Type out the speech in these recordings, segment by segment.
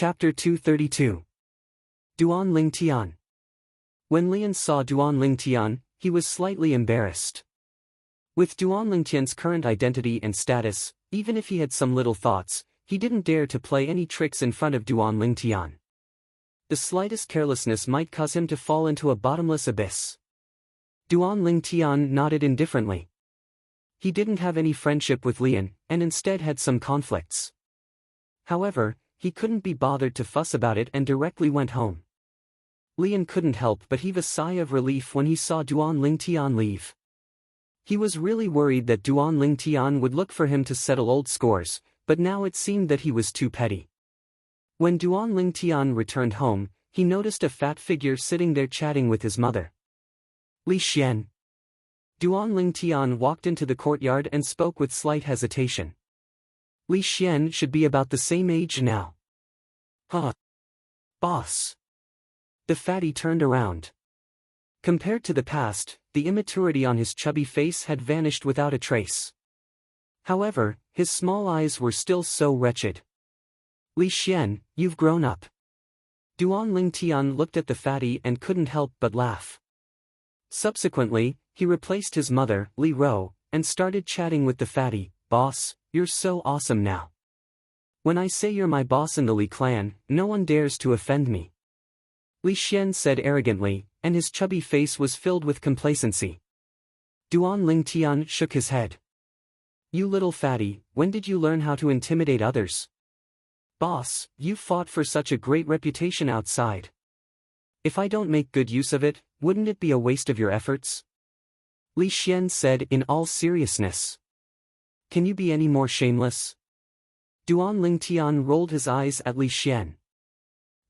Chapter 232. Duan Ling Tian. When Lian saw Duan Ling Tian, he was slightly embarrassed. With Duan Ling Tian's current identity and status, even if he had some little thoughts, he didn't dare to play any tricks in front of Duan Ling Tian. The slightest carelessness might cause him to fall into a bottomless abyss. Duan Ling Tian nodded indifferently. He didn't have any friendship with Lian, and instead had some conflicts. However, he couldn't be bothered to fuss about it and directly went home. Lian couldn't help but heave a sigh of relief when he saw Duan Ling Tian leave. He was really worried that Duan Ling Tian would look for him to settle old scores, but now it seemed that he was too petty. When Duan Ling Tian returned home, he noticed a fat figure sitting there chatting with his mother. Li Xian. Duan Ling Tian walked into the courtyard and spoke with slight hesitation. Li Xian should be about the same age now. Huh. Boss. The fatty turned around. Compared to the past, the immaturity on his chubby face had vanished without a trace. However, his small eyes were still so wretched. Li Xian, you've grown up. Duan Ling Tian looked at the fatty and couldn't help but laugh. Subsequently, he replaced his mother, Li Ro, and started chatting with the fatty. Boss, you're so awesome now. When I say you're my boss in the Li clan, no one dares to offend me. Li Xian said arrogantly, and his chubby face was filled with complacency. Duan Ling Tian shook his head. You little fatty, when did you learn how to intimidate others? Boss, you fought for such a great reputation outside. If I don't make good use of it, wouldn't it be a waste of your efforts? Li Xian said in all seriousness. Can you be any more shameless? Duan Ling Tian rolled his eyes at Li Xian.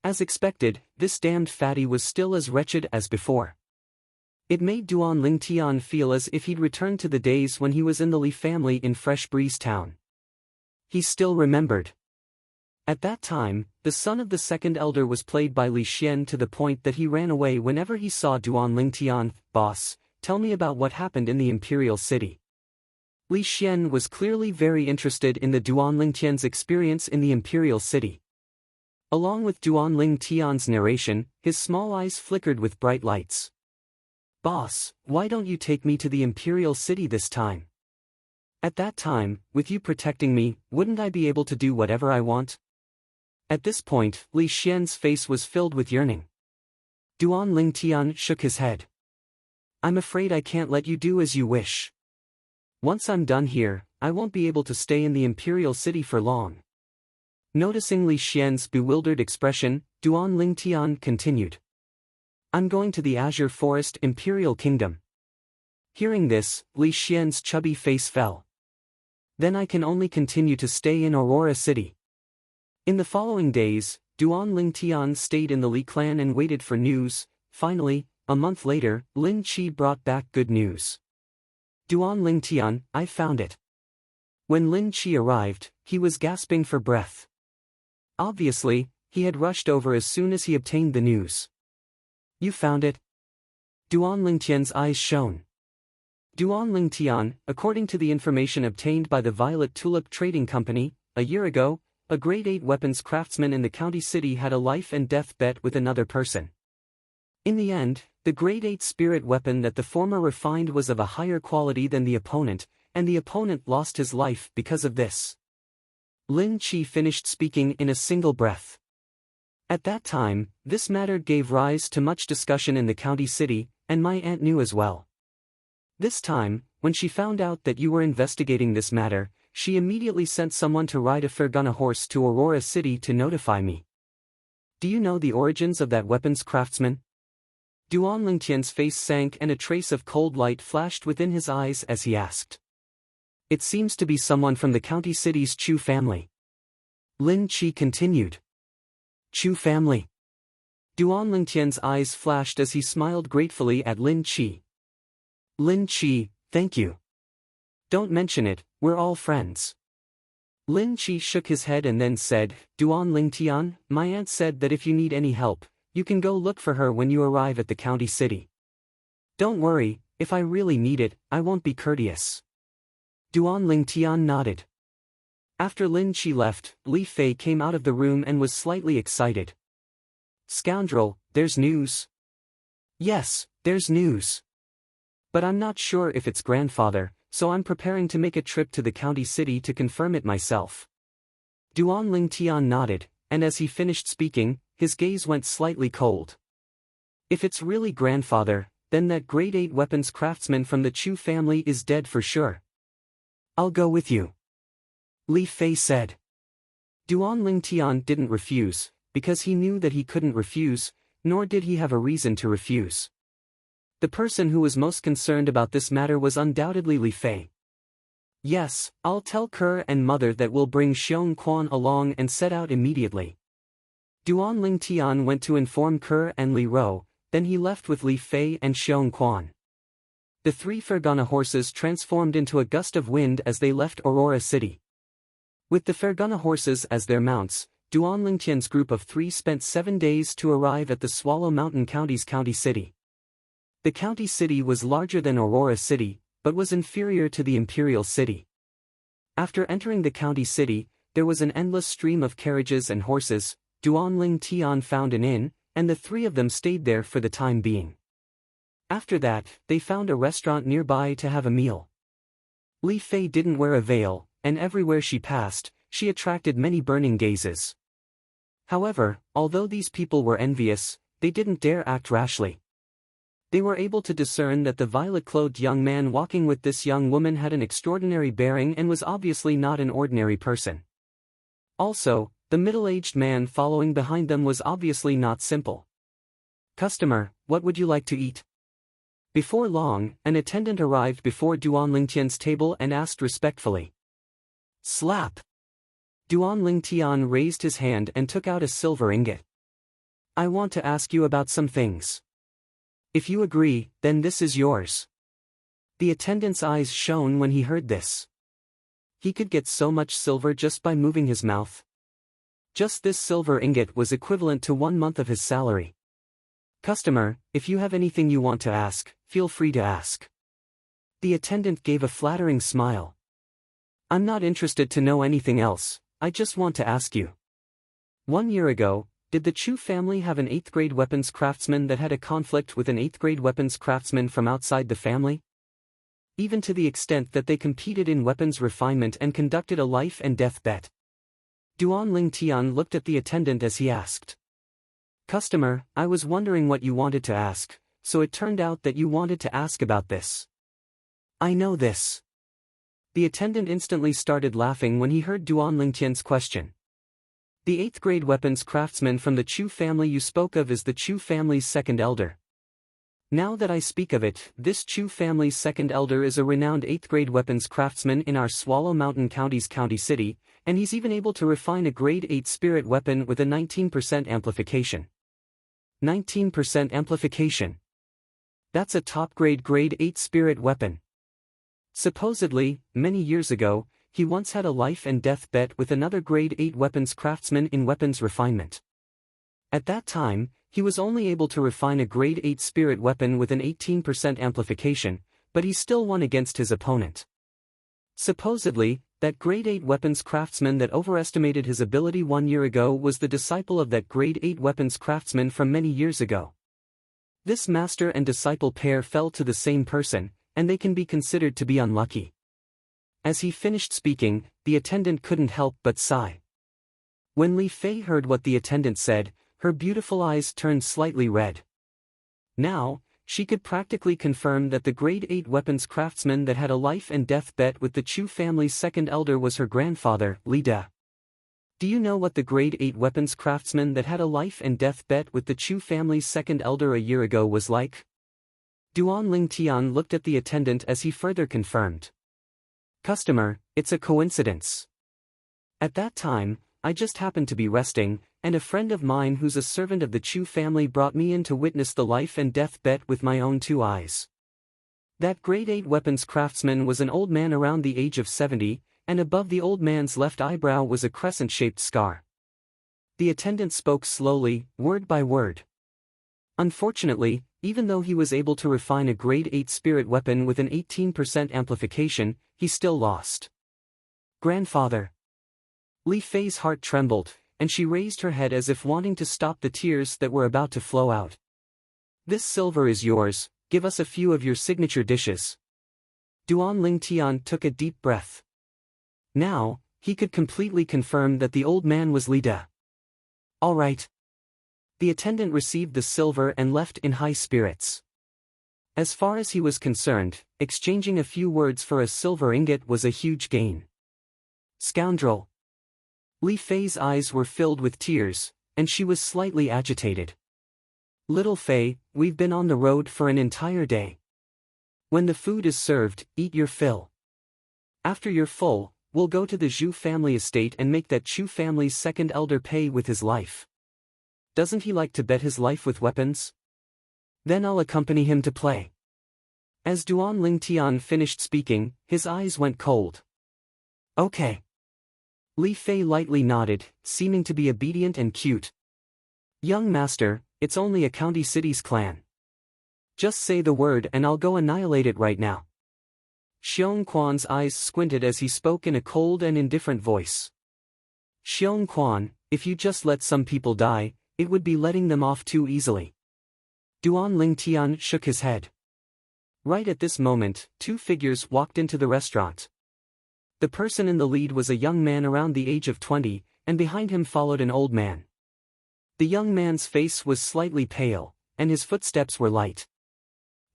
As expected, this damned fatty was still as wretched as before. It made Duan Ling Tian feel as if he'd returned to the days when he was in the Li family in Fresh Breeze Town. He still remembered. At that time, the son of the second elder was played by Li Xian to the point that he ran away whenever he saw Duan Ling Tian. Boss, tell me about what happened in the Imperial City. Li Xian was clearly very interested in the Duan Ling Tian's experience in the Imperial City. Along with Duan Ling Tian's narration, his small eyes flickered with bright lights. Boss, why don't you take me to the Imperial City this time? At that time, with you protecting me, wouldn't I be able to do whatever I want? At this point, Li Xian's face was filled with yearning. Duan Ling Tian shook his head. I'm afraid I can't let you do as you wish. Once I'm done here, I won't be able to stay in the Imperial City for long. Noticing Li Xian's bewildered expression, Duan Ling Tian continued. I'm going to the Azure Forest Imperial Kingdom. Hearing this, Li Xian's chubby face fell. Then I can only continue to stay in Aurora City. In the following days, Duan Ling Tian stayed in the Li clan and waited for news. Finally, a month later, Lin Qi brought back good news. Duan Ling Tian, I found it. When Lin Qi arrived, he was gasping for breath. Obviously, he had rushed over as soon as he obtained the news. You found it? Duan Ling Tian's eyes shone. Duan Ling Tian, according to the information obtained by the Violet Tulip Trading Company, a year ago, a grade 8 weapons craftsman in the county city had a life and death bet with another person. In the end, the grade 8 spirit weapon that the former refined was of a higher quality than the opponent, and the opponent lost his life because of this. Lin Qi finished speaking in a single breath. At that time, this matter gave rise to much discussion in the county city, and my aunt knew as well. This time, when she found out that you were investigating this matter, she immediately sent someone to ride a Fergana horse to Aurora City to notify me. Do you know the origins of that weapons craftsman? Duan Ling Tian's face sank and a trace of cold light flashed within his eyes as he asked. It seems to be someone from the county city's Chu family. Lin Qi continued. Chu family. Duan Ling Tian's eyes flashed as he smiled gratefully at Lin Qi. Lin Qi, thank you. Don't mention it, we're all friends. Lin Qi shook his head and then said, Duan Ling Tian, my aunt said that if you need any help, you can go look for her when you arrive at the county city. Don't worry, if I really need it, I won't be courteous. Duan Ling Tian nodded. After Lin Qi left, Li Fei came out of the room and was slightly excited. "Scoundrel, there's news." "Yes, there's news. But I'm not sure if it's grandfather, so I'm preparing to make a trip to the county city to confirm it myself." Duan Lingtian nodded, and as he finished speaking, his gaze went slightly cold. "If it's really grandfather, then that grade 8 weapons craftsman from the Chu family is dead for sure. I'll go with you," Li Fei said. Duan Lingtian didn't refuse, because he knew that he couldn't refuse, nor did he have a reason to refuse. The person who was most concerned about this matter was undoubtedly Li Fei. "Yes, I'll tell Kerr and mother that we'll bring Xiong Quan along and set out immediately." Duan Lingtian went to inform Kerr and Li Ro, then he left with Li Fei and Xiong Quan. The 3 Fergana horses transformed into a gust of wind as they left Aurora City. With the Fergana horses as their mounts, Duan Lingtian's group of 3 spent 7 days to arrive at the Swallow Mountain County's county city. The county city was larger than Aurora City, but was inferior to the imperial city. After entering the county city, there was an endless stream of carriages and horses. Duan Lingtian found an inn, and the 3 of them stayed there for the time being. After that, they found a restaurant nearby to have a meal. Li Fei didn't wear a veil, and everywhere she passed, she attracted many burning gazes. However, although these people were envious, they didn't dare act rashly. They were able to discern that the violet-clothed young man walking with this young woman had an extraordinary bearing and was obviously not an ordinary person. Also, the middle-aged man following behind them was obviously not simple. "Customer, what would you like to eat?" Before long, an attendant arrived before Duan Lingtian's table and asked respectfully. Slap! Duan Lingtian raised his hand and took out a silver ingot. "I want to ask you about some things. If you agree, then this is yours." The attendant's eyes shone when he heard this. He could get so much silver just by moving his mouth. Just this silver ingot was equivalent to 1 month of his salary. "Customer, if you have anything you want to ask, feel free to ask." The attendant gave a flattering smile. "I'm not interested to know anything else, I just want to ask you. 1 year ago, did the Chu family have an 8th grade weapons craftsman that had a conflict with an 8th grade weapons craftsman from outside the family? Even to the extent that they competed in weapons refinement and conducted a life and death bet." Duan Lingtian looked at the attendant as he asked. "Customer, I was wondering what you wanted to ask, so it turned out that you wanted to ask about this." "I know this." The attendant instantly started laughing when he heard Duan Lingtian's question. "The 8th grade weapons craftsman from the Chu family you spoke of is the Chu family's 2nd elder. Now that I speak of it, this Chu family's 2nd elder is a renowned 8th grade weapons craftsman in our Swallow Mountain County's county city, and he's even able to refine a grade 8 spirit weapon with a 19% amplification. 19% amplification. That's a top-grade grade 8 spirit weapon. Supposedly, many years ago, he once had a life and death bet with another grade 8 weapons craftsman in weapons refinement. At that time, he was only able to refine a grade 8 spirit weapon with an 18% amplification, but he still won against his opponent. Supposedly, that grade 8 weapons craftsman that overestimated his ability 1 year ago was the disciple of that grade 8 weapons craftsman from many years ago. This master and disciple pair fell to the same person, and they can be considered to be unlucky." As he finished speaking, the attendant couldn't help but sigh. When Li Fei heard what the attendant said, her beautiful eyes turned slightly red. Now, she could practically confirm that the grade 8 weapons craftsman that had a life and death bet with the Chu family's 2nd elder was her grandfather, Li De. "Do you know what the grade 8 weapons craftsman that had a life and death bet with the Chu family's 2nd elder a year ago was like?" Duan Lingtian looked at the attendant as he further confirmed. "Customer, it's a coincidence. At that time, I just happened to be resting, and a friend of mine who's a servant of the Chu family brought me in to witness the life and death bet with my own 2 eyes. That grade 8 weapons craftsman was an old man around the age of 70, and above the old man's left eyebrow was a crescent-shaped scar." The attendant spoke slowly, word by word. "Unfortunately, even though he was able to refine a grade 8 spirit weapon with an 18% amplification, he still lost." "Grandfather." Li Fei's heart trembled, and she raised her head as if wanting to stop the tears that were about to flow out. This silver is yours, give us a few of your signature dishes. Duan Lingtian took a deep breath. Now, he could completely confirm that the old man was Li De. All right. The attendant received the silver and left in high spirits. As far as he was concerned, exchanging a few words for a silver ingot was a huge gain. Scoundrel! Li Fei's eyes were filled with tears, and she was slightly agitated. Little Fei, we've been on the road for an entire day. When the food is served, eat your fill. After you're full, we'll go to the Zhu family estate and make that Chu family's second elder pay with his life. Doesn't he like to bet his life with weapons? Then I'll accompany him to play. As Duan Lingtian finished speaking, his eyes went cold. Okay. Li Fei lightly nodded, seeming to be obedient and cute. Young master, it's only a county city's clan. Just say the word and I'll go annihilate it right now. Xiong Quan's eyes squinted as he spoke in a cold and indifferent voice. Xiong Quan, if you just let some people die, it would be letting them off too easily. Duan Lingtian shook his head. Right at this moment, two figures walked into the restaurant. The person in the lead was a young man around the age of 20, and behind him followed an old man. The young man's face was slightly pale, and his footsteps were light.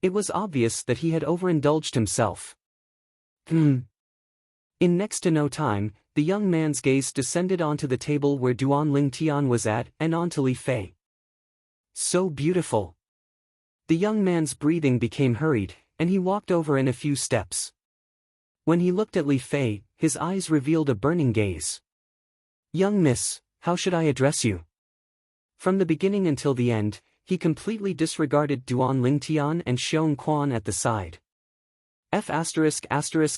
It was obvious that he had overindulged himself. In next to no time, the young man's gaze descended onto the table where Duan Lingtian was at and onto Li Fei. So beautiful. The young man's breathing became hurried, and he walked over in a few steps. When he looked at Li Fei, his eyes revealed a burning gaze. Young miss, how should I address you? From the beginning until the end, he completely disregarded Duan Lingtian and Xiong Quan at the side.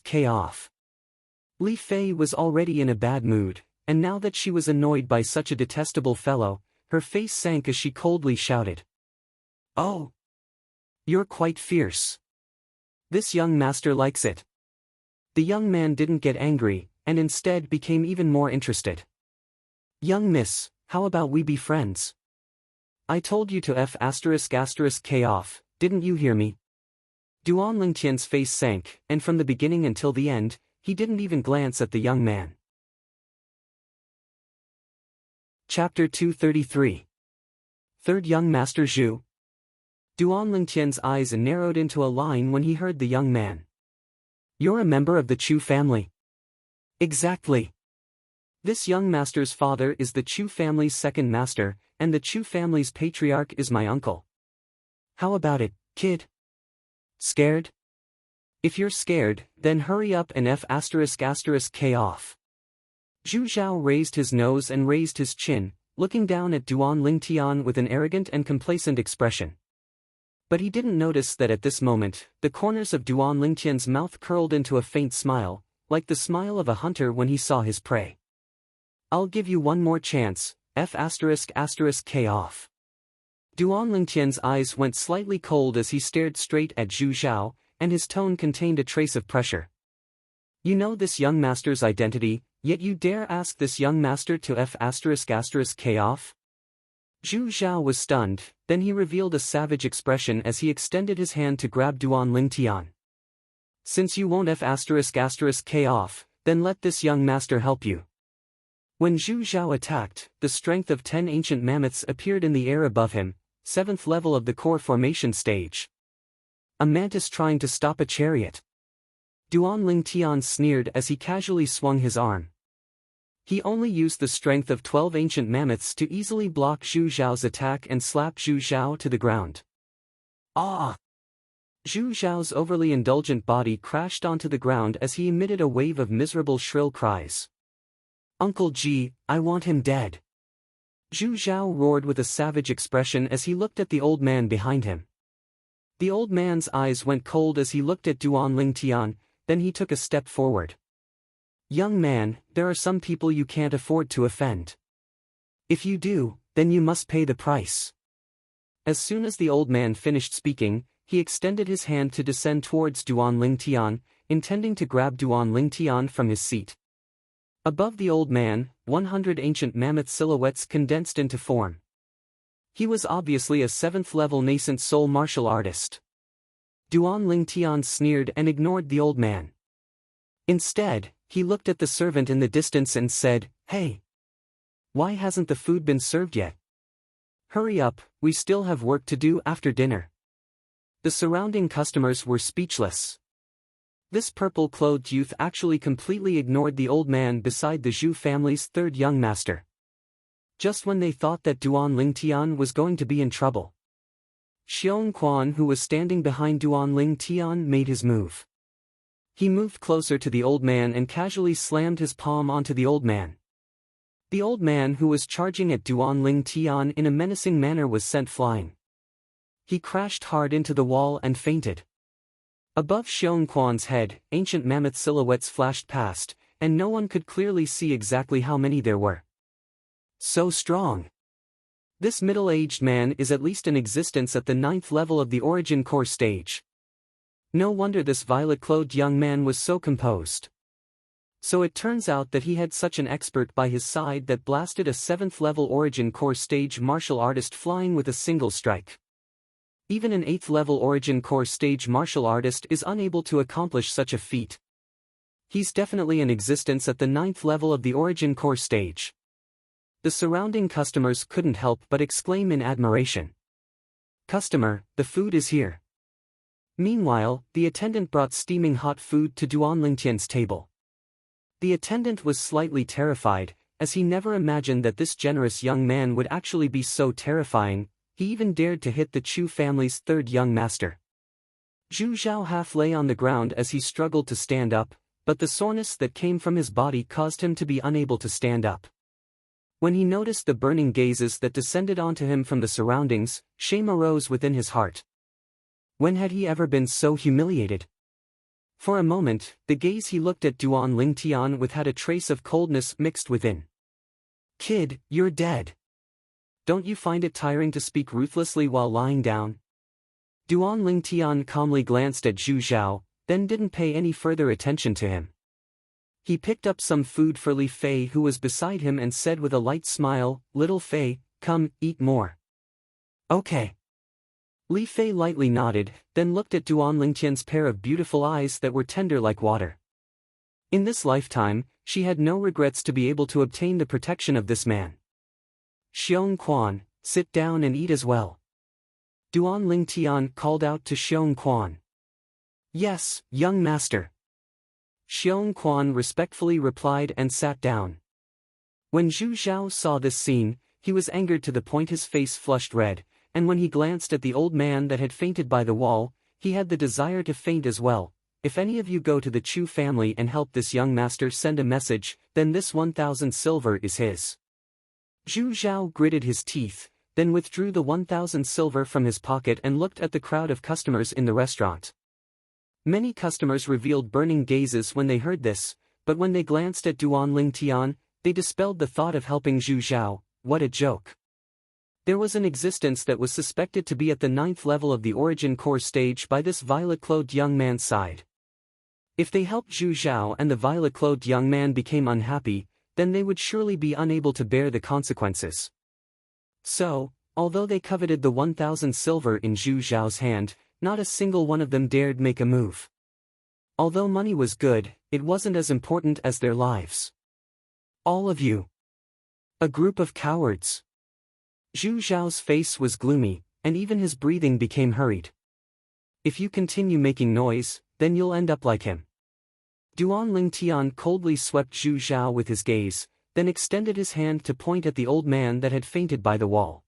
K off. Li Fei was already in a bad mood, and now that she was annoyed by such a detestable fellow, her face sank as she coldly shouted. Oh! You're quite fierce. This young master likes it. The young man didn't get angry, and instead became even more interested. Young miss, how about we be friends? I told you to K off, didn't you hear me? Duan Lingtian's face sank, and from the beginning until the end, he didn't even glance at the young man. Chapter 233. Third Young Master Zhu. Duan Lingtian's eyes narrowed into a line when he heard the young man. You're a member of the Chu family. Exactly. This young master's father is the Chu family's second master, and the Chu family's patriarch is my uncle. How about it, kid? Scared? If you're scared, then hurry up and K off. Zhu Zhao raised his nose and raised his chin, looking down at Duan Lingtian with an arrogant and complacent expression. But he didn't notice that at this moment, the corners of Duan Lingtian's mouth curled into a faint smile, like the smile of a hunter when he saw his prey. I'll give you one more chance, K off. Duan Lingtian's eyes went slightly cold as he stared straight at Zhu Zhao, and his tone contained a trace of pressure. You know this young master's identity, yet you dare ask this young master to K off? Zhu Zhao was stunned, then he revealed a savage expression as he extended his hand to grab Duan Lingtian. Since you won't K off, then let this young master help you. When Zhu Zhao attacked, the strength of 10 ancient mammoths appeared in the air above him, 7th level of the core formation stage. A mantis trying to stop a chariot. Duan Lingtian sneered as he casually swung his arm. He only used the strength of 12 ancient mammoths to easily block Zhu Zhao's attack and slap Zhu Zhao to the ground. Ah! Zhu Zhao's overly indulgent body crashed onto the ground as he emitted a wave of miserable shrill cries. Uncle Ji, I want him dead. Zhu Zhao roared with a savage expression as he looked at the old man behind him. The old man's eyes went cold as he looked at Duan Lingtian, then he took a step forward. Young man, there are some people you can't afford to offend. If you do, then you must pay the price. As soon as the old man finished speaking, he extended his hand to descend towards Duan Lingtian, intending to grab Duan Lingtian from his seat. Above the old man, 100 ancient mammoth silhouettes condensed into form. He was obviously a 7th-level nascent soul martial artist. Duan Lingtian sneered and ignored the old man. Instead, he looked at the servant in the distance and said, "Hey! Why hasn't the food been served yet? Hurry up, we still have work to do after dinner." The surrounding customers were speechless. This purple-clothed youth actually completely ignored the old man beside the Zhu family's third young master. Just when they thought that Duan Lingtian was going to be in trouble. Xiong Quan, who was standing behind Duan Lingtian, made his move. He moved closer to the old man and casually slammed his palm onto the old man. The old man, who was charging at Duan Lingtian in a menacing manner, was sent flying. He crashed hard into the wall and fainted. Above Xiong Quan's head, ancient mammoth silhouettes flashed past, and no one could clearly see exactly how many there were. So strong! This middle-aged man is at least in existence at the 9th level of the origin core stage. No wonder this violet-clothed young man was so composed. So it turns out that he had such an expert by his side that blasted a 7th level origin core stage martial artist flying with a single strike. Even an 8th level origin core stage martial artist is unable to accomplish such a feat. He's definitely in existence at the 9th level of the origin core stage. The surrounding customers couldn't help but exclaim in admiration. "Customer, the food is here." Meanwhile, the attendant brought steaming hot food to Duan Lingtian's table. The attendant was slightly terrified, as he never imagined that this generous young man would actually be so terrifying. He even dared to hit the Chu family's third young master. Zhu Zhao half lay on the ground as he struggled to stand up, but the soreness that came from his body caused him to be unable to stand up. When he noticed the burning gazes that descended onto him from the surroundings, shame arose within his heart. When had he ever been so humiliated? For a moment, the gaze he looked at Duan Lingtian with had a trace of coldness mixed within. "Kid, you're dead. Don't you find it tiring to speak ruthlessly while lying down?" Duan Lingtian calmly glanced at Zhu Zhao, then didn't pay any further attention to him. He picked up some food for Li Fei, who was beside him, and said with a light smile, "Little Fei, come, eat more." "Okay." Li Fei lightly nodded, then looked at Duan Lingtian's pair of beautiful eyes that were tender like water. In this lifetime, she had no regrets to be able to obtain the protection of this man. "Xiong Quan, sit down and eat as well." Duan Lingtian called out to Xiong Quan. "Yes, young master." Xiong Quan respectfully replied and sat down. When Zhu Zhao saw this scene, he was angered to the point his face flushed red, and when he glanced at the old man that had fainted by the wall, he had the desire to faint as well. "If any of you go to the Chu family and help this young master send a message, then this 1,000 silver is his." Zhu Zhao gritted his teeth, then withdrew the 1,000 silver from his pocket and looked at the crowd of customers in the restaurant. Many customers revealed burning gazes when they heard this, but when they glanced at Duan Lingtian, they dispelled the thought of helping Zhu Zhao. What a joke. There was an existence that was suspected to be at the 9th level of the origin core stage by this violet-clothed young man's side. If they helped Zhu Zhao and the violet-clothed young man became unhappy, then they would surely be unable to bear the consequences. So, although they coveted the 1,000 silver in Zhu Zhao's hand, not a single one of them dared make a move. Although money was good, it wasn't as important as their lives. "All of you. A group of cowards." Zhu Zhao's face was gloomy, and even his breathing became hurried. "If you continue making noise, then you'll end up like him." Duan Lingtian coldly swept Zhu Zhao with his gaze, then extended his hand to point at the old man that had fainted by the wall.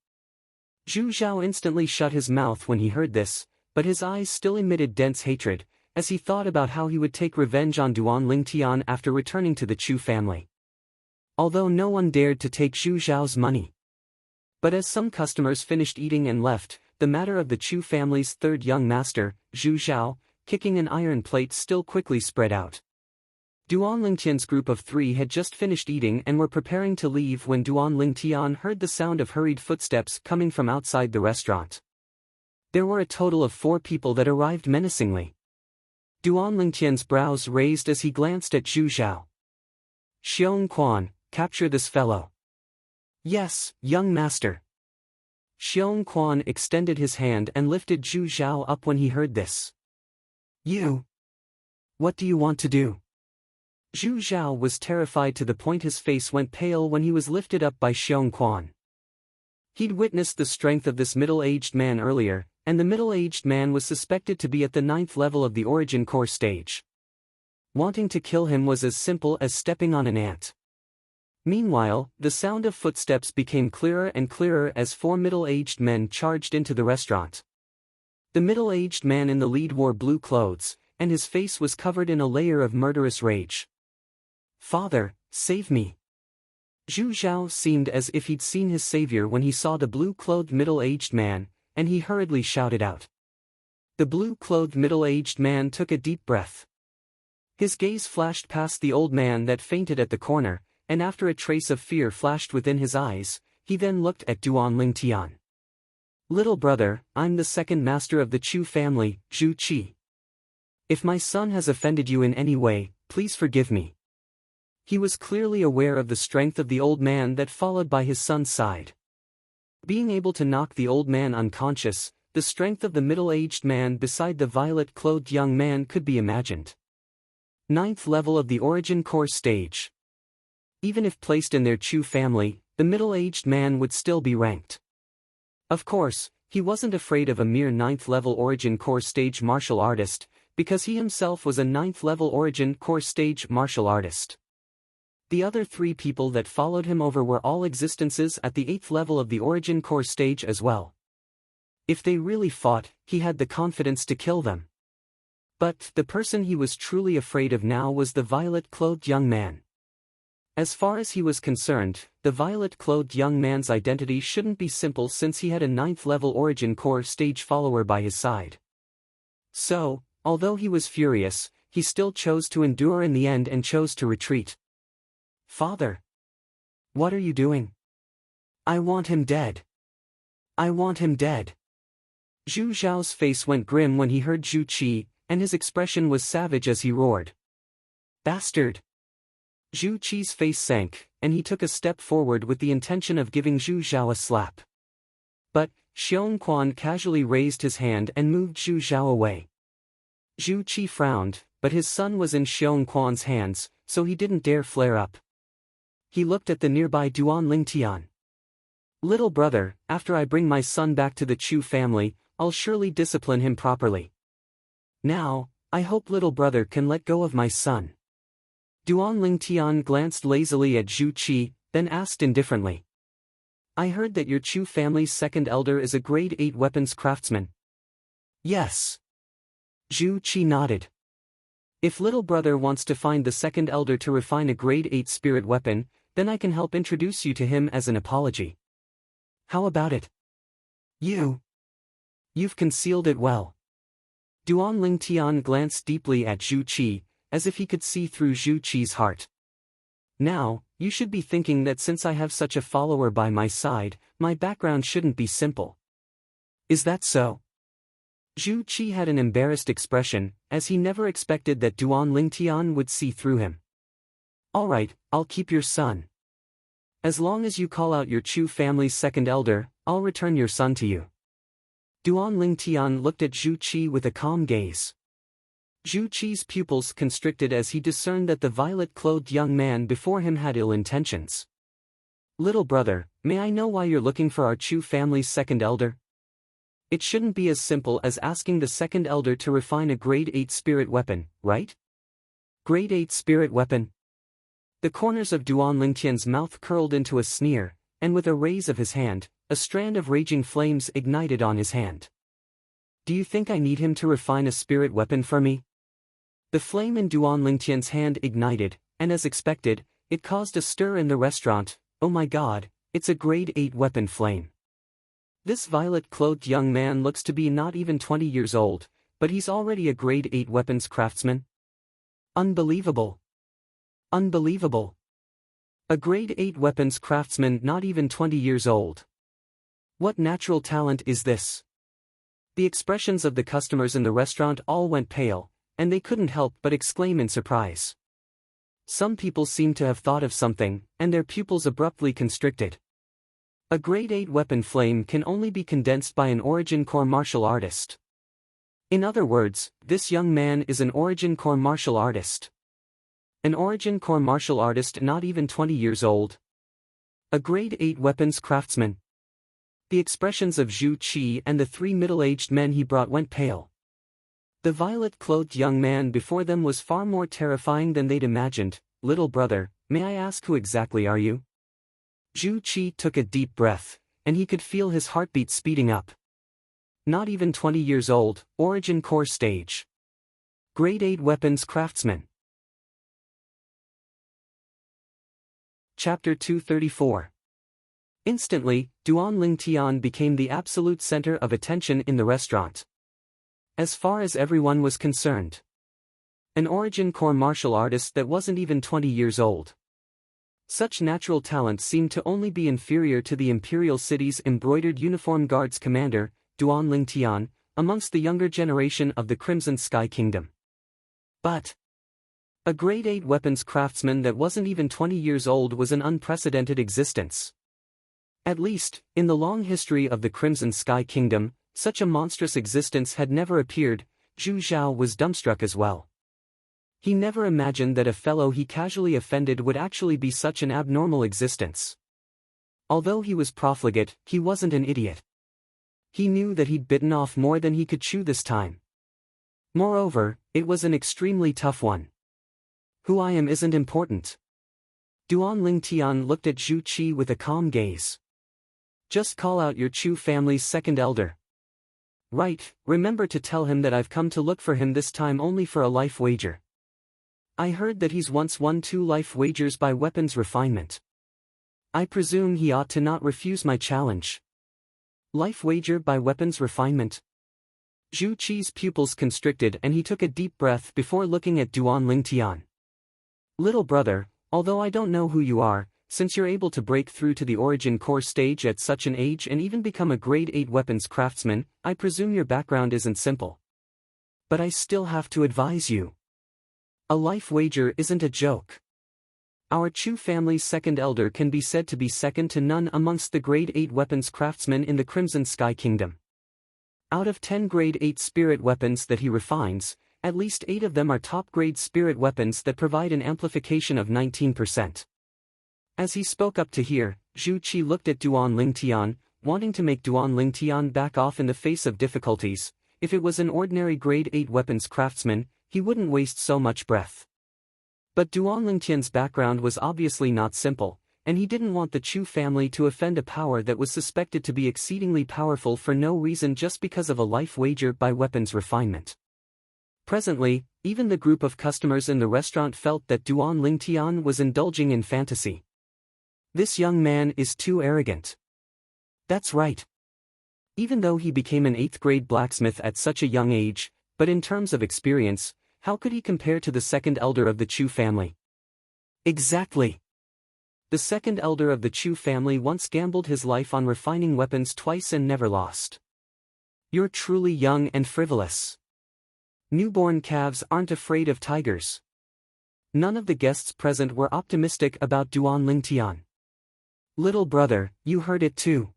Zhu Zhao instantly shut his mouth when he heard this, but his eyes still emitted dense hatred, as he thought about how he would take revenge on Duan Lingtian after returning to the Chu family. Although no one dared to take Zhu Zhao's money. But as some customers finished eating and left, the matter of the Chu family's third young master, Zhu Zhao, kicking an iron plate still quickly spread out. Duan Lingtian's group of 3 had just finished eating and were preparing to leave when Duan Lingtian heard the sound of hurried footsteps coming from outside the restaurant. There were a total of 4 people that arrived menacingly. Duan Lingtian's brows raised as he glanced at Zhu Zhao. Xiong Quan, capture this fellow. Yes, young master. Xiong Quan extended his hand and lifted Zhu Zhao up when he heard this. You. What do you want to do? Zhu Zhao was terrified to the point his face went pale when he was lifted up by Xiong Quan. He'd witnessed the strength of this middle-aged man earlier, and the middle-aged man was suspected to be at the 9th level of the origin core stage. Wanting to kill him was as simple as stepping on an ant. Meanwhile, the sound of footsteps became clearer and clearer as 4 middle-aged men charged into the restaurant. The middle-aged man in the lead wore blue clothes, and his face was covered in a layer of murderous rage. Father, save me! Zhu Zhao seemed as if he'd seen his savior when he saw the blue-clothed middle-aged man, and he hurriedly shouted out. The blue-clothed middle-aged man took a deep breath. His gaze flashed past the old man that fainted at the corner, and after a trace of fear flashed within his eyes, he then looked at Duan Lingtian. Little brother, I'm the second master of the Chu family, Zhu Qi. If my son has offended you in any way, please forgive me. He was clearly aware of the strength of the old man that followed by his son's side. Being able to knock the old man unconscious, the strength of the middle-aged man beside the violet-clothed young man could be imagined. 9th level of the origin core stage. Even if placed in their Chu family, the middle-aged man would still be ranked. Of course, he wasn't afraid of a mere 9th level origin core stage martial artist, because he himself was a 9th level origin core stage martial artist. The other 3 people that followed him over were all existences at the 8th level of the origin core stage as well. If they really fought, he had the confidence to kill them. But the person he was truly afraid of now was the violet-clothed young man. As far as he was concerned, the violet-clothed young man's identity shouldn't be simple since he had a 9th level origin core stage follower by his side. So, although he was furious, he still chose to endure in the end and chose to retreat. Father! What are you doing? I want him dead. I want him dead. Zhu Zhao's face went grim when he heard Zhu Qi, and his expression was savage as he roared. Bastard! Zhu Qi's face sank, and he took a step forward with the intention of giving Zhu Zhao a slap. But, Xiong Quan casually raised his hand and moved Zhu Zhao away. Zhu Qi frowned, but his son was in Xiong Quan's hands, so he didn't dare flare up. He looked at the nearby Duan Lingtian. Little brother, after I bring my son back to the Chu family, I'll surely discipline him properly. Now, I hope little brother can let go of my son. Duan Lingtian glanced lazily at Zhu Qi, then asked indifferently. I heard that your Chu family's second elder is a grade 8 weapons craftsman. Yes. Zhu Qi nodded. If little brother wants to find the second elder to refine a grade 8 spirit weapon, then I can help introduce you to him as an apology. How about it? You've concealed it well. Duan Lingtian glanced deeply at Zhu Qi, as if he could see through Zhu Qi's heart. Now, you should be thinking that since I have such a follower by my side, my background shouldn't be simple. Is that so? Zhu Qi had an embarrassed expression, as he never expected that Duan Lingtian would see through him. Alright, I'll keep your son. As long as you call out your Chu family's second elder, I'll return your son to you. Duan Lingtian looked at Zhu Qi with a calm gaze. Zhu Qi's pupils constricted as he discerned that the violet-clothed young man before him had ill intentions. Little brother, may I know why you're looking for our Chu family's second elder? It shouldn't be as simple as asking the second elder to refine a grade 8 spirit weapon, right? Grade 8 spirit weapon? The corners of Duan Lingtian's mouth curled into a sneer, and with a raise of his hand, a strand of raging flames ignited on his hand. Do you think I need him to refine a spirit weapon for me? The flame in Duan Lingtian's hand ignited, and as expected, it caused a stir in the restaurant. Oh my god, it's a grade 8 weapon flame. This violet-clothed young man looks to be not even 20 years old, but he's already a grade 8 weapons craftsman. Unbelievable. Unbelievable. A grade 8 weapons craftsman not even 20 years old. What natural talent is this? The expressions of the customers in the restaurant all went pale, and they couldn't help but exclaim in surprise. Some people seem to have thought of something, and their pupils abruptly constricted. A grade 8 weapon flame can only be condensed by an origin core martial artist. In other words, this young man is an origin core martial artist. An origin core martial artist not even 20 years old. A grade 8 weapons craftsman. The expressions of Zhu Qi and the three middle-aged men he brought went pale. The violet-clothed young man before them was far more terrifying than they'd imagined. "Little brother, may I ask who exactly are you?" Zhu Qi took a deep breath, and he could feel his heartbeat speeding up. Not even 20 years old, origin core stage. Grade 8 weapons craftsman. Chapter 234. Instantly, Duan Lingtian became the absolute center of attention in the restaurant. As far as everyone was concerned. An origin core martial artist that wasn't even 20 years old. Such natural talent seemed to only be inferior to the Imperial City's embroidered uniform guards commander, Duan Lingtian, amongst the younger generation of the Crimson Sky Kingdom. But a grade 8 weapons craftsman that wasn't even 20 years old was an unprecedented existence. At least, in the long history of the Crimson Sky Kingdom, such a monstrous existence had never appeared. Zhu Zhao was dumbstruck as well. He never imagined that a fellow he casually offended would actually be such an abnormal existence. Although he was profligate, he wasn't an idiot. He knew that he'd bitten off more than he could chew this time. Moreover, it was an extremely tough one. Who I am isn't important. Duan Lingtian looked at Zhu Qi with a calm gaze. Just call out your Chu family's second elder. Right, remember to tell him that I've come to look for him this time only for a life wager. I heard that he's once won 2 life wagers by weapons refinement. I presume he ought to not refuse my challenge. Life wager by weapons refinement? Zhu Qi's pupils constricted and he took a deep breath before looking at Duan Lingtian. Little brother, although I don't know who you are, since you're able to break through to the origin core stage at such an age and even become a grade 8 weapons craftsman, I presume your background isn't simple. But I still have to advise you. A life wager isn't a joke. Our Chu family's second elder can be said to be second to none amongst the grade 8 weapons craftsmen in the Crimson Sky Kingdom. Out of 10 grade 8 spirit weapons that he refines, at least 8 of them are top-grade spirit weapons that provide an amplification of 19%. As he spoke up to hear, Zhu Qi looked at Duan Lingtian, wanting to make Duan Lingtian back off in the face of difficulties. If it was an ordinary grade 8 weapons craftsman, he wouldn't waste so much breath. But Duan Lingtian's background was obviously not simple, and he didn't want the Chu family to offend a power that was suspected to be exceedingly powerful for no reason just because of a life wager by weapons refinement. Presently, even the group of customers in the restaurant felt that Duan Lingtian was indulging in fantasy. This young man is too arrogant. That's right. Even though he became an 8th grade blacksmith at such a young age, but in terms of experience, how could he compare to the second elder of the Chu family? Exactly. The second elder of the Chu family once gambled his life on refining weapons twice and never lost. You're truly young and frivolous. Newborn calves aren't afraid of tigers. None of the guests present were optimistic about Duan Lingtian. Little brother, you heard it too.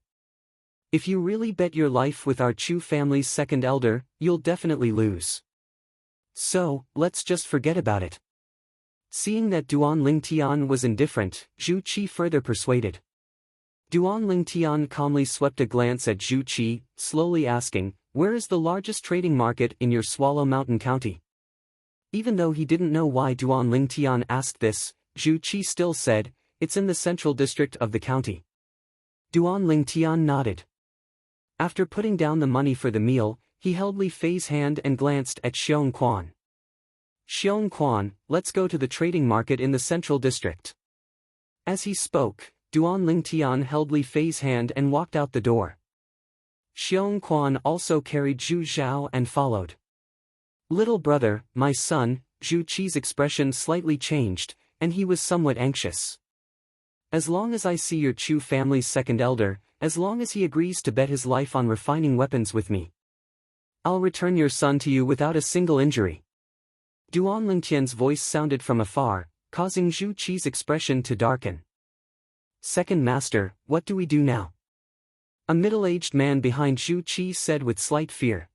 If you really bet your life with our Chu family's second elder, you'll definitely lose. So, let's just forget about it. Seeing that Duan Lingtian was indifferent, Zhu Qi further persuaded. Duan Lingtian calmly swept a glance at Zhu Qi, slowly asking, "Where is the largest trading market in your Swallow Mountain County?" Even though he didn't know why Duan Lingtian asked this, Zhu Qi still said, "It's in the central district of the county." Duan Lingtian nodded. After putting down the money for the meal, he held Li Fei's hand and glanced at Xiong Quan. "Xiong Quan, let's go to the trading market in the central district." As he spoke, Duan Lingtian held Li Fei's hand and walked out the door. Xiong Quan also carried Zhu Zhao and followed. "Little brother, my son," Zhu Qi's expression slightly changed, and he was somewhat anxious. "As long as I see your Chu family's second elder, as long as he agrees to bet his life on refining weapons with me, I'll return your son to you without a single injury." Duan Lingtian's voice sounded from afar, causing Zhu Qi's expression to darken. "Second master, what do we do now?" A middle-aged man behind Zhu Qi said with slight fear.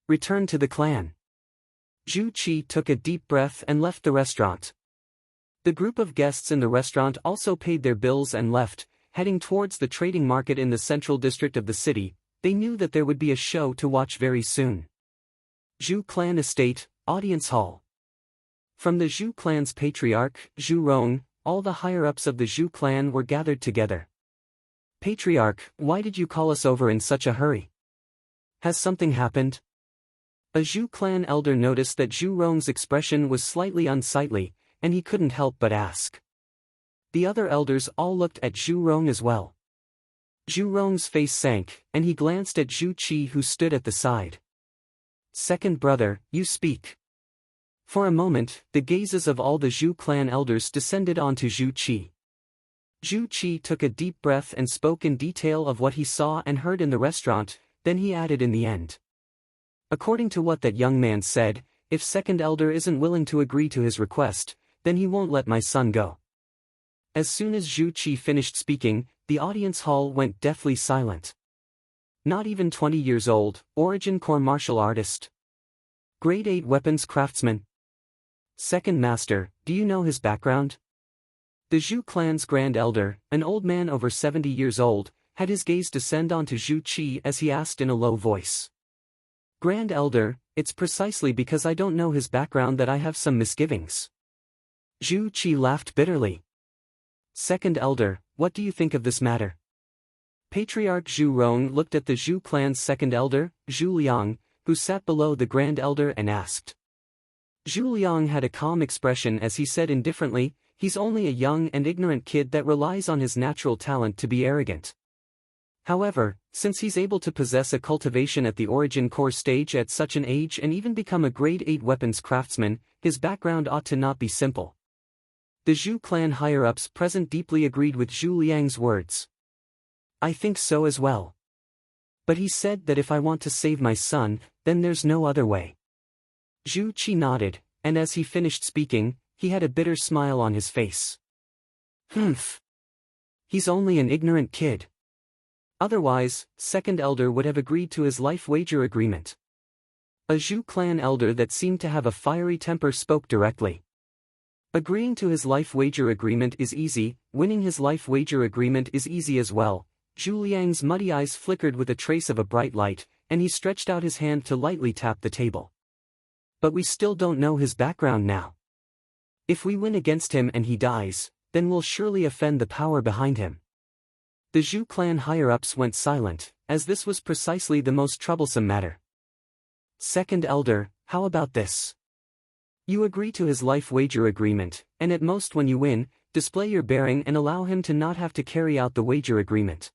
"Return to the clan." Zhu Qi took a deep breath and left the restaurant. The group of guests in the restaurant also paid their bills and left, heading towards the trading market in the central district of the city. They knew that there would be a show to watch very soon. Zhu Clan Estate, Audience Hall. From the Zhu clan's patriarch, Zhu Rong, all the higher-ups of the Zhu clan were gathered together. "Patriarch, why did you call us over in such a hurry? Has something happened?" A Zhu clan elder noticed that Zhu Rong's expression was slightly unsightly, and he couldn't help but ask. The other elders all looked at Zhu Rong as well. Zhu Rong's face sank, and he glanced at Zhu Qi who stood at the side. "Second brother, you speak." For a moment, the gazes of all the Zhu clan elders descended onto Zhu Qi. Zhu Qi took a deep breath and spoke in detail of what he saw and heard in the restaurant, then he added in the end. "According to what that young man said, if second elder isn't willing to agree to his request, then he won't let my son go." As soon as Zhu Qi finished speaking, the audience hall went deathly silent. Not even 20 years old, origin core martial artist. Grade 8 weapons craftsman. Second master, do you know his background? The Zhu clan's grand elder, an old man over 70 years old, had his gaze descend onto Zhu Qi as he asked in a low voice. "Grand elder, it's precisely because I don't know his background that I have some misgivings." Zhu Qi laughed bitterly. "Second elder, what do you think of this matter?" Patriarch Zhu Rong looked at the Zhu clan's second elder, Zhu Liang, who sat below the grand elder and asked. Zhu Liang had a calm expression as he said indifferently, "He's only a young and ignorant kid that relies on his natural talent to be arrogant. However, since he's able to possess a cultivation at the origin core stage at such an age and even become a grade 8 weapons craftsman, his background ought to not be simple." The Zhu clan higher-ups present deeply agreed with Zhu Liang's words. "I think so as well. But he said that if I want to save my son, then there's no other way." Zhu Qi nodded, and as he finished speaking, he had a bitter smile on his face. "Humph. He's only an ignorant kid. Otherwise, second elder would have agreed to his life wager agreement." A Zhu clan elder that seemed to have a fiery temper spoke directly. "Agreeing to his life wager agreement is easy, winning his life wager agreement is easy as well." Zhu Liang's muddy eyes flickered with a trace of a bright light, and he stretched out his hand to lightly tap the table. "But we still don't know his background now. If we win against him and he dies, then we'll surely offend the power behind him." The Zhu clan higher-ups went silent, as this was precisely the most troublesome matter. "Second elder, how about this? You agree to his life wager agreement, and at most when you win, display your bearing and allow him to not have to carry out the wager agreement.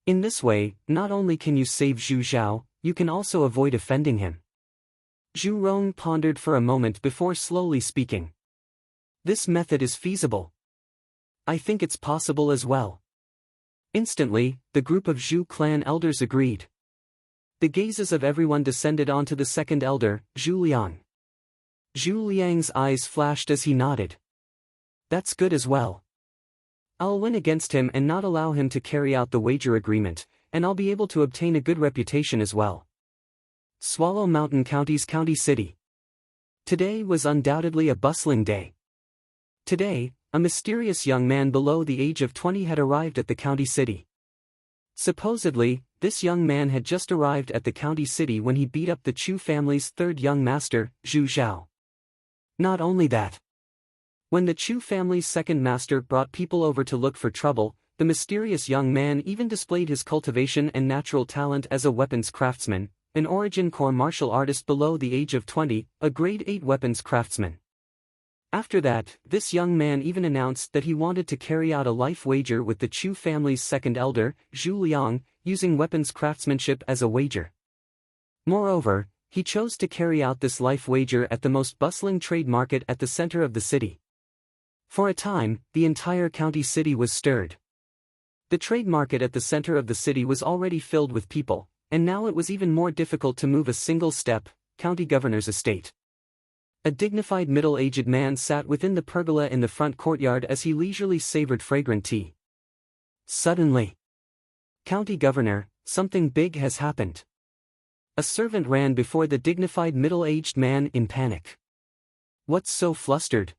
In this way, not only can you save Zhu Zhao, you can also avoid offending him." Zhu Rong pondered for a moment before slowly speaking. "This method is feasible. I think it's possible as well." Instantly, the group of Zhu clan elders agreed. The gazes of everyone descended onto the second elder, Zhu Liang. Zhu Liang's eyes flashed as he nodded. "That's good as well. I'll win against him and not allow him to carry out the wager agreement, and I'll be able to obtain a good reputation as well." Swallow Mountain County's county city. Today was undoubtedly a bustling day. Today, a mysterious young man below the age of 20 had arrived at the county city. Supposedly, this young man had just arrived at the county city when he beat up the Chu family's third young master, Zhu Zhao. Not only that. When the Chu family's second master brought people over to look for trouble, the mysterious young man even displayed his cultivation and natural talent as a weapons craftsman, an origin core martial artist below the age of 20, a grade 8 weapons craftsman. After that, this young man even announced that he wanted to carry out a life wager with the Chu family's second elder, Zhu Liang, using weapons craftsmanship as a wager. Moreover, he chose to carry out this life wager at the most bustling trade market at the center of the city. For a time, the entire county city was stirred. The trade market at the center of the city was already filled with people, and now it was even more difficult to move a single step, county governor's estate. A dignified middle-aged man sat within the pergola in the front courtyard as he leisurely savored fragrant tea. Suddenly, "County Governor, something big has happened." A servant ran before the dignified middle-aged man in panic. "What's so flustered?"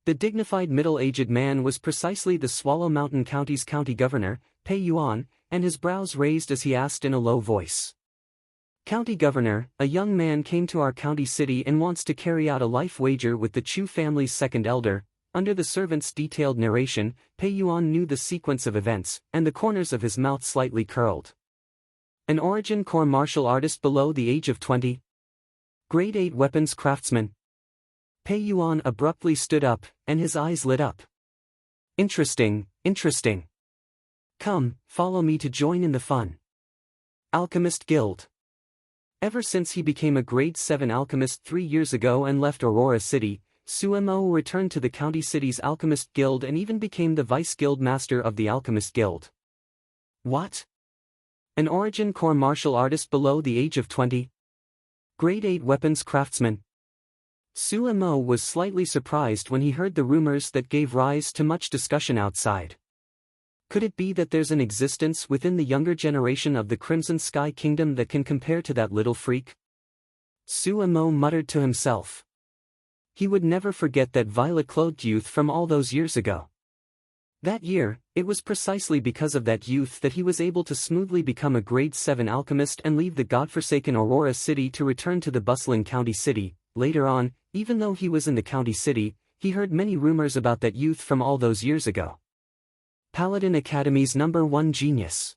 The dignified middle-aged man was precisely the Swallow Mountain County's county governor, Pei Yuan, and his brows raised as he asked in a low voice. "County Governor, a young man came to our county city and wants to carry out a life wager with the Chu family's second elder." Under the servant's detailed narration, Pei Yuan knew the sequence of events, and the corners of his mouth slightly curled. An Origin Corps martial artist below the age of 20? Grade 8 weapons craftsman? Pei Yuan abruptly stood up, and his eyes lit up. Interesting, interesting. Come, follow me to join in the fun. Alchemist Guild. Ever since he became a grade 7 alchemist 3 years ago and left Aurora City, Suemo returned to the county city's Alchemist Guild and even became the vice guild master of the Alchemist Guild. What? An Origin Corps martial artist below the age of 20? Grade 8 weapons craftsman? Suemo was slightly surprised when he heard the rumors that gave rise to much discussion outside. Could it be that there's an existence within the younger generation of the Crimson Sky Kingdom that can compare to that little freak? Suemo muttered to himself. He would never forget that violet-clothed youth from all those years ago. That year, it was precisely because of that youth that he was able to smoothly become a grade 7 alchemist and leave the godforsaken Aurora City to return to the bustling county city. Later on, even though he was in the county city, he heard many rumors about that youth from all those years ago. Paladin Academy's #1 genius.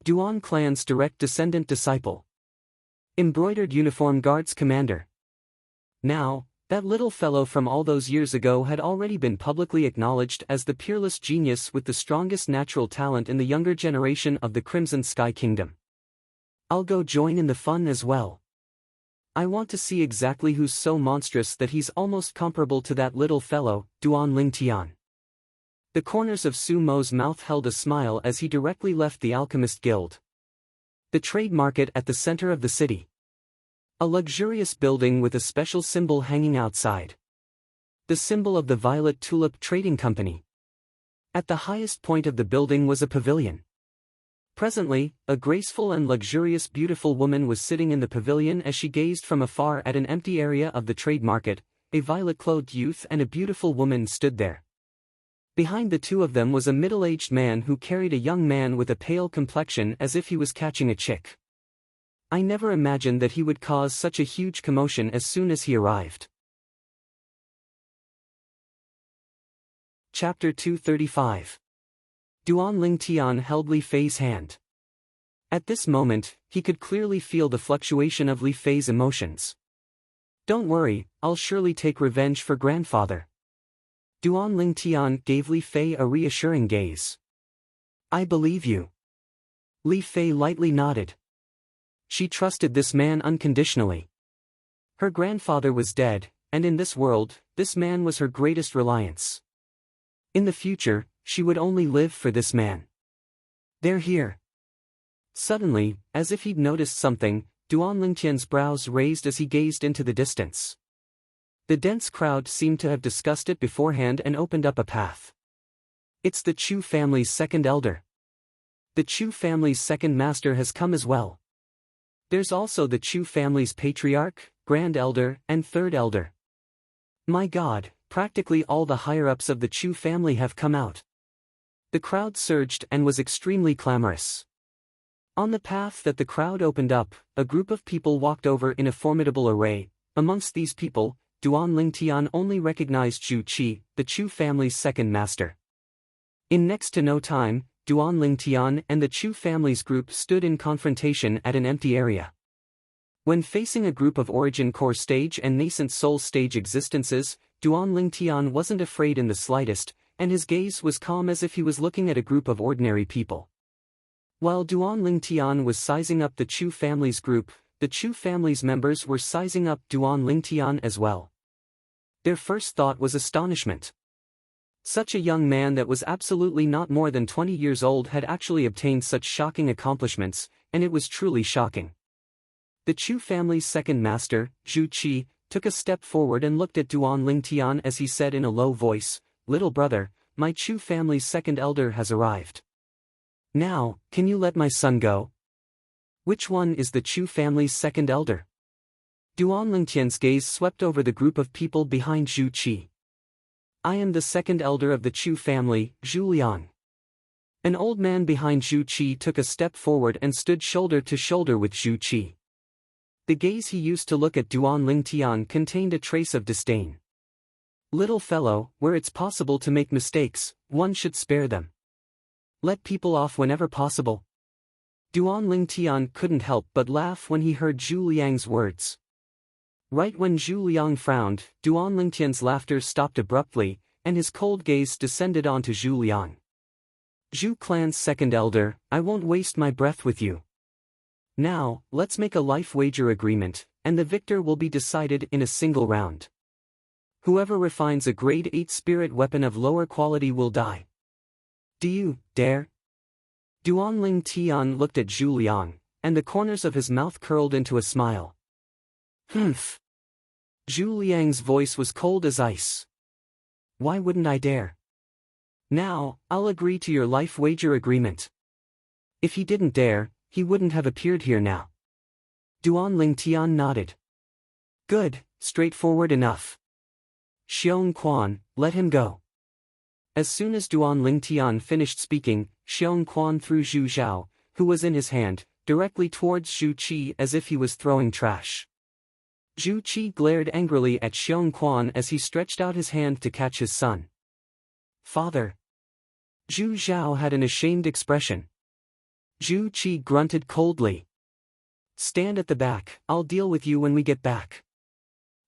Duan clan's direct descendant disciple. Embroidered uniform guards commander. Now, that little fellow from all those years ago had already been publicly acknowledged as the peerless genius with the strongest natural talent in the younger generation of the Crimson Sky Kingdom. I'll go join in the fun as well. I want to see exactly who's so monstrous that he's almost comparable to that little fellow, Duan Lingtian. The corners of Su Mo's mouth held a smile as he directly left the Alchemist Guild. The trade market at the center of the city. A luxurious building with a special symbol hanging outside. The symbol of the Violet Tulip Trading Company. At the highest point of the building was a pavilion. Presently, a graceful and luxurious beautiful woman was sitting in the pavilion as she gazed from afar at an empty area of the trade market. A violet-clothed youth and a beautiful woman stood there. Behind the two of them was a middle-aged man who carried a young man with a pale complexion as if he was catching a chick. I never imagined that he would cause such a huge commotion as soon as he arrived. Chapter 235. Duan Lingtian held Li Fei's hand. At this moment, he could clearly feel the fluctuation of Li Fei's emotions. Don't worry, I'll surely take revenge for grandfather. Duan Lingtian gave Li Fei a reassuring gaze. I believe you. Li Fei lightly nodded. She trusted this man unconditionally. Her grandfather was dead, and in this world, this man was her greatest reliance. In the future, she would only live for this man. They're here. Suddenly, as if he'd noticed something, Duan Lingtian's brows raised as he gazed into the distance. The dense crowd seemed to have discussed it beforehand and opened up a path. It's the Chu family's second elder. The Chu family's second master has come as well. There's also the Chu family's patriarch, grand elder, and third elder. My God, practically all the higher-ups of the Chu family have come out. The crowd surged and was extremely clamorous. On the path that the crowd opened up, a group of people walked over in a formidable array. Amongst these people, Duan Lingtian only recognized Zhu Qi, the Chu family's second master. In next to no time, Duan Lingtian and the Chu family's group stood in confrontation at an empty area. When facing a group of Origin Core stage and Nascent Soul stage existences, Duan Lingtian wasn't afraid in the slightest, and his gaze was calm as if he was looking at a group of ordinary people. While Duan Lingtian was sizing up the Chu family's group, the Chu family's members were sizing up Duan Lingtian as well. Their first thought was astonishment. Such a young man that was absolutely not more than 20 years old had actually obtained such shocking accomplishments, and it was truly shocking. The Chu family's second master, Zhu Qi, took a step forward and looked at Duan Lingtian as he said in a low voice, "Little brother, my Chu family's second elder has arrived. Now, can you let my son go?" "Which one is the Chu family's second elder?" Duan Lingtian's gaze swept over the group of people behind Zhu Qi. "I am the second elder of the Chu family, Zhu Liang." An old man behind Zhu Qi took a step forward and stood shoulder to shoulder with Zhu Qi. The gaze he used to look at Duan Lingtian contained a trace of disdain. "Little fellow, where it's possible to make mistakes, one should spare them. Let people off whenever possible." Duan Lingtian couldn't help but laugh when he heard Zhu Liang's words. Right when Zhu Liang frowned, Duan Lingtian's laughter stopped abruptly, and his cold gaze descended onto Zhu Liang. "Zhu clan's second elder, I won't waste my breath with you. Now, let's make a life wager agreement, and the victor will be decided in a single round. Whoever refines a grade 8 spirit weapon of lower quality will die. Do you dare?" Duan Lingtian looked at Zhu Liang, and the corners of his mouth curled into a smile. "Humph." Zhu Liang's voice was cold as ice. "Why wouldn't I dare? Now, I'll agree to your life wager agreement." If he didn't dare, he wouldn't have appeared here now. Duan Lingtian nodded. "Good, straightforward enough. Xiong Quan, let him go." As soon as Duan Lingtian finished speaking, Xiong Quan threw Zhu Zhao, who was in his hand, directly towards Zhu Qi as if he was throwing trash. Zhu Qi glared angrily at Xiong Quan as he stretched out his hand to catch his son. "Father." Zhu Zhao had an ashamed expression. Zhu Qi grunted coldly. "Stand at the back, I'll deal with you when we get back."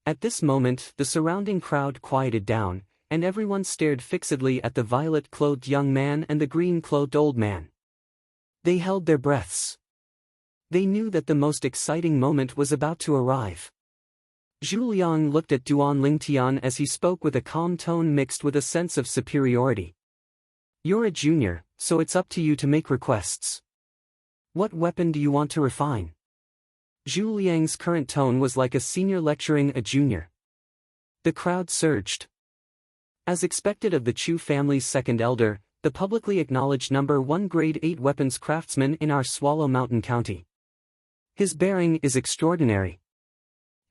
At this moment, the surrounding crowd quieted down, and everyone stared fixedly at the violet-clothed young man and the green-clothed old man. They held their breaths. They knew that the most exciting moment was about to arrive. Zhu Liang looked at Duan Lingtian as he spoke with a calm tone mixed with a sense of superiority. "You're a junior, so it's up to you to make requests. What weapon do you want to refine?" Zhu Liang's current tone was like a senior lecturing a junior. The crowd surged. As expected of the Chu family's second elder, the publicly acknowledged #1 grade 8 weapons craftsman in our Swallow Mountain County. His bearing is extraordinary.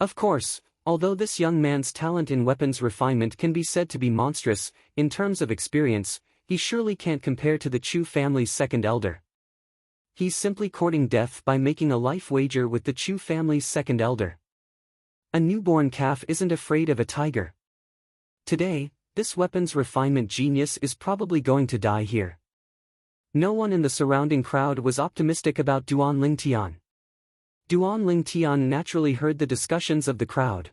Of course, although this young man's talent in weapons refinement can be said to be monstrous, in terms of experience, he surely can't compare to the Chu family's second elder. He's simply courting death by making a life wager with the Chu family's second elder. A newborn calf isn't afraid of a tiger. Today, this weapons refinement genius is probably going to die here. No one in the surrounding crowd was optimistic about Duan Lingtian. Duan Lingtian naturally heard the discussions of the crowd.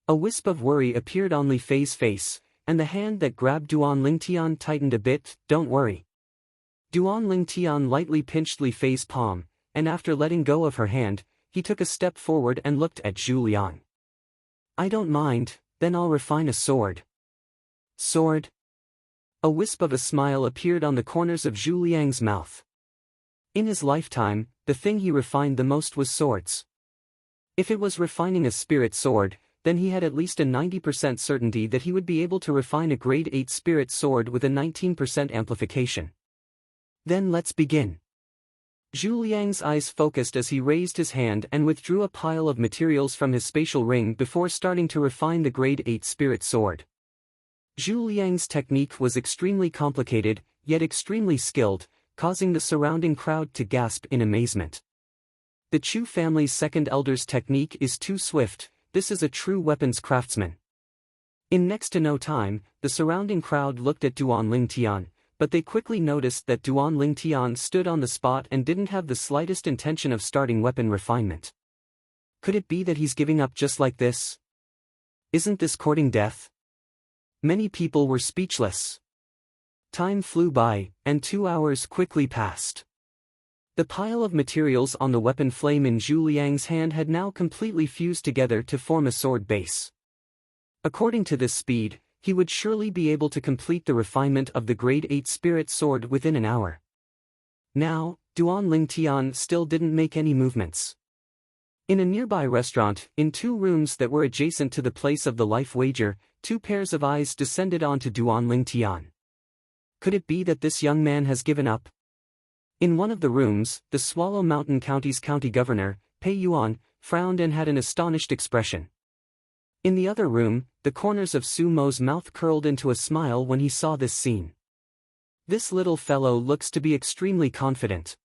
A wisp of worry appeared on Li Fei's face, and the hand that grabbed Duan Lingtian tightened a bit. "Don't worry." Duan Lingtian lightly pinched Li Fei's palm, and after letting go of her hand, he took a step forward and looked at Zhu Liang. "I don't mind, then I'll refine a sword." "Sword?" A wisp of a smile appeared on the corners of Zhu Liang's mouth. In his lifetime, the thing he refined the most was swords. If it was refining a spirit sword, then he had at least a 90% certainty that he would be able to refine a grade 8 spirit sword with a 19% amplification. "Then let's begin." Zhu Liang's eyes focused as he raised his hand and withdrew a pile of materials from his spatial ring before starting to refine the grade 8 spirit sword. Zhu Liang's technique was extremely complicated, yet extremely skilled, causing the surrounding crowd to gasp in amazement. The Chu family's second elder's technique is too swift. This is a true weapons craftsman. In next to no time, the surrounding crowd looked at Duan Lingtian, but they quickly noticed that Duan Lingtian stood on the spot and didn't have the slightest intention of starting weapon refinement. Could it be that he's giving up just like this? Isn't this courting death? Many people were speechless. Time flew by, and 2 hours quickly passed. The pile of materials on the weapon flame in Zhu Liang's hand had now completely fused together to form a sword base. According to this speed, he would surely be able to complete the refinement of the grade 8 spirit sword within an hour. Now, Duan Lingtian still didn't make any movements. In a nearby restaurant, in 2 rooms that were adjacent to the place of the life wager, 2 pairs of eyes descended onto Duan Lingtian. Could it be that this young man has given up? In one of the rooms, the Swallow Mountain County's county governor, Pei Yuan, frowned and had an astonished expression. In the other room, the corners of Su Mo's mouth curled into a smile when he saw this scene. This little fellow looks to be extremely confident.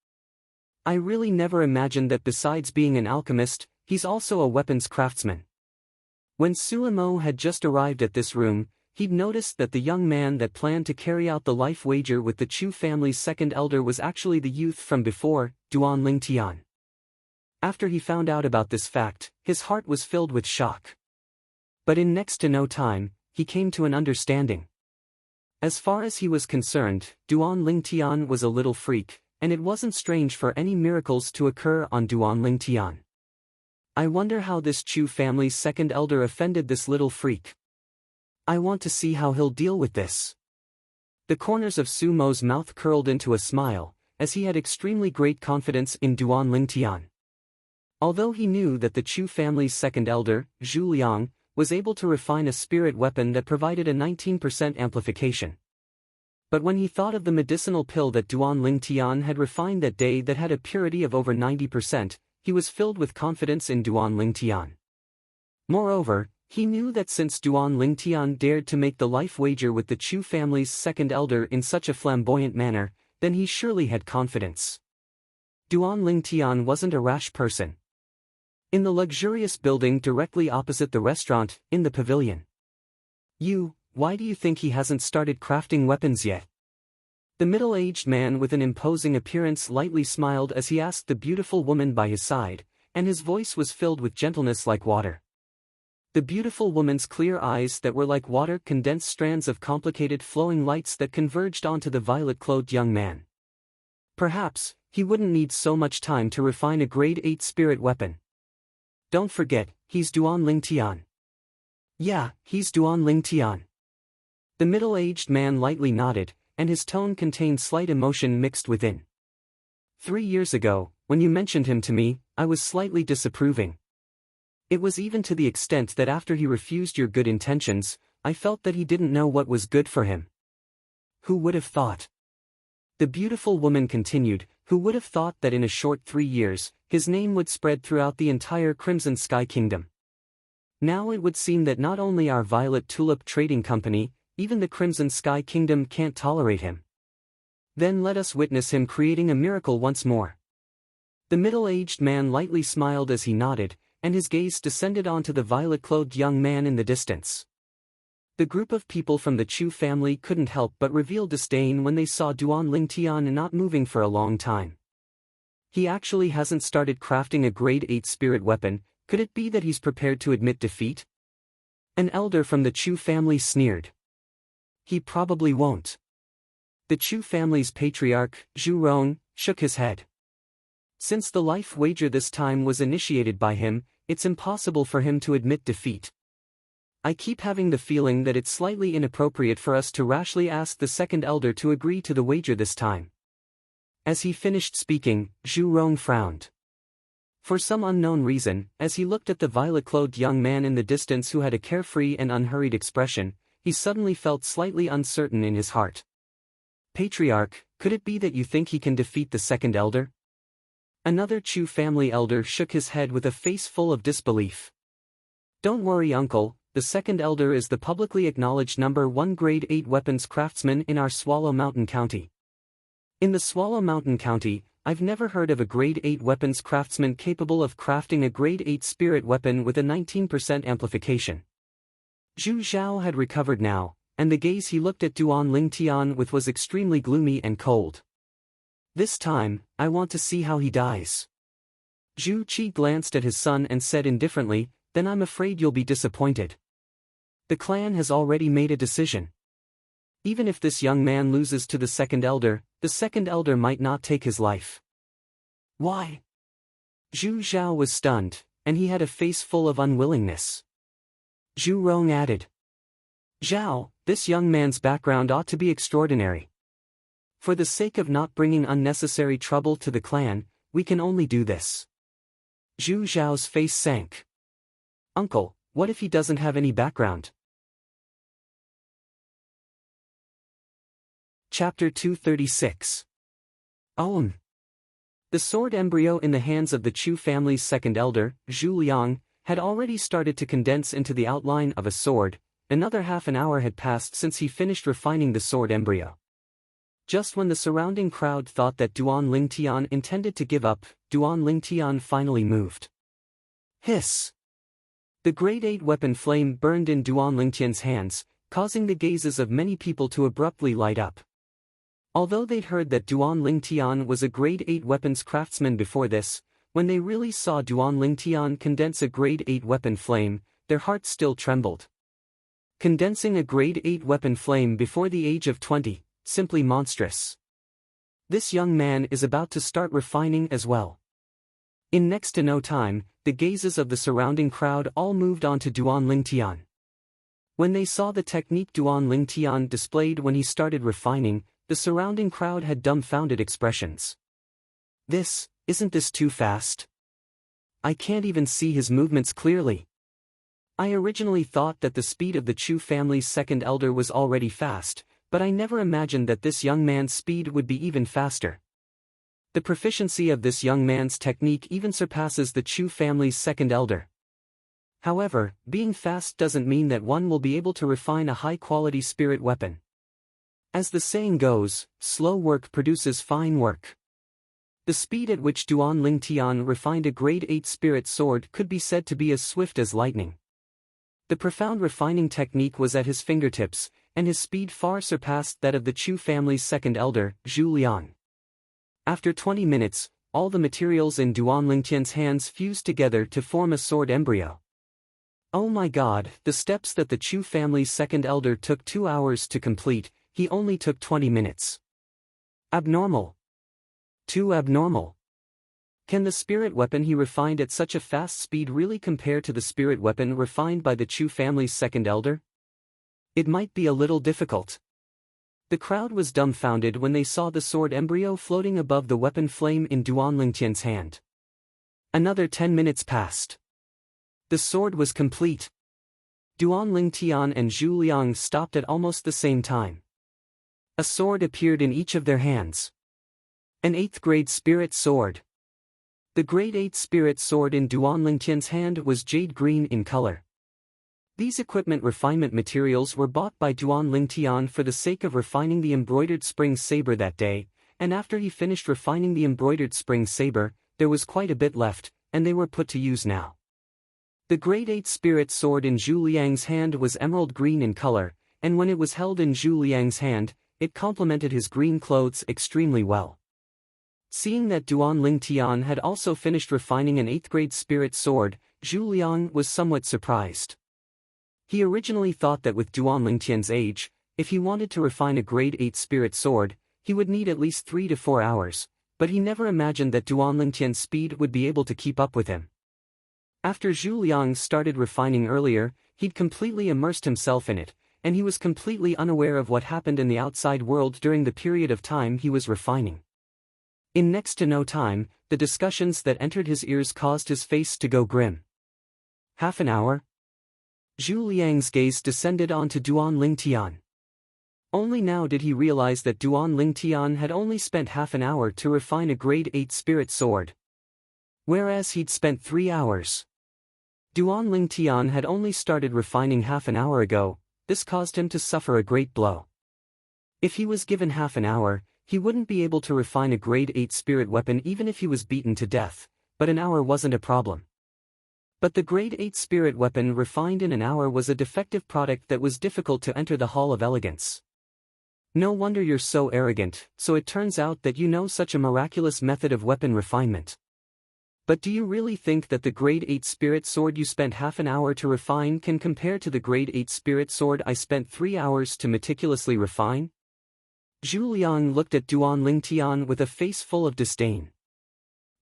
I really never imagined that besides being an alchemist, he's also a weapons craftsman. When Su Mo had just arrived at this room, he'd noticed that the young man that planned to carry out the life wager with the Chu family's second elder was actually the youth from before, Duan Lingtian. After he found out about this fact, his heart was filled with shock. But in next to no time, he came to an understanding. As far as he was concerned, Duan Lingtian was a little freak, and it wasn't strange for any miracles to occur on Duan Lingtian. I wonder how this Chu family's second elder offended this little freak. I want to see how he'll deal with this. The corners of Su Mo's mouth curled into a smile, as he had extremely great confidence in Duan Lingtian. Although he knew that the Chu family's second elder, Zhu Liang, was able to refine a spirit weapon that provided a 19% amplification. But when he thought of the medicinal pill that Duan Lingtian had refined that day that had a purity of over 90%, he was filled with confidence in Duan Lingtian. Moreover, he knew that since Duan Lingtian dared to make the life wager with the Chu family's second elder in such a flamboyant manner, then he surely had confidence. Duan Lingtian wasn't a rash person. In the luxurious building directly opposite the restaurant, in the pavilion. Why do you think he hasn't started crafting weapons yet? The middle-aged man with an imposing appearance lightly smiled as he asked the beautiful woman by his side, and his voice was filled with gentleness like water. The beautiful woman's clear eyes that were like water condensed strands of complicated flowing lights that converged onto the violet-clothed young man. Perhaps, he wouldn't need so much time to refine a grade 8 spirit weapon. Don't forget, he's Duan Lingtian. Yeah, he's Duan Lingtian. The middle-aged man lightly nodded, and his tone contained slight emotion mixed within. 3 years ago, when you mentioned him to me, I was slightly disapproving. It was even to the extent that after he refused your good intentions, I felt that he didn't know what was good for him. Who would have thought? The beautiful woman continued, who would have thought that in a short 3 years, his name would spread throughout the entire Crimson Sky Kingdom. Now it would seem that not only our Violet Tulip Trading Company, even the Crimson Sky Kingdom can't tolerate him. Then let us witness him creating a miracle once more. The middle-aged man lightly smiled as he nodded, and his gaze descended onto the violet-clothed young man in the distance. The group of people from the Chu family couldn't help but reveal disdain when they saw Duan Lingtian not moving for a long time. He actually hasn't started crafting a grade 8 spirit weapon. Could it be that he's prepared to admit defeat? An elder from the Chu family sneered. He probably won't. The Chu family's patriarch, Zhu Rong, shook his head. Since the life wager this time was initiated by him, it's impossible for him to admit defeat. I keep having the feeling that it's slightly inappropriate for us to rashly ask the second elder to agree to the wager this time. As he finished speaking, Zhu Rong frowned. For some unknown reason, as he looked at the violet-clothed young man in the distance who had a carefree and unhurried expression, he suddenly felt slightly uncertain in his heart. Patriarch, could it be that you think he can defeat the second elder? Another Chu family elder shook his head with a face full of disbelief. Don't worry, uncle, the second elder is the publicly acknowledged number 1 grade 8 weapons craftsman in our Swallow Mountain County. In the Swallow Mountain County, I've never heard of a grade 8 weapons craftsman capable of crafting a grade 8 spirit weapon with a 19% amplification. Zhu Zhao had recovered now, and the gaze he looked at Duan Lingtian with was extremely gloomy and cold. This time, I want to see how he dies. Zhu Qi glanced at his son and said indifferently, then I'm afraid you'll be disappointed. The clan has already made a decision. Even if this young man loses to the second elder might not take his life. Why? Zhu Zhao was stunned, and he had a face full of unwillingness. Zhu Rong added. Zhao, this young man's background ought to be extraordinary. For the sake of not bringing unnecessary trouble to the clan, we can only do this. Zhu Zhao's face sank. Uncle, what if he doesn't have any background? Chapter 236. Own. The sword embryo in the hands of the Chu family's second elder, Zhu Liang, had already started to condense into the outline of a sword. Another half an hour had passed since he finished refining the sword embryo. Just when the surrounding crowd thought that Duan Lingtian intended to give up, Duan Lingtian finally moved. Hiss! The grade 8 weapon flame burned in Duan Lingtian's hands, causing the gazes of many people to abruptly light up. Although they'd heard that Duan Lingtian was a grade 8 weapons craftsman before this, when they really saw Duan Lingtian condense a grade 8 weapon flame, their hearts still trembled. Condensing a grade 8 weapon flame before the age of 20, simply monstrous. This young man is about to start refining as well. In next to no time, the gazes of the surrounding crowd all moved on to Duan Lingtian. When they saw the technique Duan Lingtian displayed when he started refining, the surrounding crowd had dumbfounded expressions. Isn't this too fast? I can't even see his movements clearly. I originally thought that the speed of the Chu family's second elder was already fast, but I never imagined that this young man's speed would be even faster. The proficiency of this young man's technique even surpasses the Chu family's second elder. However, being fast doesn't mean that one will be able to refine a high-quality spirit weapon. As the saying goes, slow work produces fine work. The speed at which Duan Lingtian refined a grade 8 spirit sword could be said to be as swift as lightning. The profound refining technique was at his fingertips, and his speed far surpassed that of the Chu family's second elder, Zhu Liang. After 20 minutes, all the materials in Duan Lingtian's hands fused together to form a sword embryo. Oh my god, the steps that the Chu family's second elder took 2 hours to complete, he only took 20 minutes. Abnormal. Too abnormal. Can the spirit weapon he refined at such a fast speed really compare to the spirit weapon refined by the Chu family's second elder? It might be a little difficult. The crowd was dumbfounded when they saw the sword embryo floating above the weapon flame in Duan Lingtian's hand. Another 10 minutes passed. The sword was complete. Duan Lingtian and Zhu Liang stopped at almost the same time. A sword appeared in each of their hands. An 8th grade spirit sword. The grade 8 spirit sword in Duan Lingtian's hand was jade green in color. These equipment refinement materials were bought by Duan Lingtian for the sake of refining the embroidered spring saber that day, and after he finished refining the embroidered spring saber, there was quite a bit left, and they were put to use now. The grade 8 spirit sword in Zhu Liang's hand was emerald green in color, and when it was held in Zhu Liang's hand, it complemented his green clothes extremely well. Seeing that Duan Lingtian had also finished refining an 8th grade spirit sword, Zhu Liang was somewhat surprised. He originally thought that with Duan Lingtian's age, if he wanted to refine a grade 8 spirit sword, he would need at least 3 to 4 hours, but he never imagined that Duan Lingtian's speed would be able to keep up with him. After Zhu Liang started refining earlier, he'd completely immersed himself in it, and he was completely unaware of what happened in the outside world during the period of time he was refining. In next to no time, the discussions that entered his ears caused his face to go grim. Half an hour? Zhu Liang's gaze descended onto Duan Lingtian. Only now did he realize that Duan Lingtian had only spent half an hour to refine a grade 8 spirit sword. Whereas he'd spent 3 hours. Duan Lingtian had only started refining half an hour ago. This caused him to suffer a great blow. If he was given half an hour, he wouldn't be able to refine a grade 8 spirit weapon even if he was beaten to death, but an hour wasn't a problem. But the grade 8 spirit weapon refined in an hour was a defective product that was difficult to enter the Hall of Elegance. No wonder you're so arrogant, so it turns out that you know such a miraculous method of weapon refinement. But do you really think that the grade 8 spirit sword you spent half an hour to refine can compare to the grade 8 spirit sword I spent 3 hours to meticulously refine? Zhu Liang looked at Duan Lingtian with a face full of disdain.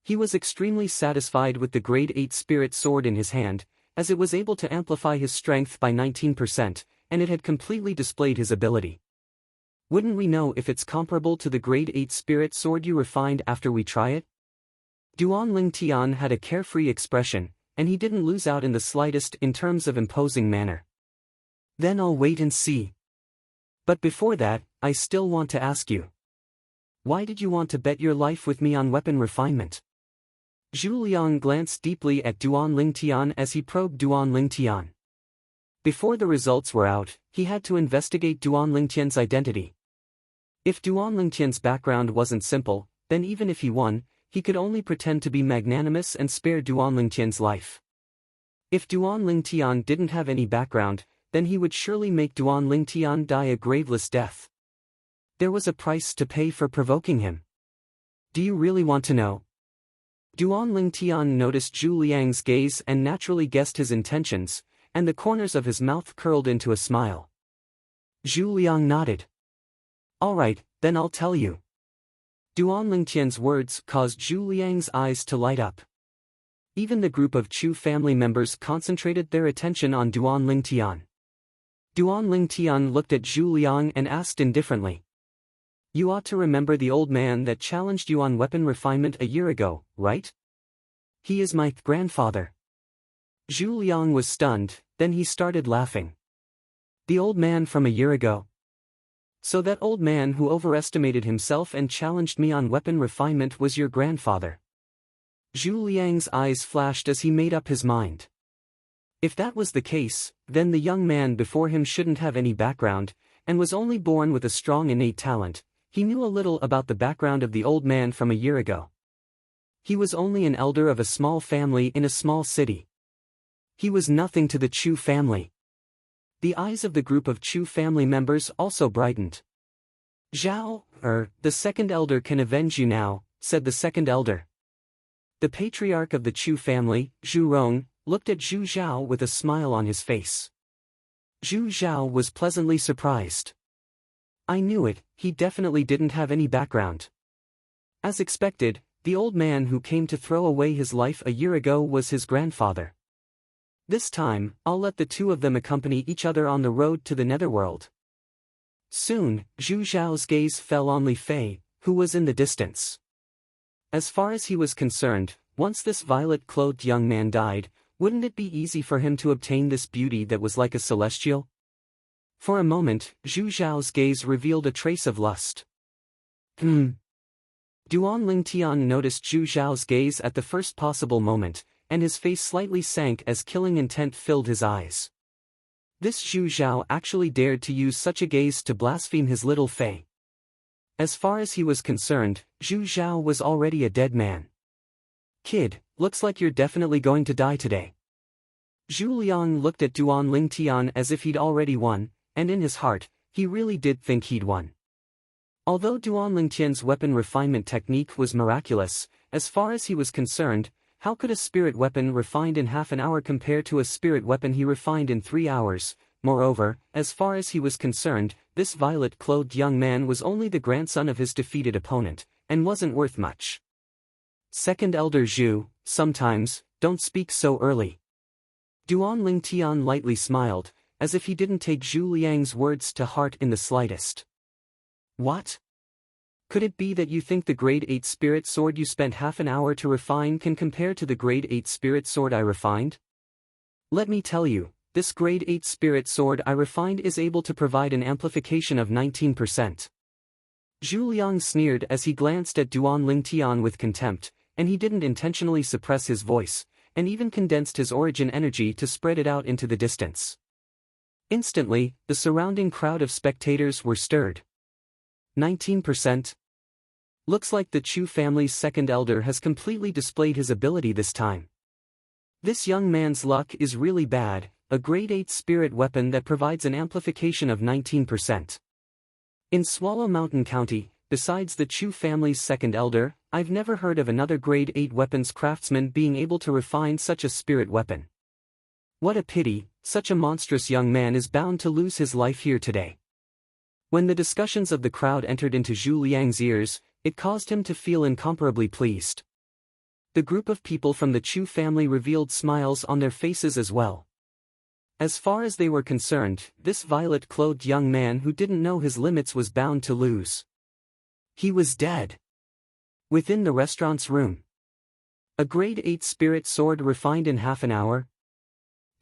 He was extremely satisfied with the grade 8 spirit sword in his hand, as it was able to amplify his strength by 19%, and it had completely displayed his ability. Wouldn't we know if it's comparable to the grade 8 spirit sword you refined after we try it? Duan Lingtian had a carefree expression, and he didn't lose out in the slightest in terms of imposing manner. Then I'll wait and see. But before that, I still want to ask you. Why did you want to bet your life with me on weapon refinement? Zhu Liang glanced deeply at Duan Lingtian as he probed Duan Lingtian. Before the results were out, he had to investigate Duan Lingtian's identity. If Duan Lingtian's background wasn't simple, then even if he won, he could only pretend to be magnanimous and spare Duan Lingtian's life. If Duan Lingtian didn't have any background, then he would surely make Duan Lingtian die a graveless death. There was a price to pay for provoking him. Do you really want to know? Duan Lingtian noticed Zhu Liang's gaze and naturally guessed his intentions, and the corners of his mouth curled into a smile. Zhu Liang nodded. All right, then I'll tell you. Duan Lingtian's words caused Zhu Liang's eyes to light up. Even the group of Chu family members concentrated their attention on Duan Lingtian. Duan Lingtian looked at Zhu Liang and asked indifferently. You ought to remember the old man that challenged you on weapon refinement a year ago, right? He is my grandfather. Zhu Liang was stunned, then he started laughing. The old man from a year ago? So that old man who overestimated himself and challenged me on weapon refinement was your grandfather. Zhu Liang's eyes flashed as he made up his mind. If that was the case, then the young man before him shouldn't have any background, and was only born with a strong innate talent. He knew a little about the background of the old man from a year ago. He was only an elder of a small family in a small city. He was nothing to the Chu family. The eyes of the group of Chu family members also brightened. Zhao, the second elder can avenge you now, said the second elder. The patriarch of the Chu family, Zhu Rong, looked at Zhu Zhao with a smile on his face. Zhu Zhao was pleasantly surprised. I knew it, he definitely didn't have any background. As expected, the old man who came to throw away his life a year ago was his grandfather. This time, I'll let the two of them accompany each other on the road to the netherworld. Soon, Zhu Zhao's gaze fell on Li Fei, who was in the distance. As far as he was concerned, once this violet-clothed young man died, wouldn't it be easy for him to obtain this beauty that was like a celestial? For a moment, Zhu Zhao's gaze revealed a trace of lust. Duan Lingtian noticed Zhu Zhao's gaze at the first possible moment, and his face slightly sank as killing intent filled his eyes. This Zhu Zhao actually dared to use such a gaze to blaspheme his little Fei. As far as he was concerned, Zhu Zhao was already a dead man. Kid, looks like you're definitely going to die today. Zhu Liang looked at Duan Lingtian as if he'd already won, and in his heart, he really did think he'd won. Although Duan Lingtian's weapon refinement technique was miraculous, as far as he was concerned, how could a spirit weapon refined in half an hour compare to a spirit weapon he refined in 3 hours? Moreover, as far as he was concerned, this violet-clothed young man was only the grandson of his defeated opponent, and wasn't worth much. Second Elder Zhu, sometimes, don't speak so early. Duan Lingtian lightly smiled, as if he didn't take Zhu Liang's words to heart in the slightest. What? Could it be that you think the grade 8 spirit sword you spent half an hour to refine can compare to the grade 8 spirit sword I refined? Let me tell you, this grade 8 spirit sword I refined is able to provide an amplification of 19%. Zhu Liang sneered as he glanced at Duan Lingtian with contempt, and he didn't intentionally suppress his voice, and even condensed his origin energy to spread it out into the distance. Instantly, the surrounding crowd of spectators were stirred. 19%? Looks like the Chu family's second elder has completely displayed his ability this time. This young man's luck is really bad, a grade 8 spirit weapon that provides an amplification of 19%. In Swallow Mountain County, besides the Chu family's second elder, I've never heard of another grade 8 weapons craftsman being able to refine such a spirit weapon. What a pity, such a monstrous young man is bound to lose his life here today. When the discussions of the crowd entered into Zhu Liang's ears, it caused him to feel incomparably pleased. The group of people from the Chu family revealed smiles on their faces as well. As far as they were concerned, this violet-clothed young man who didn't know his limits was bound to lose. He was dead. Within the restaurant's room, A grade 8 spirit sword refined in half an hour?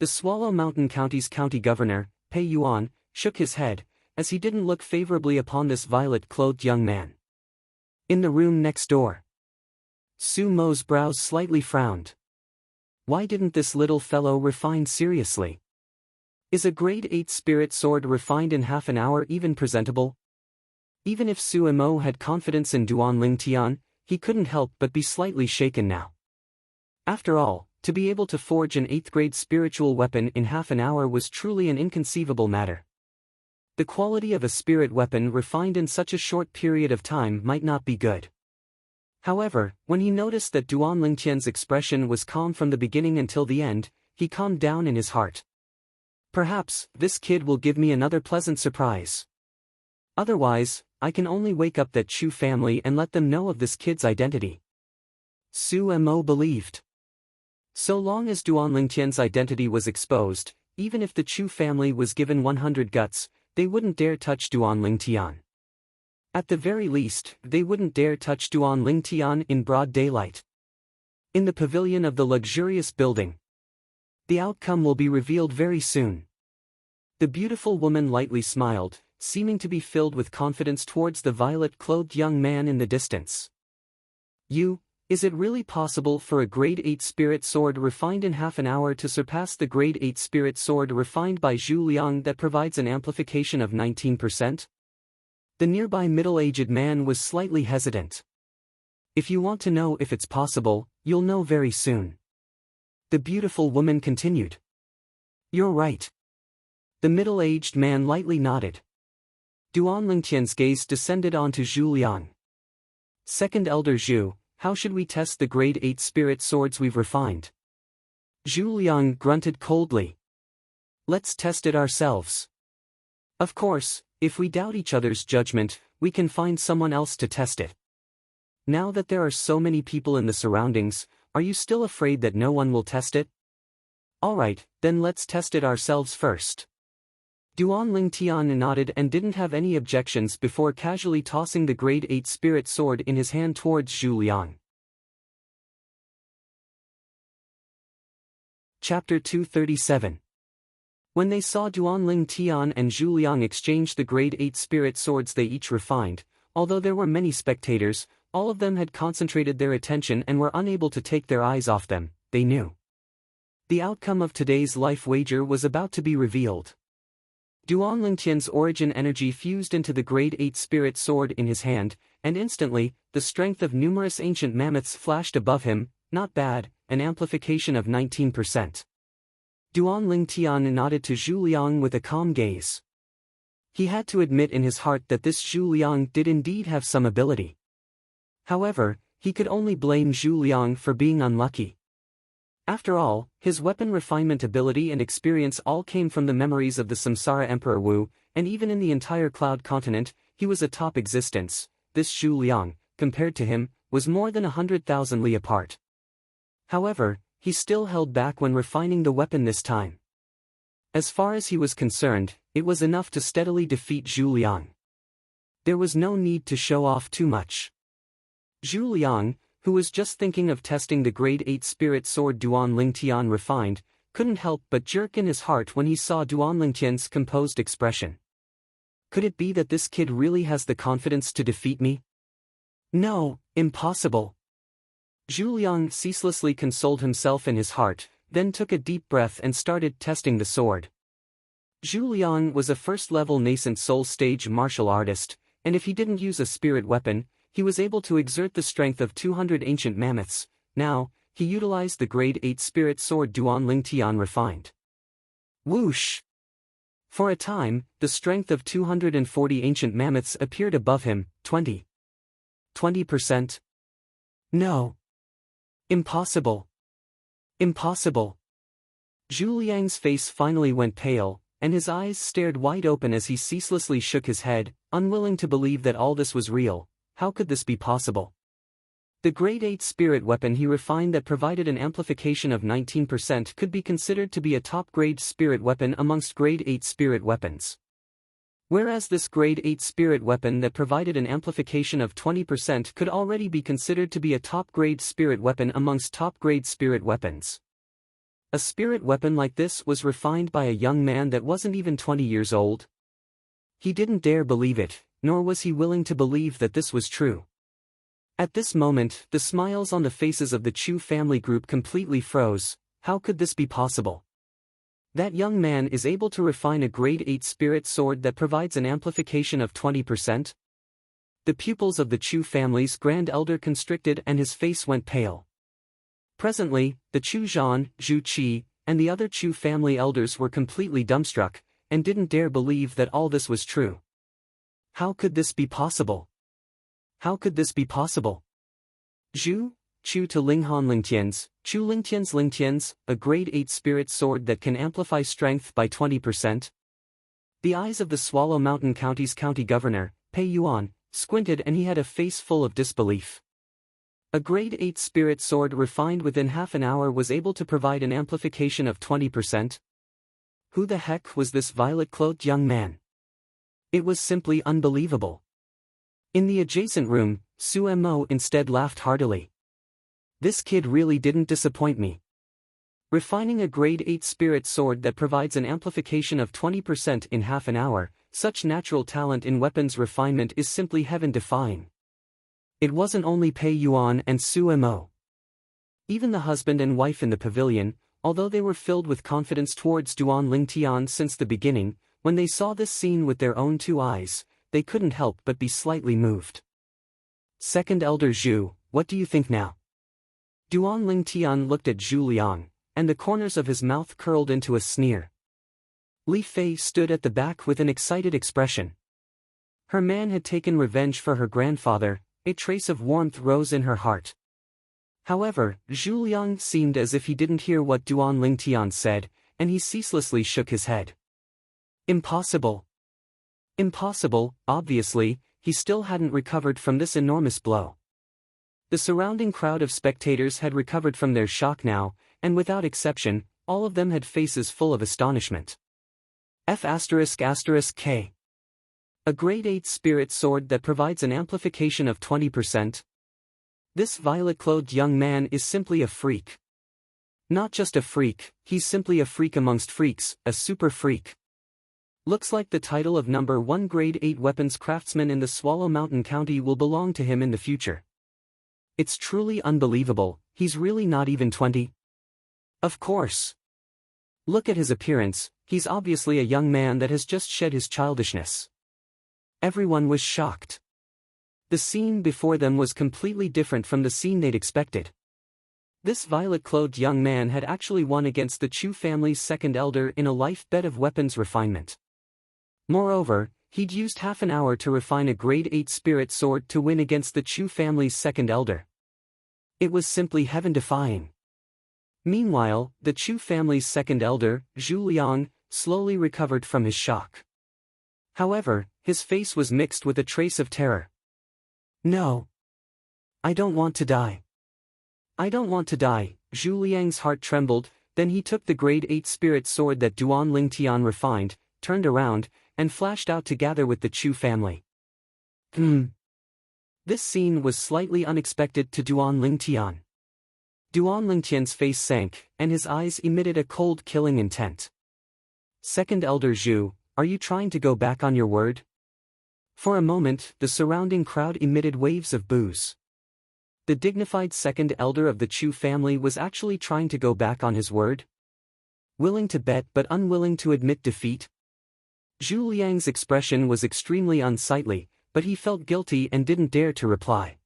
The Swallow Mountain County's county governor, Pei Yuan, shook his head, as he didn't look favorably upon this violet-clothed young man. In the room next door, Su Mo's brows slightly frowned. Why didn't this little fellow refine seriously? Is a grade 8 spirit sword refined in half an hour even presentable? Even if Su Mo had confidence in Duanling Tian, he couldn't help but be slightly shaken now. After all, to be able to forge an 8th grade spiritual weapon in half an hour was truly an inconceivable matter. The quality of a spirit weapon refined in such a short period of time might not be good. However, when he noticed that Duanling Tian's expression was calm from the beginning until the end, he calmed down in his heart. Perhaps, this kid will give me another pleasant surprise. Otherwise, I can only wake up that Chu family and let them know of this kid's identity. Su Mo believed. So long as Duanling Tian's identity was exposed, even if the Chu family was given 100 guts, they wouldn't dare touch Duanling Tian. At the very least, they wouldn't dare touch Duanling Tian in broad daylight. In the pavilion of the luxurious building. The outcome will be revealed very soon. The beautiful woman lightly smiled, seeming to be filled with confidence towards the violet-clothed young man in the distance. Is it really possible for a grade 8 spirit sword refined in half an hour to surpass the grade 8 spirit sword refined by Zhu Liang that provides an amplification of 19%? The nearby middle-aged man was slightly hesitant. If you want to know if it's possible, you'll know very soon. The beautiful woman continued. You're right. The middle-aged man lightly nodded. Duanling Tian's gaze descended onto Zhu Liang. Second Elder Zhu, how should we test the grade 8 spirit swords we've refined? Zhu Liang grunted coldly. Let's test it ourselves. Of course, if we doubt each other's judgment, we can find someone else to test it. Now that there are so many people in the surroundings, are you still afraid that no one will test it? Alright, then let's test it ourselves first. Duanling Tian nodded and didn't have any objections before casually tossing the grade 8 spirit sword in his hand towards Zhu Liang. Chapter 237. When they saw Duanling Tian and Zhu Liang exchange the grade 8 spirit swords they each refined, although there were many spectators, all of them had concentrated their attention and were unable to take their eyes off them, they knew. The outcome of today's life wager was about to be revealed. Duanling Tian's origin energy fused into the grade 8 spirit sword in his hand, and instantly, the strength of numerous ancient mammoths flashed above him. Not bad, an amplification of 19%. Duanling Tian nodded to Zhu Liang with a calm gaze. He had to admit in his heart that this Zhu Liang did indeed have some ability. However, he could only blame Zhu Liang for being unlucky. After all, his weapon refinement ability and experience all came from the memories of the Samsara Emperor Wu, and even in the entire Cloud Continent, he was a top existence. This Zhu Liang, compared to him, was more than 100,000 li apart. However, he still held back when refining the weapon this time. As far as he was concerned, it was enough to steadily defeat Zhu Liang. There was no need to show off too much. Zhu Liang, who was just thinking of testing the grade 8 spirit sword Duanling Tian refined, couldn't help but jerk in his heart when he saw Duanling Tian's composed expression. Could it be that this kid really has the confidence to defeat me? No, impossible. Zhu Liang ceaselessly consoled himself in his heart, then took a deep breath and started testing the sword. Zhu Liang was a first-level nascent soul stage martial artist, and if he didn't use a spirit weapon, he was able to exert the strength of 200 ancient mammoths. Now, he utilized the grade 8 spirit sword Duanling Tian refined. Whoosh! For a time, the strength of 240 ancient mammoths appeared above him. 20%? No. Impossible. Impossible. Zhu Liang's face finally went pale, and his eyes stared wide open as he ceaselessly shook his head, unwilling to believe that all this was real. How could this be possible? The grade 8 spirit weapon he refined that provided an amplification of 19% could be considered to be a top-grade spirit weapon amongst grade 8 spirit weapons. Whereas this grade 8 spirit weapon that provided an amplification of 20% could already be considered to be a top-grade spirit weapon amongst top-grade spirit weapons. A spirit weapon like this was refined by a young man that wasn't even 20 years old. He didn't dare believe it, nor was he willing to believe that this was true. At this moment, the smiles on the faces of the Chu family group completely froze. How could this be possible? That young man is able to refine a grade 8 spirit sword that provides an amplification of 20%? The pupils of the Chu family's grand elder constricted and his face went pale. Presently, the Chu Zhan, Zhu Qi, and the other Chu family elders were completely dumbstruck, and didn't dare believe that all this was true. How could this be possible? How could this be possible? Zhu, Chu to Linghan Lingtian's, Chu Lingtian's, a grade 8 spirit sword that can amplify strength by 20%? The eyes of the Swallow Mountain County's county governor, Pei Yuan, squinted and he had a face full of disbelief. A grade 8 spirit sword refined within half an hour was able to provide an amplification of 20%? Who the heck was this violet-cloaked young man? It was simply unbelievable. In the adjacent room, Su Mo instead laughed heartily. This kid really didn't disappoint me. Refining a grade 8 spirit sword that provides an amplification of 20% in half an hour, such natural talent in weapons refinement is simply heaven-defying. It wasn't only Pei Yuan and Su Mo. Even the husband and wife in the pavilion, although they were filled with confidence towards Duan Lingtian since the beginning, when they saw this scene with their own two eyes, they couldn't help but be slightly moved. Second Elder Zhu, what do you think now? Duan Lingtian looked at Zhu Liang, and the corners of his mouth curled into a sneer. Li Fei stood at the back with an excited expression. Her man had taken revenge for her grandfather, a trace of warmth rose in her heart. However, Zhu Liang seemed as if he didn't hear what Duan Lingtian said, and he ceaselessly shook his head. Impossible. Impossible, obviously, he still hadn't recovered from this enormous blow. The surrounding crowd of spectators had recovered from their shock now, and without exception, all of them had faces full of astonishment. F***K. A grade 8 spirit sword that provides an amplification of 20%? This violet-clothed young man is simply a freak. Not just a freak, he's simply a freak amongst freaks, a super freak. Looks like the title of number 1 grade 8 weapons craftsman in the Swallow Mountain County will belong to him in the future. It's truly unbelievable, he's really not even 20. Of course. Look at his appearance, he's obviously a young man that has just shed his childishness. Everyone was shocked. The scene before them was completely different from the scene they'd expected. This violet-clothed young man had actually won against the Chu family's second elder in a life bet of weapons refinement. Moreover, he'd used half an hour to refine a grade 8 spirit sword to win against the Chu family's second elder. It was simply heaven-defying. Meanwhile, the Chu family's second elder, Zhu Liang, slowly recovered from his shock. However, his face was mixed with a trace of terror. No. I don't want to die. I don't want to die, Zhu Liang's heart trembled, then he took the grade 8 spirit sword that Duan Lingtian refined, turned around, and flashed out to gather with the Chu family. This scene was slightly unexpected to Duan Lingtian. Duan Lingtian's face sank, and his eyes emitted a cold killing intent. Second Elder Zhu, are you trying to go back on your word? For a moment, the surrounding crowd emitted waves of boos. The dignified second elder of the Chu family was actually trying to go back on his word? Willing to bet but unwilling to admit defeat? Zhu Liang's expression was extremely unsightly, but he felt guilty and didn't dare to reply.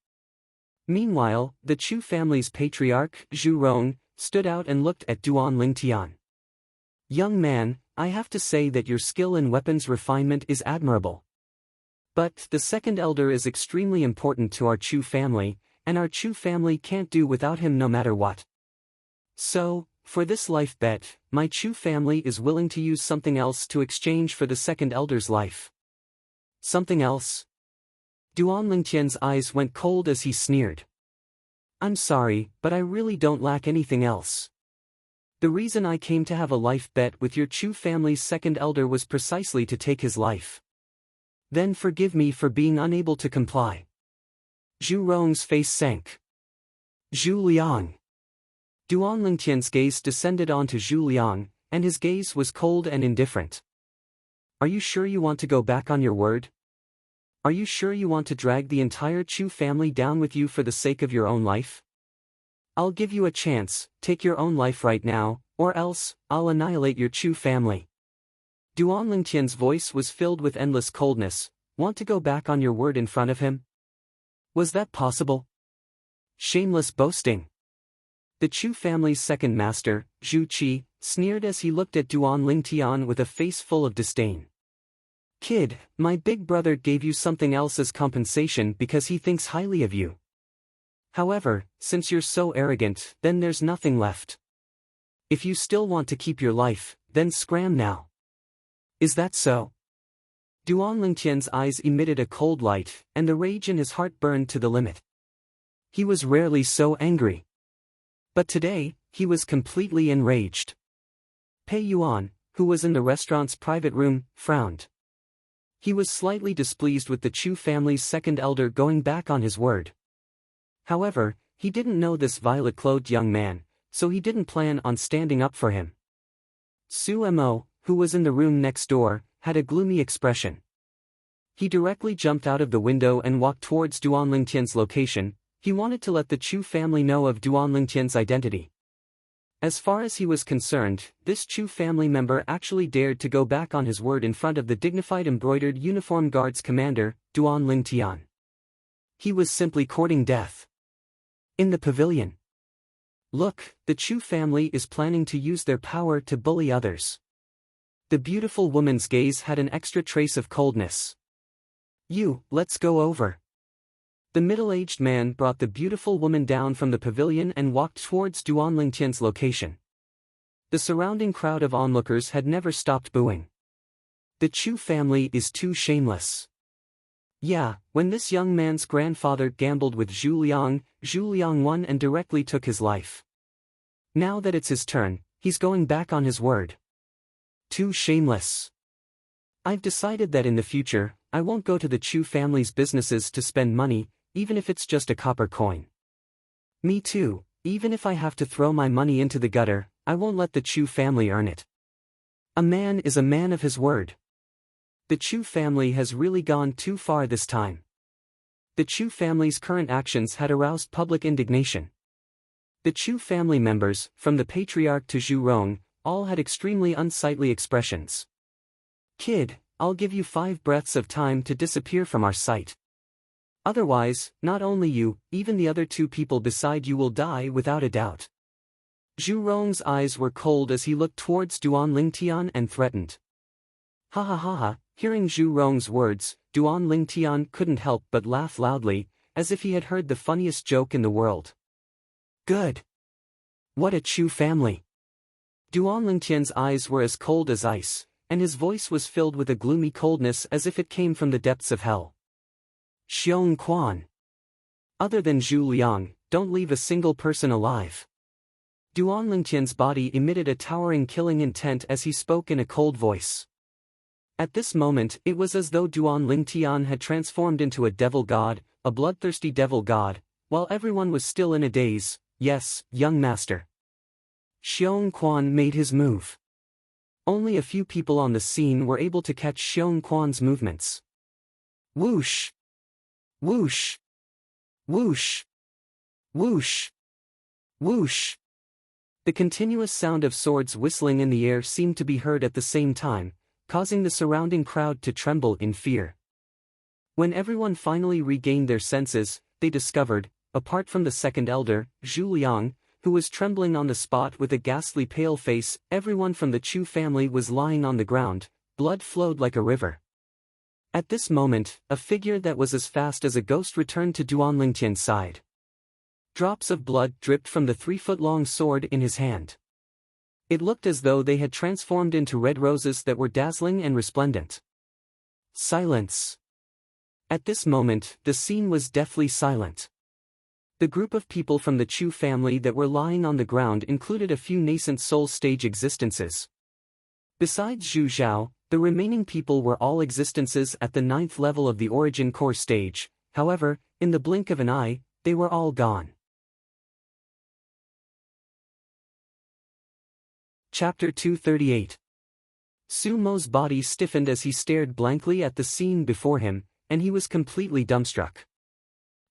Meanwhile, the Chu family's patriarch, Zhu Rong, stood out and looked at Duan Lingtian. Young man, I have to say that your skill in weapons refinement is admirable. But the second elder is extremely important to our Chu family, and our Chu family can't do without him no matter what. So, for this life bet, my Chu family is willing to use something else to exchange for the second elder's life. Something else? Duan Lingtian's eyes went cold as he sneered. I'm sorry, but I really don't lack anything else. The reason I came to have a life bet with your Chu family's second elder was precisely to take his life. Then forgive me for being unable to comply. Zhu Rong's face sank. Zhu Liang. Duan Lingtian's gaze descended onto Zhu Liang, and his gaze was cold and indifferent. Are you sure you want to go back on your word? Are you sure you want to drag the entire Chu family down with you for the sake of your own life? I'll give you a chance, take your own life right now, or else, I'll annihilate your Chu family. Duan Lingtian's voice was filled with endless coldness. Want to go back on your word in front of him? Was that possible? Shameless boasting. The Chu family's second master, Zhu Qi, sneered as he looked at Duan Lingtian with a face full of disdain. Kid, my big brother gave you something else as compensation because he thinks highly of you. However, since you're so arrogant, then there's nothing left. If you still want to keep your life, then scram now. Is that so? Duan Lingtian's eyes emitted a cold light, and the rage in his heart burned to the limit. He was rarely so angry. But today, he was completely enraged. Pei Yuan, who was in the restaurant's private room, frowned. He was slightly displeased with the Chu family's second elder going back on his word. However, he didn't know this violet-clothed young man, so he didn't plan on standing up for him. Su Mo, who was in the room next door, had a gloomy expression. He directly jumped out of the window and walked towards Duan Lingtian's location. He wanted to let the Chu family know of Duan Lingtian's identity. As far as he was concerned, this Chu family member actually dared to go back on his word in front of the dignified embroidered uniform guards commander, Duan Lingtian. He was simply courting death. In the pavilion. Look, the Chu family is planning to use their power to bully others. The beautiful woman's gaze had an extra trace of coldness. Let's go over. The middle-aged man brought the beautiful woman down from the pavilion and walked towards Duan Lingtian's location. The surrounding crowd of onlookers had never stopped booing. The Chu family is too shameless. Yeah, when this young man's grandfather gambled with Zhu Liang won and directly took his life. Now that it's his turn, he's going back on his word. Too shameless. I've decided that in the future, I won't go to the Chu family's businesses to spend money, even if it's just a copper coin. Me too, even if I have to throw my money into the gutter, I won't let the Chu family earn it. A man is a man of his word. The Chu family has really gone too far this time. The Chu family's current actions had aroused public indignation. The Chu family members, from the patriarch to Zhu Rong, all had extremely unsightly expressions. Kid, I'll give you 5 breaths of time to disappear from our sight. Otherwise, not only you, even the other 2 people beside you will die without a doubt. Zhu Rong's eyes were cold as he looked towards Duan Lingtian and threatened. Ha ha ha ha, hearing Zhu Rong's words, Duan Lingtian couldn't help but laugh loudly, as if he had heard the funniest joke in the world. Good. What a Chu family. Duan Lingtian's eyes were as cold as ice, and his voice was filled with a gloomy coldness as if it came from the depths of hell. Xiong Quan. Other than Zhu Liang, don't leave a single person alive. Duan Lingtian's body emitted a towering killing intent as he spoke in a cold voice. At this moment, it was as though Duan Lingtian had transformed into a devil god, a bloodthirsty devil god, while everyone was still in a daze. Yes, young master. Xiong Quan made his move. Only a few people on the scene were able to catch Xiong Quan's movements. Whoosh! Whoosh! Whoosh! Whoosh! Whoosh! The continuous sound of swords whistling in the air seemed to be heard at the same time, causing the surrounding crowd to tremble in fear. When everyone finally regained their senses, they discovered, apart from the second elder, Zhu Liang, who was trembling on the spot with a ghastly pale face, everyone from the Chu family was lying on the ground, blood flowed like a river. At this moment, a figure that was as fast as a ghost returned to Duan Lingtian's side. Drops of blood dripped from the 3-foot-long sword in his hand. It looked as though they had transformed into red roses that were dazzling and resplendent. Silence. At this moment, the scene was deathly silent. The group of people from the Chu family that were lying on the ground included a few nascent soul stage existences. Besides Zhu Zhao, the remaining people were all existences at the 9th level of the origin core stage. However, in the blink of an eye, they were all gone. Chapter 238. Sumo's body stiffened as he stared blankly at the scene before him, and he was completely dumbstruck.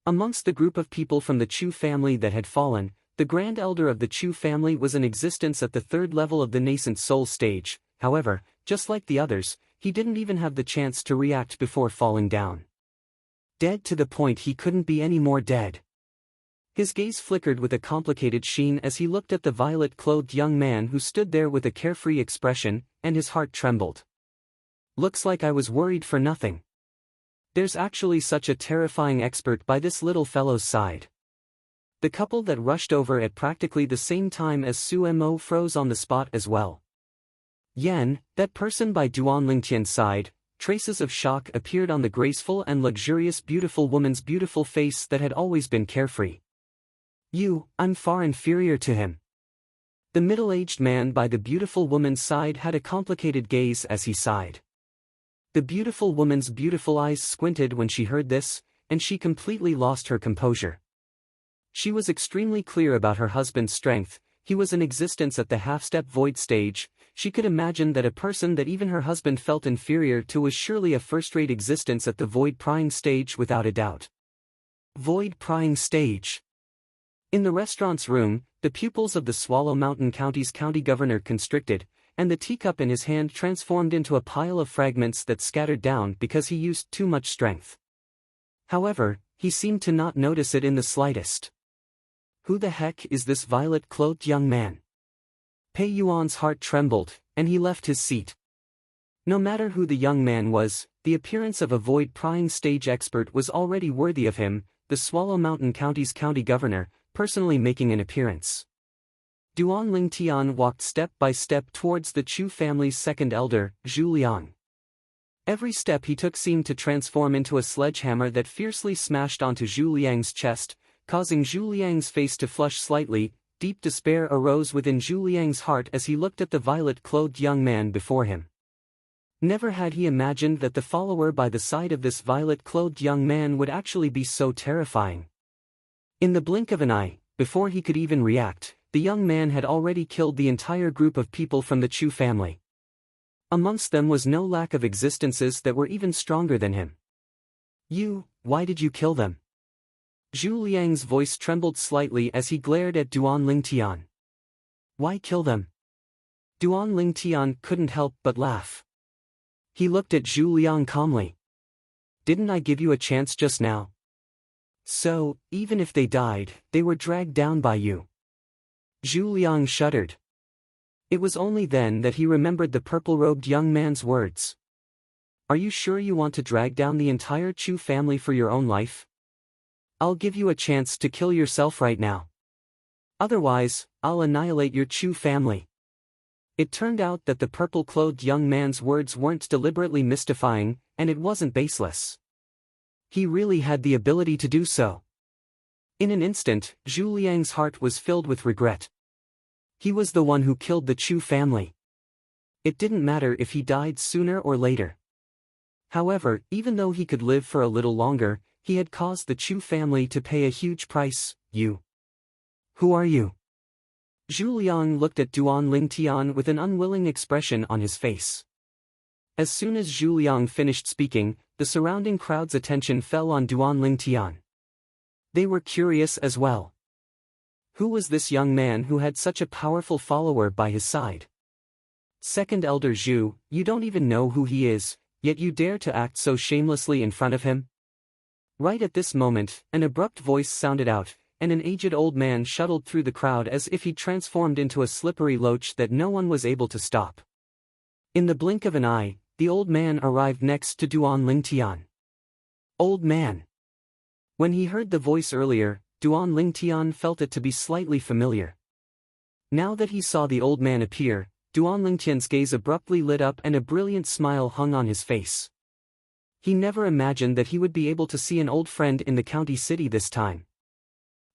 Amongst the group of people from the Chu family that had fallen, the Grand Elder of the Chu family was in existence at the 3rd level of the nascent soul stage. However, just like the others, he didn't even have the chance to react before falling down. Dead to the point he couldn't be any more dead. His gaze flickered with a complicated sheen as he looked at the violet-clothed young man who stood there with a carefree expression, and his heart trembled. Looks like I was worried for nothing. There's actually such a terrifying expert by this little fellow's side. The couple that rushed over at practically the same time as Sumo froze on the spot as well. Yen, that person by Duan Lingtian's side. Traces of shock appeared on the graceful and luxurious beautiful woman's beautiful face that had always been carefree. I'm far inferior to him. The middle-aged man by the beautiful woman's side had a complicated gaze as he sighed. The beautiful woman's beautiful eyes squinted when she heard this, and she completely lost her composure. She was extremely clear about her husband's strength. He was in existence at the half-step void stage. She could imagine that a person that even her husband felt inferior to was surely a first-rate existence at the void prying stage without a doubt. Void prying stage. In the restaurant's room, the pupils of the Swallow Mountain County's county governor constricted, and the teacup in his hand transformed into a pile of fragments that scattered down because he used too much strength. However, he seemed to not notice it in the slightest. Who the heck is this violet-clothed young man? Pei Yuan's heart trembled, and he left his seat. No matter who the young man was, the appearance of a void prying stage expert was already worthy of him, the Swallow Mountain County's county governor, personally making an appearance. Duan Lingtian walked step by step towards the Chu family's second elder, Zhu Liang. Every step he took seemed to transform into a sledgehammer that fiercely smashed onto Zhu Liang's chest, causing Zhu Liang's face to flush slightly. Deep despair arose within Zhu Liang's heart as he looked at the violet-clothed young man before him. Never had he imagined that the follower by the side of this violet-clothed young man would actually be so terrifying. In the blink of an eye, before he could even react, the young man had already killed the entire group of people from the Chu family. Amongst them was no lack of existences that were even stronger than him. Why did you kill them? Zhu Liang's voice trembled slightly as he glared at Duan Lingtian. Why kill them? Duan Lingtian couldn't help but laugh. He looked at Zhu Liang calmly. Didn't I give you a chance just now? So, even if they died, they were dragged down by you. Zhu Liang shuddered. It was only then that he remembered the purple-robed young man's words. Are you sure you want to drag down the entire Chu family for your own life? I'll give you a chance to kill yourself right now. Otherwise, I'll annihilate your Chu family. It turned out that the purple-clothed young man's words weren't deliberately mystifying, and it wasn't baseless. He really had the ability to do so. In an instant, Zhu Liang's heart was filled with regret. He was the one who killed the Chu family. It didn't matter if he died sooner or later. However, even though he could live for a little longer, he had caused the Chu family to pay a huge price. Who are you? Zhu Liang looked at Duan Lingtian with an unwilling expression on his face. As soon as Zhu Liang finished speaking, the surrounding crowd's attention fell on Duan Lingtian. They were curious as well. Who was this young man who had such a powerful follower by his side? Second Elder Zhu, you don't even know who he is, yet you dare to act so shamelessly in front of him? Right at this moment, an abrupt voice sounded out, and an aged old man shuttled through the crowd as if he transformed into a slippery loach that no one was able to stop. In the blink of an eye, the old man arrived next to Duan Lingtian. Old man. When he heard the voice earlier, Duan Lingtian felt it to be slightly familiar. Now that he saw the old man appear, Duan Lingtian's gaze abruptly lit up and a brilliant smile hung on his face. He never imagined that he would be able to see an old friend in the county city this time.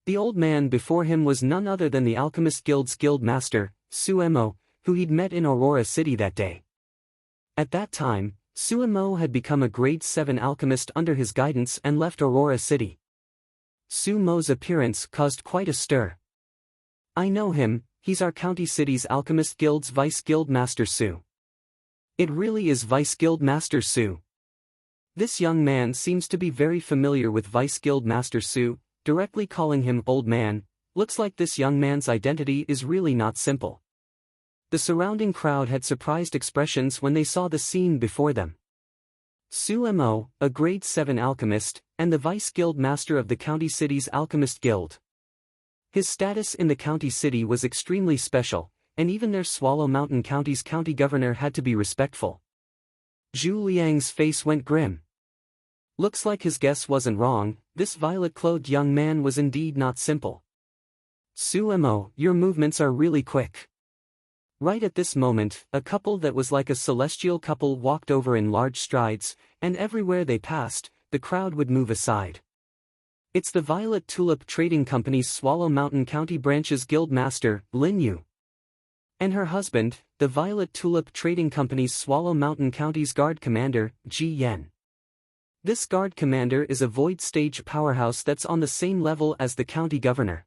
The old man before him was none other than the Alchemist Guild's guild master, Sumo, who he'd met in Aurora City that day. At that time, Suemo had become a grade 7 alchemist under his guidance and left Aurora City. Suemo's appearance caused quite a stir. "I know him, he's our county city's alchemist guild's vice guild master Su." "It really is Vice Guild Master Su." This young man seems to be very familiar with Vice Guild Master Su, directly calling him old man. Looks like this young man's identity is really not simple. The surrounding crowd had surprised expressions when they saw the scene before them. Suemo, a grade 7 alchemist, and the Vice Guild Master of the county city's Alchemist Guild. His status in the county city was extremely special, and even their Swallow Mountain County's county governor had to be respectful. Zhu Liang's face went grim. Looks like his guess wasn't wrong, this violet-clothed young man was indeed not simple. "Suemo, your movements are really quick." Right at this moment, a couple that was like a celestial couple walked over in large strides, and everywhere they passed, the crowd would move aside. It's the Violet Tulip Trading Company's Swallow Mountain County Branch's Guild Master, Lin Yu. And her husband, the Violet Tulip Trading Company's Swallow Mountain County's Guard Commander, Ji Yen. This Guard Commander is a void stage powerhouse that's on the same level as the county governor.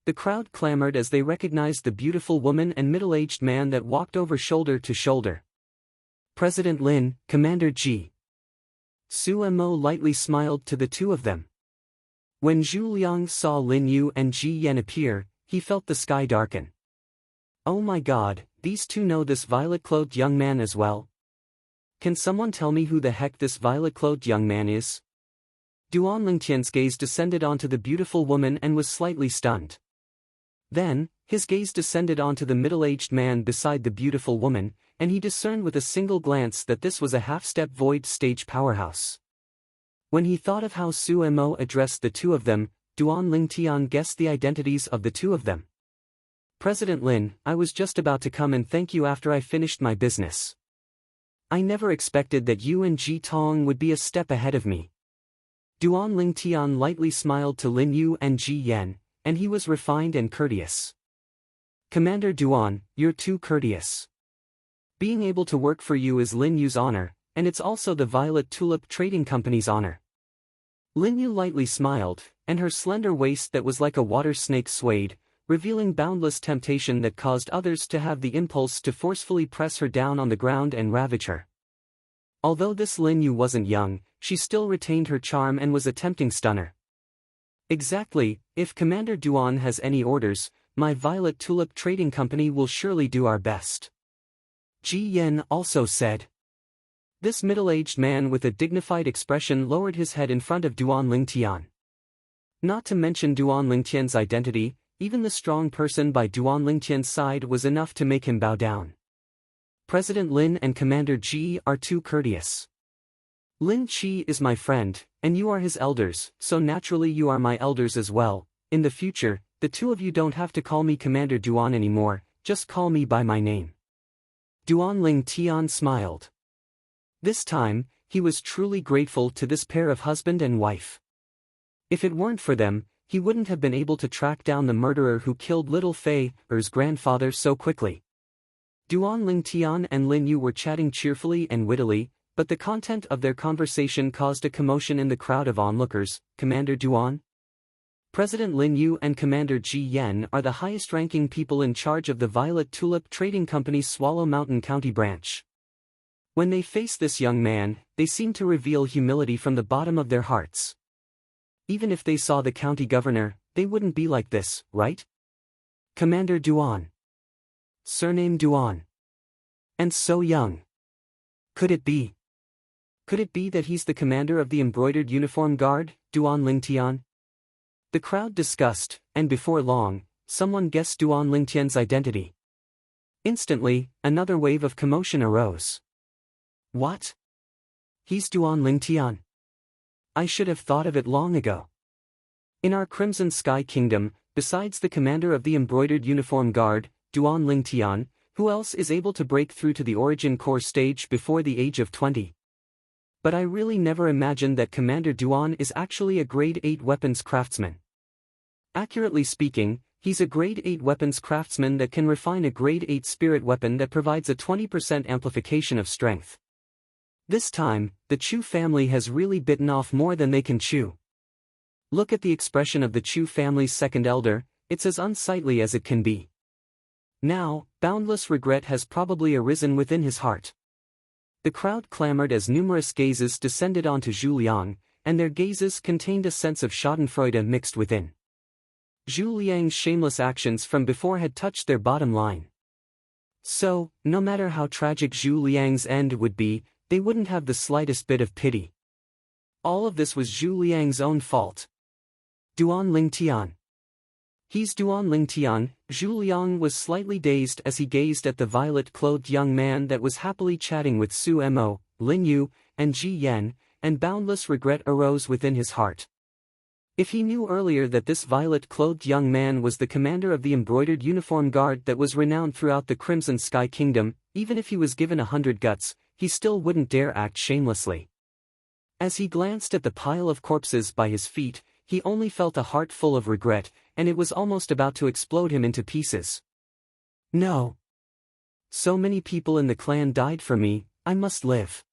The crowd clamored as they recognized the beautiful woman and middle-aged man that walked over shoulder to shoulder. "President Lin, Commander Ji." Suemo lightly smiled to the two of them. When Zhu Liang saw Lin Yu and Ji Yen appear, he felt the sky darken. "Oh my god, these two know this violet-clothed young man as well. Can someone tell me who the heck this violet-clothed young man is?" Duan Lingtian's gaze descended onto the beautiful woman and was slightly stunned. Then, his gaze descended onto the middle-aged man beside the beautiful woman, and he discerned with a single glance that this was a half-step void stage powerhouse. When he thought of how Suemo addressed the two of them, Duan Lingtian guessed the identities of the two of them. "President Lin, I was just about to come and thank you after I finished my business. I never expected that you and Ji Tong would be a step ahead of me." Duan Lingtian lightly smiled to Lin Yu and Ji Yen, and he was refined and courteous. "Commander Duan, you're too courteous. Being able to work for you is Lin Yu's honor, and it's also the Violet Tulip Trading Company's honor." Lin Yu lightly smiled, and her slender waist that was like a water snake swayed, revealing boundless temptation that caused others to have the impulse to forcefully press her down on the ground and ravage her. Although this Lin Yu wasn't young, she still retained her charm and was a tempting stunner. "Exactly, if Commander Duan has any orders, my Violet Tulip Trading Company will surely do our best," Ji Yen also said. This middle-aged man with a dignified expression lowered his head in front of Duan Lingtian. Not to mention Duan Lingtian's identity, even the strong person by Duan Lingtian's side was enough to make him bow down. "President Lin and Commander Ji are too courteous. Lin Qi is my friend, and you are his elders, so naturally you are my elders as well. In the future, the two of you don't have to call me Commander Duan anymore, just call me by my name." Duan Lingtian smiled. This time, he was truly grateful to this pair of husband and wife. If it weren't for them, he wouldn't have been able to track down the murderer who killed little Fei's grandfather so quickly. Duan Lingtian and Lin Yu were chatting cheerfully and wittily, but the content of their conversation caused a commotion in the crowd of onlookers. "Commander Duan? President Lin Yu and Commander Ji Yen are the highest-ranking people in charge of the Violet Tulip Trading Company's Swallow Mountain County branch." When they faced this young man, they seemed to reveal humility from the bottom of their hearts. Even if they saw the county governor, they wouldn't be like this, right? "Commander Duan. Surname Duan. And so young. Could it be? Could it be that he's the commander of the embroidered uniform guard, Duan Lingtian?" The crowd discussed, and before long, someone guessed Duan Lingtian's identity. Instantly, another wave of commotion arose. "What? He's Duan Lingtian. I should have thought of it long ago. In our Crimson Sky Kingdom, besides the commander of the embroidered uniform guard, Duan Lingtian, who else is able to break through to the origin core stage before the age of 20? But I really never imagined that Commander Duan is actually a grade 8 weapons craftsman. Accurately speaking, He's a grade 8 weapons craftsman that can refine a grade 8 spirit weapon that provides a 20% amplification of strength. This time, the Chu family has really bitten off more than they can chew. Look at the expression of the Chu family's second elder, it's as unsightly as it can be. Now, boundless regret has probably arisen within his heart. The crowd clamored as numerous gazes descended onto Zhu Liang, and their gazes contained a sense of schadenfreude mixed within. Zhu Liang's shameless actions from before had touched their bottom line. So, no matter how tragic Zhu Liang's end would be, they wouldn't have the slightest bit of pity. All of this was Zhu Liang's own fault. Duan Lingtian. He's Duan Lingtian. Zhu Liang was slightly dazed as he gazed at the violet-clothed young man that was happily chatting with Su Mo, Lin Yu, and Ji Yan, and boundless regret arose within his heart. If he knew earlier that this violet-clothed young man was the commander of the embroidered uniform guard that was renowned throughout the Crimson Sky Kingdom, even if he was given 100 guts, he still wouldn't dare act shamelessly. As he glanced at the pile of corpses by his feet, he only felt a heart full of regret, and it was almost about to explode him into pieces. No. So many people in the clan died for me, I must live.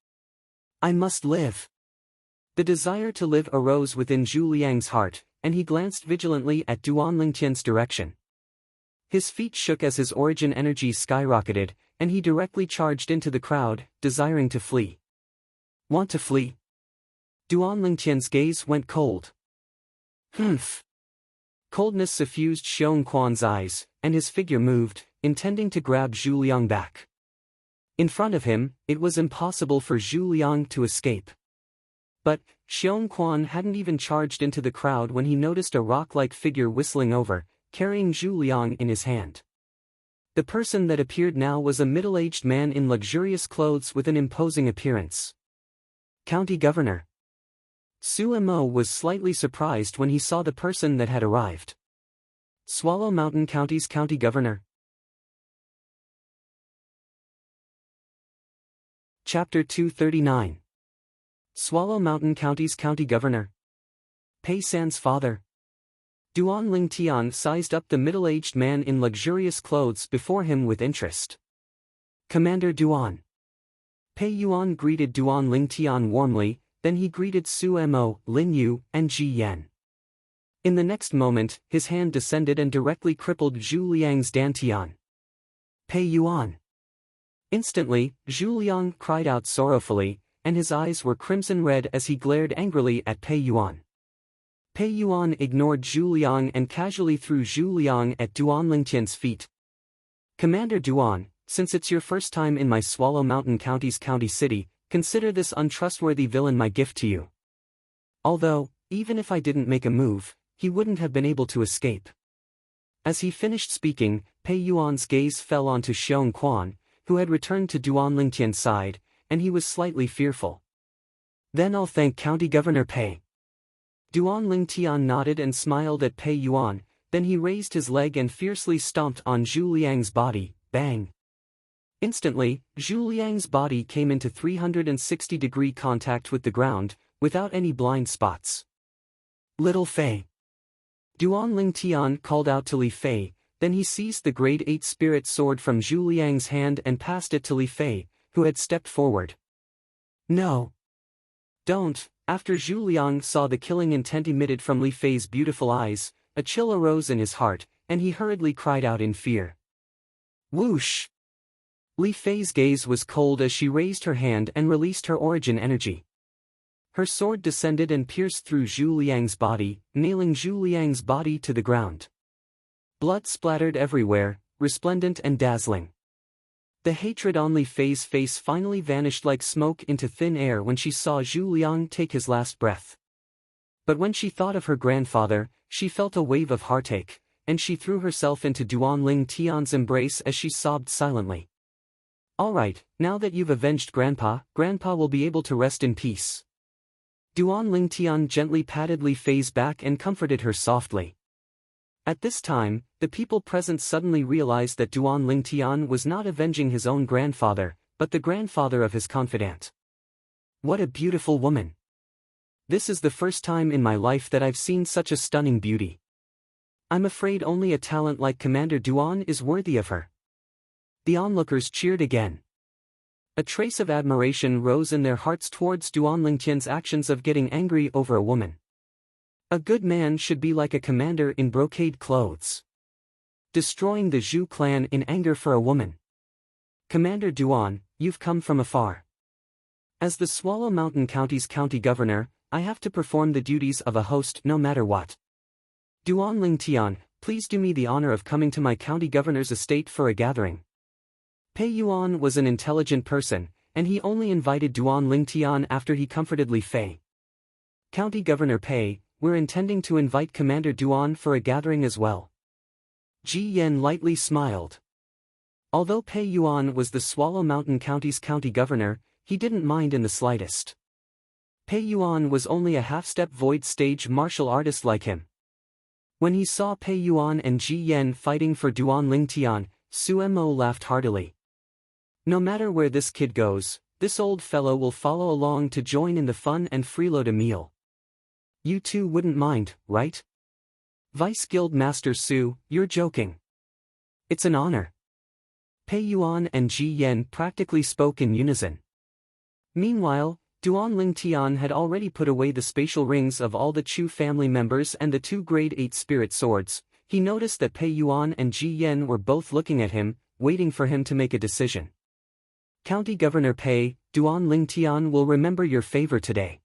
I must live. The desire to live arose within Zhu Liang's heart, and he glanced vigilantly at Duan Lingtian's direction. His feet shook as his origin energy skyrocketed, and he directly charged into the crowd, desiring to flee. Want to flee? Duan Lingtian's gaze went cold. Humph. Coldness suffused Xiong Quan's eyes, and his figure moved, intending to grab Zhu Liang back. In front of him, it was impossible for Zhu Liang to escape. But, Xiong Quan hadn't even charged into the crowd when he noticed a rock-like figure whistling over, carrying Zhu Liang in his hand. The person that appeared now was a middle-aged man in luxurious clothes with an imposing appearance. County Governor. Su Mo was slightly surprised when he saw the person that had arrived. Swallow Mountain County's County Governor. Chapter 239. Swallow Mountain County's County Governor. Pei San's father. Duan Lingtian sized up the middle-aged man in luxurious clothes before him with interest. Commander Duan. Pei Yuan greeted Duan Lingtian warmly, then he greeted Su Mo, Lin Yu, and Ji Yan. In the next moment, his hand descended and directly crippled Zhu Liang's dantian. Pei Yuan. Instantly, Zhu Liang cried out sorrowfully, and his eyes were crimson red as he glared angrily at Pei Yuan. Pei Yuan ignored Zhu Liang and casually threw Zhu Liang at Duan Lingtian's feet. Commander Duan, since it's your first time in my Swallow Mountain County's county city, consider this untrustworthy villain my gift to you. Although, even if I didn't make a move, he wouldn't have been able to escape. As he finished speaking, Pei Yuan's gaze fell onto Xiong Quan, who had returned to Duan Lingtian's side, and he was slightly fearful. Then I'll thank County Governor Pei. Duan Lingtian nodded and smiled at Pei Yuan, then he raised his leg and fiercely stomped on Zhu Liang's body, bang. Instantly, Zhu Liang's body came into 360-degree contact with the ground, without any blind spots. Little Fei. Duan Lingtian called out to Li Fei, then he seized the grade 8 spirit sword from Zhu Liang's hand and passed it to Li Fei, who had stepped forward. No. Don't. After Zhu Liang saw the killing intent emitted from Li Fei's beautiful eyes, a chill arose in his heart, and he hurriedly cried out in fear. Whoosh! Li Fei's gaze was cold as she raised her hand and released her origin energy. Her sword descended and pierced through Zhu Liang's body, nailing Zhu Liang's body to the ground. Blood splattered everywhere, resplendent and dazzling. The hatred on Li Fei's face finally vanished like smoke into thin air when she saw Zhu Liang take his last breath. But when she thought of her grandfather, she felt a wave of heartache, and she threw herself into Duan Lingtian's embrace as she sobbed silently. All right, now that you've avenged Grandpa will be able to rest in peace. Duan Lingtian gently patted Li Fei's back and comforted her softly. At this time, the people present suddenly realized that Duan Lingtian was not avenging his own grandfather, but the grandfather of his confidant. What a beautiful woman! This is the first time in my life that I've seen such a stunning beauty. I'm afraid only a talent like Commander Duan is worthy of her. The onlookers cheered again. A trace of admiration rose in their hearts towards Duan Lingtian's actions of getting angry over a woman. A good man should be like a commander in brocade clothes, destroying the Zhu clan in anger for a woman. Commander Duan, you've come from afar. As the Swallow Mountain County's county governor, I have to perform the duties of a host no matter what. Duan Lingtian, please do me the honor of coming to my county governor's estate for a gathering. Pei Yuan was an intelligent person, and he only invited Duan Lingtian after he comforted Li Fei. County Governor Pei, we're intending to invite Commander Duan for a gathering as well. Ji Yen lightly smiled. Although Pei Yuan was the Swallow Mountain County's county governor, he didn't mind in the slightest. Pei Yuan was only a half-step void stage martial artist like him. When he saw Pei Yuan and Ji Yen fighting for Duan Lingtian, Su Mo laughed heartily. No matter where this kid goes, this old fellow will follow along to join in the fun and freeload a meal. You two wouldn't mind, right? Vice Guild Master Su, you're joking. It's an honor. Pei Yuan and Ji Yen practically spoke in unison. Meanwhile, Duan Lingtian had already put away the spatial rings of all the Chu family members and the 2 grade 8 spirit swords. He noticed that Pei Yuan and Ji Yen were both looking at him, waiting for him to make a decision. County Governor Pei, Duan Lingtian will remember your favor today.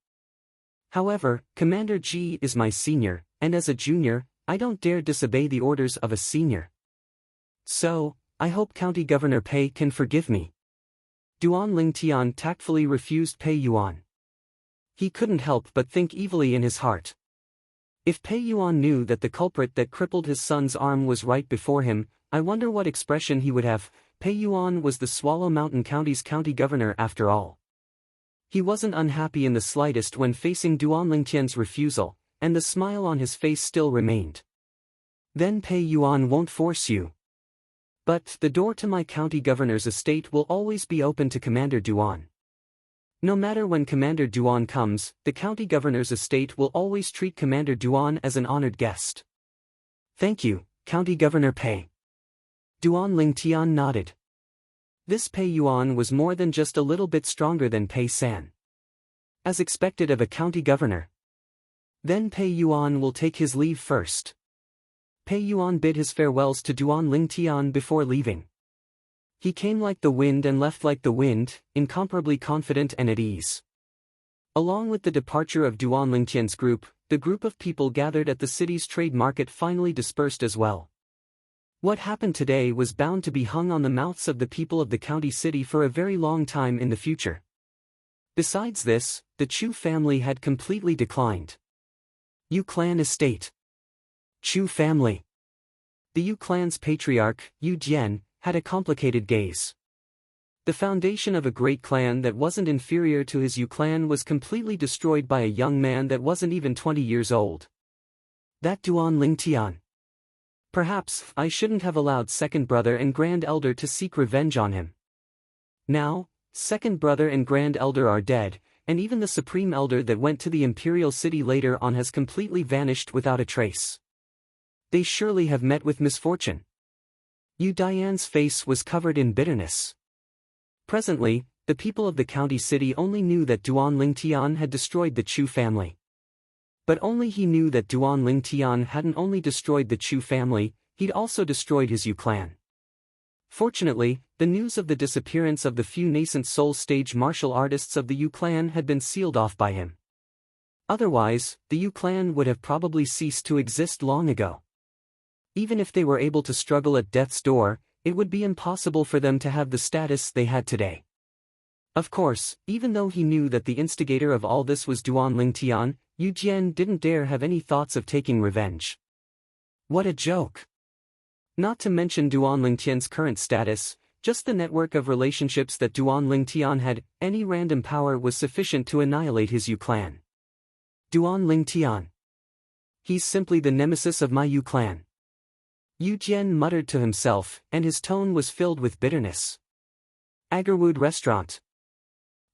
However, Commander Ji is my senior, and as a junior, I don't dare disobey the orders of a senior. So, I hope County Governor Pei can forgive me. Duan Lingtian tactfully refused Pei Yuan. He couldn't help but think evilly in his heart. If Pei Yuan knew that the culprit that crippled his son's arm was right before him, I wonder what expression he would have. Pei Yuan was the Swallow Mountain County's county governor after all. He wasn't unhappy in the slightest when facing Duan Lingtian's refusal, and the smile on his face still remained. Then Pei Yuan won't force you. But the door to my county governor's estate will always be open to Commander Duan. No matter when Commander Duan comes, the county governor's estate will always treat Commander Duan as an honored guest. Thank you, County Governor Pei. Duan Lingtian nodded. This Pei Yuan was more than just a little bit stronger than Pei San. As expected of a county governor. Then Pei Yuan will take his leave first. Pei Yuan bid his farewells to Duan Lingtian before leaving. He came like the wind and left like the wind, incomparably confident and at ease. Along with the departure of Duan Lingtian's group, the group of people gathered at the city's trade market finally dispersed as well. What happened today was bound to be hung on the mouths of the people of the county city for a very long time in the future. Besides this, the Chu family had completely declined. Yu clan estate. Chu family. The Yu clan's patriarch, Yu Jian, had a complicated gaze. The foundation of a great clan that wasn't inferior to his Yu clan was completely destroyed by a young man that wasn't even 20 years old. That Duan Lingtian. Perhaps I shouldn't have allowed second brother and grand elder to seek revenge on him. Now, second brother and grand elder are dead, and even the supreme elder that went to the imperial city later on has completely vanished without a trace. They surely have met with misfortune. Yu Dian's face was covered in bitterness. Presently, the people of the county city only knew that Duan Lingtian had destroyed the Chu family. But only he knew that Duan Lingtian hadn't only destroyed the Chu family, he'd also destroyed his Yu clan. Fortunately, the news of the disappearance of the few nascent soul stage martial artists of the Yu clan had been sealed off by him. Otherwise, the Yu clan would have probably ceased to exist long ago. Even if they were able to struggle at death's door, it would be impossible for them to have the status they had today. Of course, even though he knew that the instigator of all this was Duan Lingtian, Yu Jian didn't dare have any thoughts of taking revenge. What a joke! Not to mention Duan Lingtian's current status, just the network of relationships that Duan Lingtian had, any random power was sufficient to annihilate his Yu clan. Duan Lingtian. He's simply the nemesis of my Yu clan. Yu Jian muttered to himself, and his tone was filled with bitterness. Agarwood Restaurant.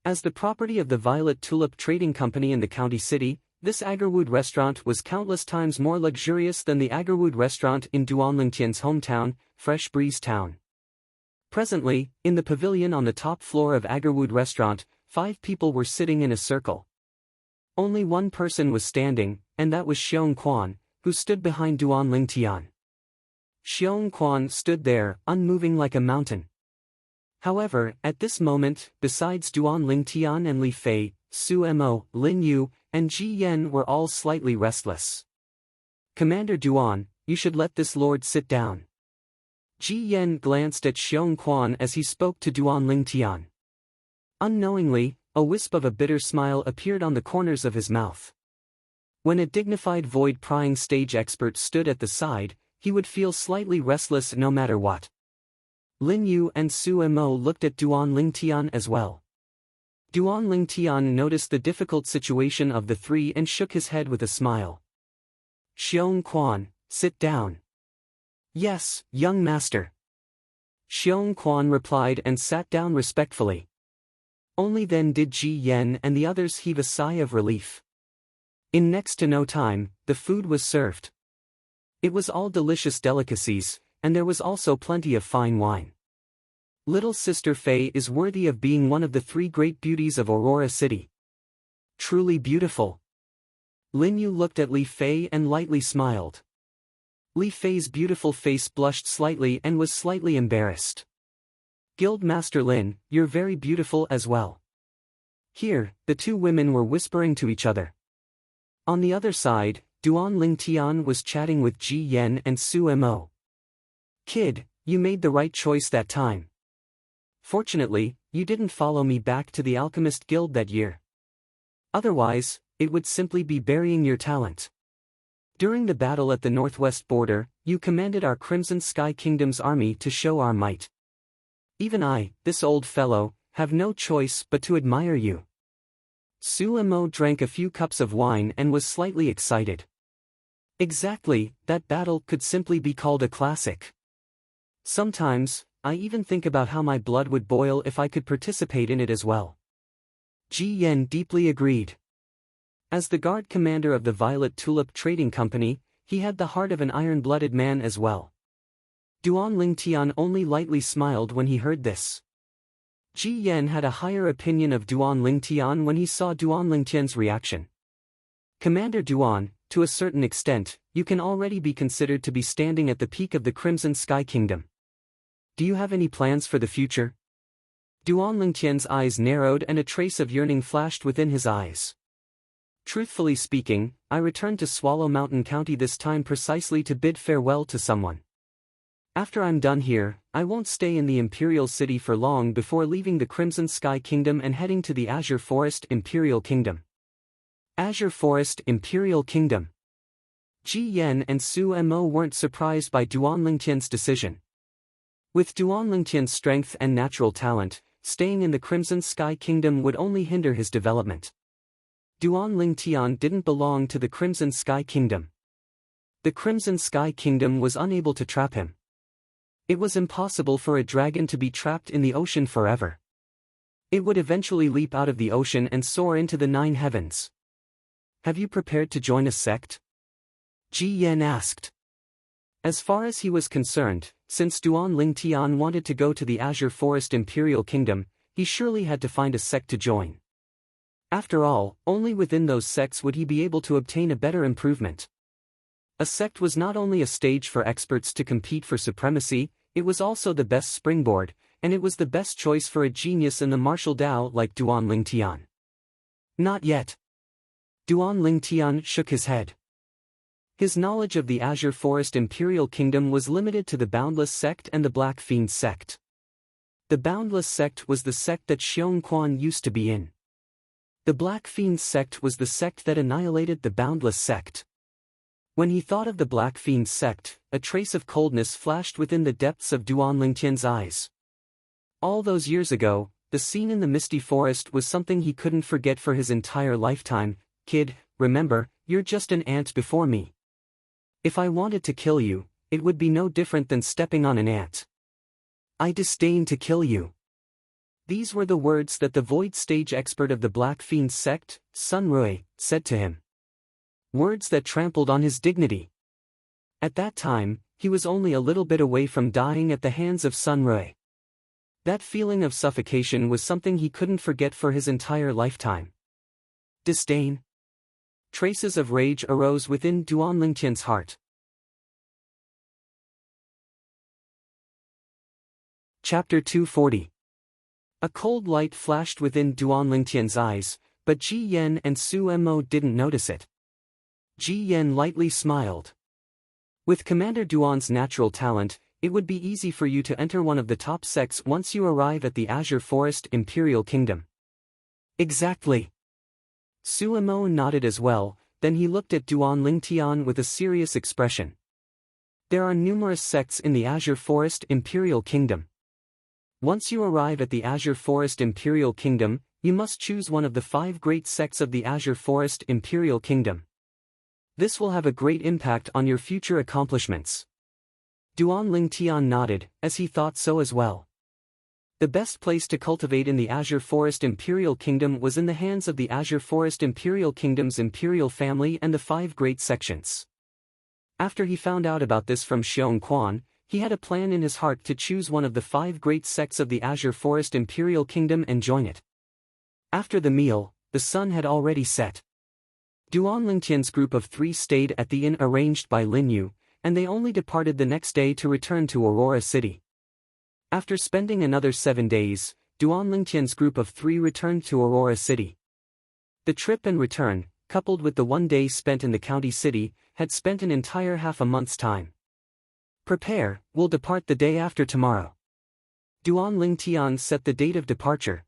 As the property of the Violet Tulip Trading Company in the county city, This Agarwood restaurant was countless times more luxurious than the Agarwood restaurant in Duanlingtian's hometown, Fresh Breeze Town. Presently, in the pavilion on the top floor of Agarwood restaurant, 5 people were sitting in a circle. Only one person was standing, and that was Xiong Quan, who stood behind Duanlingtian. Xiong Quan stood there, unmoving like a mountain. However, at this moment, besides Duanlingtian and Li Fei, Su Mo, Lin Yu, and Ji Yen were all slightly restless. "Commander Duan, you should let this lord sit down." Ji Yen glanced at Xiong Quan as he spoke to Duanlingtian. Unknowingly, a wisp of a bitter smile appeared on the corners of his mouth. When a dignified void-prying stage expert stood at the side, he would feel slightly restless no matter what. Lin Yu and Su Mo looked at Duanlingtian as well. Duanlingtian noticed the difficult situation of the 3 and shook his head with a smile. "Xiong Quan, sit down." "Yes, young master." Xiong Quan replied and sat down respectfully. Only then did Ji Yen and the others heave a sigh of relief. In next to no time, the food was served. It was all delicious delicacies, and there was also plenty of fine wine. Little Sister Fei is worthy of being one of the 3 great beauties of Aurora City. Truly beautiful. Lin Yu looked at Li Fei and lightly smiled. Li Fei's beautiful face blushed slightly and was slightly embarrassed. "Guild Master Lin, you're very beautiful as well." Here, the 2 women were whispering to each other. On the other side, Duanlingtian was chatting with Ji Yen and Su Mo. "Kid, you made the right choice that time. Fortunately, you didn't follow me back to the Alchemist Guild that year. Otherwise, it would simply be burying your talent. During the battle at the northwest border, you commanded our Crimson Sky Kingdom's army to show our might. Even I, this old fellow, have no choice but to admire you." Su Mo drank a few cups of wine and was slightly excited. Exactly, that battle could simply be called a classic. Sometimes, I even think about how my blood would boil if I could participate in it as well. Ji Yen deeply agreed. As the guard commander of the Violet Tulip Trading Company, he had the heart of an iron-blooded man as well. Duanlingtian only lightly smiled when he heard this. Ji Yen had a higher opinion of Duanlingtian when he saw Duanlingtian's reaction. "Commander Duan, to a certain extent, you can already be considered to be standing at the peak of the Crimson Sky Kingdom. Do you have any plans for the future?" Duanlingtian's eyes narrowed and a trace of yearning flashed within his eyes. "Truthfully speaking, I returned to Swallow Mountain County this time precisely to bid farewell to someone. After I'm done here, I won't stay in the Imperial City for long before leaving the Crimson Sky Kingdom and heading to the Azure Forest Imperial Kingdom." Azure Forest Imperial Kingdom. Ji Yen and Su Mo weren't surprised by Duanlingtian's decision. With Duanlingtian's strength and natural talent, staying in the Crimson Sky Kingdom would only hinder his development. Duanlingtian didn't belong to the Crimson Sky Kingdom. The Crimson Sky Kingdom was unable to trap him. It was impossible for a dragon to be trapped in the ocean forever. It would eventually leap out of the ocean and soar into the 9 heavens. "Have you prepared to join a sect?" Ji Yen asked. As far as he was concerned, since Duanlingtian wanted to go to the Azure Forest Imperial Kingdom, he surely had to find a sect to join. After all, only within those sects would he be able to obtain a better improvement. A sect was not only a stage for experts to compete for supremacy, it was also the best springboard, and it was the best choice for a genius in the martial Tao like Duanlingtian. "Not yet." Duanlingtian shook his head. His knowledge of the Azure Forest Imperial Kingdom was limited to the Boundless Sect and the Black Fiend Sect. The Boundless Sect was the sect that Xiong Quan used to be in. The Black Fiend Sect was the sect that annihilated the Boundless Sect. When he thought of the Black Fiend Sect, a trace of coldness flashed within the depths of Duanlingtian's eyes. All those years ago, the scene in the Misty Forest was something he couldn't forget for his entire lifetime. "Kid, remember, you're just an ant before me. If I wanted to kill you, it would be no different than stepping on an ant. I disdain to kill you." These were the words that the Void Stage expert of the Black Fiend Sect, Sun Rui, said to him. Words that trampled on his dignity. At that time, he was only a little bit away from dying at the hands of Sun Rui. That feeling of suffocation was something he couldn't forget for his entire lifetime. Disdain. Traces of rage arose within Duan Lingtian's heart. Chapter 240. A cold light flashed within Duan Lingtian's eyes, but Ji Yan and Su Mo didn't notice it. Ji Yan lightly smiled. With Commander Duan's natural talent, it would be easy for you to enter one of the top sects once you arrive at the Azure Forest Imperial Kingdom. Exactly. Su Mo nodded as well, then he looked at Duan Lingtian with a serious expression. There are numerous sects in the Azure Forest Imperial Kingdom. Once you arrive at the Azure Forest Imperial Kingdom, you must choose one of the 5 great sects of the Azure Forest Imperial Kingdom. This will have a great impact on your future accomplishments. Duan Lingtian nodded, as he thought so as well. The best place to cultivate in the Azure Forest Imperial Kingdom was in the hands of the Azure Forest Imperial Kingdom's imperial family and the 5 great sections. After he found out about this from Xiong Quan, he had a plan in his heart to choose one of the 5 great sects of the Azure Forest Imperial Kingdom and join it. After the meal, the sun had already set. Duan Lingtian's group of 3 stayed at the inn arranged by Lin Yu, and they only departed the next day to return to Aurora City. After spending another 7 days, Duan Lingtian's group of 3 returned to Aurora City. The trip and return, coupled with the 1 day spent in the county city, had spent an entire half a month's time. Prepare, we'll depart the day after tomorrow. Duan Lingtian set the date of departure.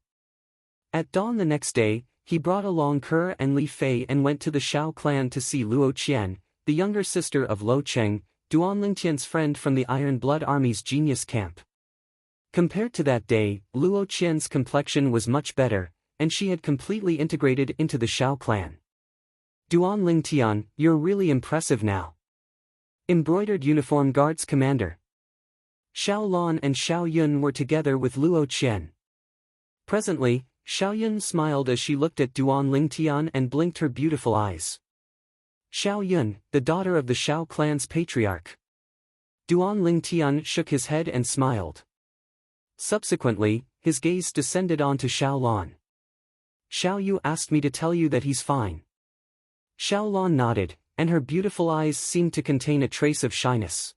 At dawn the next day, he brought along Ke and Li Fei and went to the Shao clan to see Luo Qian, the younger sister of Lo Cheng, Duan Lingtian's friend from the Iron Blood Army's genius camp. Compared to that day, Luo Qian's complexion was much better, and she had completely integrated into the Shao clan. Duan Lingtian, you're really impressive now. Embroidered Uniform Guards Commander. Xiao Lan and Xiao Yun were together with Luo Qian. Presently, Xiao Yun smiled as she looked at Duan Lingtian and blinked her beautiful eyes. Xiao Yun, the daughter of the Shao clan's patriarch. Duan Lingtian shook his head and smiled. Subsequently, his gaze descended onto Xiao Lan. Xiao Yu asked me to tell you that he's fine. Xiao Lan nodded, and her beautiful eyes seemed to contain a trace of shyness.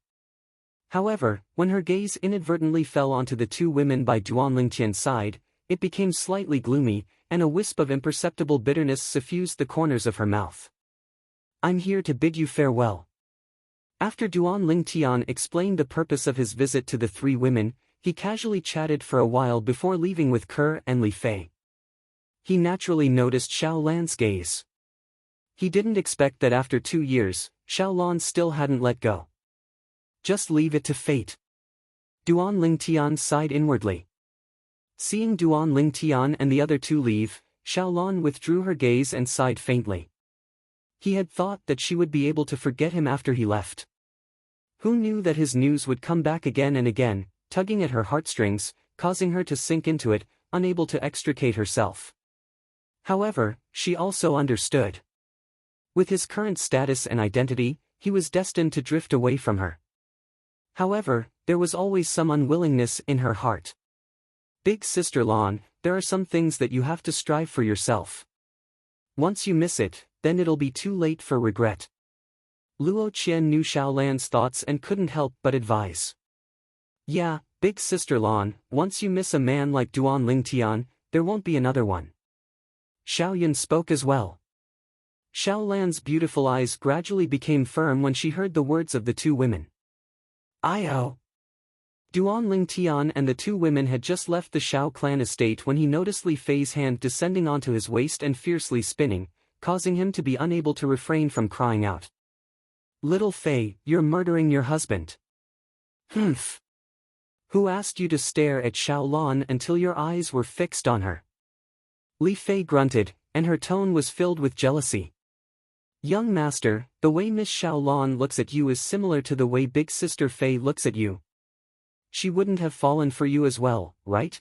However, when her gaze inadvertently fell onto the 2 women by Duan Lingtian's side, it became slightly gloomy, and a wisp of imperceptible bitterness suffused the corners of her mouth. I'm here to bid you farewell. After Duan Lingtian explained the purpose of his visit to the 3 women, he casually chatted for a while before leaving with Ke and Li Fei. He naturally noticed Xiao Lan's gaze. He didn't expect that after 2 years, Xiao Lan still hadn't let go. Just leave it to fate. Duan Lingtian sighed inwardly. Seeing Duan Lingtian and the other 2 leave, Xiao Lan withdrew her gaze and sighed faintly. He had thought that she would be able to forget him after he left. Who knew that his news would come back again and again, tugging at her heartstrings, causing her to sink into it, unable to extricate herself. However, she also understood. With his current status and identity, he was destined to drift away from her. However, there was always some unwillingness in her heart. Big Sister Lan, there are some things that you have to strive for yourself. Once you miss it, then it'll be too late for regret. Luo Qian knew Xiao Lan's thoughts and couldn't help but advise. Yeah, Big Sister Lan, once you miss a man like Duan Lingtian, there won't be another one. Xiao Yun spoke as well. Xiao Lan's beautiful eyes gradually became firm when she heard the words of the 2 women. I-oh. Duan Lingtian and the 2 women had just left the Shao clan estate when he noticed Li Fei's hand descending onto his waist and fiercely spinning, causing him to be unable to refrain from crying out. Little Fei, you're murdering your husband. Humph. Who asked you to stare at Xiao Lan until your eyes were fixed on her? Li Fei grunted, and her tone was filled with jealousy. Young master, the way Miss Xiao Lan looks at you is similar to the way Big Sister Fei looks at you. She wouldn't have fallen for you as well, right?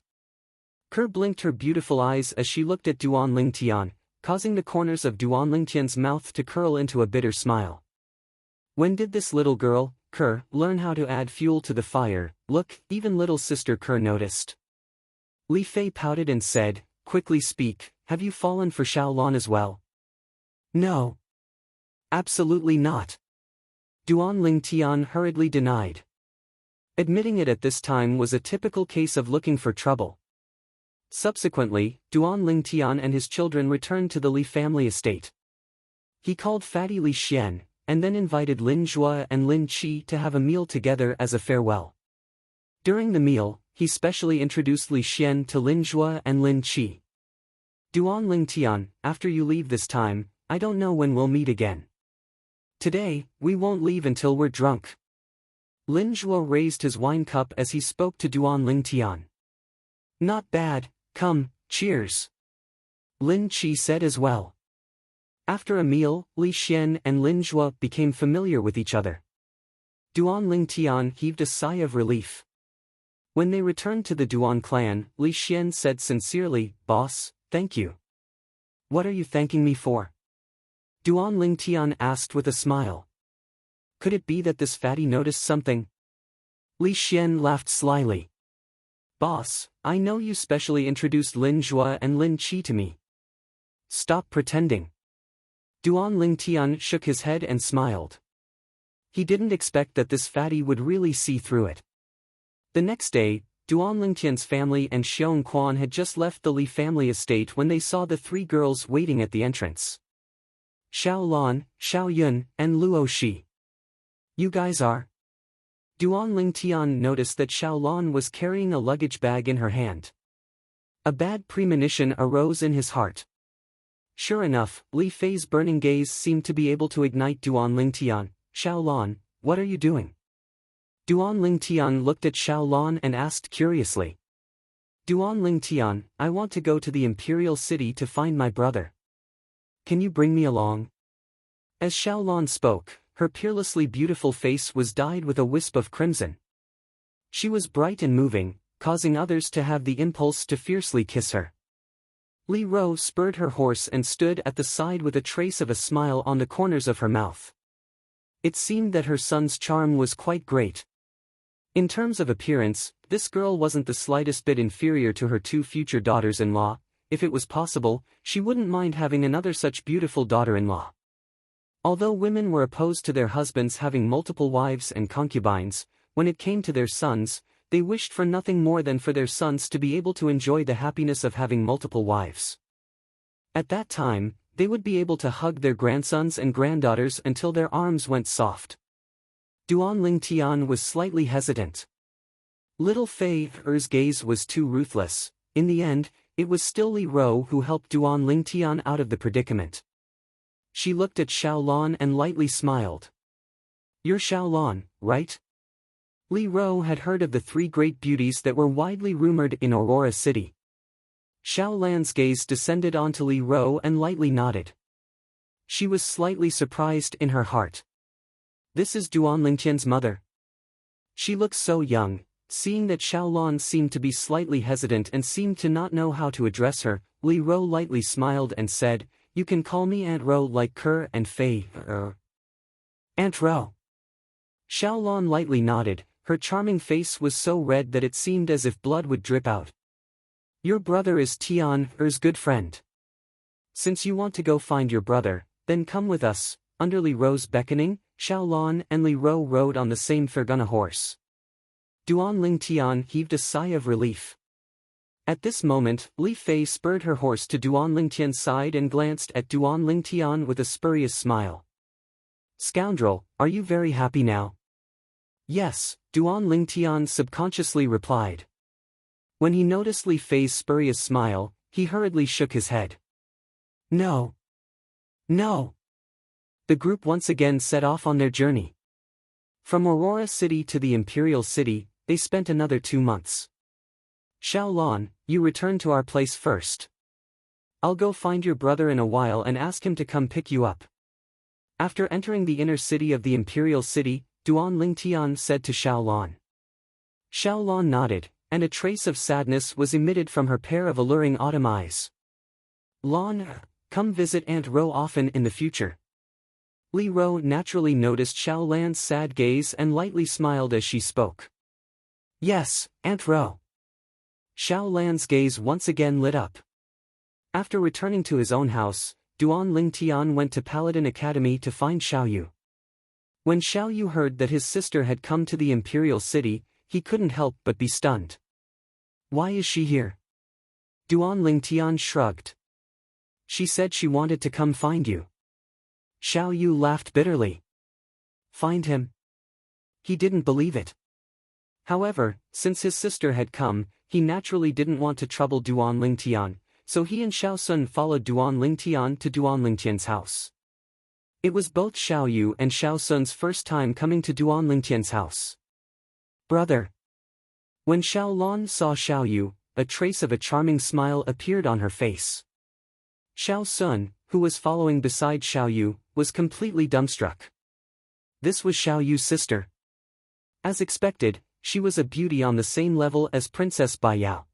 Ke blinked her beautiful eyes as she looked at Duan Lingtian, causing the corners of Duan Lingtian's mouth to curl into a bitter smile. When did this little girl, Kerr, learn how to add fuel to the fire? Look, even little sister Kerr noticed. Li Fei pouted and said, quickly speak, have you fallen for Xiaolon as well? No. Absolutely not. Duan Lingtian hurriedly denied. Admitting it at this time was a typical case of looking for trouble. Subsequently, Duan Lingtian and his children returned to the Li family estate. He called fatty Li Xian, and then invited Lin Zhua and Lin Qi to have a meal together as a farewell. During the meal, he specially introduced Li Xian to Lin Zhua and Lin Qi. Duan Lingtian, after you leave this time, I don't know when we'll meet again. Today, we won't leave until we're drunk. Lin Zhua raised his wine cup as he spoke to Duan Lingtian. Not bad, come, cheers. Lin Qi said as well. After a meal, Li Xian and Lin Zhua became familiar with each other. Duan Lingtian heaved a sigh of relief. When they returned to the Duan clan, Li Xian said sincerely, Boss, thank you. What are you thanking me for? Duan Lingtian asked with a smile. Could it be that this fatty noticed something? Li Xian laughed slyly. Boss, I know you specially introduced Lin Zhua and Lin Qi to me. Stop pretending. Duan Lingtian shook his head and smiled. He didn't expect that this fatty would really see through it. The next day, Duan Lingtian's family and Xiong Quan had just left the Li family estate when they saw the three girls waiting at the entrance. Xiao Lan, Xiao Yun, and Luo Shi. You guys are? Duan Lingtian noticed that Xiao Lan was carrying a luggage bag in her hand. A bad premonition arose in his heart. Sure enough, Li Fei's burning gaze seemed to be able to ignite Duan Lingtian. Xiao Lan, what are you doing? Duan Lingtian looked at Xiao Lan and asked curiously. Duan Lingtian, I want to go to the imperial city to find my brother. Can you bring me along? As Xiao Lan spoke, her peerlessly beautiful face was dyed with a wisp of crimson. She was bright and moving, causing others to have the impulse to fiercely kiss her. Li Ro spurred her horse and stood at the side with a trace of a smile on the corners of her mouth. It seemed that her son's charm was quite great. In terms of appearance, this girl wasn't the slightest bit inferior to her two future daughters-in-law. If it was possible, she wouldn't mind having another such beautiful daughter-in-law. Although women were opposed to their husbands having multiple wives and concubines, when it came to their sons, they wished for nothing more than for their sons to be able to enjoy the happiness of having multiple wives. At that time, they would be able to hug their grandsons and granddaughters until their arms went soft. Duan Lingtian was slightly hesitant. Little Fei Er's gaze was too ruthless. In the end, it was still Li Ro who helped Duan Lingtian out of the predicament. She looked at Xiao Lan and lightly smiled. You're Xiao Lan, right? Li Ro had heard of the three great beauties that were widely rumored in Aurora City. Xiao Lan's gaze descended onto Li Ro and lightly nodded. She was slightly surprised in her heart. This is Duan Lingtian's mother. She looks so young. Seeing that Xiao Lan seemed to be slightly hesitant and seemed to not know how to address her, Li Ro lightly smiled and said, You can call me Aunt Ro like Kerr and Fei. Aunt Ro. Xiao Lan lightly nodded. Her charming face was so red that it seemed as if blood would drip out. Your brother is Tian Er's good friend. Since you want to go find your brother, then come with us. Under Li Ro's beckoning, Xiao Lan and Li Ro rode on the same Fergana horse. Duan Lingtian heaved a sigh of relief. At this moment, Li Fei spurred her horse to Duan Lingtian's side and glanced at Duan Lingtian with a spurious smile. Scoundrel, are you very happy now? Yes, Duan Lingtian subconsciously replied. When he noticed Li Fei's spurious smile, he hurriedly shook his head. No. No. The group once again set off on their journey. From Aurora City to the Imperial City, they spent another 2 months. Xiao Lan, you return to our place first. I'll go find your brother in a while and ask him to come pick you up. After entering the inner city of the Imperial City, Duan Lingtian said to Xiao Lan. Xiao Lan nodded, and a trace of sadness was emitted from her pair of alluring autumn eyes. Lan, come visit Aunt Ro often in the future. Li Ro naturally noticed Xiao Lan's sad gaze and lightly smiled as she spoke. Yes, Aunt Ro. Xiao Lan's gaze once again lit up. After returning to his own house, Duan Lingtian went to Paladin Academy to find Xiao Yu. When Xiao Yu heard that his sister had come to the imperial city, he couldn't help but be stunned. Why is she here? Duan Lingtian shrugged. She said she wanted to come find you. Xiao Yu laughed bitterly. Find him? He didn't believe it. However, since his sister had come, he naturally didn't want to trouble Duan Lingtian, so he and Xiao Sun followed Duan Lingtian to Duan Lingtian's house. It was both Xiao Yu and Xiao Sun's first time coming to Duan Lingtian's house. Brother. When Xiao Lan saw Xiao Yu, a trace of a charming smile appeared on her face. Xiao Sun, who was following beside Xiao Yu, was completely dumbstruck. This was Xiao Yu's sister. As expected, she was a beauty on the same level as Princess Bai Yao.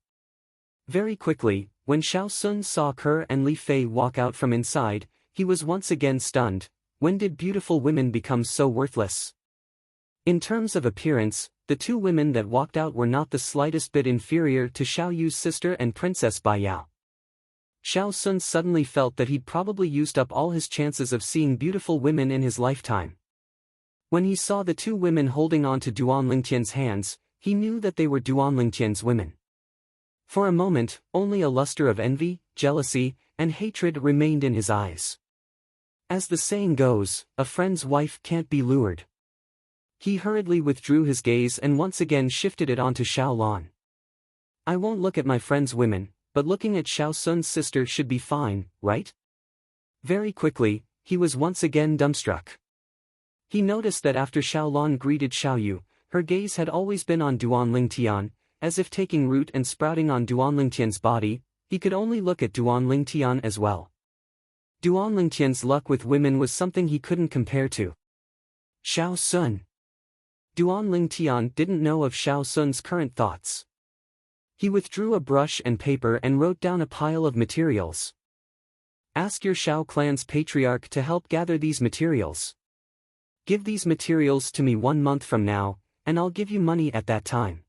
Very quickly, when Xiao Sun saw Ke and Li Fei walk out from inside, he was once again stunned. When did beautiful women become so worthless? In terms of appearance, the two women that walked out were not the slightest bit inferior to Xiao Yu's sister and Princess Bai Yao. Xiao Sun suddenly felt that he'd probably used up all his chances of seeing beautiful women in his lifetime. When he saw the two women holding on to Duan Lingtian's hands, he knew that they were Duan Lingtian's women. For a moment, only a luster of envy, jealousy, and hatred remained in his eyes. As the saying goes, a friend's wife can't be lured. He hurriedly withdrew his gaze and once again shifted it onto Xiao Lan. I won't look at my friend's women, but looking at Xiao Sun's sister should be fine, right? Very quickly, he was once again dumbstruck. He noticed that after Xiao Lan greeted Xiao Yu, her gaze had always been on Duan Lingtian, as if taking root and sprouting on Duan Lingtian's body. He could only look at Duan Lingtian as well. Duan Lingtian's luck with women was something he couldn't compare to. Xiao Sun. Duan Lingtian didn't know of Xiao Sun's current thoughts. He withdrew a brush and paper and wrote down a pile of materials. Ask your Xiao clan's patriarch to help gather these materials. Give these materials to me 1 month from now, and I'll give you money at that time.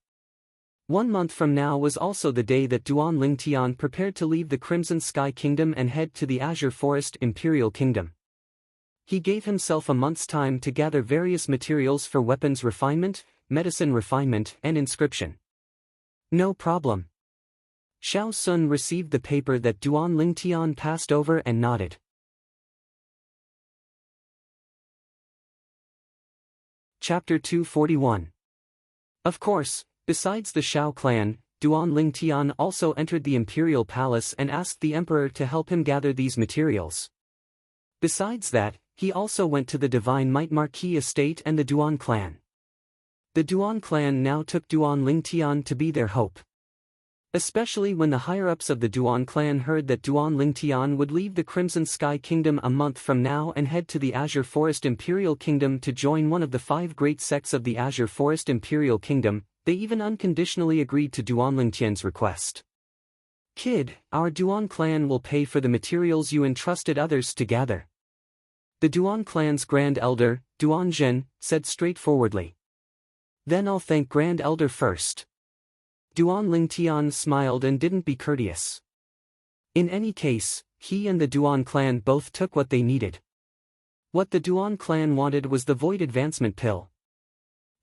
1 month from now was also the day that Duan Lingtian prepared to leave the Crimson Sky Kingdom and head to the Azure Forest Imperial Kingdom. He gave himself a month's time to gather various materials for weapons refinement, medicine refinement, and inscription. No problem. Xiao Sun received the paper that Duan Lingtian passed over and nodded. Chapter 241. Of course, besides the Xiao clan, Duan Lingtian also entered the imperial palace and asked the emperor to help him gather these materials. Besides that, he also went to the Divine Might Marquis estate and the Duan clan. The Duan clan now took Duan Lingtian to be their hope. Especially when the higher-ups of the Duan clan heard that Duan Lingtian would leave the Crimson Sky Kingdom a month from now and head to the Azure Forest Imperial Kingdom to join one of the 5 great sects of the Azure Forest Imperial Kingdom, they even unconditionally agreed to Duan Lingtian's request. Kid, our Duan clan will pay for the materials you entrusted others to gather. The Duan clan's Grand Elder, Duan Zhen, said straightforwardly. Then I'll thank Grand Elder first. Duan Lingtian smiled and didn't be courteous. In any case, he and the Duan clan both took what they needed. What the Duan clan wanted was the Void Advancement Pill.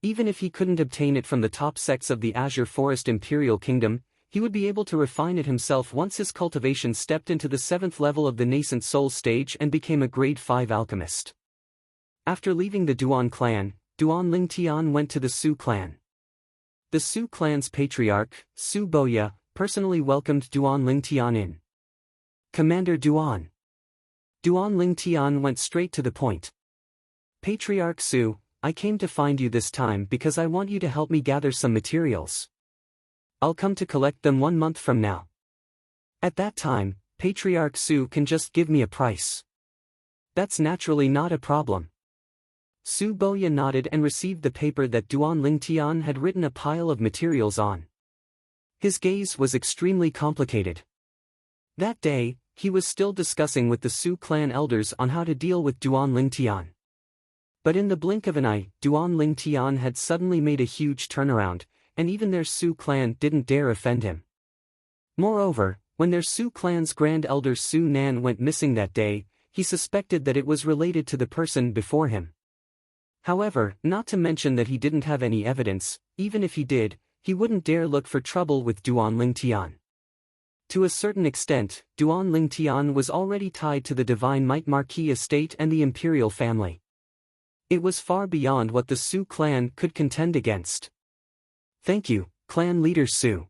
Even if he couldn't obtain it from the top sects of the Azure Forest Imperial Kingdom, he would be able to refine it himself once his cultivation stepped into the 7th level of the Nascent Soul stage and became a Grade 5 alchemist. After leaving the Duan clan, Duan Lingtian went to the Su clan. The Su clan's patriarch, Su Boya, personally welcomed Duan Lingtian in. Commander Duan. Duan Lingtian went straight to the point. Patriarch Su, I came to find you this time because I want you to help me gather some materials. I'll come to collect them 1 month from now. At that time, Patriarch Su can just give me a price. That's naturally not a problem. Su Boya nodded and received the paper that Duan Lingtian had written a pile of materials on. His gaze was extremely complicated. That day, he was still discussing with the Su clan elders on how to deal with Duan Lingtian. But in the blink of an eye, Duan Lingtian had suddenly made a huge turnaround, and even their Su clan didn't dare offend him. Moreover, when their Su clan's grand elder Su Nan went missing that day, he suspected that it was related to the person before him. However, not to mention that he didn't have any evidence, even if he did, he wouldn't dare look for trouble with Duan Lingtian. To a certain extent, Duan Lingtian was already tied to the Divine Might Marquis estate and the imperial family. It was far beyond what the Su clan could contend against. Thank you, clan leader Su.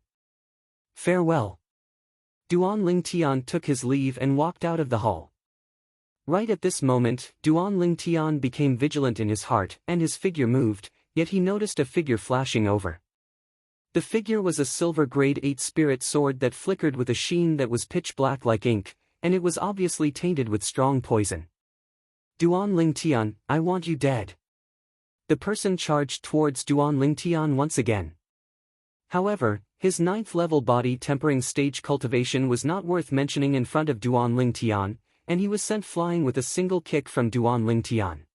Farewell. Duan Lingtian took his leave and walked out of the hall. Right at this moment, Duan Lingtian became vigilant in his heart, and his figure moved, yet he noticed a figure flashing over. The figure was a silver grade 8 spirit sword that flickered with a sheen that was pitch black like ink, and it was obviously tainted with strong poison. Duan Lingtian, I want you dead. The person charged towards Duan Lingtian once again. However, his 9th level body tempering stage cultivation was not worth mentioning in front of Duan Lingtian, and he was sent flying with a single kick from Duan Lingtian.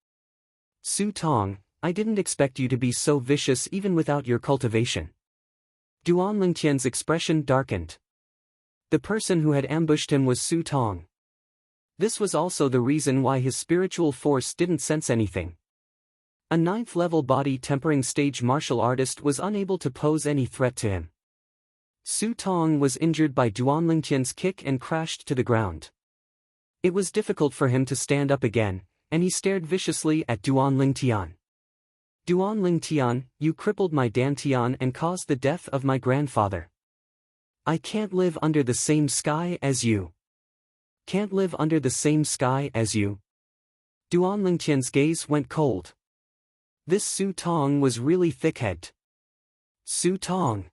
Su Tong, I didn't expect you to be so vicious even without your cultivation. Duan Lingtian's expression darkened. The person who had ambushed him was Su Tong. This was also the reason why his spiritual force didn't sense anything. A 9th level body tempering stage martial artist was unable to pose any threat to him. Su Tong was injured by Duan Lingtian's kick and crashed to the ground. It was difficult for him to stand up again, and he stared viciously at Duan Lingtian. Duan Lingtian, you crippled my Dantian and caused the death of my grandfather. I can't live under the same sky as you. Can't live under the same sky as you. Duan Lingtian's gaze went cold. This Su Tong was really thick-headed. Su Tong.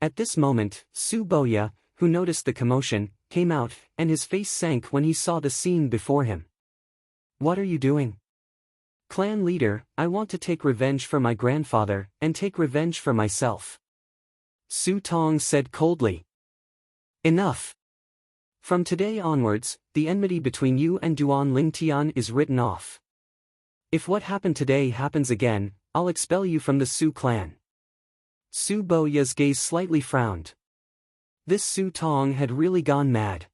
At this moment, Su Boya, who noticed the commotion, came out, and his face sank when he saw the scene before him. What are you doing? Clan leader, I want to take revenge for my grandfather, and take revenge for myself. Su Tong said coldly. Enough. From today onwards, the enmity between you and Duan Lingtian is written off. If what happened today happens again, I'll expel you from the Su clan. Su Boya's gaze slightly frowned. This Su Tong had really gone mad.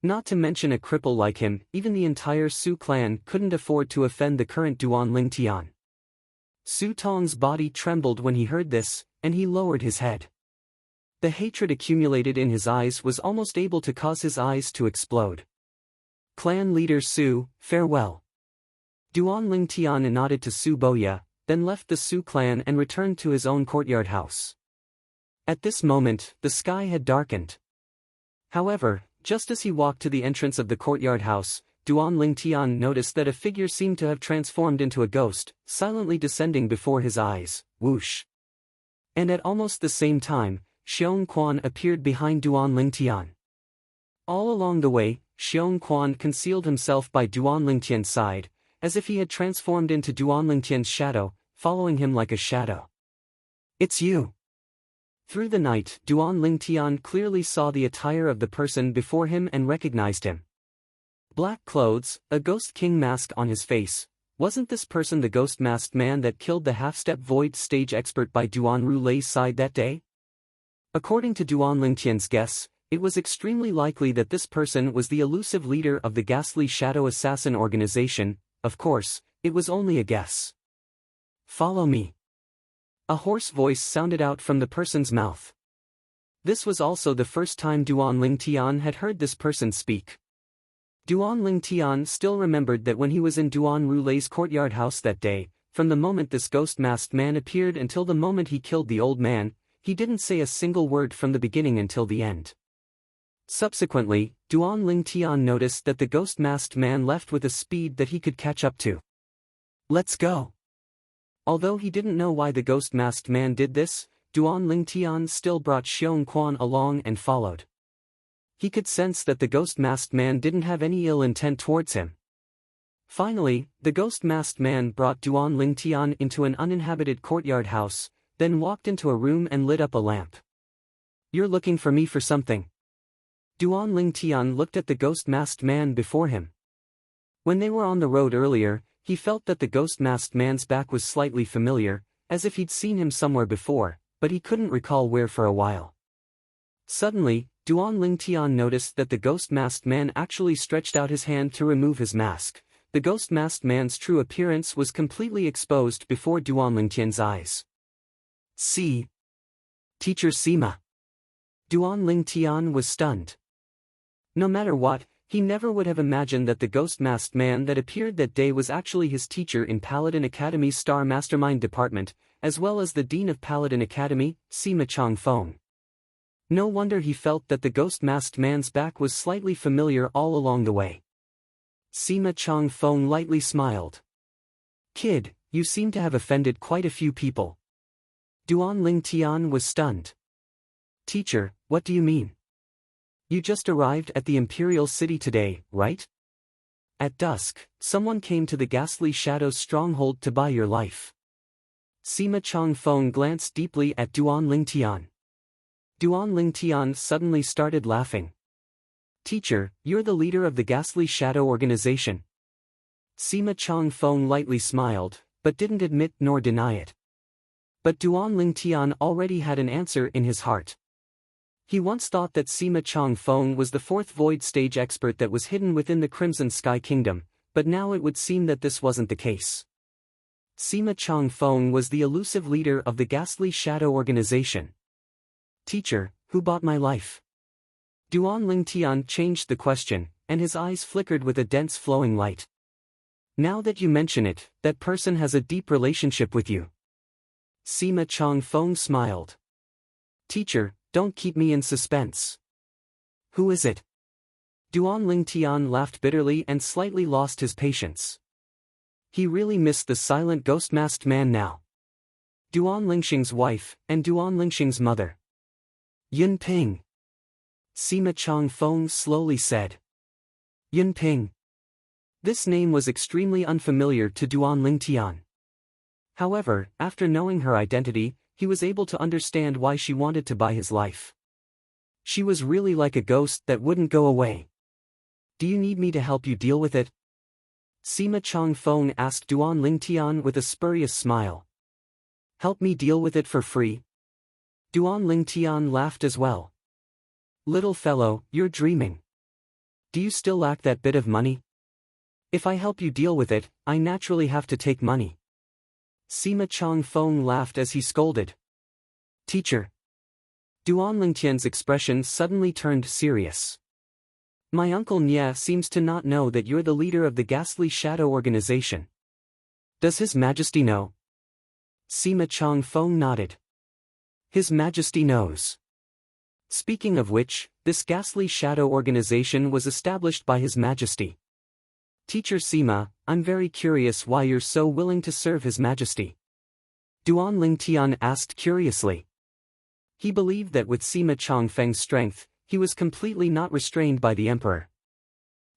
Not to mention a cripple like him, even the entire Su clan couldn't afford to offend the current Duan Lingtian. Su Tong's body trembled when he heard this, and he lowered his head. The hatred accumulated in his eyes was almost able to cause his eyes to explode. Clan leader Su, farewell. Duan Lingtian nodded to Su Boya, then left the Su clan and returned to his own courtyard house. At this moment, the sky had darkened. However, just as he walked to the entrance of the courtyard house, Duan Lingtian noticed that a figure seemed to have transformed into a ghost, silently descending before his eyes, whoosh. And at almost the same time, Xiong Quan appeared behind Duan Lingtian. All along the way, Xiong Quan concealed himself by Duan Lingtian's side, as if he had transformed into Duan Lingtian's shadow, following him like a shadow. It's you. Through the night, Duan Lingtian clearly saw the attire of the person before him and recognized him. Black clothes, a ghost king mask on his face. Wasn't this person the ghost-masked man that killed the half-step void stage expert by Duan Rulei's side that day? According to Duan Lingtian's guess, it was extremely likely that this person was the elusive leader of the ghastly Shadow Assassin organization. Of course, it was only a guess. Follow me. A hoarse voice sounded out from the person's mouth. This was also the first time Duan Lingtian had heard this person speak. Duan Lingtian still remembered that when he was in Duan Rulei's courtyard house that day, from the moment this ghost-masked man appeared until the moment he killed the old man, he didn't say a single word from the beginning until the end. Subsequently, Duan Lingtian noticed that the ghost-masked man left with a speed that he could catch up to. Let's go. Although he didn't know why the ghost-masked man did this, Duan Lingtian still brought Xiong Quan along and followed. He could sense that the ghost-masked man didn't have any ill intent towards him. Finally, the ghost-masked man brought Duan Lingtian into an uninhabited courtyard house, then walked into a room and lit up a lamp. You're looking for me for something. Duan Ling Tian looked at the ghost-masked man before him. When they were on the road earlier, he felt that the ghost-masked man's back was slightly familiar, as if he'd seen him somewhere before, but he couldn't recall where for a while. Suddenly, Duan Ling Tian noticed that the ghost-masked man actually stretched out his hand to remove his mask. The ghost-masked man's true appearance was completely exposed before Duan Ling Tian's eyes. See? Teacher Sima. Duan Ling Tian was stunned. No matter what, he never would have imagined that the ghost-masked man that appeared that day was actually his teacher in Paladin Academy's Star Mastermind Department, as well as the Dean of Paladin Academy, Sima Changfeng. No wonder he felt that the ghost-masked man's back was slightly familiar all along the way. Sima Changfeng lightly smiled. Kid, you seem to have offended quite a few people. Duan Ling Tian was stunned. Teacher, what do you mean? You just arrived at the Imperial City today, right? At dusk, someone came to the Ghastly Shadow's stronghold to buy your life. Sima Changfeng glanced deeply at Duan Ling Tian. Duan Ling Tian suddenly started laughing. Teacher, you're the leader of the Ghastly Shadow organization. Sima Changfeng lightly smiled, but didn't admit nor deny it. But Duan Ling Tian already had an answer in his heart. He once thought that Sima Changfeng was the fourth void stage expert that was hidden within the Crimson Sky Kingdom, but now it would seem that this wasn't the case. Sima Changfeng was the elusive leader of the Ghastly Shadow organization. Teacher, who bought my life? Duan Ling Tian changed the question, and his eyes flickered with a dense flowing light. Now that you mention it, that person has a deep relationship with you. Sima Changfeng smiled. Teacher, don't keep me in suspense. Who is it? Duan Ling Tian laughed bitterly and slightly lost his patience. He really missed the silent ghost-masked man now. Duan Lingxing's wife, and Duan Lingxing's mother. Yun Ping. Sima Changfeng slowly said. Yun Ping. This name was extremely unfamiliar to Duan Ling Tian. However, after knowing her identity, he was able to understand why she wanted to buy his life. She was really like a ghost that wouldn't go away. Do you need me to help you deal with it? Sima Changfeng asked Duan Ling Tian with a spurious smile. Help me deal with it for free? Duan Ling Tian laughed as well. Little fellow, you're dreaming. Do you still lack that bit of money? If I help you deal with it, I naturally have to take money. Sima Changfeng laughed as he scolded. Teacher. Duan Lingtian's expression suddenly turned serious. My uncle Nia seems to not know that you're the leader of the Ghastly Shadow organization. Does His Majesty know? Sima Changfeng nodded. His Majesty knows. Speaking of which, this Ghastly Shadow organization was established by His Majesty. Teacher Sima, I'm very curious why you're so willing to serve His Majesty. Duan Ling Tian asked curiously. He believed that with Sima Changfeng's strength, he was completely not restrained by the emperor.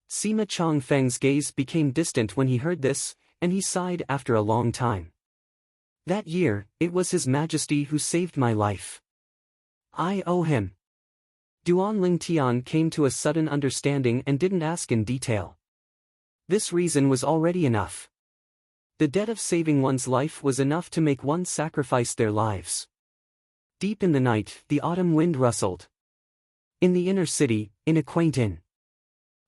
Sima Changfeng's gaze became distant when he heard this, and he sighed after a long time. That year, it was His Majesty who saved my life. I owe him. Duan Ling Tian came to a sudden understanding and didn't ask in detail. This reason was already enough. The debt of saving one's life was enough to make one sacrifice their lives. Deep in the night, the autumn wind rustled. In the inner city, in a quaint inn.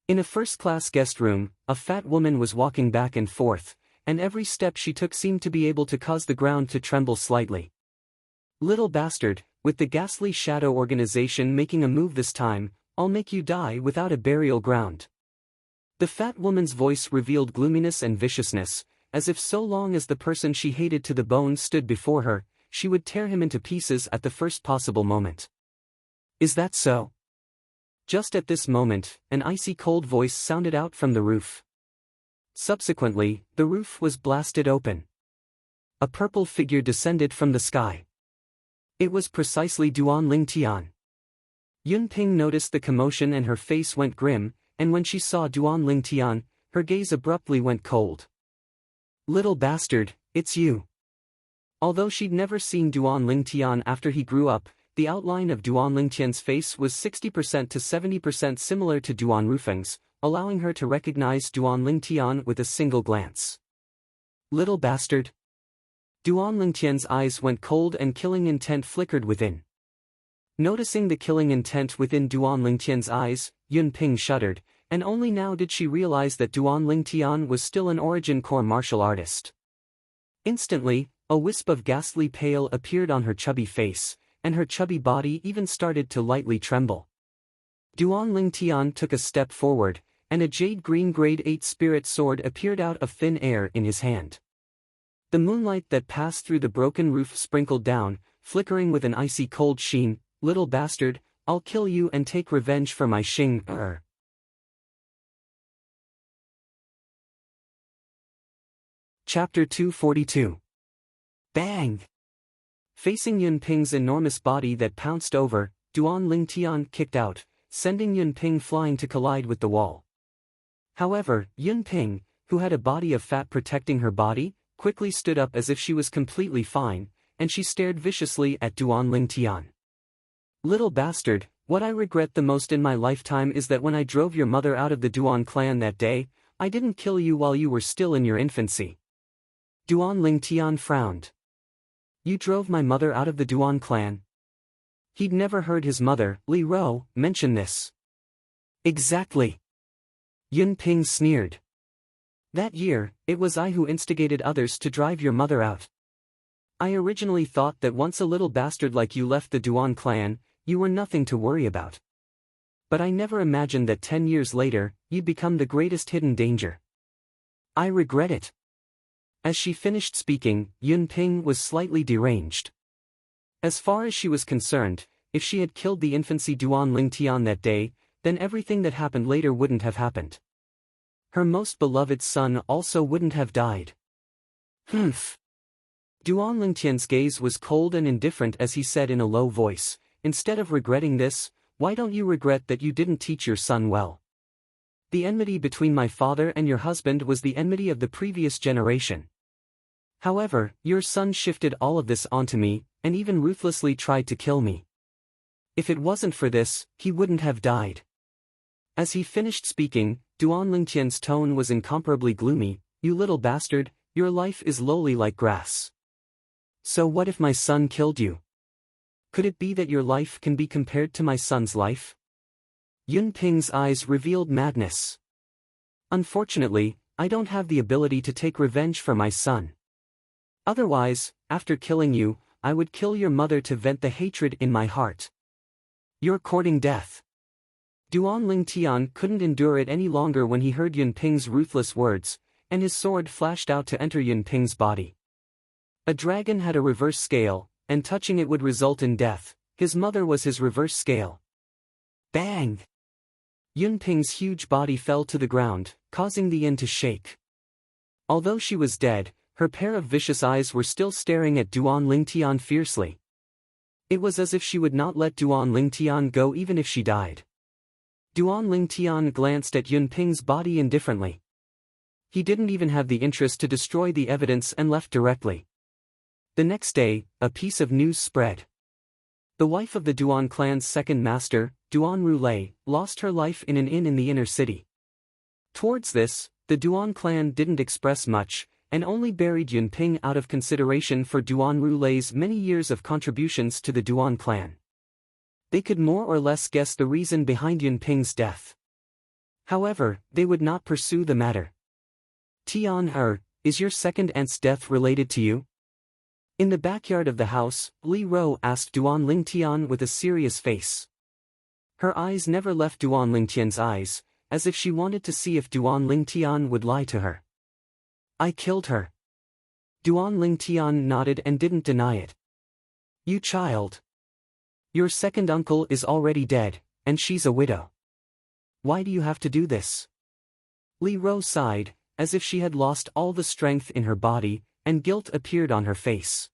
In a first-class guest room, a fat woman was walking back and forth, and every step she took seemed to be able to cause the ground to tremble slightly. Little bastard, with the Ghastly Shadow organization making a move this time, I'll make you die without a burial ground. The fat woman's voice revealed gloominess and viciousness, as if so long as the person she hated to the bone stood before her, she would tear him into pieces at the first possible moment. Is that so? Just at this moment, an icy cold voice sounded out from the roof. Subsequently, the roof was blasted open. A purple figure descended from the sky. It was precisely Duan Ling Tian. Yun Ping noticed the commotion and her face went grim, and when she saw Duan Ling Tian, her gaze abruptly went cold. Little bastard, it's you. Although she'd never seen Duan Ling Tian after he grew up, the outline of Duan Lingtian's face was 60% to 70% similar to Duan Rufeng's, allowing her to recognize Duan Lingtian with a single glance. Little bastard. Duan Lingtian's eyes went cold and killing intent flickered within. Noticing the killing intent within Duan Lingtian's eyes, Yun Ping shuddered, and only now did she realize that Duan Lingtian was still an origin core martial artist. Instantly, a wisp of ghastly pale appeared on her chubby face, and her chubby body even started to lightly tremble. Duan Lingtian took a step forward, and a jade green grade 8 spirit sword appeared out of thin air in his hand. The moonlight that passed through the broken roof sprinkled down, flickering with an icy cold sheen. Little bastard, I'll kill you and take revenge for my Xing. Chapter 242. Bang! Facing Yun Ping's enormous body that pounced over, Duan Lingtian kicked out, sending Yun Ping flying to collide with the wall. However, Yun Ping, who had a body of fat protecting her body, quickly stood up as if she was completely fine, and she stared viciously at Duan Lingtian. Little bastard, what I regret the most in my lifetime is that when I drove your mother out of the Duan clan that day, I didn't kill you while you were still in your infancy. Duan Lingtian frowned. You drove my mother out of the Duan clan? He'd never heard his mother, Li Ro, mention this. Exactly. Yun Ping sneered. That year, it was I who instigated others to drive your mother out. I originally thought that once a little bastard like you left the Duan clan, you were nothing to worry about. But I never imagined that 10 years later, you'd become the greatest hidden danger. I regret it. As she finished speaking, Yun Ping was slightly deranged. As far as she was concerned, if she had killed the infancy Duan Lingtian that day, then everything that happened later wouldn't have happened. Her most beloved son also wouldn't have died. Humph. Duan Lingtian's gaze was cold and indifferent as he said in a low voice, instead of regretting this, why don't you regret that you didn't teach your son well? The enmity between my father and your husband was the enmity of the previous generation. However, your son shifted all of this onto me, and even ruthlessly tried to kill me. If it wasn't for this, he wouldn't have died. As he finished speaking, Duan Lingtian's tone was incomparably gloomy. You little bastard, your life is lowly like grass. So what if my son killed you? Could it be that your life can be compared to my son's life? Yun Ping's eyes revealed madness. Unfortunately, I don't have the ability to take revenge for my son. Otherwise, after killing you, I would kill your mother to vent the hatred in my heart. You're courting death. Duan Lingtian couldn't endure it any longer when he heard Yun Ping's ruthless words, and his sword flashed out to enter Yun Ping's body. A dragon had a reverse scale, and touching it would result in death. His mother was his reverse scale. Bang! Yun Ping's huge body fell to the ground, causing the yin to shake. Although she was dead, her pair of vicious eyes were still staring at Duan Lingtian fiercely. It was as if she would not let Duan Lingtian go even if she died. Duan Lingtian glanced at Yun Ping's body indifferently. He didn't even have the interest to destroy the evidence and left directly. The next day, a piece of news spread. The wife of the Duan clan's second master, Duan Rulei, lost her life in an inn in the inner city. Towards this, the Duan clan didn't express much, and only buried Yun Ping out of consideration for Duan Rulei's many years of contributions to the Duan clan. They could more or less guess the reason behind Yun Ping's death. However, they would not pursue the matter. Tian, is your second aunt's death related to you? In the backyard of the house, Li Ro asked Duan Lingtian with a serious face. Her eyes never left Duan Lingtian's eyes, as if she wanted to see if Duan Lingtian would lie to her. I killed her. Duan Lingtian nodded and didn't deny it. You child. Your second uncle is already dead, and she's a widow. Why do you have to do this? Li Ro sighed, as if she had lost all the strength in her body, and guilt appeared on her face.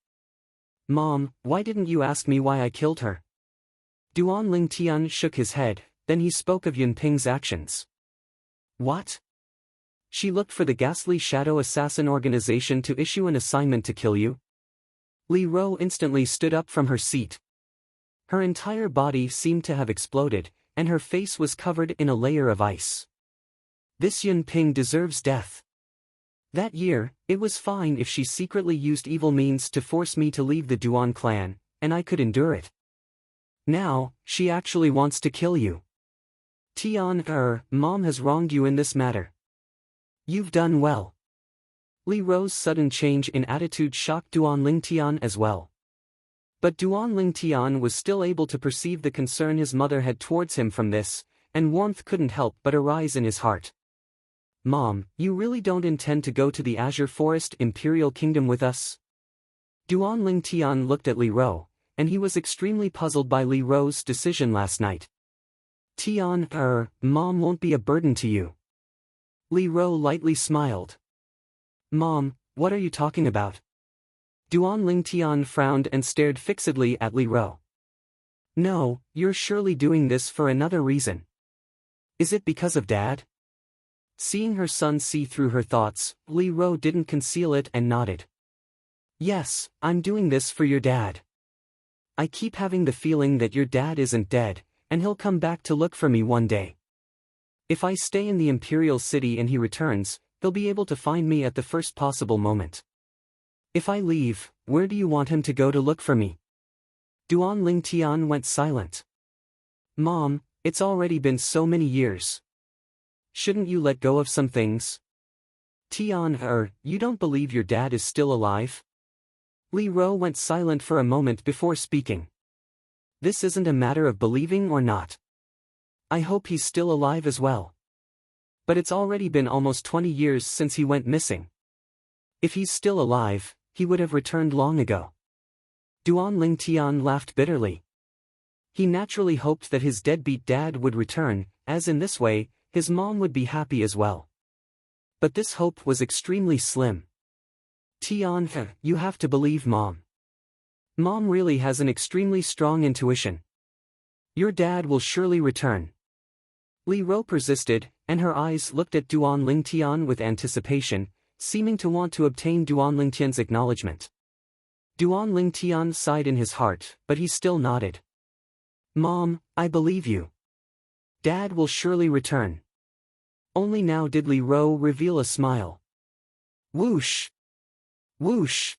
Mom, why didn't you ask me why I killed her? Duan Lingtian shook his head, then he spoke of Yun Ping's actions. What? She looked for the ghastly shadow assassin organization to issue an assignment to kill you? Li Ro instantly stood up from her seat. Her entire body seemed to have exploded, and her face was covered in a layer of ice. This Yun Ping deserves death. That year, it was fine if she secretly used evil means to force me to leave the Duan clan, and I could endure it. Now, she actually wants to kill you. Tian, Mom has wronged you in this matter. You've done well. Li Ro's sudden change in attitude shocked Duan Lingtian as well. But Duan Lingtian was still able to perceive the concern his mother had towards him from this, and warmth couldn't help but arise in his heart. Mom, you really don't intend to go to the Azure Forest Imperial Kingdom with us? Duan Lingtian looked at Li Ro, and he was extremely puzzled by Li Ro's decision last night. Tian, Mom won't be a burden to you. Li Ro lightly smiled. Mom, what are you talking about? Duan Lingtian frowned and stared fixedly at Li Ro. No, you're surely doing this for another reason. Is it because of Dad? Seeing her son see through her thoughts, Li Ro didn't conceal it and nodded. Yes, I'm doing this for your dad. I keep having the feeling that your dad isn't dead, and he'll come back to look for me one day. If I stay in the Imperial City and he returns, he'll be able to find me at the first possible moment. If I leave, where do you want him to go to look for me? Duan Lingtian went silent. Mom, it's already been so many years. Shouldn't you let go of some things? Tian, you don't believe your dad is still alive? Li Ro went silent for a moment before speaking. This isn't a matter of believing or not. I hope he's still alive as well. But it's already been almost 20 years since he went missing. If he's still alive, he would have returned long ago. Duan Lingtian laughed bitterly. He naturally hoped that his deadbeat dad would return, as in this way, his mom would be happy as well. But this hope was extremely slim. Tian, you have to believe Mom. Mom really has an extremely strong intuition. Your dad will surely return. Li Ro persisted, and her eyes looked at Duan Lingtian with anticipation, seeming to want to obtain Duan Lingtian's acknowledgement. Duan Lingtian sighed in his heart, but he still nodded. Mom, I believe you. Dad will surely return. Only now did Li Ro reveal a smile. Whoosh! Whoosh!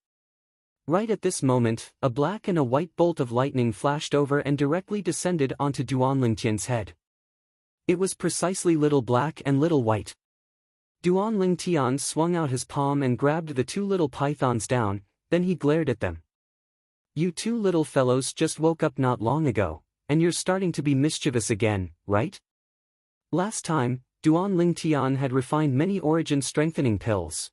Right at this moment, a black and a white bolt of lightning flashed over and directly descended onto Duan Lingtian's head. It was precisely little black and little white. Duan Lingtian swung out his palm and grabbed the two little pythons down, then he glared at them. You two little fellows just woke up not long ago, and you're starting to be mischievous again, right? Last time, Duan Lingtian had refined many origin strengthening pills.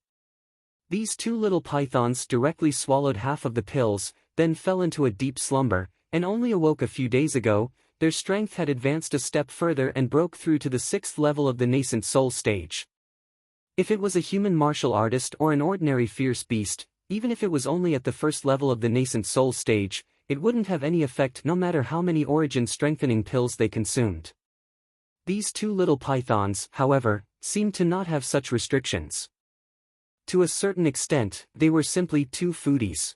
These two little pythons directly swallowed half of the pills, then fell into a deep slumber, and only awoke a few days ago. Their strength had advanced a step further and broke through to the 6th level of the nascent soul stage. If it was a human martial artist or an ordinary fierce beast, even if it was only at the 1st level of the nascent soul stage, it wouldn't have any effect no matter how many origin strengthening pills they consumed. These two little pythons, however, seemed to not have such restrictions. To a certain extent, they were simply two foodies.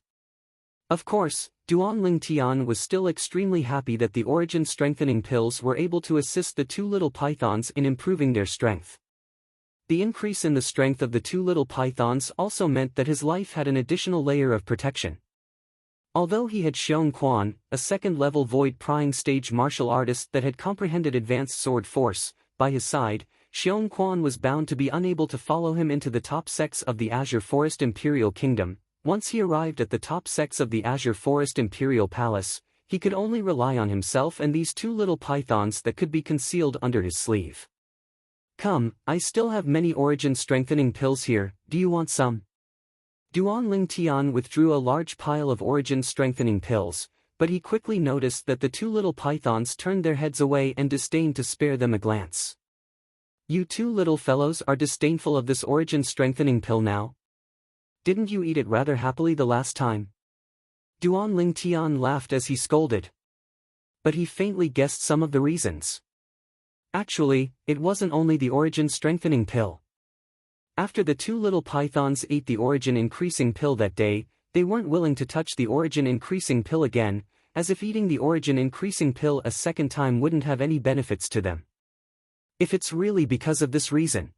Of course, Duan Lingtian was still extremely happy that the origin strengthening pills were able to assist the two little pythons in improving their strength. The increase in the strength of the two little pythons also meant that his life had an additional layer of protection. Although he had Xiong Quan, a 2nd-level void prying stage martial artist that had comprehended advanced sword force, by his side, Xiong Quan was bound to be unable to follow him into the top sects of the Azure Forest Imperial Kingdom. Once he arrived at the top sects of the Azure Forest Imperial Palace, he could only rely on himself and these two little pythons that could be concealed under his sleeve. Come, I still have many origin strengthening pills here, do you want some? Duan Lingtian withdrew a large pile of origin strengthening pills, but he quickly noticed that the two little pythons turned their heads away and disdained to spare them a glance. You two little fellows are disdainful of this origin strengthening pill now? Didn't you eat it rather happily the last time? Duan Lingtian laughed as he scolded. But he faintly guessed some of the reasons. Actually, it wasn't only the origin strengthening pill. After the two little pythons ate the origin increasing pill that day, they weren't willing to touch the origin increasing pill again, as if eating the origin increasing pill a second time wouldn't have any benefits to them. If it's really because of this reason,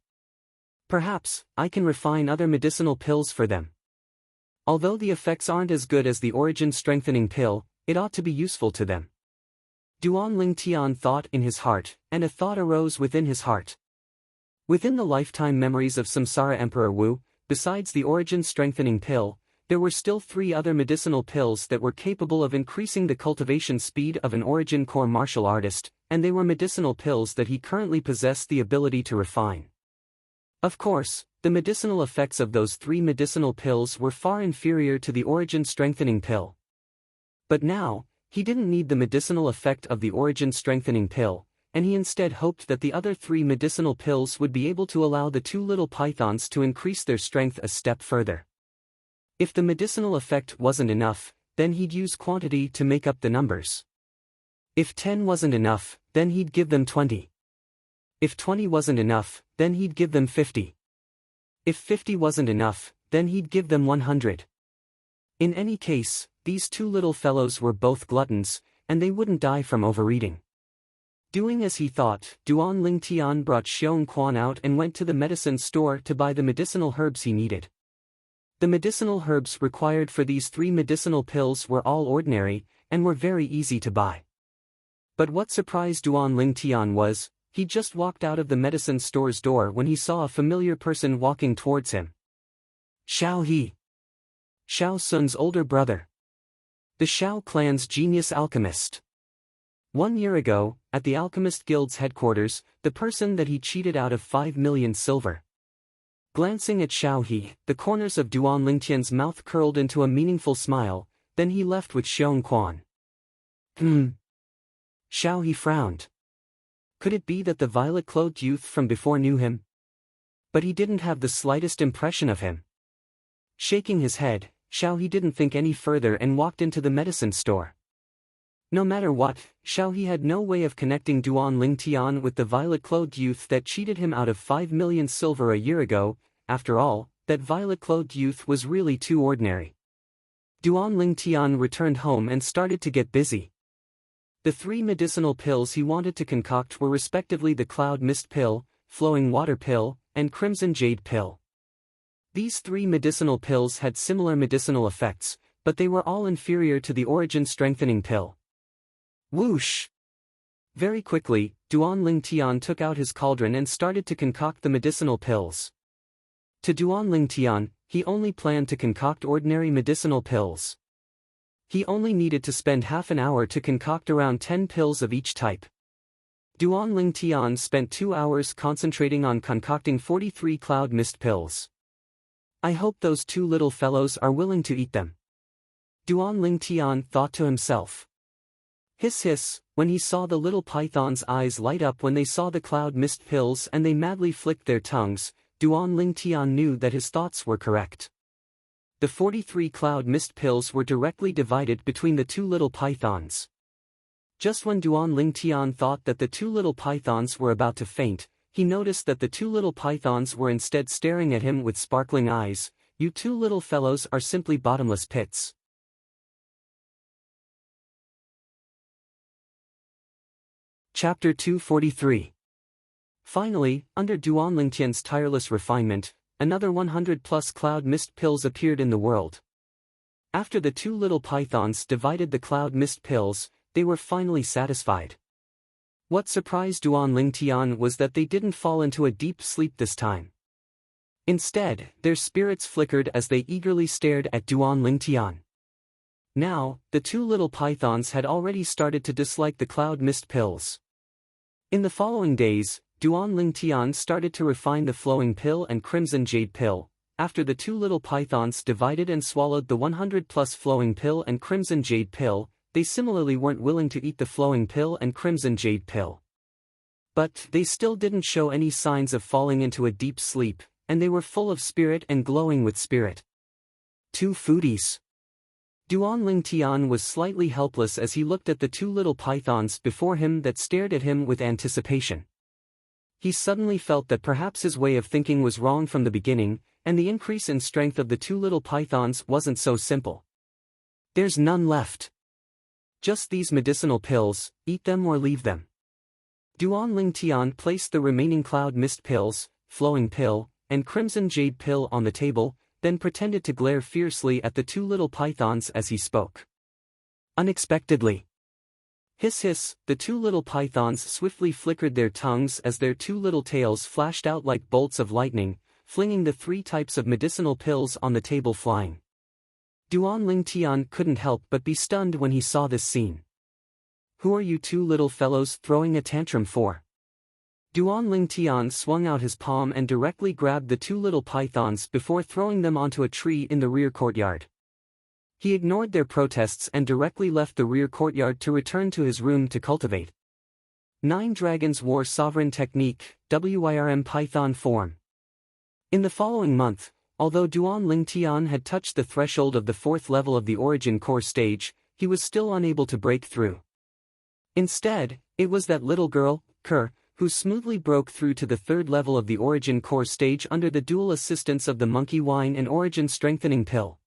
perhaps I can refine other medicinal pills for them. Although the effects aren't as good as the origin strengthening pill, it ought to be useful to them. Duan Tian thought in his heart, and a thought arose within his heart. Within the lifetime memories of Samsara Emperor Wu, besides the origin strengthening pill, there were still 3 other medicinal pills that were capable of increasing the cultivation speed of an origin core martial artist, and they were medicinal pills that he currently possessed the ability to refine. Of course, the medicinal effects of those 3 medicinal pills were far inferior to the origin strengthening pill. But now, he didn't need the medicinal effect of the origin strengthening pill, and he instead hoped that the other 3 medicinal pills would be able to allow the 2 little pythons to increase their strength a step further. If the medicinal effect wasn't enough, then he'd use quantity to make up the numbers. If 10 wasn't enough, then he'd give them 20. If 20 wasn't enough, then he'd give them 50. If 50 wasn't enough, then he'd give them 100. In any case, these 2 little fellows were both gluttons, and they wouldn't die from overeating. Doing as he thought, Duan Tian brought Xiong Quan out and went to the medicine store to buy the medicinal herbs he needed. The medicinal herbs required for these 3 medicinal pills were all ordinary, and were very easy to buy. But what surprised Duan Tian was, he just walked out of the medicine store's door when he saw a familiar person walking towards him. Xiao He. Xiao Sun's older brother. The Xiao clan's genius alchemist. 1 year ago, at the Alchemist Guild's headquarters, the person that he cheated out of 5 million silver. Glancing at Xiao He, the corners of Duan Tian's mouth curled into a meaningful smile, then he left with Xiong Quan. Xiao He frowned. Could it be that the violet-clothed youth from before knew him? But he didn't have the slightest impression of him. Shaking his head, Xiao He didn't think any further and walked into the medicine store. No matter what, Xiao He had no way of connecting Duan Tian with the violet-clothed youth that cheated him out of 5 million silver a year ago. After all, that violet-clothed youth was really too ordinary. Duan Tian returned home and started to get busy. The 3 medicinal pills he wanted to concoct were respectively the Cloud Mist Pill, Flowing Water Pill, and Crimson Jade Pill. These 3 medicinal pills had similar medicinal effects, but they were all inferior to the origin strengthening pill. Whoosh! Very quickly, Duan Tian took out his cauldron and started to concoct the medicinal pills. To Duan Tian, he only planned to concoct ordinary medicinal pills. He only needed to spend half an hour to concoct around 10 pills of each type. Duan Tian spent 2 hours concentrating on concocting 43 Cloud Mist pills. I hope those 2 little fellows are willing to eat them. Duan Tian thought to himself. Hiss hiss, when he saw the little python's eyes light up when they saw the Cloud Mist pills and they madly flicked their tongues, Duan Tian knew that his thoughts were correct. The 43 Cloud Mist pills were directly divided between the 2 little pythons. Just when Duan Tian thought that the 2 little pythons were about to faint, he noticed that the 2 little pythons were instead staring at him with sparkling eyes. You 2 little fellows are simply bottomless pits. Chapter 243. Finally, under Duan Tian's tireless refinement, another 100+ Cloud Mist pills appeared in the world. After the 2 little pythons divided the Cloud Mist pills, they were finally satisfied. What surprised Duan Tian was that they didn't fall into a deep sleep this time. Instead, their spirits flickered as they eagerly stared at Duan Tian. Now, the 2 little pythons had already started to dislike the Cloud Mist pills. In the following days, Duan Tian started to refine the Flowing Pill and Crimson Jade Pill. After the 2 little pythons divided and swallowed the 100+ Flowing Pill and Crimson Jade Pill, they similarly weren't willing to eat the Flowing Pill and Crimson Jade Pill. But they still didn't show any signs of falling into a deep sleep, and they were full of spirit and glowing with spirit. 2 foodies. Duan Tian was slightly helpless as he looked at the 2 little pythons before him that stared at him with anticipation. He suddenly felt that perhaps his way of thinking was wrong from the beginning, and the increase in strength of the 2 little pythons wasn't so simple. There's none left. Just these medicinal pills, eat them or leave them. Duan Ling Tian placed the remaining cloud mist pills, flowing pill, and crimson jade pill on the table, then pretended to glare fiercely at the two little pythons as he spoke. Unexpectedly. Hiss hiss, the two little pythons swiftly flickered their tongues as their two little tails flashed out like bolts of lightning, flinging the 3 types of medicinal pills on the table flying. Duan Ling Tian couldn't help but be stunned when he saw this scene. Who are you two little fellows throwing a tantrum for? Duan Ling Tian swung out his palm and directly grabbed the two little pythons before throwing them onto a tree in the rear courtyard. He ignored their protests and directly left the rear courtyard to return to his room to cultivate 9 Dragons War Sovereign Technique, WIRM Python form. In the following month, although Duan Ling Tian had touched the threshold of the 4th level of the Origin Core stage, he was still unable to break through. Instead, it was that little girl, Kerr, who smoothly broke through to the 3rd level of the Origin Core stage under the dual assistance of the Monkey Wine and Origin Strengthening Pill.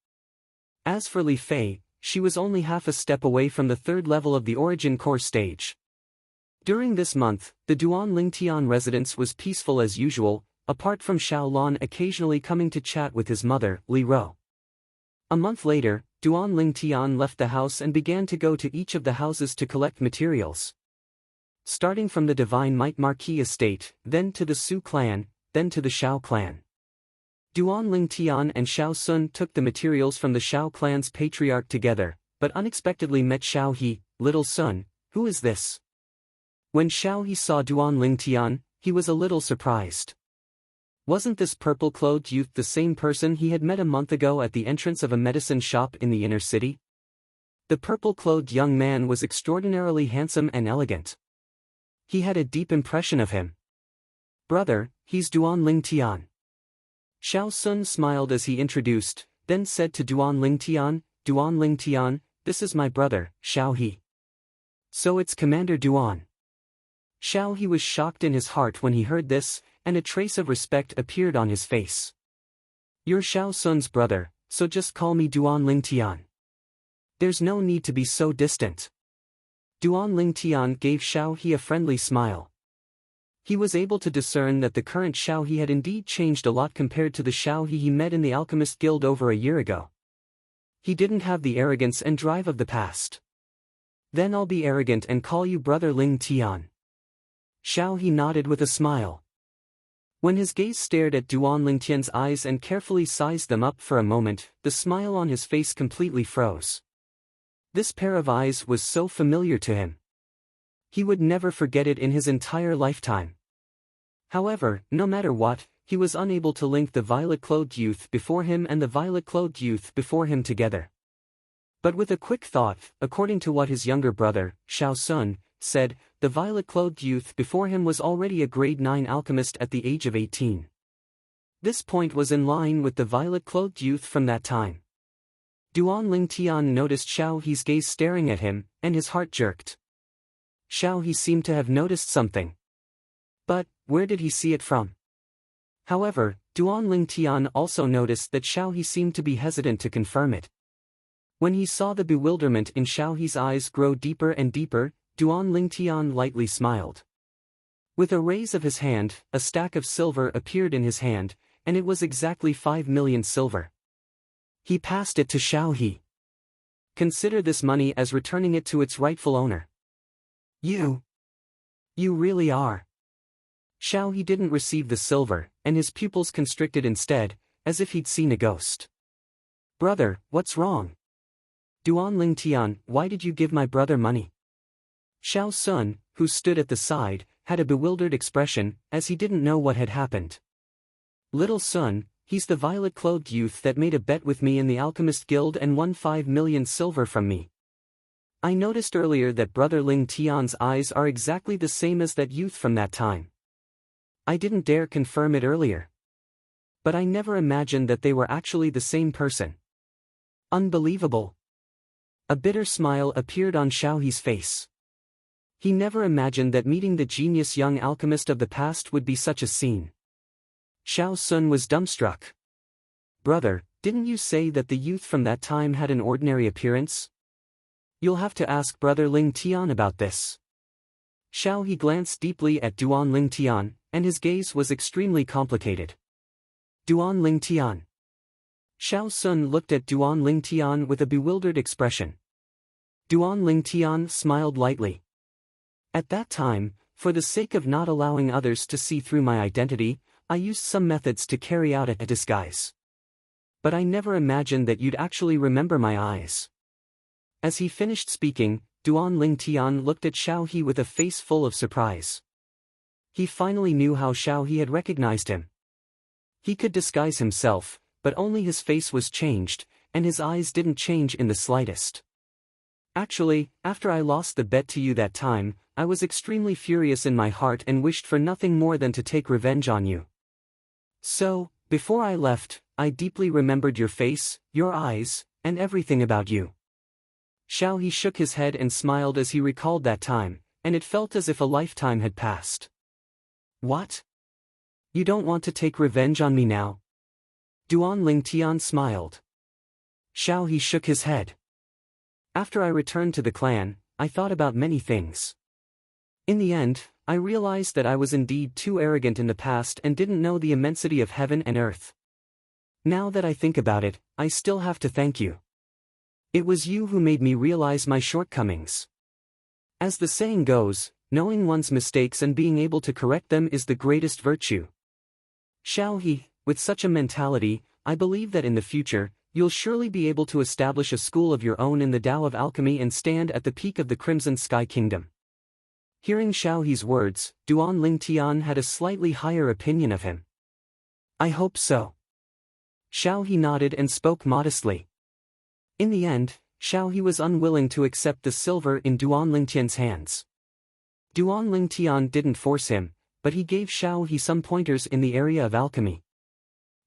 As for Li Fei, she was only half a step away from the 3rd level of the Origin Core stage. During this month, the Duan Ling Tian residence was peaceful as usual, apart from Xiao Lan occasionally coming to chat with his mother, Li Ro. A month later, Duan Ling Tian left the house and began to go to each of the houses to collect materials. Starting from the Divine Might Marquis estate, then to the Su clan, then to the Xiao clan. Duan Ling Tian and Xiao Sun took the materials from the Xiao clan's patriarch together, but unexpectedly met Xiao He. Little Sun, who is this? When Xiao He saw Duan Ling Tian, he was a little surprised. Wasn't this purple-clothed youth the same person he had met a month ago at the entrance of a medicine shop in the inner city? The purple-clothed young man was extraordinarily handsome and elegant. He had a deep impression of him. Brother, he's Duan Ling Tian. Xiao Sun smiled as he introduced, then said to Duan Ling Tian, this is my brother, Xiao He. So it's Commander Duan. Xiao He was shocked in his heart when he heard this, and a trace of respect appeared on his face. You're Xiao Sun's brother, so just call me Duan Ling Tian. There's no need to be so distant. Duan Ling Tian gave Xiao He a friendly smile. He was able to discern that the current Xiao He had indeed changed a lot compared to the Xiao He met in the Alchemist Guild over a year ago. He didn't have the arrogance and drive of the past. Then I'll be arrogant and call you Brother Ling Tian. Xiao He nodded with a smile. When his gaze stared at Duan Ling Tian's eyes and carefully sized them up for a moment, the smile on his face completely froze. This pair of eyes was so familiar to him. He would never forget it in his entire lifetime. However, no matter what, he was unable to link the violet-clothed youth before him and the violet-clothed youth before him together. But with a quick thought, according to what his younger brother, Xiao Sun, said, the violet-clothed youth before him was already a grade 9 alchemist at the age of 18. This point was in line with the violet-clothed youth from that time. Duan Ling Tian noticed Xiao He's gaze staring at him, and his heart jerked. Xiao He seemed to have noticed something. But, where did he see it from? However, Duan Ling Tian also noticed that Xiao He seemed to be hesitant to confirm it. When he saw the bewilderment in Xiao He's eyes grow deeper and deeper, Duan Ling Tian lightly smiled. With a raise of his hand, a stack of silver appeared in his hand, and it was exactly 5 million silver. He passed it to Xiao He. Consider this money as returning it to its rightful owner. You really are. Xiao He didn't receive the silver, and his pupils constricted instead, as if he'd seen a ghost. Brother, what's wrong? Duan Ling Tian, why did you give my brother money? Xiao Sun, who stood at the side, had a bewildered expression, as he didn't know what had happened. Little Sun, he's the violet-clothed youth that made a bet with me in the Alchemist Guild and won 5 million silver from me. I noticed earlier that Brother Ling Tian's eyes are exactly the same as that youth from that time. I didn't dare confirm it earlier. But I never imagined that they were actually the same person. Unbelievable. A bitter smile appeared on Xiao He's face. He never imagined that meeting the genius young alchemist of the past would be such a scene. Xiao Sun was dumbstruck. Brother, didn't you say that the youth from that time had an ordinary appearance? You'll have to ask Brother Ling Tian about this. Xiao He glanced deeply at Duan Ling Tian, and his gaze was extremely complicated. Duan Ling Tian. Xiao Sun looked at Duan Ling Tian with a bewildered expression. Duan Ling Tian smiled lightly. At that time, for the sake of not allowing others to see through my identity, I used some methods to carry out a disguise. But I never imagined that you'd actually remember my eyes. As he finished speaking, Duan Ling Tian looked at Xiao He with a face full of surprise. He finally knew how Xiao He had recognized him. He could disguise himself, but only his face was changed, and his eyes didn't change in the slightest. Actually, after I lost the bet to you that time, I was extremely furious in my heart and wished for nothing more than to take revenge on you. So, before I left, I deeply remembered your face, your eyes, and everything about you. Xiao He shook his head and smiled as he recalled that time, and it felt as if a lifetime had passed. What? You don't want to take revenge on me now? Duan Ling Tian smiled. Xiao He shook his head. After I returned to the clan, I thought about many things. In the end, I realized that I was indeed too arrogant in the past and didn't know the immensity of heaven and earth. Now that I think about it, I still have to thank you. It was you who made me realize my shortcomings. As the saying goes, knowing one's mistakes and being able to correct them is the greatest virtue. Xiao He, with such a mentality, I believe that in the future, you'll surely be able to establish a school of your own in the Tao of Alchemy and stand at the peak of the Crimson Sky Kingdom. Hearing Xiao He's words, Duan Ling Tian had a slightly higher opinion of him. I hope so. Xiao He nodded and spoke modestly. In the end, Xiao He was unwilling to accept the silver in Duan Ling Tian's hands. Duan Ling Tian didn't force him, but he gave Xiao He some pointers in the area of alchemy.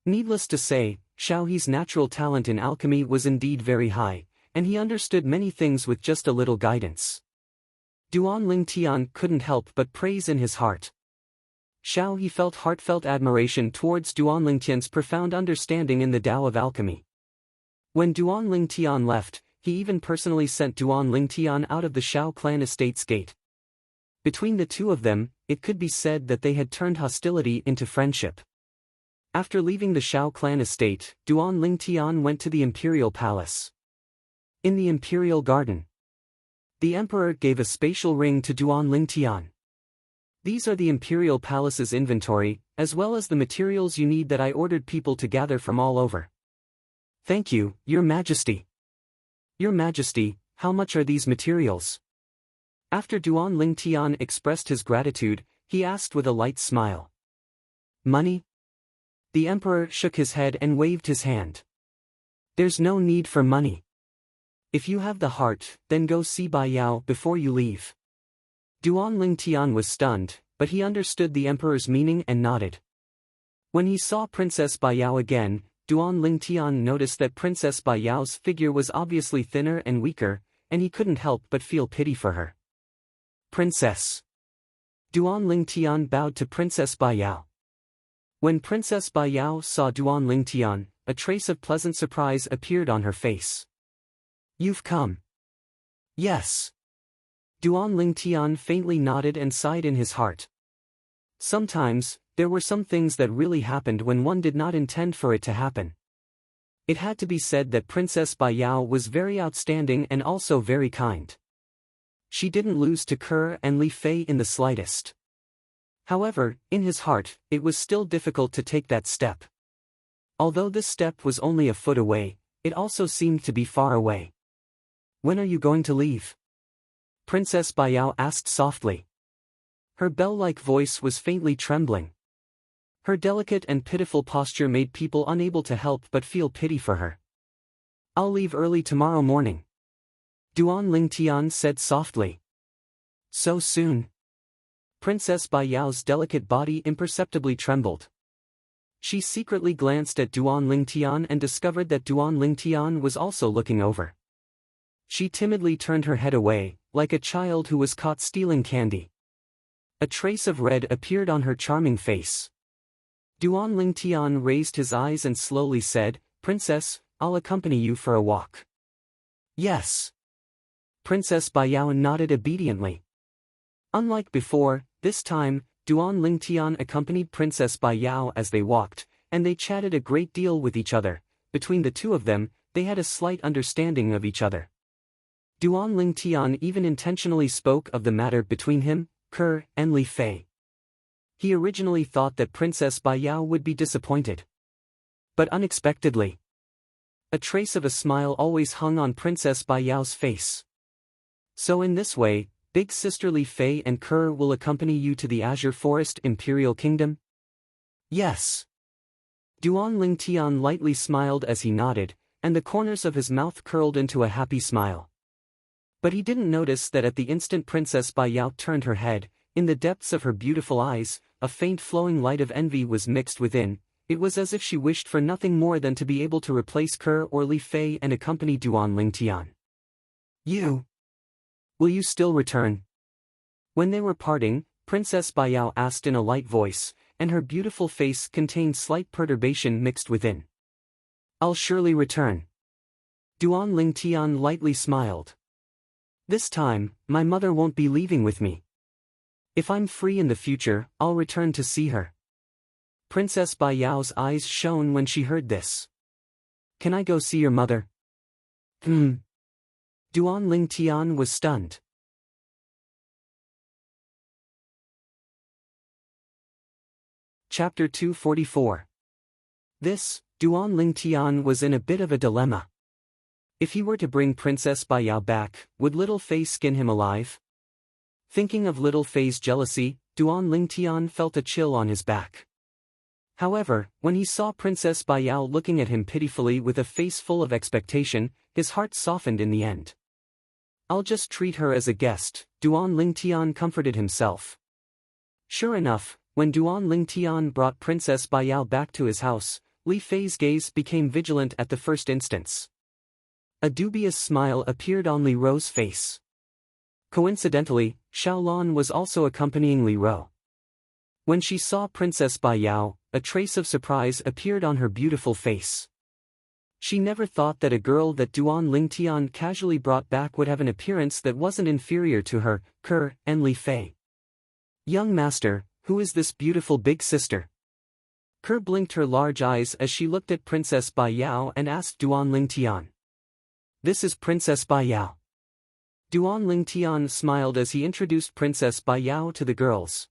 Needless to say, Xiao He's natural talent in alchemy was indeed very high, and he understood many things with just a little guidance. Duan Ling Tian couldn't help but praise in his heart. Xiao He felt heartfelt admiration towards Duan Ling Tian's profound understanding in the Tao of alchemy. When Duan Ling Tian left, he even personally sent Duan Ling Tian out of the Shao clan estate's gate. Between the two of them, it could be said that they had turned hostility into friendship. After leaving the Shao clan estate, Duan Ling Tian went to the imperial palace. In the imperial garden, the emperor gave a spatial ring to Duan Ling Tian. These are the imperial palace's inventory, as well as the materials you need that I ordered people to gather from all over. Thank you, Your Majesty. Your Majesty, how much are these materials? After Duan Ling Tian expressed his gratitude, he asked with a light smile. Money? The emperor shook his head and waved his hand. There's no need for money. If you have the heart, then go see Bai Yao before you leave. Duan Ling Tian was stunned, but he understood the emperor's meaning and nodded. When he saw Princess Bai Yao again, Duan Ling Tian noticed that Princess Bai Yao's figure was obviously thinner and weaker, and he couldn't help but feel pity for her. Princess. Duan Ling Tian bowed to Princess Bai Yao. When Princess Bai Yao saw Duan Ling Tian, a trace of pleasant surprise appeared on her face. You've come. Yes. Duan Ling Tian faintly nodded and sighed in his heart. Sometimes, there were some things that really happened when one did not intend for it to happen. It had to be said that Princess Bai Yao was very outstanding and also very kind. She didn't lose to Ke and Li Fei in the slightest. However, in his heart, it was still difficult to take that step. Although this step was only a foot away, it also seemed to be far away. When are you going to leave? Princess Bai Yao asked softly. Her bell-like voice was faintly trembling. Her delicate and pitiful posture made people unable to help but feel pity for her. I'll leave early tomorrow morning. Duan Ling Tian said softly. So soon? Princess Bai Yao's delicate body imperceptibly trembled. She secretly glanced at Duan Ling Tian and discovered that Duan Ling Tian was also looking over. She timidly turned her head away, like a child who was caught stealing candy. A trace of red appeared on her charming face. Duan Ling Tian raised his eyes and slowly said, Princess, I'll accompany you for a walk. Yes. Princess Baiyao nodded obediently. Unlike before, this time, Duan Lingtian accompanied Princess Baiyao as they walked, and they chatted a great deal with each other. Between the two of them, they had a slight understanding of each other. Duan Lingtian even intentionally spoke of the matter between him, Ke, and Li Fei. He originally thought that Princess Baiyao would be disappointed. But unexpectedly, a trace of a smile always hung on Princess Baiyao's face. So in this way, big sister Li Fei and Ke will accompany you to the Azure Forest Imperial Kingdom? Yes. Duan Lingtian lightly smiled as he nodded, and the corners of his mouth curled into a happy smile. But he didn't notice that at the instant Princess Baiyao turned her head, in the depths of her beautiful eyes, a faint flowing light of envy was mixed within. It was as if she wished for nothing more than to be able to replace Ke or Li Fei and accompany Duan Lingtian. You? Will you still return? When they were parting, Princess Baiyao asked in a light voice, and her beautiful face contained slight perturbation mixed within. I'll surely return. Duan Lingtian lightly smiled. This time, my mother won't be leaving with me. If I'm free in the future, I'll return to see her. Princess Baiyao's eyes shone when she heard this. Can I go see your mother? Duan Lingtian was stunned. Chapter 244. Duan Lingtian was in a bit of a dilemma. If he were to bring Princess Baiyao back, would Little Fei skin him alive? Thinking of Little Fei's jealousy, Duan Lingtian felt a chill on his back. However, when he saw Princess Baiyao looking at him pitifully with a face full of expectation, his heart softened in the end. I'll just treat her as a guest, Duan Lingtian comforted himself. Sure enough, when Duan Lingtian brought Princess Baiyao back to his house, Li Fei's gaze became vigilant at the first instance. A dubious smile appeared on Li Rou's face. Coincidentally, Xiaolan was also accompanying Li Rou. When she saw Princess Baiyao, a trace of surprise appeared on her beautiful face. She never thought that a girl that Duan Lingtian casually brought back would have an appearance that wasn't inferior to her, Ke, and Li Fei. Young master, who is this beautiful big sister? Ke blinked her large eyes as she looked at Princess Baiyao and asked Duan Lingtian. This is Princess Baiyao. Duan Lingtian smiled as he introduced Princess Baiyao to the girls.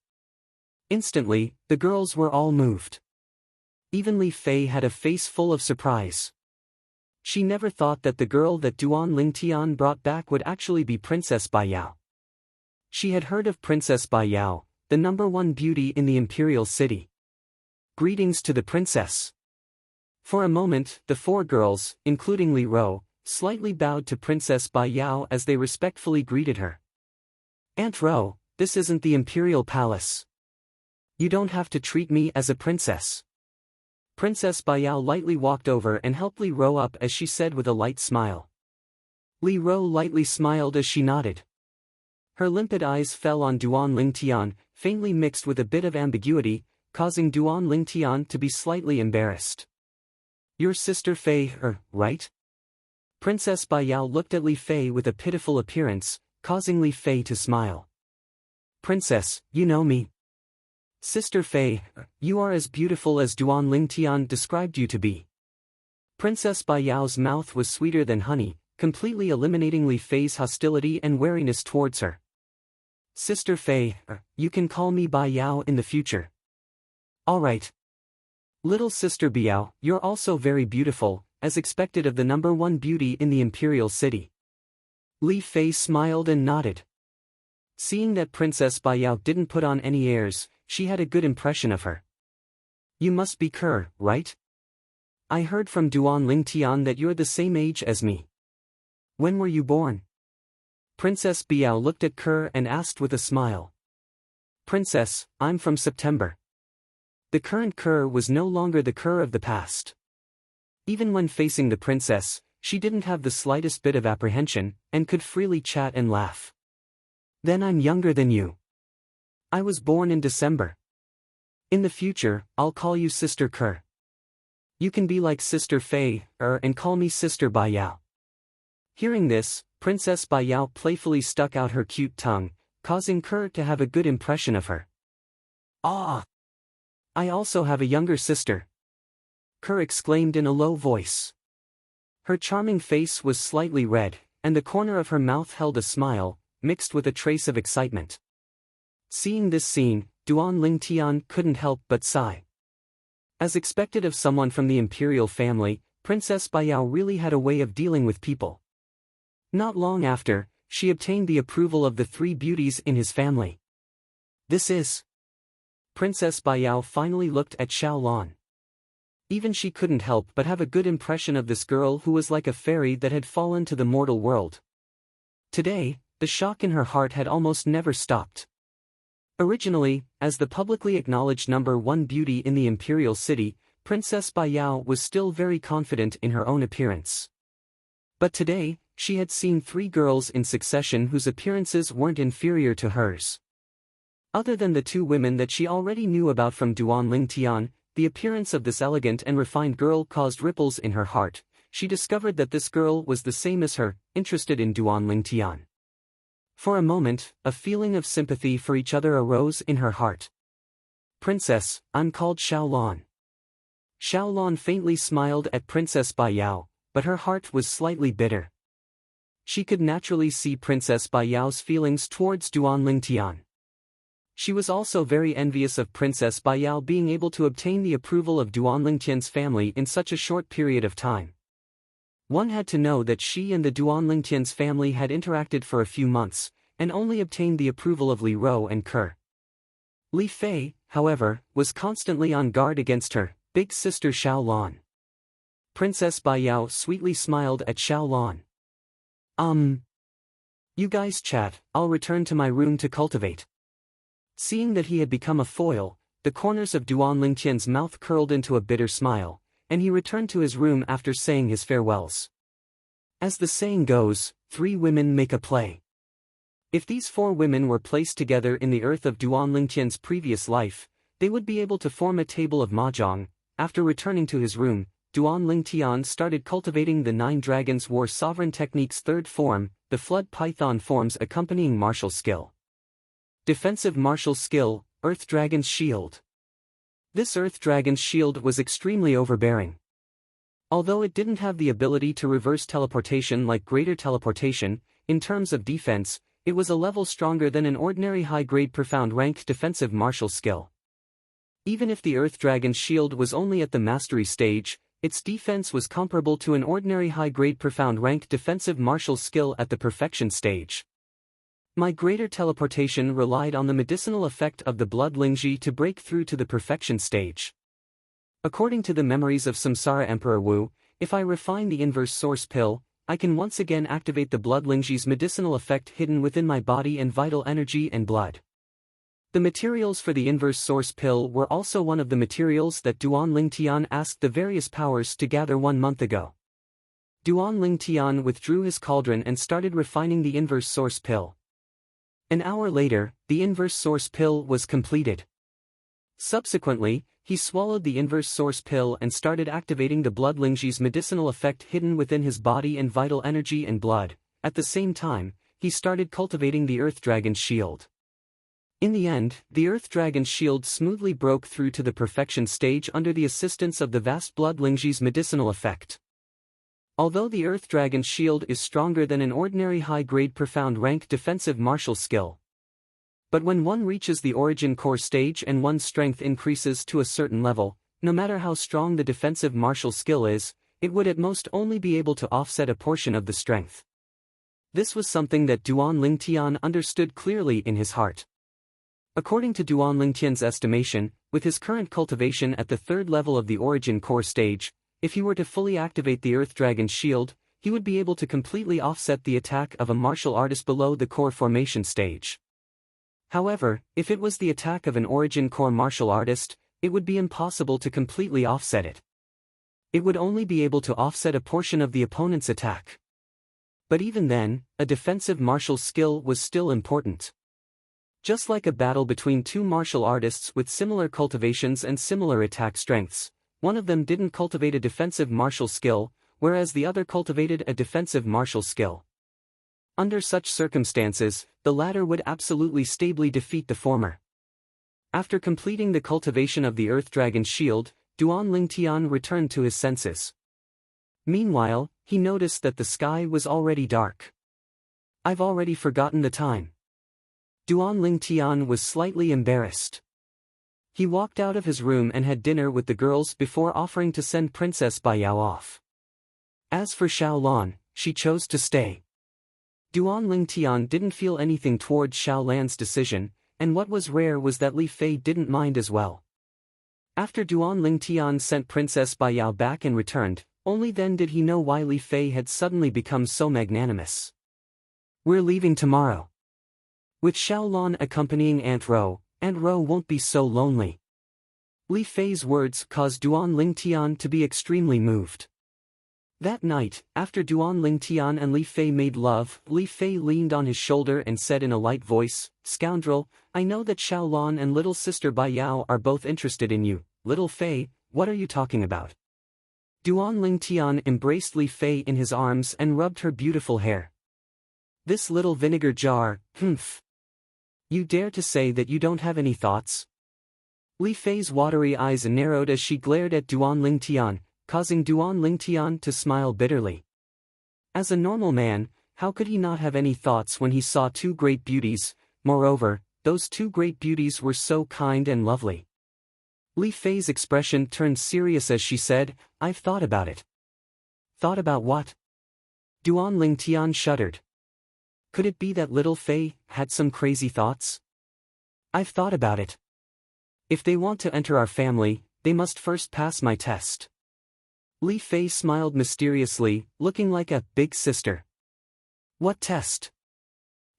Instantly, the girls were all moved. Even Li Fei had a face full of surprise. She never thought that the girl that Duan Lingtian brought back would actually be Princess Baiyao. She had heard of Princess Baiyao, the #1 beauty in the imperial city. Greetings to the princess. For a moment, the four girls, including Li Rou, slightly bowed to Princess Baiyao as they respectfully greeted her. Aunt Rou, this isn't the imperial palace. You don't have to treat me as a princess. Princess Baiyao lightly walked over and helped Li Rou up as she said with a light smile. Li Rou lightly smiled as she nodded. Her limpid eyes fell on Duan Lingtian, faintly mixed with a bit of ambiguity, causing Duan Lingtian to be slightly embarrassed. Your sister Fei, right? Princess Baiyao looked at Li Fei with a pitiful appearance, causing Li Fei to smile. Princess, you know me. Sister Fei, you are as beautiful as Duan Lingtian described you to be. Princess Baiyao's mouth was sweeter than honey, completely eliminating Li Fei's hostility and wariness towards her. Sister Fei, you can call me Baiyao in the future. Alright. Little sister Biao, you're also very beautiful, as expected of the #1 beauty in the imperial city. Li Fei smiled and nodded. Seeing that Princess Baiyao didn't put on any airs, she had a good impression of her. You must be Ke, right? I heard from Duan Lingtian that you're the same age as me. When were you born? Princess Biao looked at Ke and asked with a smile. Princess, I'm from September. The current Ke was no longer the Ke of the past. Even when facing the princess, she didn't have the slightest bit of apprehension, and could freely chat and laugh. Then I'm younger than you. I was born in December. In the future, I'll call you Sister Ke. You can be like Sister Fei, and call me Sister Baiyao. Hearing this, Princess Bai Yao playfully stuck out her cute tongue, causing Kerr to have a good impression of her. "Ah! I also have a younger sister," Kerr exclaimed in a low voice. Her charming face was slightly red, and the corner of her mouth held a smile, mixed with a trace of excitement. Seeing this scene, Duan Lingtian couldn't help but sigh. As expected of someone from the imperial family, Princess Bai Yao really had a way of dealing with people. Not long after, she obtained the approval of the three beauties in his family. "This is..." Princess Bai Yao finally looked at Xiao Lan. Even she couldn't help but have a good impression of this girl who was like a fairy that had fallen to the mortal world. Today, the shock in her heart had almost never stopped. Originally, as the publicly acknowledged #1 beauty in the imperial city, Princess Bai Yao was still very confident in her own appearance. But today, she had seen three girls in succession whose appearances weren't inferior to hers. Other than the two women that she already knew about from Duan Lingtian, the appearance of this elegant and refined girl caused ripples in her heart. She discovered that this girl was the same as her, interested in Duan Lingtian. For a moment, a feeling of sympathy for each other arose in her heart. "Princess, I'm called Xiao Lan." Xiao Lan faintly smiled at Princess Bai Yao, but her heart was slightly bitter. She could naturally see Princess Bai Yao's feelings towards Duan Lingtian. She was also very envious of Princess Bai Yao being able to obtain the approval of Duan Lingtian's family in such a short period of time. One had to know that she and the Duan Lingtian's family had interacted for a few months, and only obtained the approval of Li Ro and Kerr. Li Fei, however, was constantly on guard against her big sister Xiao Lan. Princess Bai Yao sweetly smiled at Xiao Lan. You guys chat, I'll return to my room to cultivate." Seeing that he had become a foil, the corners of Duan Lingtian's mouth curled into a bitter smile, and he returned to his room after saying his farewells. As the saying goes, 3 women make a play. If these 4 women were placed together in the earth of Duan Lingtian's previous life, they would be able to form a table of mahjong. After returning to his room, Duan Lingtian started cultivating the 9 Dragons War Sovereign Technique's 3rd form, the Flood Python form's accompanying martial skill. Defensive martial skill, Earth Dragon's Shield. This Earth Dragon's Shield was extremely overbearing. Although it didn't have the ability to reverse teleportation like Greater Teleportation, in terms of defense, it was a level stronger than an ordinary high-grade profound rank defensive martial skill. Even if the Earth Dragon's Shield was only at the mastery stage, its defense was comparable to an ordinary high-grade profound rank defensive martial skill at the perfection stage. My Greater Teleportation relied on the medicinal effect of the blood Lingji to break through to the perfection stage. According to the memories of Samsara Emperor Wu, if I refine the inverse source pill, I can once again activate the blood Lingji's medicinal effect hidden within my body and vital energy and blood. The materials for the inverse source pill were also one of the materials that Duan Lingtian asked the various powers to gather 1 month ago. Duan Lingtian withdrew his cauldron and started refining the inverse source pill. An hour later, the inverse source pill was completed. Subsequently, he swallowed the inverse source pill and started activating the blood Lingji's medicinal effect hidden within his body and vital energy and blood. At the same time, he started cultivating the Earth Dragon's Shield. In the end, the Earth Dragon's Shield smoothly broke through to the perfection stage under the assistance of the vast blood Lingji's medicinal effect. Although the Earth Dragon's Shield is stronger than an ordinary high-grade profound rank defensive martial skill. But when one reaches the origin core stage and one's strength increases to a certain level, no matter how strong the defensive martial skill is, it would at most only be able to offset a portion of the strength. This was something that Duan Lingtian understood clearly in his heart. According to Duan Lingtian's estimation, with his current cultivation at the 3rd level of the origin core stage, if he were to fully activate the Earth Dragon's Shield, he would be able to completely offset the attack of a martial artist below the core formation stage. However, if it was the attack of an origin core martial artist, it would be impossible to completely offset it. It would only be able to offset a portion of the opponent's attack. But even then, a defensive martial skill was still important. Just like a battle between 2 martial artists with similar cultivations and similar attack strengths, one of them didn't cultivate a defensive martial skill, whereas the other cultivated a defensive martial skill. Under such circumstances, the latter would absolutely stably defeat the former. After completing the cultivation of the Earth Dragon's shield, Duan Lingtian returned to his senses. Meanwhile, he noticed that the sky was already dark. I've already forgotten the time. Duan Lingtian was slightly embarrassed. He walked out of his room and had dinner with the girls before offering to send Princess Baiyao off. As for Xiaolan, she chose to stay. Duan Lingtian didn't feel anything toward Xiaolan's decision, and what was rare was that Li Fei didn't mind as well. After Duan Lingtian sent Princess Baiyao back and returned, only then did he know why Li Fei had suddenly become so magnanimous. We're leaving tomorrow. With Xiaolan accompanying Aunt Ro won't be so lonely. Li Fei's words caused Duan Lingtian to be extremely moved. That night, after Duan Lingtian and Li Fei made love, Li Fei leaned on his shoulder and said in a light voice, "Scoundrel, I know that Xiaolan and little sister Baiyao are both interested in you. Little Fei, what are you talking about?" Duan Lingtian embraced Li Fei in his arms and rubbed her beautiful hair. "This little vinegar jar, humph. You dare to say that you don't have any thoughts?" Li Fei's watery eyes narrowed as she glared at Duan Lingtian, causing Duan Lingtian to smile bitterly. As a normal man, how could he not have any thoughts when he saw two great beauties? Moreover, those two great beauties were so kind and lovely. Li Fei's expression turned serious as she said, "I've thought about it." "Thought about what?" Duan Lingtian shuddered. Could it be that little Fei had some crazy thoughts? "I've thought about it. If they want to enter our family, they must first pass my test." Li Fei smiled mysteriously, looking like a big sister. "What test?"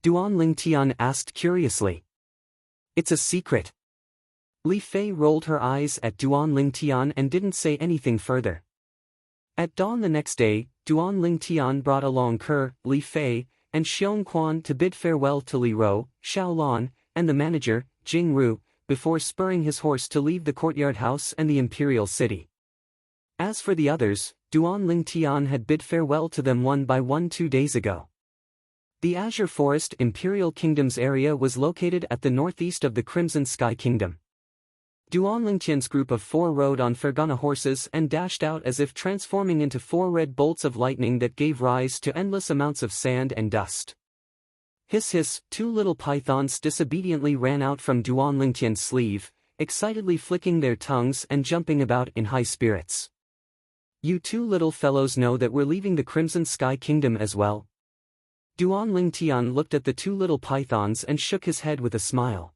Duan Lingtian asked curiously. "It's a secret." Li Fei rolled her eyes at Duan Lingtian and didn't say anything further. At dawn the next day, Duan Lingtian brought along Li Fei, and Xiong Quan to bid farewell to Li Ro, Xiaolan, and the manager, Jing Ru, before spurring his horse to leave the courtyard house and the imperial city. As for the others, Duan Lingtian had bid farewell to them one by one 2 days ago. The Azure Forest Imperial Kingdom's area was located at the northeast of the Crimson Sky Kingdom. Duan Lingtian's group of 4 rode on Fergana horses and dashed out as if transforming into 4 red bolts of lightning that gave rise to endless amounts of sand and dust. Hiss hiss, 2 little pythons disobediently ran out from Duan Lingtian's sleeve, excitedly flicking their tongues and jumping about in high spirits. "You 2 little fellows know that we're leaving the Crimson Sky Kingdom as well?" Duan Lingtian looked at the 2 little pythons and shook his head with a smile.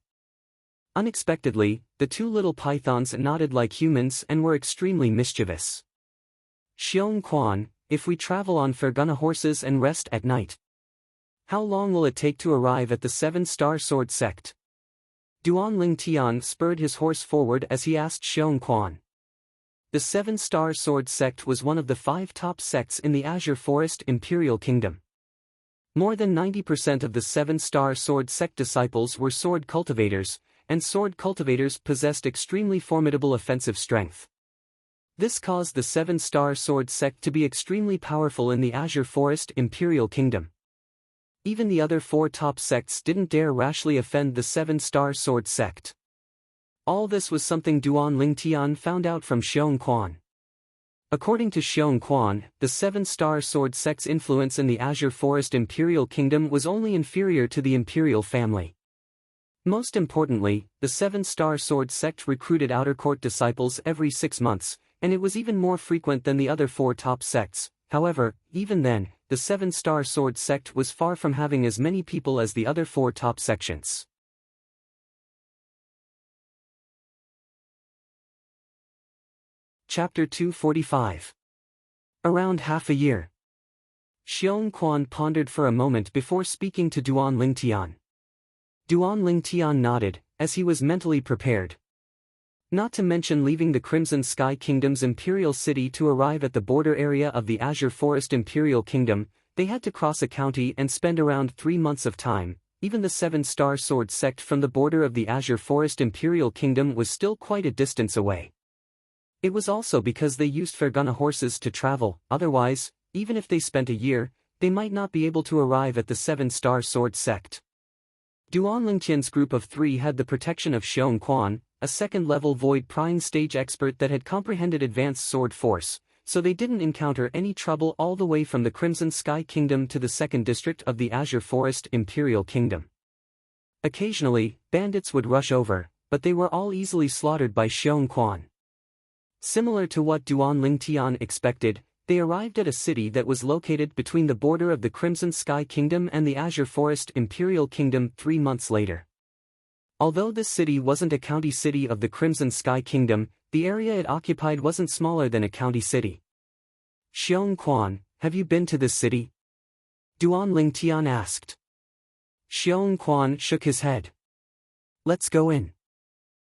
Unexpectedly, the 2 little pythons nodded like humans and were extremely mischievous. "Xiong Quan, if we travel on Fergana horses and rest at night, how long will it take to arrive at the 7-star sword sect?" Duan Lingtian spurred his horse forward as he asked Xiong Quan. The 7-star sword sect was one of the 5 top sects in the Azure Forest Imperial Kingdom. More than 90% of the 7-star sword sect disciples were sword cultivators, and sword cultivators possessed extremely formidable offensive strength. This caused the 7-star sword sect to be extremely powerful in the Azure Forest Imperial Kingdom. Even the other 4 top sects didn't dare rashly offend the 7-star sword sect. All this was something Duan Lingtian found out from Xiong Quan. According to Xiong Quan, the 7-star sword sect's influence in the Azure Forest Imperial Kingdom was only inferior to the imperial family. Most importantly, the 7-star sword sect recruited outer court disciples every 6 months, and it was even more frequent than the other 4 top sects. However, even then, the 7-star sword sect was far from having as many people as the other 4 top sections. Chapter 245. Around half a year. Xiong Quan pondered for a moment before speaking to Duan Lingtian. Duan Lingtian nodded, as he was mentally prepared. Not to mention leaving the Crimson Sky Kingdom's imperial city to arrive at the border area of the Azure Forest Imperial Kingdom, they had to cross a county and spend around 3 months of time. Even the 7-star sword sect from the border of the Azure Forest Imperial Kingdom was still quite a distance away. It was also because they used Fergana horses to travel, otherwise, even if they spent a year, they might not be able to arrive at the 7-star sword sect. Duan Lingtian's group of 3 had the protection of Xiong Quan, a second-level void prying stage expert that had comprehended advanced sword force, so they didn't encounter any trouble all the way from the Crimson Sky Kingdom to the 2nd district of the Azure Forest Imperial Kingdom. Occasionally, bandits would rush over, but they were all easily slaughtered by Xiong Quan. Similar to what Duan Lingtian expected, they arrived at a city that was located between the border of the Crimson Sky Kingdom and the Azure Forest Imperial Kingdom 3 months later. Although this city wasn't a county city of the Crimson Sky Kingdom, the area it occupied wasn't smaller than a county city. Xiong Quan, have you been to this city? Duan Lingtian asked. Xiong Quan shook his head. Let's go in.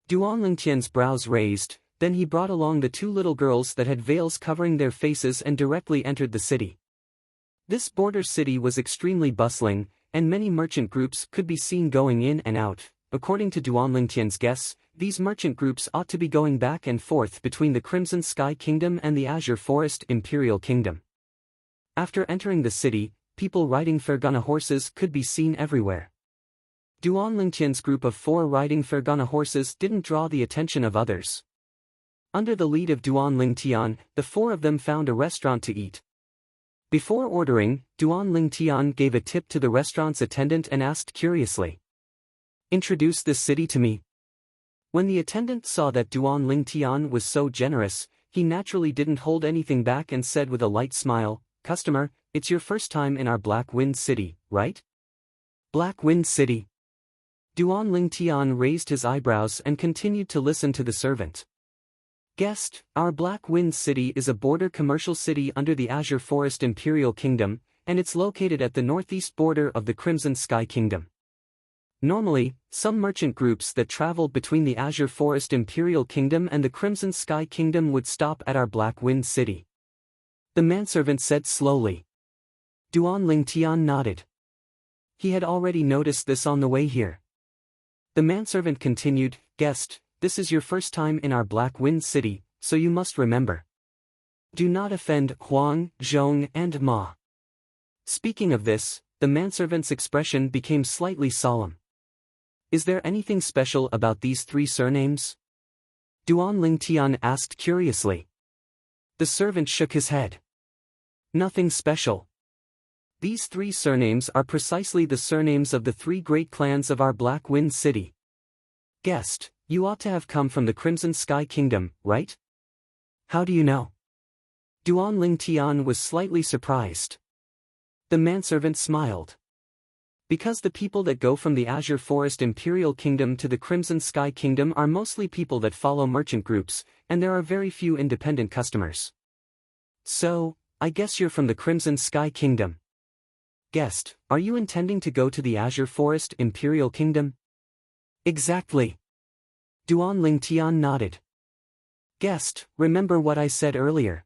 Duan Lingtian's brows raised, then he brought along the 2 little girls that had veils covering their faces and directly entered the city. This border city was extremely bustling, and many merchant groups could be seen going in and out. According to Duan Lingtian's guess, these merchant groups ought to be going back and forth between the Crimson Sky Kingdom and the Azure Forest Imperial Kingdom. After entering the city, people riding Fergana horses could be seen everywhere. Duan Lingtian's group of 4 riding Fergana horses didn't draw the attention of others. Under the lead of Duan Lingtian, the 4 of them found a restaurant to eat. Before ordering, Duan Lingtian gave a tip to the restaurant's attendant and asked curiously, "Introduce this city to me." When the attendant saw that Duan Lingtian was so generous, he naturally didn't hold anything back and said with a light smile, "Customer, it's your first time in our Black Wind City, right?" Black Wind City. Duan Lingtian raised his eyebrows and continued to listen to the servant. "Guest, our Black Wind City is a border commercial city under the Azure Forest Imperial Kingdom, and it's located at the northeast border of the Crimson Sky Kingdom. Normally, some merchant groups that traveled between the Azure Forest Imperial Kingdom and the Crimson Sky Kingdom would stop at our Black Wind City," the manservant said slowly. Duan Lingtian nodded. He had already noticed this on the way here. The manservant continued, "Guest, this is your first time in our Black Wind City, so you must remember. Do not offend Huang, Zhong and Ma." Speaking of this, the manservant's expression became slightly solemn. "Is there anything special about these 3 surnames?" Duan Lingtian asked curiously. The servant shook his head. "Nothing special. These 3 surnames are precisely the surnames of the 3 great clans of our Black Wind City. Guest, you ought to have come from the Crimson Sky Kingdom, right?" "How do you know?" Duan Lingtian was slightly surprised. The manservant smiled. "Because the people that go from the Azure Forest Imperial Kingdom to the Crimson Sky Kingdom are mostly people that follow merchant groups, and there are very few independent customers. So, I guess you're from the Crimson Sky Kingdom. Guest, are you intending to go to the Azure Forest Imperial Kingdom?" "Exactly." Duan Lingtian nodded. "Guest, remember what I said earlier.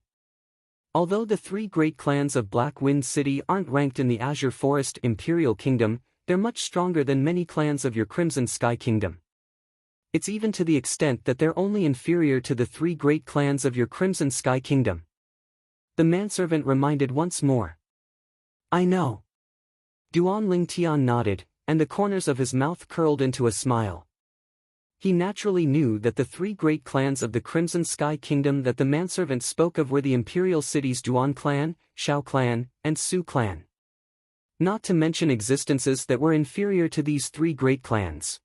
Although the 3 great clans of Black Wind City aren't ranked in the Azure Forest Imperial Kingdom, they're much stronger than many clans of your Crimson Sky Kingdom. It's even to the extent that they're only inferior to the 3 great clans of your Crimson Sky Kingdom." The manservant reminded once more. "I know." Duan Lingtian nodded, and the corners of his mouth curled into a smile. He naturally knew that the 3 great clans of the Crimson Sky Kingdom that the manservant spoke of were the imperial cities Duan Clan, Shao Clan, and Su Clan. Not to mention existences that were inferior to these 3 great clans.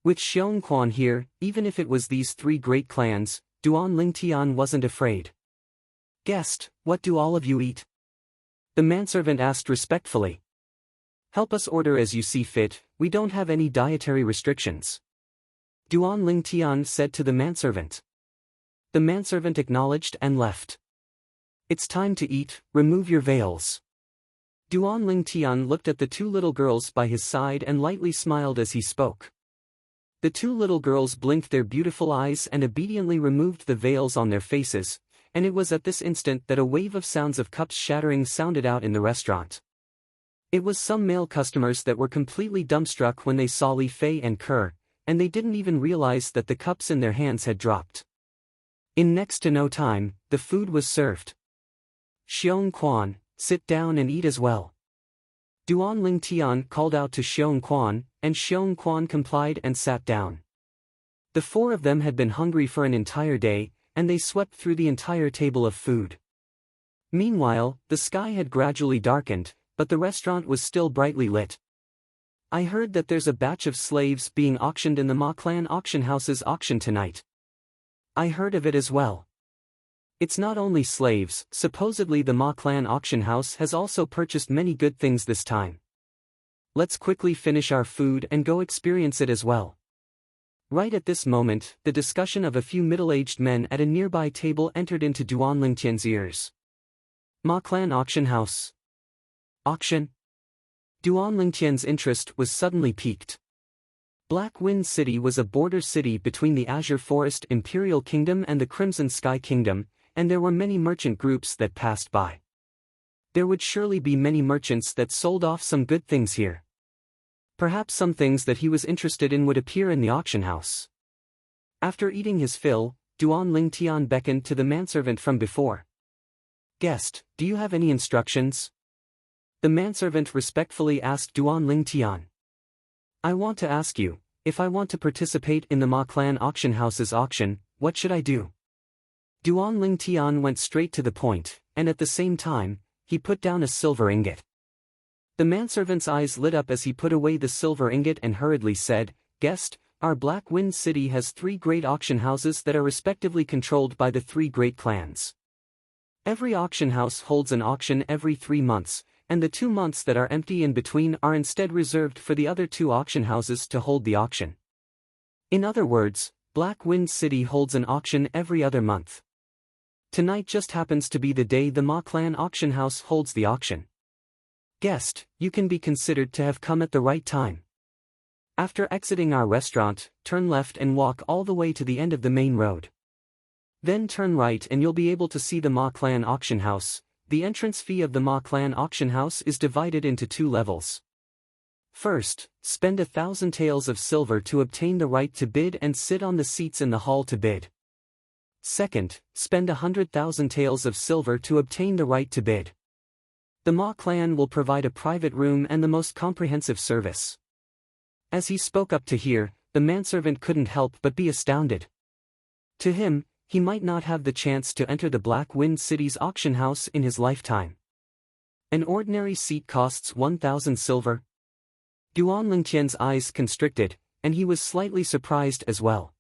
With Xiong Quan here, even if it was these 3 great clans, Duan Lingtian wasn't afraid. "Guest, what do all of you eat?" the manservant asked respectfully. "Help us order as you see fit, we don't have any dietary restrictions," Duan Lingtian said to the manservant. The manservant acknowledged and left. "It's time to eat, remove your veils." Duan Lingtian looked at the 2 little girls by his side and lightly smiled as he spoke. The 2 little girls blinked their beautiful eyes and obediently removed the veils on their faces, and it was at this instant that a wave of sounds of cups shattering sounded out in the restaurant. It was some male customers that were completely dumbstruck when they saw Li Fei and Kerr, and they didn't even realize that the cups in their hands had dropped. In next to no time, the food was served. "Xiong Quan, Sit down and eat as well. Duan Ling Tian called out to Xiong Quan, and Xiong Quan complied and sat down. The four of them had been hungry for an entire day, and they swept through the entire table of food. Meanwhile, the sky had gradually darkened, but the restaurant was still brightly lit. I heard that there's a batch of slaves being auctioned in the Ma Clan auction house's auction tonight. I heard of it as well. It's not only slaves, supposedly the Ma Clan auction house has also purchased many good things this time. Let's quickly finish our food and go experience it as well. Right at this moment, the discussion of a few middle-aged men at a nearby table entered into Duan Lingtian's ears. Ma Clan auction house. Auction? Duan Lingtian's interest was suddenly piqued. Black Wind City was a border city between the Azure Forest Imperial Kingdom and the Crimson Sky Kingdom, and there were many merchant groups that passed by. There would surely be many merchants that sold off some good things here. Perhaps some things that he was interested in would appear in the auction house. After eating his fill, Duan Lingtian beckoned to the manservant from before. Guest, do you have any instructions? The manservant respectfully asked Duan Lingtian. I want to ask you, if I want to participate in the Ma Clan auction house's auction, what should I do? Duan Lingtian went straight to the point, and at the same time, he put down a silver ingot. The manservant's eyes lit up as he put away the silver ingot and hurriedly said, Guest, our Black Wind City has 3 great auction houses that are respectively controlled by the 3 great clans. Every auction house holds an auction every 3 months, and the 2 months that are empty in between are instead reserved for the other 2 auction houses to hold the auction. In other words, Black Wind City holds an auction every other month. Tonight just happens to be the day the Ma Clan auction house holds the auction. Guest, you can be considered to have come at the right time. After exiting our restaurant, turn left and walk all the way to the end of the main road. Then turn right and you'll be able to see the Ma Clan auction house. The entrance fee of the Ma Clan auction house is divided into 2 levels. First, spend 1,000 taels of silver to obtain the right to bid and sit on the seats in the hall to bid. Second, spend 100,000 taels of silver to obtain the right to bid. The Ma Clan will provide a private room and the most comprehensive service. As he spoke up to here, the manservant couldn't help but be astounded. To him, he might not have the chance to enter the Black Wind City's auction house in his lifetime. An ordinary seat costs 1,000 silver. Duan Lingtian's eyes constricted, and he was slightly surprised as well.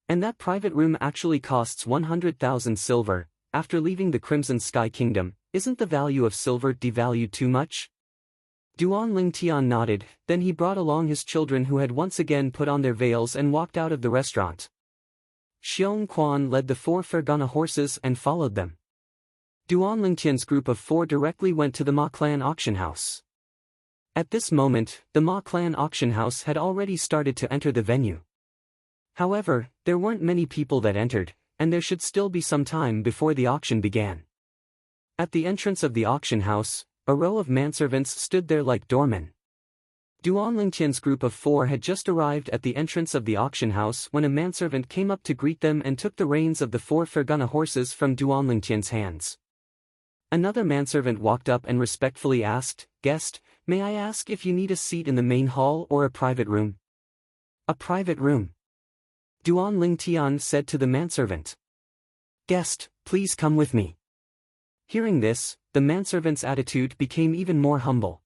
And that private room actually costs 100,000 silver. After leaving the Crimson Sky Kingdom, isn't the value of silver devalued too much? Duan Lingtian nodded, then he brought along his children who had once again put on their veils and walked out of the restaurant. Xiong Quan led the 4 Fergana horses and followed them. Duan Lingtian's group of 4 directly went to the Ma Clan auction house. At this moment, the Ma Clan auction house had already started to enter the venue. However, there weren't many people that entered, and there should still be some time before the auction began. At the entrance of the auction house, a row of manservants stood there like doormen. Duan Lingtian's group of 4 had just arrived at the entrance of the auction house when a manservant came up to greet them and took the reins of the 4 Fergana horses from Duan Lingtian's hands. Another manservant walked up and respectfully asked, Guest, may I ask if you need a seat in the main hall or a private room? A private room. Duan Lingtian said to the manservant. Guest, please come with me. Hearing this, the manservant's attitude became even more humble.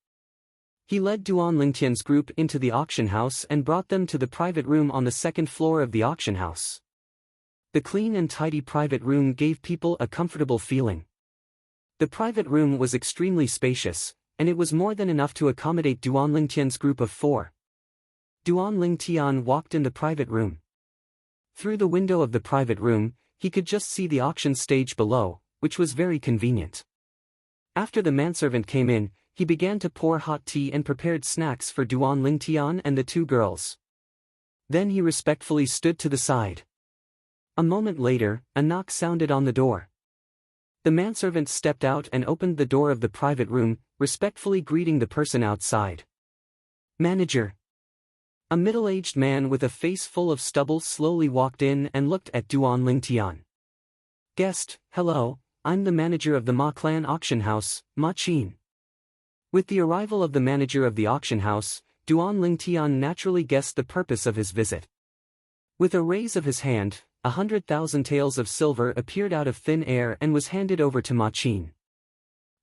He led Duan Lingtian's group into the auction house and brought them to the private room on the 2nd floor of the auction house. The clean and tidy private room gave people a comfortable feeling. The private room was extremely spacious, and it was more than enough to accommodate Duan Lingtian's group of 4. Duan Lingtian walked in the private room. Through the window of the private room, he could just see the auction stage below, which was very convenient. After the manservant came in, he began to pour hot tea and prepared snacks for Duan Lingtian and the 2 girls. Then he respectfully stood to the side. A moment later, a knock sounded on the door. The manservant stepped out and opened the door of the private room, respectfully greeting the person outside. Manager. A middle-aged man with a face full of stubble slowly walked in and looked at Duan Lingtian. Guest, hello, I'm the manager of the Ma Clan auction house, Ma Chin. With the arrival of the manager of the auction house, Duan Lingtian naturally guessed the purpose of his visit. With a raise of his hand, 100,000 taels of silver appeared out of thin air and was handed over to Ma Chin.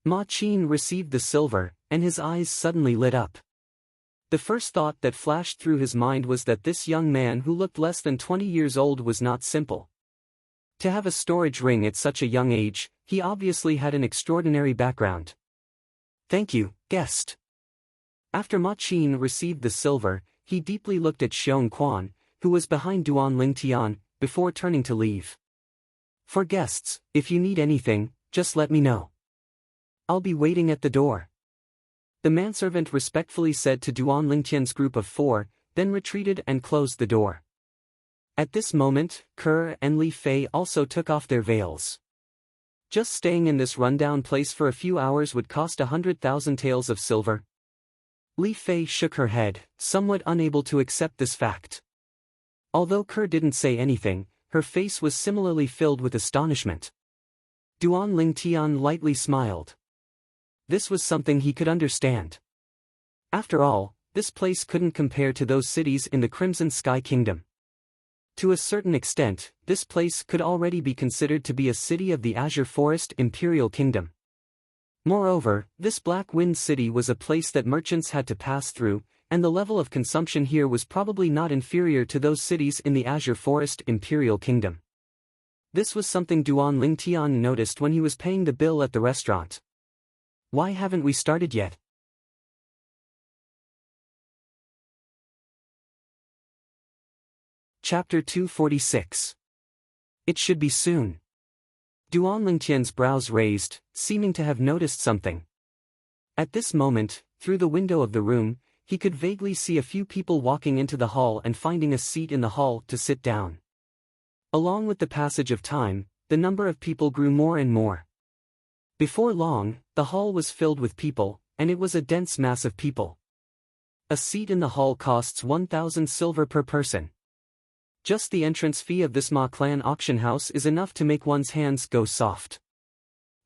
Ma Chin received the silver, and his eyes suddenly lit up. The first thought that flashed through his mind was that this young man who looked less than 20 years old was not simple. To have a storage ring at such a young age, he obviously had an extraordinary background. Thank you, guest. After Ma Chin received the silver, he deeply looked at Xiong Quan, who was behind Duan Lingtian, before turning to leave. For guests, if you need anything, just let me know. I'll be waiting at the door. The manservant respectfully said to Duan Lingtian's group of 4, then retreated and closed the door. At this moment, Kerr and Li Fei also took off their veils. Just staying in this rundown place for a few hours would cost 100,000 taels of silver. Li Fei shook her head, somewhat unable to accept this fact. Although Kerr didn't say anything, her face was similarly filled with astonishment. Duan Lingtian lightly smiled. This was something he could understand. After all, this place couldn't compare to those cities in the Crimson Sky Kingdom. To a certain extent, this place could already be considered to be a city of the Azure Forest Imperial Kingdom. Moreover, this Black Wind City was a place that merchants had to pass through, and the level of consumption here was probably not inferior to those cities in the Azure Forest Imperial Kingdom. This was something Duan Lingtian noticed when he was paying the bill at the restaurant. Why haven't we started yet? Chapter 246. It should be soon. Duan Lingtian's brows raised, seeming to have noticed something. At this moment, through the window of the room, he could vaguely see a few people walking into the hall and finding a seat in the hall to sit down. Along with the passage of time, the number of people grew more and more. Before long, the hall was filled with people, and it was a dense mass of people. A seat in the hall costs 1,000 silver per person. Just the entrance fee of this Ma Clan auction house is enough to make one's hands go soft.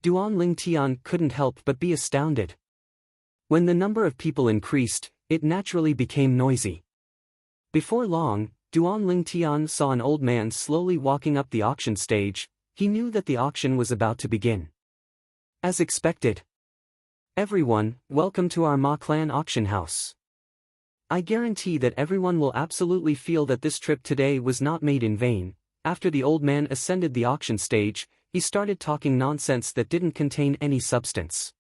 Duan Lingtian couldn't help but be astounded. When the number of people increased, it naturally became noisy. Before long, Duan Lingtian saw an old man slowly walking up the auction stage. He knew that the auction was about to begin. As expected. Everyone, welcome to our Ma Clan auction house. I guarantee that everyone will absolutely feel that this trip today was not made in vain. After the old man ascended the auction stage, he started talking nonsense that didn't contain any substance.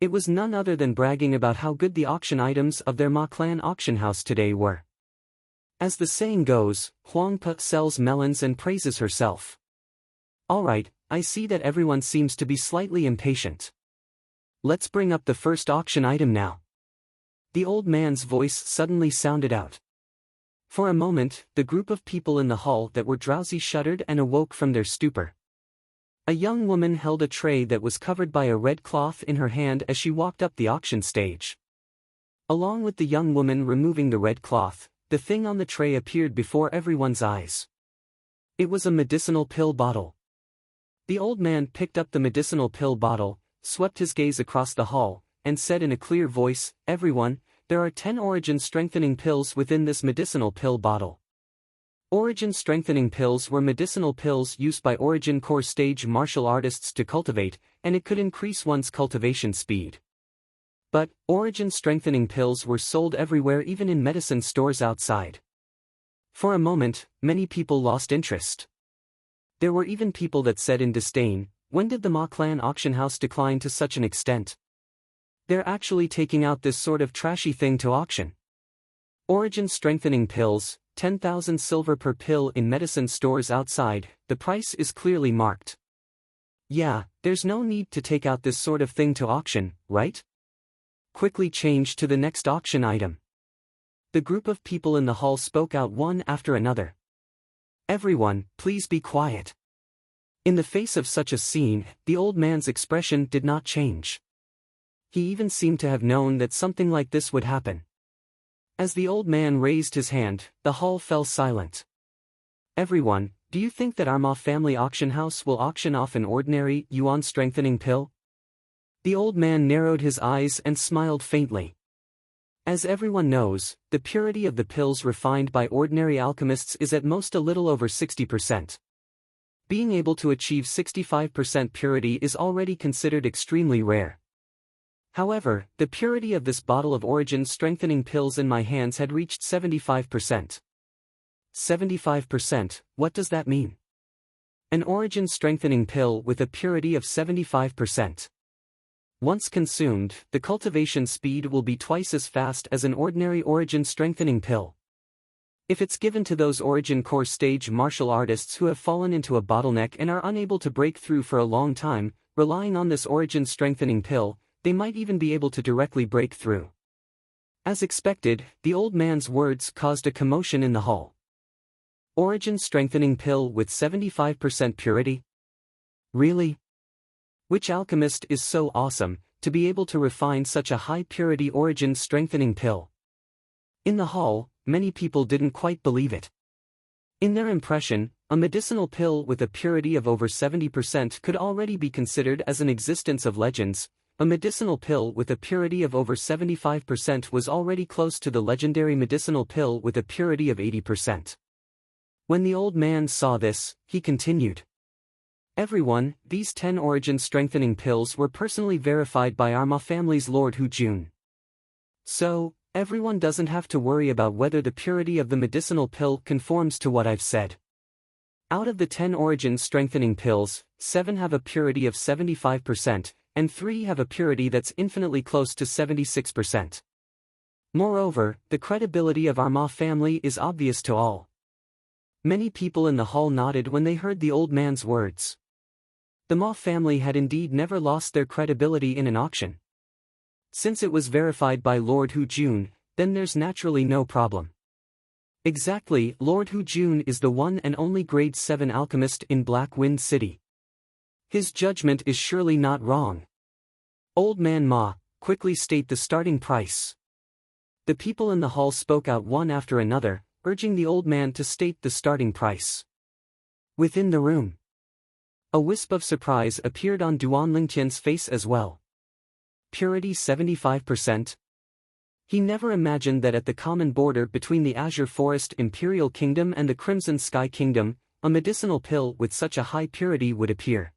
It was none other than bragging about how good the auction items of their Ma Clan auction house today were. As the saying goes, Huang Pa sells melons and praises herself. Alright, I see that everyone seems to be slightly impatient. Let's bring up the first auction item now. The old man's voice suddenly sounded out. For a moment, the group of people in the hall that were drowsy shuddered and awoke from their stupor. A young woman held a tray that was covered by a red cloth in her hand as she walked up the auction stage. Along with the young woman removing the red cloth, the thing on the tray appeared before everyone's eyes. It was a medicinal pill bottle. The old man picked up the medicinal pill bottle, swept his gaze across the hall, and said in a clear voice, "Everyone, there are 10 origin-strengthening pills within this medicinal pill bottle." Origin-strengthening pills were medicinal pills used by Origin Core stage martial artists to cultivate, and it could increase one's cultivation speed. But, origin-strengthening pills were sold everywhere, even in medicine stores outside. For a moment, many people lost interest. There were even people that said in disdain, when did the Ma Clan auction house decline to such an extent? They're actually taking out this sort of trashy thing to auction. Origin-strengthening pills, 10,000 silver per pill in medicine stores outside, the price is clearly marked. Yeah, there's no need to take out this sort of thing to auction, right? Quickly change to the next auction item. The group of people in the hall spoke out one after another. Everyone, please be quiet. In the face of such a scene, the old man's expression did not change. He even seemed to have known that something like this would happen. As the old man raised his hand, the hall fell silent. Everyone, Do you think that our Ma family auction house will auction off an ordinary yuan strengthening pill? The old man narrowed his eyes and smiled faintly. As everyone knows, the purity of the pills refined by ordinary alchemists is at most a little over 60%. Being able to achieve 65% purity is already considered extremely rare. However, the purity of this bottle of origin strengthening pills in my hands had reached 75%. 75%, what does that mean? An origin strengthening pill with a purity of 75%. Once consumed, the cultivation speed will be twice as fast as an ordinary origin strengthening pill. If it's given to those origin core stage martial artists who have fallen into a bottleneck and are unable to break through for a long time, relying on this origin strengthening pill, they might even be able to directly break through. As expected, the old man's words caused a commotion in the hall. Origin strengthening pill with 75% purity? Really? Which alchemist is so awesome, to be able to refine such a high-purity origin strengthening pill? In the hall, many people didn't quite believe it. In their impression, a medicinal pill with a purity of over 70% could already be considered as an existence of legends. A medicinal pill with a purity of over 75% was already close to the legendary medicinal pill with a purity of 80%. When the old man saw this, he continued. Everyone, these 10 origin strengthening pills were personally verified by our Ma family's Lord Hu Jun. So, everyone doesn't have to worry about whether the purity of the medicinal pill conforms to what I've said. Out of the 10 origin strengthening pills, 7 have a purity of 75%, and 3 have a purity that's infinitely close to 76%. Moreover, the credibility of our Ma family is obvious to all. Many people in the hall nodded when they heard the old man's words. The Ma family had indeed never lost their credibility in an auction. Since it was verified by Lord Hu Jun, then there's naturally no problem. Exactly, Lord Hu Jun is the one and only grade 7 alchemist in Black Wind City. His judgment is surely not wrong. Old man Ma, quickly state the starting price. The people in the hall spoke out one after another, urging the old man to state the starting price. Within the room, a wisp of surprise appeared on Duan Lingtian's face as well. Purity 75%? He never imagined that at the common border between the Azure Forest Imperial Kingdom and the Crimson Sky Kingdom, a medicinal pill with such a high purity would appear.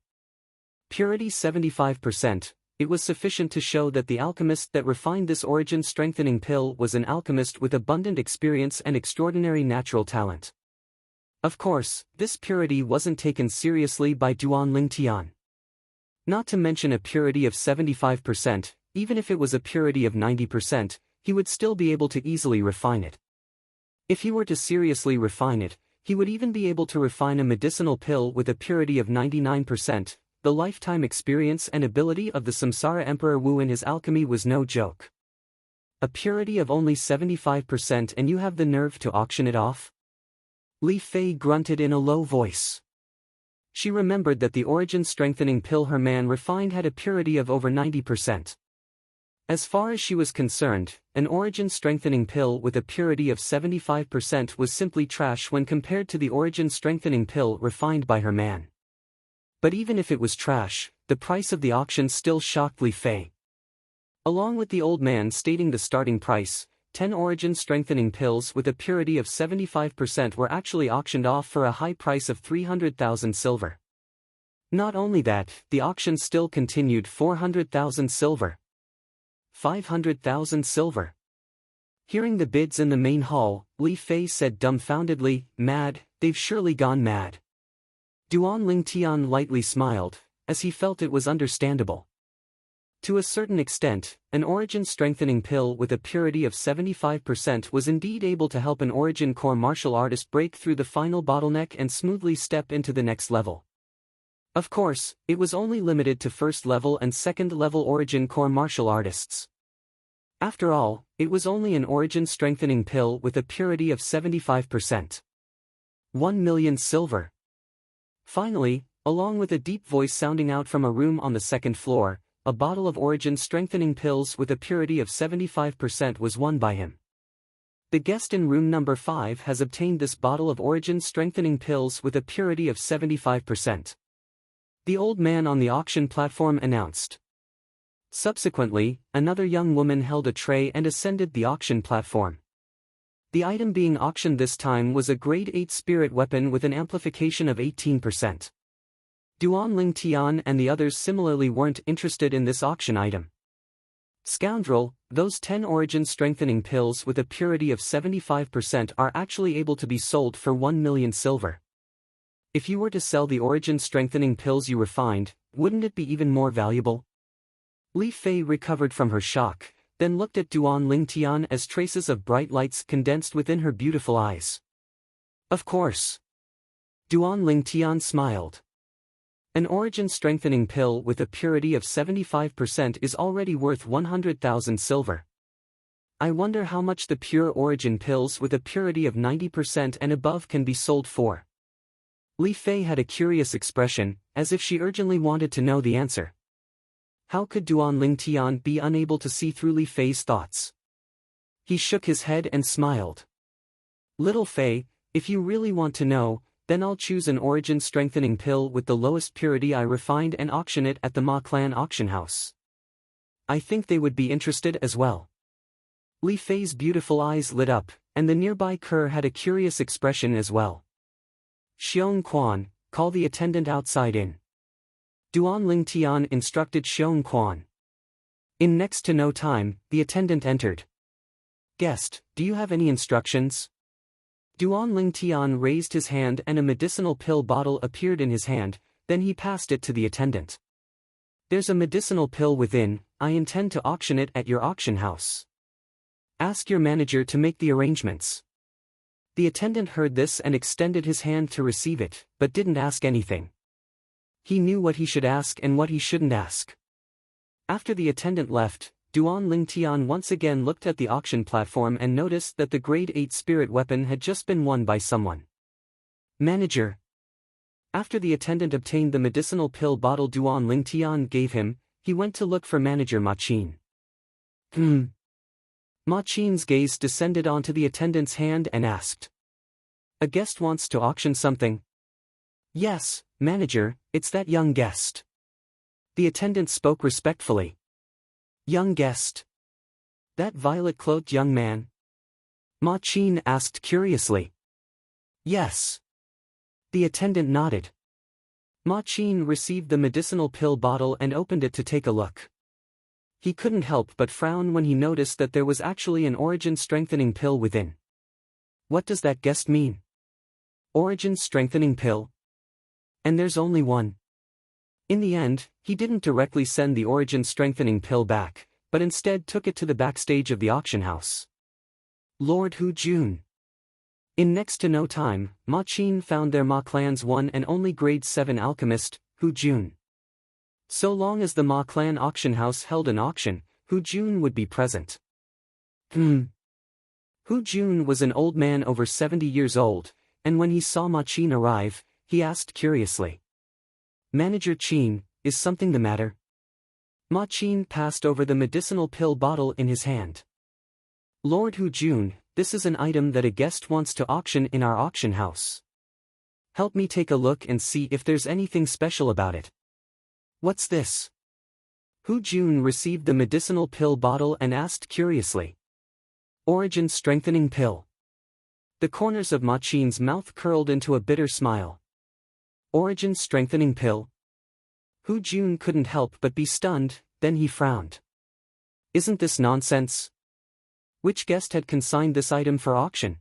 Purity 75%, it was sufficient to show that the alchemist that refined this origin strengthening pill was an alchemist with abundant experience and extraordinary natural talent. Of course, this purity wasn't taken seriously by Duan Lingtian. Not to mention a purity of 75%, even if it was a purity of 90%, he would still be able to easily refine it. If he were to seriously refine it, he would even be able to refine a medicinal pill with a purity of 99%. The lifetime experience and ability of the Samsara Emperor Wu in his alchemy was no joke. A purity of only 75% and you have the nerve to auction it off? Li Fei grunted in a low voice. She remembered that the origin strengthening pill her man refined had a purity of over 90%. As far as she was concerned, an origin strengthening pill with a purity of 75% was simply trash when compared to the origin strengthening pill refined by her man. But even if it was trash, the price of the auction still shocked Li Fei. Along with the old man stating the starting price, 10 origin strengthening pills with a purity of 75% were actually auctioned off for a high price of 300,000 silver. Not only that, the auction still continued. 400,000 silver. 500,000 silver. Hearing the bids in the main hall, Li Fei said dumbfoundedly, "Mad, they've surely gone mad." Duan Lingtian lightly smiled, as he felt it was understandable. To a certain extent, an origin strengthening pill with a purity of 75% was indeed able to help an origin core martial artist break through the final bottleneck and smoothly step into the next level. Of course, it was only limited to first level and second level origin core martial artists. After all, it was only an origin strengthening pill with a purity of 75%. 1 million silver. Finally, along with a deep voice sounding out from a room on the second floor, a bottle of origin strengthening pills with a purity of 75% was won by him. The guest in room number 5 has obtained this bottle of origin strengthening pills with a purity of 75%. The old man on the auction platform announced. Subsequently, another young woman held a tray and ascended the auction platform. The item being auctioned this time was a grade 8 spirit weapon with an amplification of 18%. Duan Ling Tian and the others similarly weren't interested in this auction item. Scoundrel, those 10 origin strengthening pills with a purity of 75% are actually able to be sold for 1 million silver. If you were to sell the origin strengthening pills you refined, wouldn't it be even more valuable? Li Fei recovered from her shock, then looked at Duan Ling Tian as traces of bright lights condensed within her beautiful eyes. Of course. Duan Ling Tian smiled. An origin strengthening pill with a purity of 75% is already worth 100,000 silver. I wonder how much the pure origin pills with a purity of 90% and above can be sold for. Li Fei had a curious expression, as if she urgently wanted to know the answer. How could Duan Ling Tian be unable to see through Li Fei's thoughts? He shook his head and smiled. Little Fei, if you really want to know, then I'll choose an origin strengthening pill with the lowest purity I refined and auction it at the Ma Clan auction house. I think they would be interested as well. Li Fei's beautiful eyes lit up, and the nearby cur had a curious expression as well. Xiong Quan, call the attendant outside in. Duan Ling Tian instructed Xiong Quan. In next to no time, the attendant entered. Guest, do you have any instructions? Duan Ling Tian raised his hand and a medicinal pill bottle appeared in his hand, then he passed it to the attendant. There's a medicinal pill within, I intend to auction it at your auction house. Ask your manager to make the arrangements. The attendant heard this and extended his hand to receive it, but didn't ask anything. He knew what he should ask and what he shouldn't ask. After the attendant left, Duan Ling Tian once again looked at the auction platform and noticed that the grade 8 spirit weapon had just been won by someone. Manager. After the attendant obtained the medicinal pill bottle Duan Ling Tian gave him, he went to look for manager Ma Qin. Ma Qin's gaze descended onto the attendant's hand and asked. A guest wants to auction something? Yes, manager, it's that young guest. The attendant spoke respectfully. Young guest? That violet-cloaked young man? Ma Qin asked curiously. Yes. The attendant nodded. Ma Qin received the medicinal pill bottle and opened it to take a look. He couldn't help but frown when he noticed that there was actually an origin strengthening pill within. What does that guest mean? Origin strengthening pill? And there's only one. In the end, he didn't directly send the origin strengthening pill back, but instead took it to the backstage of the auction house. Lord Hu Jun. In next to no time, Ma Qin found their Ma Clan's one and only grade 7 alchemist, Hu Jun. So long as the Ma Clan auction house held an auction, Hu Jun would be present. Hu Jun was an old man over 70 years old, and when he saw Ma Qin arrive, he asked curiously. Manager Qin, is something the matter? Ma Qin passed over the medicinal pill bottle in his hand. Lord Hu Jun, this is an item that a guest wants to auction in our auction house. Help me take a look and see if there's anything special about it. What's this? Hu Jun received the medicinal pill bottle and asked curiously. Origin strengthening pill. The corners of Ma Qin's mouth curled into a bitter smile. Origin strengthening pill? Hu Jun couldn't help but be stunned, then he frowned. Isn't this nonsense? Which guest had consigned this item for auction?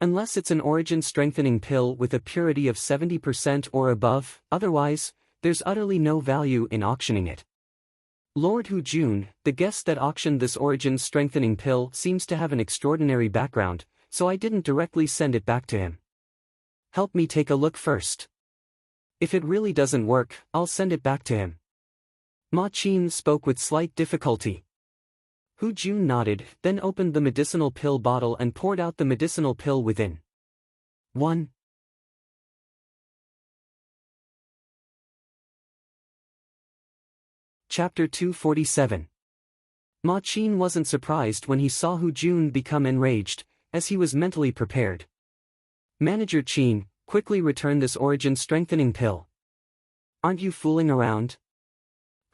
Unless it's an origin strengthening pill with a purity of 70% or above, otherwise, there's utterly no value in auctioning it. Lord Hu Jun, the guest that auctioned this origin strengthening pill seems to have an extraordinary background, so I didn't directly send it back to him. Help me take a look first. If it really doesn't work, I'll send it back to him. Ma Qin spoke with slight difficulty. Hu Jun nodded, then opened the medicinal pill bottle and poured out the medicinal pill within. 1. Chapter 247. Ma Qin wasn't surprised when he saw Hu Jun become enraged, as he was mentally prepared. Manager Qin, quickly return this origin-strengthening pill. Aren't you fooling around?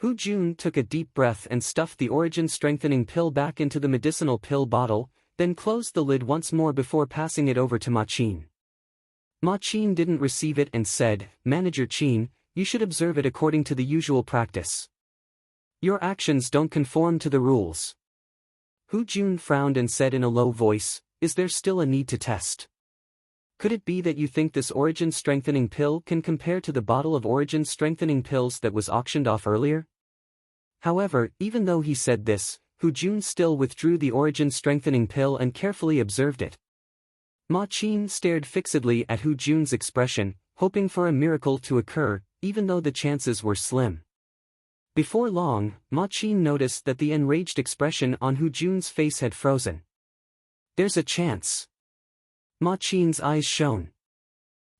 Hu Jun took a deep breath and stuffed the origin-strengthening pill back into the medicinal pill bottle, then closed the lid once more before passing it over to Ma Qin. Ma Qin didn't receive it and said, "Manager Qin, you should observe it according to the usual practice. Your actions don't conform to the rules." Hu Jun frowned and said in a low voice, "Is there still a need to test? Could it be that you think this origin-strengthening pill can compare to the bottle of origin-strengthening pills that was auctioned off earlier?" However, even though he said this, Hu Jun still withdrew the origin-strengthening pill and carefully observed it. Ma Qin stared fixedly at Hu Jun's expression, hoping for a miracle to occur, even though the chances were slim. Before long, Ma Qin noticed that the enraged expression on Hu Jun's face had frozen. "There's a chance." Ma Qin's eyes shone.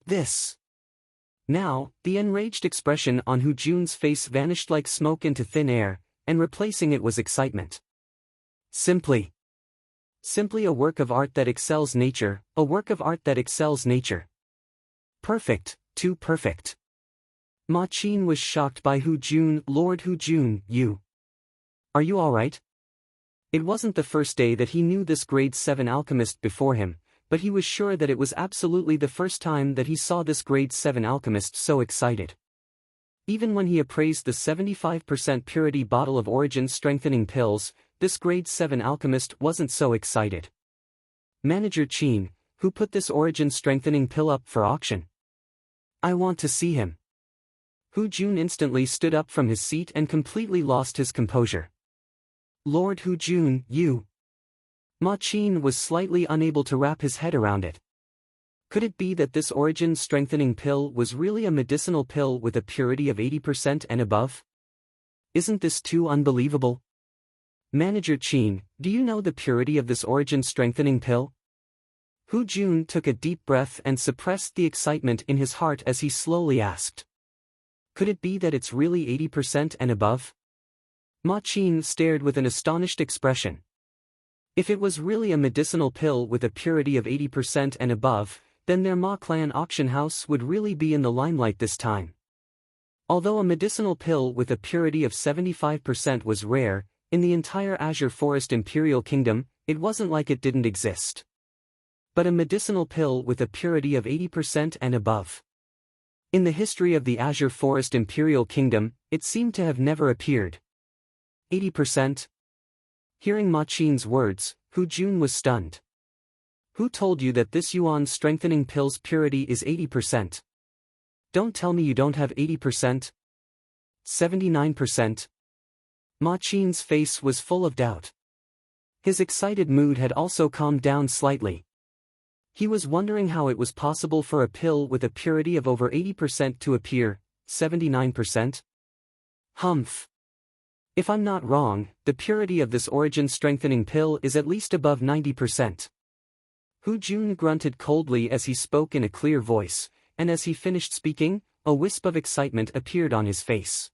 "This." Now, the enraged expression on Hu Jun's face vanished like smoke into thin air, and replacing it was excitement. Simply a work of art that excels nature, a work of art that excels nature. Perfect, too perfect. Ma Qin was shocked by Hu Jun. "Lord Hu Jun, are you alright?" It wasn't the first day that he knew this grade 7 alchemist before him, but he was sure that it was absolutely the first time that he saw this grade 7 alchemist so excited. Even when he appraised the 75% purity bottle of origin-strengthening pills, this grade 7 alchemist wasn't so excited. "Manager Qin, who put this origin-strengthening pill up for auction? I want to see him." Hu Jun instantly stood up from his seat and completely lost his composure. "Lord Hu Jun, you..." Ma Qin was slightly unable to wrap his head around it. Could it be that this origin-strengthening pill was really a medicinal pill with a purity of 80% and above? Isn't this too unbelievable? "Manager Qin, do you know the purity of this origin-strengthening pill?" Hu Jun took a deep breath and suppressed the excitement in his heart as he slowly asked. "Could it be that it's really 80% and above?" Ma Qin stared with an astonished expression. If it was really a medicinal pill with a purity of 80% and above, then their Ma Clan auction house would really be in the limelight this time. Although a medicinal pill with a purity of 75% was rare, in the entire Azure Forest Imperial Kingdom, it wasn't like it didn't exist. But a medicinal pill with a purity of 80% and above. In the history of the Azure Forest Imperial Kingdom, it seemed to have never appeared. 80%? Hearing Ma Qin's words, Hu Jun was stunned. "Who told you that this yuan-strengthening pill's purity is 80%? Don't tell me you don't have 80%? 79%? Ma Qin's face was full of doubt. His excited mood had also calmed down slightly. He was wondering how it was possible for a pill with a purity of over 80% to appear 79%? Humph. If I'm not wrong, the purity of this origin-strengthening pill is at least above 90%. Hu Jun grunted coldly as he spoke in a clear voice, and as he finished speaking, a wisp of excitement appeared on his face.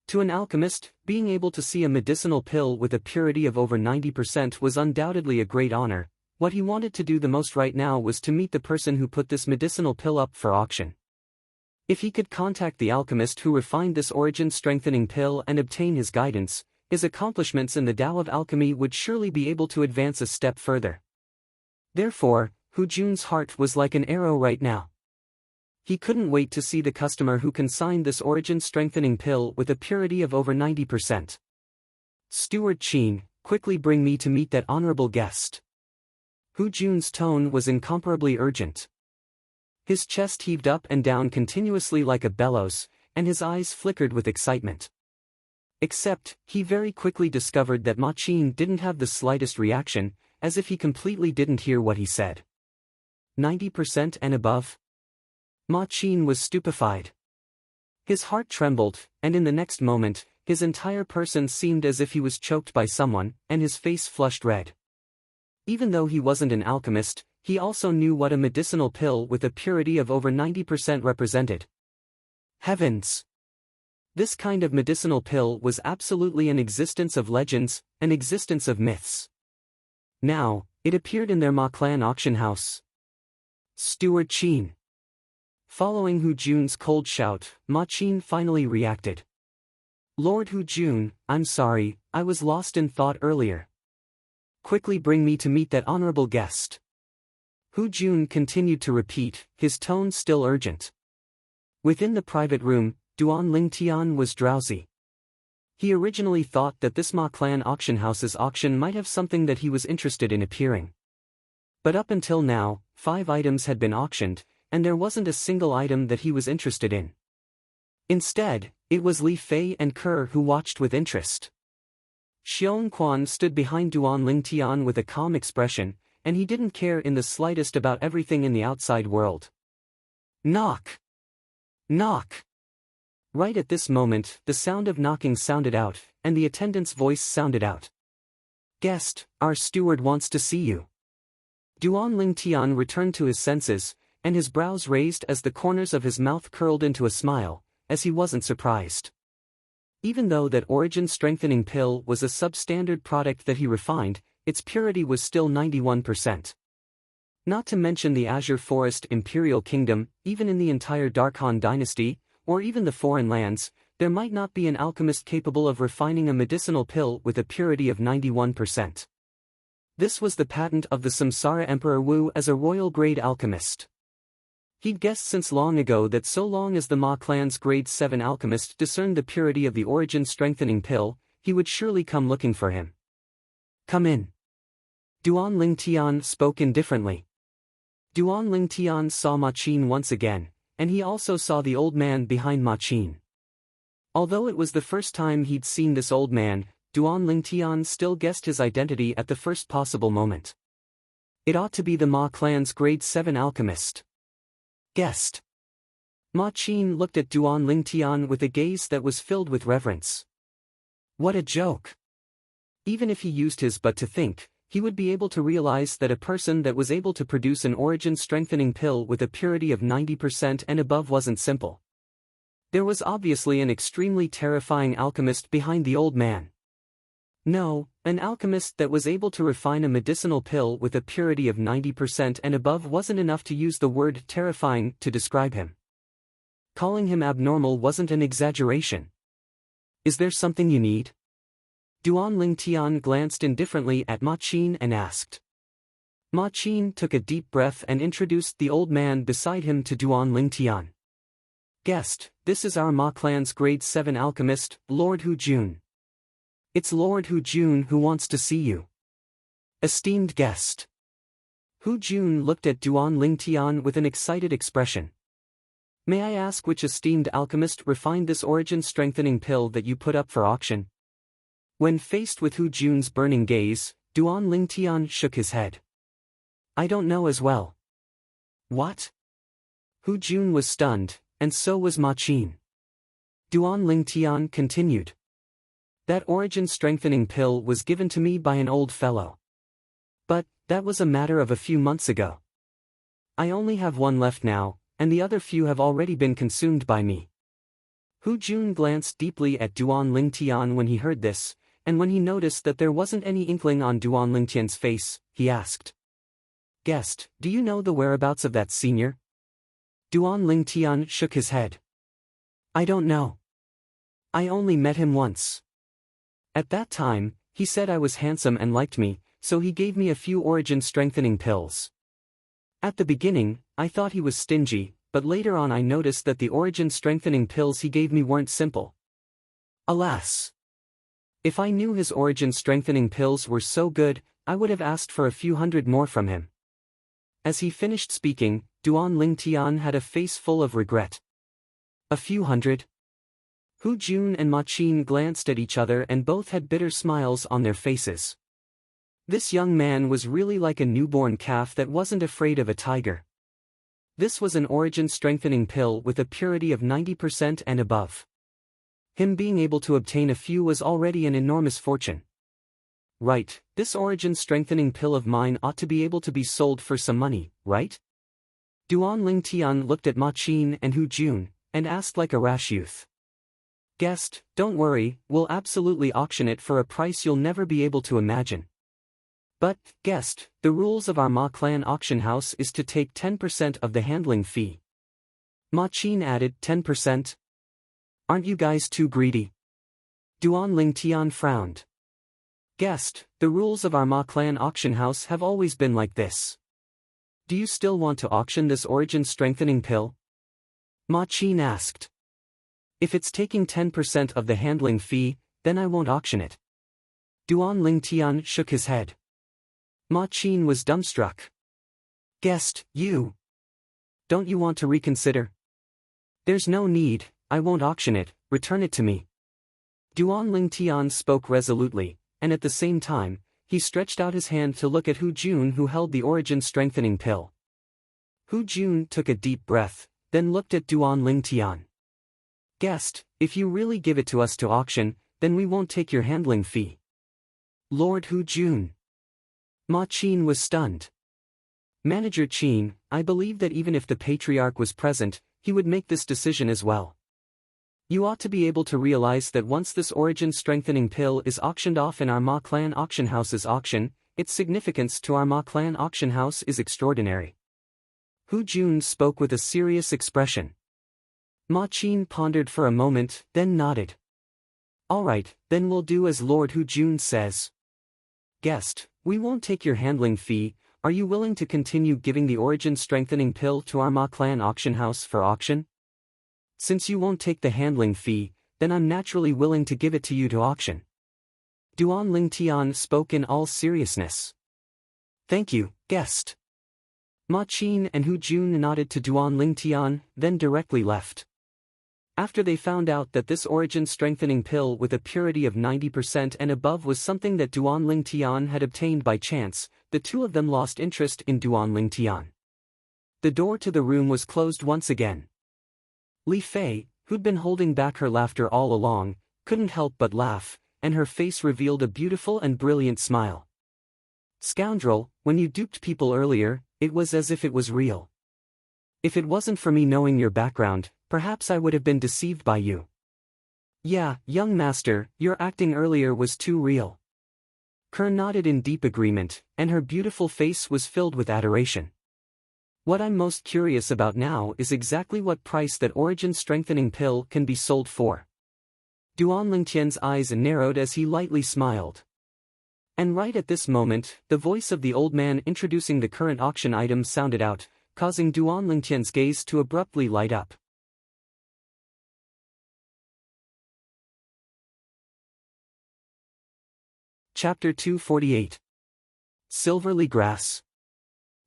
To an alchemist, being able to see a medicinal pill with a purity of over 90% was undoubtedly a great honor. What he wanted to do the most right now was to meet the person who put this medicinal pill up for auction. If he could contact the alchemist who refined this origin-strengthening pill and obtain his guidance, his accomplishments in the Tao of alchemy would surely be able to advance a step further. Therefore, Hu Jun's heart was like an arrow right now. He couldn't wait to see the customer who consigned this origin-strengthening pill with a purity of over 90%. "Steward Qin, quickly bring me to meet that honorable guest." Hu Jun's tone was incomparably urgent. His chest heaved up and down continuously like a bellows, and his eyes flickered with excitement. Except, he very quickly discovered that Ma Qin didn't have the slightest reaction, as if he completely didn't hear what he said. 90% and above? Ma Qin was stupefied. His heart trembled, and in the next moment, his entire person seemed as if he was choked by someone, and his face flushed red. Even though he wasn't an alchemist, he also knew what a medicinal pill with a purity of over 90% represented. Heavens! This kind of medicinal pill was absolutely an existence of legends, an existence of myths. Now, It appeared in their Ma clan auction house. Steward Qin. Following Hu Jun's cold shout, Ma Qin finally reacted. Lord Hu Jun, I'm sorry, I was lost in thought earlier. Quickly bring me to meet that honorable guest. Hu Jun continued to repeat, his tone still urgent. Within the private room, Duan Lingtian was drowsy. He originally thought that this Ma clan auction house's auction might have something that he was interested in appearing. But up until now, 5 items had been auctioned, and there wasn't a single item that he was interested in. Instead, it was Li Fei and Kerr who watched with interest. Xiong Quan stood behind Duan Lingtian with a calm expression, and he didn't care in the slightest about everything in the outside world. Knock! Knock! Right at this moment, the sound of knocking sounded out, and the attendant's voice sounded out. Guest, our steward wants to see you. Duan Lingtian returned to his senses, and his brows raised as the corners of his mouth curled into a smile, as he wasn't surprised. Even though that origin strengthening pill was a substandard product that he refined, its purity was still 91%. Not to mention the Azure Forest Imperial Kingdom, even in the entire Darkhan dynasty, or even the foreign lands, there might not be an alchemist capable of refining a medicinal pill with a purity of 91%. This was the patent of the Samsara Emperor Wu as a royal-grade alchemist. He'd guessed since long ago that so long as the Ma clan's grade 7 alchemist discerned the purity of the origin-strengthening pill, he would surely come looking for him. Come in. Duan Lingtian spoke indifferently. Duan Lingtian saw Ma Qin once again, and he also saw the old man behind Ma Qin. Although it was the first time he'd seen this old man, Duan Lingtian still guessed his identity at the first possible moment. It ought to be the Ma clan's grade 7 alchemist. Guest. Ma Qin looked at Duan Lingtian with a gaze that was filled with reverence. What a joke! Even if he used his butt to think, he would be able to realize that a person that was able to produce an origin-strengthening pill with a purity of 90% and above wasn't simple. There was obviously an extremely terrifying alchemist behind the old man. No, an alchemist that was able to refine a medicinal pill with a purity of 90% and above wasn't enough to use the word terrifying to describe him. Calling him abnormal wasn't an exaggeration. Is there something you need? Duan Lingtian glanced indifferently at Ma Qin and asked. Ma Qin took a deep breath and introduced the old man beside him to Duan Lingtian. Guest, this is our Ma clan's grade 7 alchemist, Lord Hu Jun. It's Lord Hu Jun who wants to see you. Esteemed guest. Hu Jun looked at Duan Lingtian with an excited expression. May I ask which esteemed alchemist refined this origin-strengthening pill that you put up for auction? When faced with Hu Jun's burning gaze, Duan Lingtian shook his head. I don't know as well. What? Hu Jun was stunned, and so was Ma Qin. Duan Lingtian continued. That origin-strengthening pill was given to me by an old fellow. But, that was a matter of a few months ago. I only have one left now, and the other few have already been consumed by me. Hu Jun glanced deeply at Duan Lingtian when he heard this, and when he noticed that there wasn't any inkling on Duan Lingtian's face, he asked. Guest, do you know the whereabouts of that senior? Duan Lingtian shook his head. I don't know. I only met him once. At that time, he said I was handsome and liked me, so he gave me a few origin-strengthening pills. At the beginning, I thought he was stingy, but later on I noticed that the origin-strengthening pills he gave me weren't simple. Alas! If I knew his origin-strengthening pills were so good, I would have asked for a few hundred more from him. As he finished speaking, Duan Lingtian had a face full of regret. A few hundred? Hu Jun and Ma Qin glanced at each other and both had bitter smiles on their faces. This young man was really like a newborn calf that wasn't afraid of a tiger. This was an origin-strengthening pill with a purity of 90% and above. Him being able to obtain a few was already an enormous fortune. Right, this origin-strengthening pill of mine ought to be able to be sold for some money, right? Duan Lingtian looked at Ma Qin and Hu Jun, and asked like a rash youth. Guest, don't worry, we'll absolutely auction it for a price you'll never be able to imagine. But, guest, the rules of our Ma Clan auction house is to take 10% of the handling fee. Ma Qin added, 10%? Aren't you guys too greedy? Duan Lingtian frowned. Guest, the rules of our Ma Clan auction house have always been like this. Do you still want to auction this origin strengthening pill? Ma Qin asked. If it's taking 10% of the handling fee, then I won't auction it. Duan Lingtian shook his head. Ma Qin was dumbstruck. Guest, you. Don't you want to reconsider? There's no need, I won't auction it, return it to me. Duan Lingtian spoke resolutely, and at the same time, he stretched out his hand to look at Hu Jun, who held the origin strengthening pill. Hu Jun took a deep breath, then looked at Duan Lingtian. Guest, if you really give it to us to auction, then we won't take your handling fee. Lord Hu Jun. Ma Qin was stunned. Manager Qin, I believe that even if the patriarch was present, he would make this decision as well. You ought to be able to realize that once this origin strengthening pill is auctioned off in our Ma Clan auction house's auction, its significance to our Ma Clan auction house is extraordinary. Hu Jun spoke with a serious expression. Ma Qin pondered for a moment, then nodded. All right, then we'll do as Lord Hu Jun says. Guest, we won't take your handling fee. Are you willing to continue giving the origin strengthening pill to our Ma Clan auction house for auction? Since you won't take the handling fee, then I'm naturally willing to give it to you to auction. Duan Lingtian spoke in all seriousness. Thank you, guest. Ma Qin and Hu Jun nodded to Duan Lingtian, then directly left. After they found out that this origin strengthening pill with a purity of 90% and above was something that Duan Lingtian had obtained by chance, the two of them lost interest in Duan Lingtian. The door to the room was closed once again. Li Fei, who'd been holding back her laughter all along, couldn't help but laugh, and her face revealed a beautiful and brilliant smile. Scoundrel, when you duped people earlier, it was as if it was real. If it wasn't for me knowing your background, perhaps I would have been deceived by you. Yeah, young master, your acting earlier was too real. Kern nodded in deep agreement, and her beautiful face was filled with adoration. What I'm most curious about now is exactly what price that origin strengthening pill can be sold for. Duan Lingtian's eyes narrowed as he lightly smiled. And right at this moment, the voice of the old man introducing the current auction item sounded out, causing Duan Lingtian's gaze to abruptly light up. Chapter 248. Silverly Grass.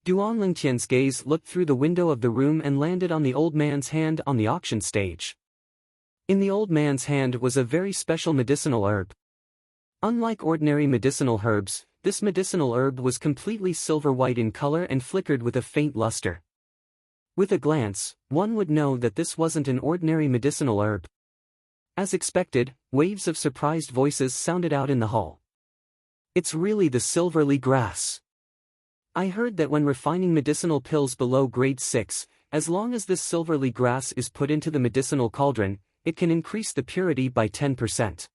Duan Lingtian's gaze looked through the window of the room and landed on the old man's hand on the auction stage. In the old man's hand was a very special medicinal herb. Unlike ordinary medicinal herbs, this medicinal herb was completely silver-white in color and flickered with a faint luster. With a glance, one would know that this wasn't an ordinary medicinal herb. As expected, waves of surprised voices sounded out in the hall. It's really the silverly grass. I heard that when refining medicinal pills below grade 6, as long as this silverly grass is put into the medicinal cauldron, it can increase the purity by 10%.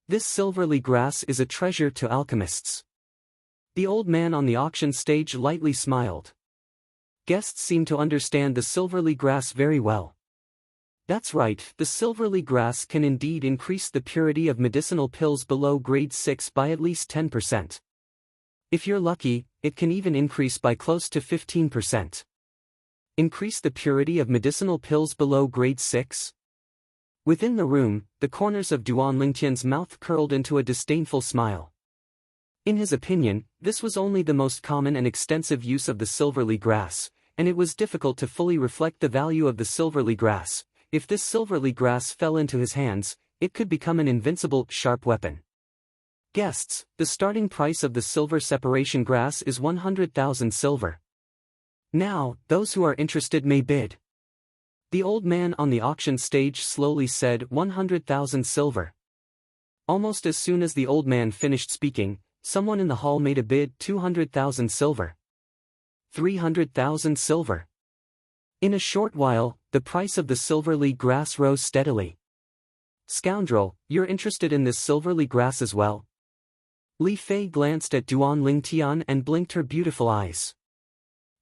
This silverly grass is a treasure to alchemists. The old man on the auction stage lightly smiled. Guests seem to understand the silverly grass very well. That's right, the silverly grass can indeed increase the purity of medicinal pills below grade 6 by at least 10%. If you're lucky, it can even increase by close to 15%. Increase the purity of medicinal pills below grade 6? Within the room, the corners of Duan Lingtian's mouth curled into a disdainful smile. In his opinion, this was only the most common and extensive use of the silverly grass, and it was difficult to fully reflect the value of the silverly grass. If this silverly grass fell into his hands, it could become an invincible, sharp weapon. Guests, the starting price of the silver separation grass is 100,000 silver. Now, those who are interested may bid. The old man on the auction stage slowly said 100,000 silver. Almost as soon as the old man finished speaking, someone in the hall made a bid 200,000 silver. 300,000 silver. In a short while, the price of the silverly grass rose steadily. Scoundrel, you're interested in this silverly grass as well? Li Fei glanced at Duan Lingtian and blinked her beautiful eyes.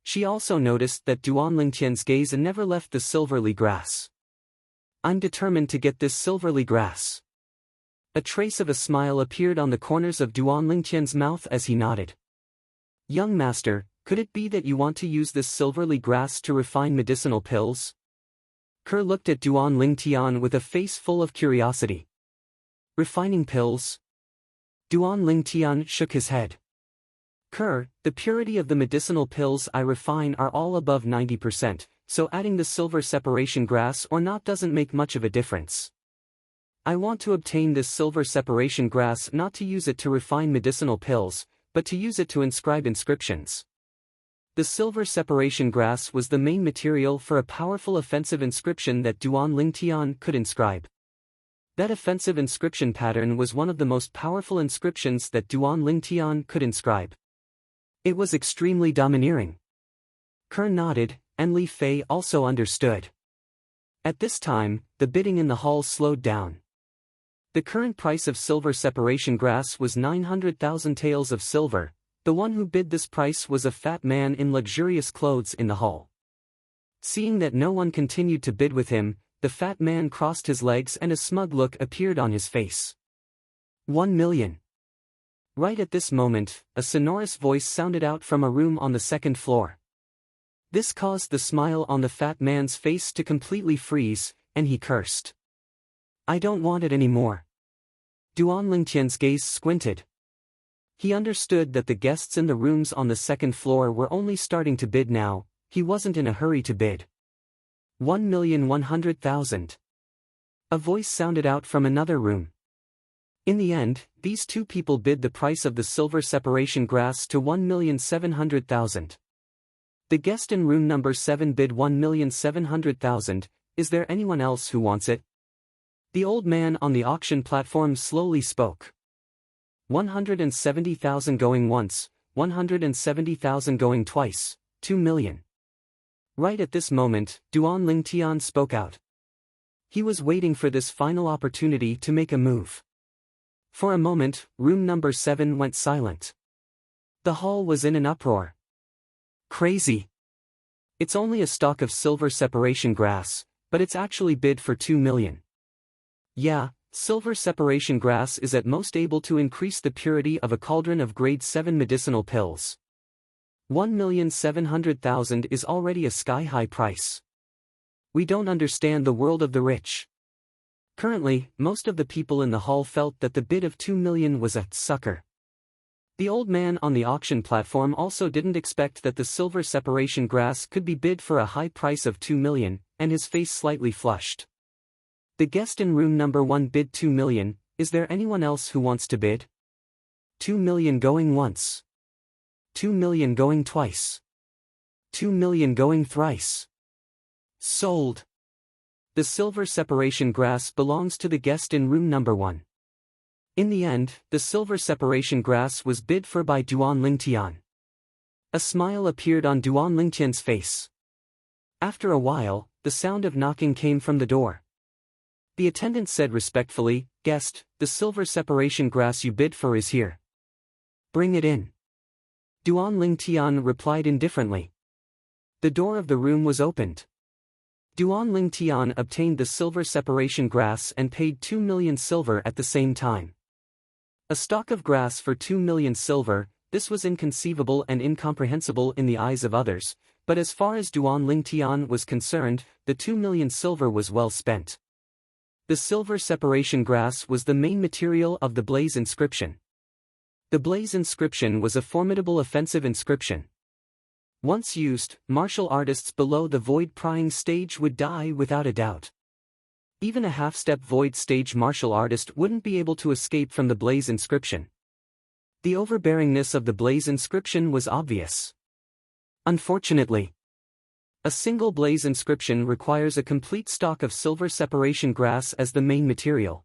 She also noticed that Duan Lingtian's gaze never left the silvery grass. I'm determined to get this silvery grass. A trace of a smile appeared on the corners of Duan Lingtian's mouth as he nodded. Young master, could it be that you want to use this silvery grass to refine medicinal pills? Kerr looked at Duan Lingtian with a face full of curiosity. Refining pills? Duan Lingtian shook his head. Kerr, the purity of the medicinal pills I refine are all above 90%, so adding the silver separation grass or not doesn't make much of a difference. I want to obtain this silver separation grass not to use it to refine medicinal pills, but to use it to inscribe inscriptions. The silver separation grass was the main material for a powerful offensive inscription that Duan Lingtian could inscribe. That offensive inscription pattern was one of the most powerful inscriptions that Duan Lingtian could inscribe. It was extremely domineering. Kerr nodded, and Li Fei also understood. At this time, the bidding in the hall slowed down. The current price of silver separation grass was 900,000 taels of silver. The one who bid this price was a fat man in luxurious clothes in the hall. Seeing that no one continued to bid with him, the fat man crossed his legs and a smug look appeared on his face. 1 million. Right at this moment, a sonorous voice sounded out from a room on the second floor. This caused the smile on the fat man's face to completely freeze, and he cursed. I don't want it anymore. Duan Lingtian's gaze squinted. He understood that the guests in the rooms on the second floor were only starting to bid now. He wasn't in a hurry to bid. 1,100,000. A voice sounded out from another room. In the end, these two people bid the price of the silver separation grass to 1,700,000. The guest in room number 7 bid 1,700,000. Is there anyone else who wants it? The old man on the auction platform slowly spoke. 170,000 going once, 170,000 going twice, 2 million. Right at this moment, Duan Lingtian spoke out. He was waiting for this final opportunity to make a move. For a moment, room number 7 went silent. The hall was in an uproar. Crazy. It's only a stalk of silver separation grass, but it's actually bid for 2 million. Yeah. Silver separation grass is at most able to increase the purity of a cauldron of grade 7 medicinal pills. 1,700,000 is already a sky-high price. We don't understand the world of the rich. Currently, most of the people in the hall felt that the bid of 2 million was a sucker. The old man on the auction platform also didn't expect that the silver separation grass could be bid for a high price of 2 million, and his face slightly flushed. The guest in room number 1 bid 2 million, is there anyone else who wants to bid? 2 million going once. 2 million going twice. 2 million going thrice. Sold. The silver separation grass belongs to the guest in room number 1. In the end, the silver separation grass was bid for by Duan Lingtian. A smile appeared on Duan Lingtian's face. After a while, the sound of knocking came from the door. The attendant said respectfully, "Guest, the silver separation grass you bid for is here. Bring it in." Duan Lingtian replied indifferently. The door of the room was opened. Duan Lingtian obtained the silver separation grass and paid 2 million silver at the same time. A stalk of grass for 2 million silver, this was inconceivable and incomprehensible in the eyes of others, but as far as Duan Lingtian was concerned, the 2 million silver was well spent. The silver separation grass was the main material of the blaze inscription. The blaze inscription was a formidable offensive inscription. Once used, martial artists below the void-prying stage would die without a doubt. Even a half-step void stage martial artist wouldn't be able to escape from the blaze inscription. The overbearingness of the blaze inscription was obvious. Unfortunately, a single blaze inscription requires a complete stock of silver separation grass as the main material.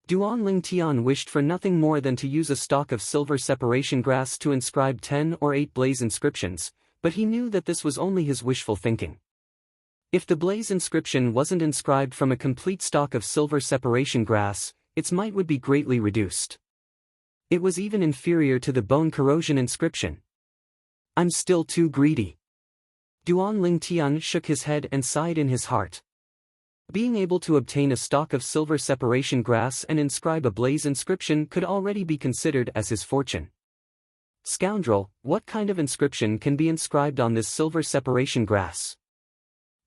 Duan Lingtian wished for nothing more than to use a stock of silver separation grass to inscribe 10 or 8 blaze inscriptions, but he knew that this was only his wishful thinking. If the blaze inscription wasn't inscribed from a complete stock of silver separation grass, its might would be greatly reduced. It was even inferior to the bone corrosion inscription. I'm still too greedy. Duan Lingtian shook his head and sighed in his heart. Being able to obtain a stalk of silver separation grass and inscribe a blaze inscription could already be considered as his fortune. Scoundrel, what kind of inscription can be inscribed on this silver separation grass?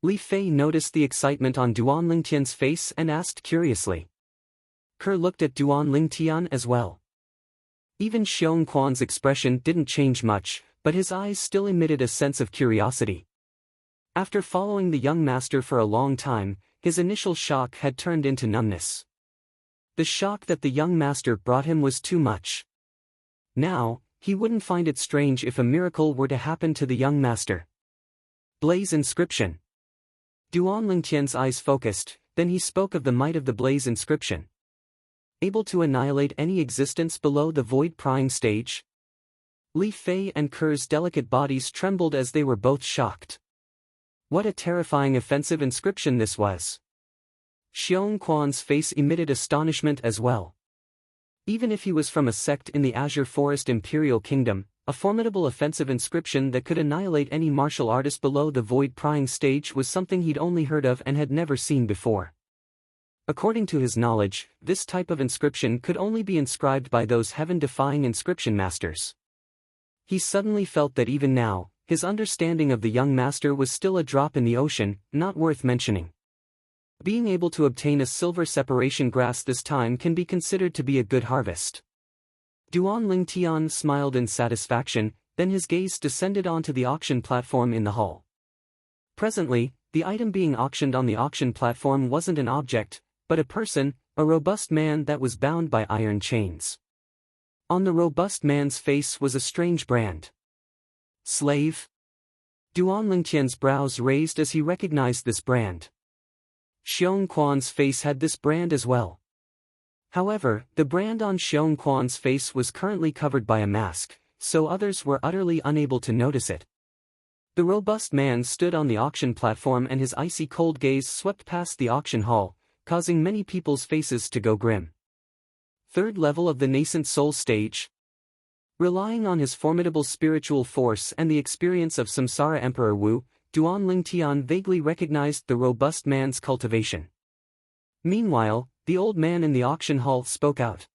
Li Fei noticed the excitement on Duan Lingtian's face and asked curiously. Ke looked at Duan Lingtian as well. Even Xiong Quan's expression didn't change much, but his eyes still emitted a sense of curiosity. After following the young master for a long time, his initial shock had turned into numbness. The shock that the young master brought him was too much. Now, he wouldn't find it strange if a miracle were to happen to the young master. Blaze inscription. Duan Lingtian's eyes focused, then he spoke of the might of the blaze inscription. Able to annihilate any existence below the void prying stage? Li Fei and Ke's delicate bodies trembled as they were both shocked. What a terrifying offensive inscription this was. Xiong Quan's face emitted astonishment as well. Even if he was from a sect in the Azure Forest Imperial Kingdom, a formidable offensive inscription that could annihilate any martial artist below the void prying stage was something he'd only heard of and had never seen before. According to his knowledge, this type of inscription could only be inscribed by those heaven-defying inscription masters. He suddenly felt that even now, his understanding of the young master was still a drop in the ocean, not worth mentioning. Being able to obtain a silver separation grass this time can be considered to be a good harvest. Duan Lingtian smiled in satisfaction, then his gaze descended onto the auction platform in the hall. Presently, the item being auctioned on the auction platform wasn't an object, but a person, a robust man that was bound by iron chains. On the robust man's face was a strange brand. Slave? Duan Lingtian's brows raised as he recognized this brand. Xiong Quan's face had this brand as well. However, the brand on Xiong Quan's face was currently covered by a mask, so others were utterly unable to notice it. The robust man stood on the auction platform and his icy cold gaze swept past the auction hall, causing many people's faces to go grim. Third level of the nascent soul stage. Relying on his formidable spiritual force and the experience of Samsara Emperor Wu, Duan Lingtian vaguely recognized the robust man's cultivation. Meanwhile, the old man in the auction hall spoke out.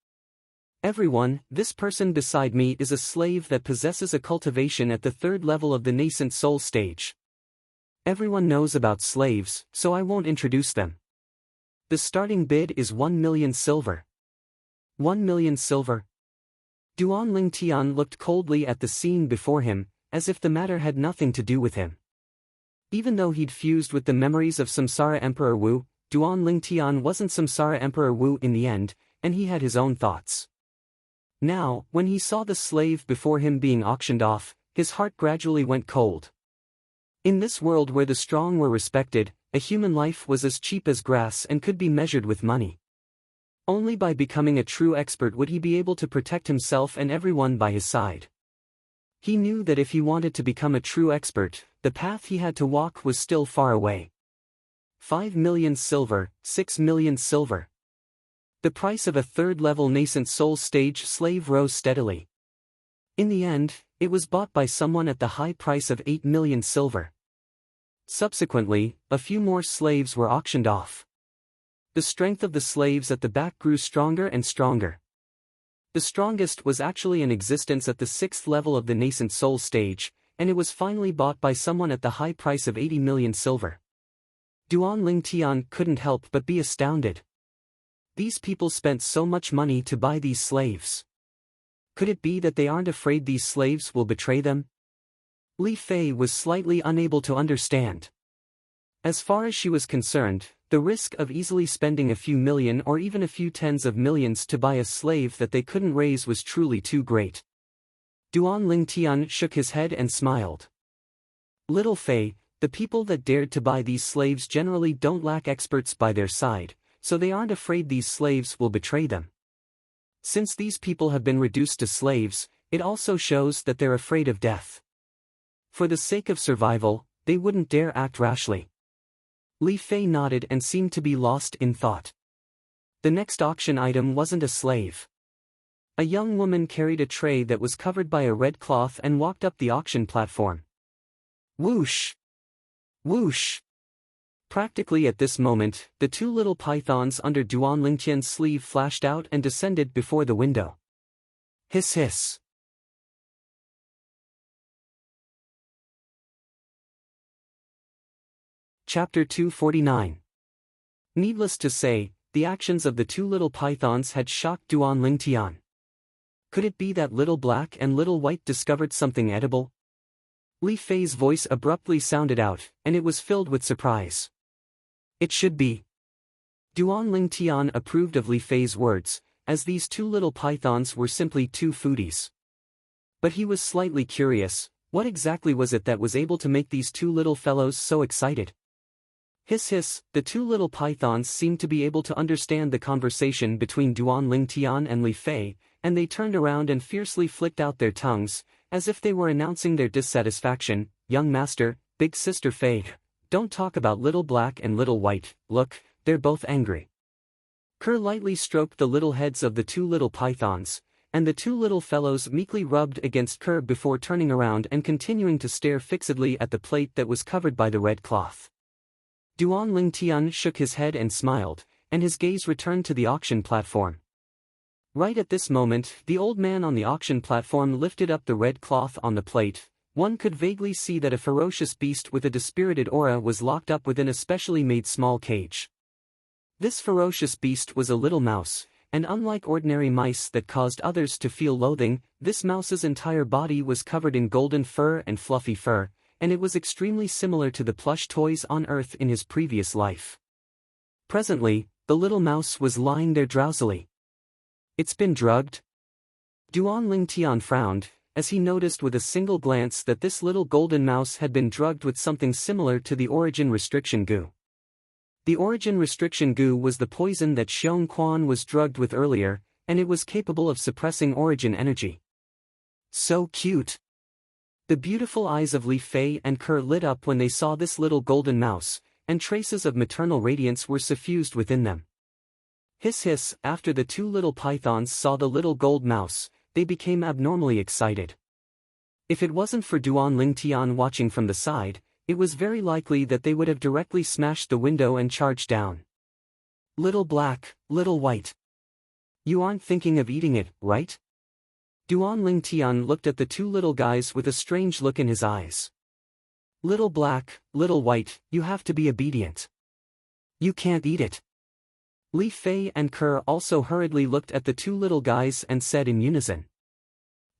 Everyone, this person beside me is a slave that possesses a cultivation at the third level of the nascent soul stage. Everyone knows about slaves, so I won't introduce them. The starting bid is 1 million silver. 1 million silver. Duan Lingtian looked coldly at the scene before him, as if the matter had nothing to do with him. Even though he'd fused with the memories of Samsara Emperor Wu, Duan Lingtian wasn't Samsara Emperor Wu in the end, and he had his own thoughts. Now, when he saw the slave before him being auctioned off, his heart gradually went cold. In this world where the strong were respected, a human life was as cheap as grass and could be measured with money. Only by becoming a true expert would he be able to protect himself and everyone by his side. He knew that if he wanted to become a true expert, the path he had to walk was still far away. 5 million silver, 6 million silver. The price of a third-level nascent soul stage slave rose steadily. In the end, it was bought by someone at the high price of 8 million silver. Subsequently, a few more slaves were auctioned off. The strength of the slaves at the back grew stronger and stronger. The strongest was actually in existence at the 6th level of the nascent soul stage, and it was finally bought by someone at the high price of 80 million silver. Duan Lingtian couldn't help but be astounded. These people spent so much money to buy these slaves. Could it be that they aren't afraid these slaves will betray them? Li Fei was slightly unable to understand. As far as she was concerned, the risk of easily spending a few million or even a few tens of millions to buy a slave that they couldn't raise was truly too great. Duan Lingtian shook his head and smiled. Little Fei, the people that dared to buy these slaves generally don't lack experts by their side, so they aren't afraid these slaves will betray them. Since these people have been reduced to slaves, it also shows that they're afraid of death. For the sake of survival, they wouldn't dare act rashly. Li Fei nodded and seemed to be lost in thought. The next auction item wasn't a slave. A young woman carried a tray that was covered by a red cloth and walked up the auction platform. Whoosh! Whoosh! Practically at this moment, the two little pythons under Duan Lingtian's sleeve flashed out and descended before the window. Hiss hiss. Chapter 249. Needless to say, the actions of the two little pythons had shocked Duan Lingtian. Could it be that Little Black and Little White discovered something edible? Li Fei's voice abruptly sounded out, and it was filled with surprise. It should be. Duan Lingtian approved of Li Fei's words, as these two little pythons were simply two foodies. But he was slightly curious, what exactly was it that was able to make these two little fellows so excited? Hiss hiss, the two little pythons seemed to be able to understand the conversation between Duan Lingtian and Li Fei, and they turned around and fiercely flicked out their tongues, as if they were announcing their dissatisfaction. Young master, big sister Fei, don't talk about Little Black and Little White, look, they're both angry. Kerr lightly stroked the little heads of the two little pythons, and the two little fellows meekly rubbed against Kerr before turning around and continuing to stare fixedly at the plate that was covered by the red cloth. Duan Lingtian shook his head and smiled, and his gaze returned to the auction platform. Right at this moment, the old man on the auction platform lifted up the red cloth on the plate. One could vaguely see that a ferocious beast with a dispirited aura was locked up within a specially made small cage. This ferocious beast was a little mouse, and unlike ordinary mice that caused others to feel loathing, this mouse's entire body was covered in golden fur and fluffy fur, and it was extremely similar to the plush toys on Earth in his previous life. Presently, the little mouse was lying there drowsily. It's been drugged? Duan Lingtian frowned, as he noticed with a single glance that this little golden mouse had been drugged with something similar to the origin restriction goo. The origin restriction goo was the poison that Xiong Quan was drugged with earlier, and it was capable of suppressing origin energy. So cute! The beautiful eyes of Li Fei and Kerr lit up when they saw this little golden mouse, and traces of maternal radiance were suffused within them. Hiss hiss, after the two little pythons saw the little gold mouse, they became abnormally excited. If it wasn't for Duan Lingtian watching from the side, it was very likely that they would have directly smashed the window and charged down. Little Black, Little White. You aren't thinking of eating it, right? Duan Lingtian looked at the two little guys with a strange look in his eyes. Little Black, Little White, you have to be obedient. You can't eat it. Li Fei and Kerr also hurriedly looked at the two little guys and said in unison.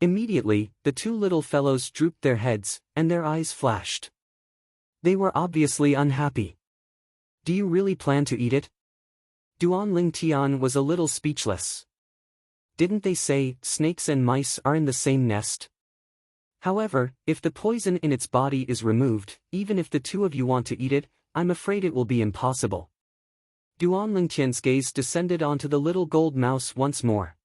Immediately, the two little fellows drooped their heads, and their eyes flashed. They were obviously unhappy. Do you really plan to eat it? Duan Lingtian was a little speechless. Didn't they say, snakes and mice are in the same nest? However, if the poison in its body is removed, even if the two of you want to eat it, I'm afraid it will be impossible. Duan Lingtian's gaze descended onto the little gold mouse once more.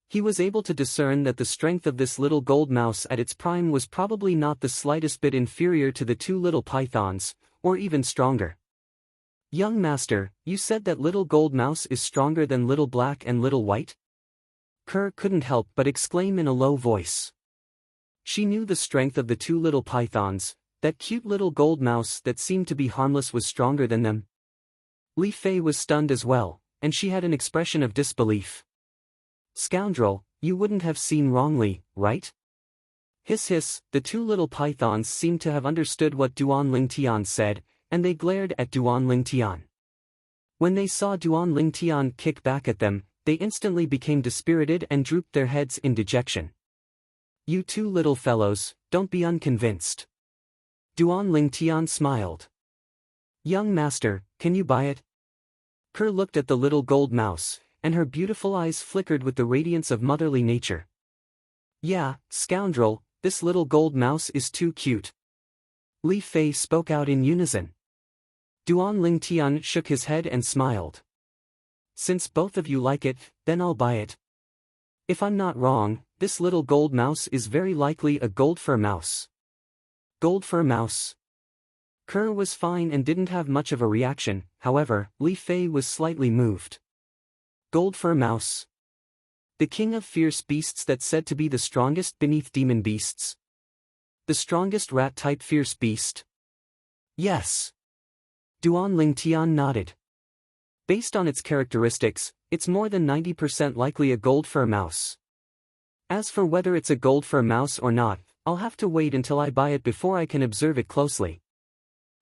He was able to discern that the strength of this little gold mouse at its prime was probably not the slightest bit inferior to the two little pythons, or even stronger. Young master, you said that little gold mouse is stronger than Little Black and Little White? Kerr couldn't help but exclaim in a low voice. She knew the strength of the two little pythons, that cute little gold mouse that seemed to be harmless was stronger than them. Li Fei was stunned as well, and she had an expression of disbelief. Scoundrel, you wouldn't have seen wrongly, right? Hiss hiss, the two little pythons seemed to have understood what Duan Lingtian said, and they glared at Duan Lingtian. When they saw Duan Lingtian kick back at them, they instantly became dispirited and drooped their heads in dejection. You two little fellows, don't be unconvinced. Duan Lingtian smiled. Young master, can you buy it? Kerr looked at the little gold mouse, and her beautiful eyes flickered with the radiance of motherly nature. Yeah, scoundrel, this little gold mouse is too cute. Li Fei spoke out in unison. Duan Lingtian shook his head and smiled. Since both of you like it, then I'll buy it. If I'm not wrong, this little gold mouse is very likely a gold fur mouse. Gold fur mouse. Kerr was fine and didn't have much of a reaction, however, Li Fei was slightly moved. Gold fur mouse. The king of fierce beasts that's said to be the strongest beneath demon beasts. The strongest rat-type fierce beast? Yes. Duan Ling Tian nodded. Based on its characteristics, it's more than 90% likely a gold fur mouse. As for whether it's a gold fur mouse or not, I'll have to wait until I buy it before I can observe it closely.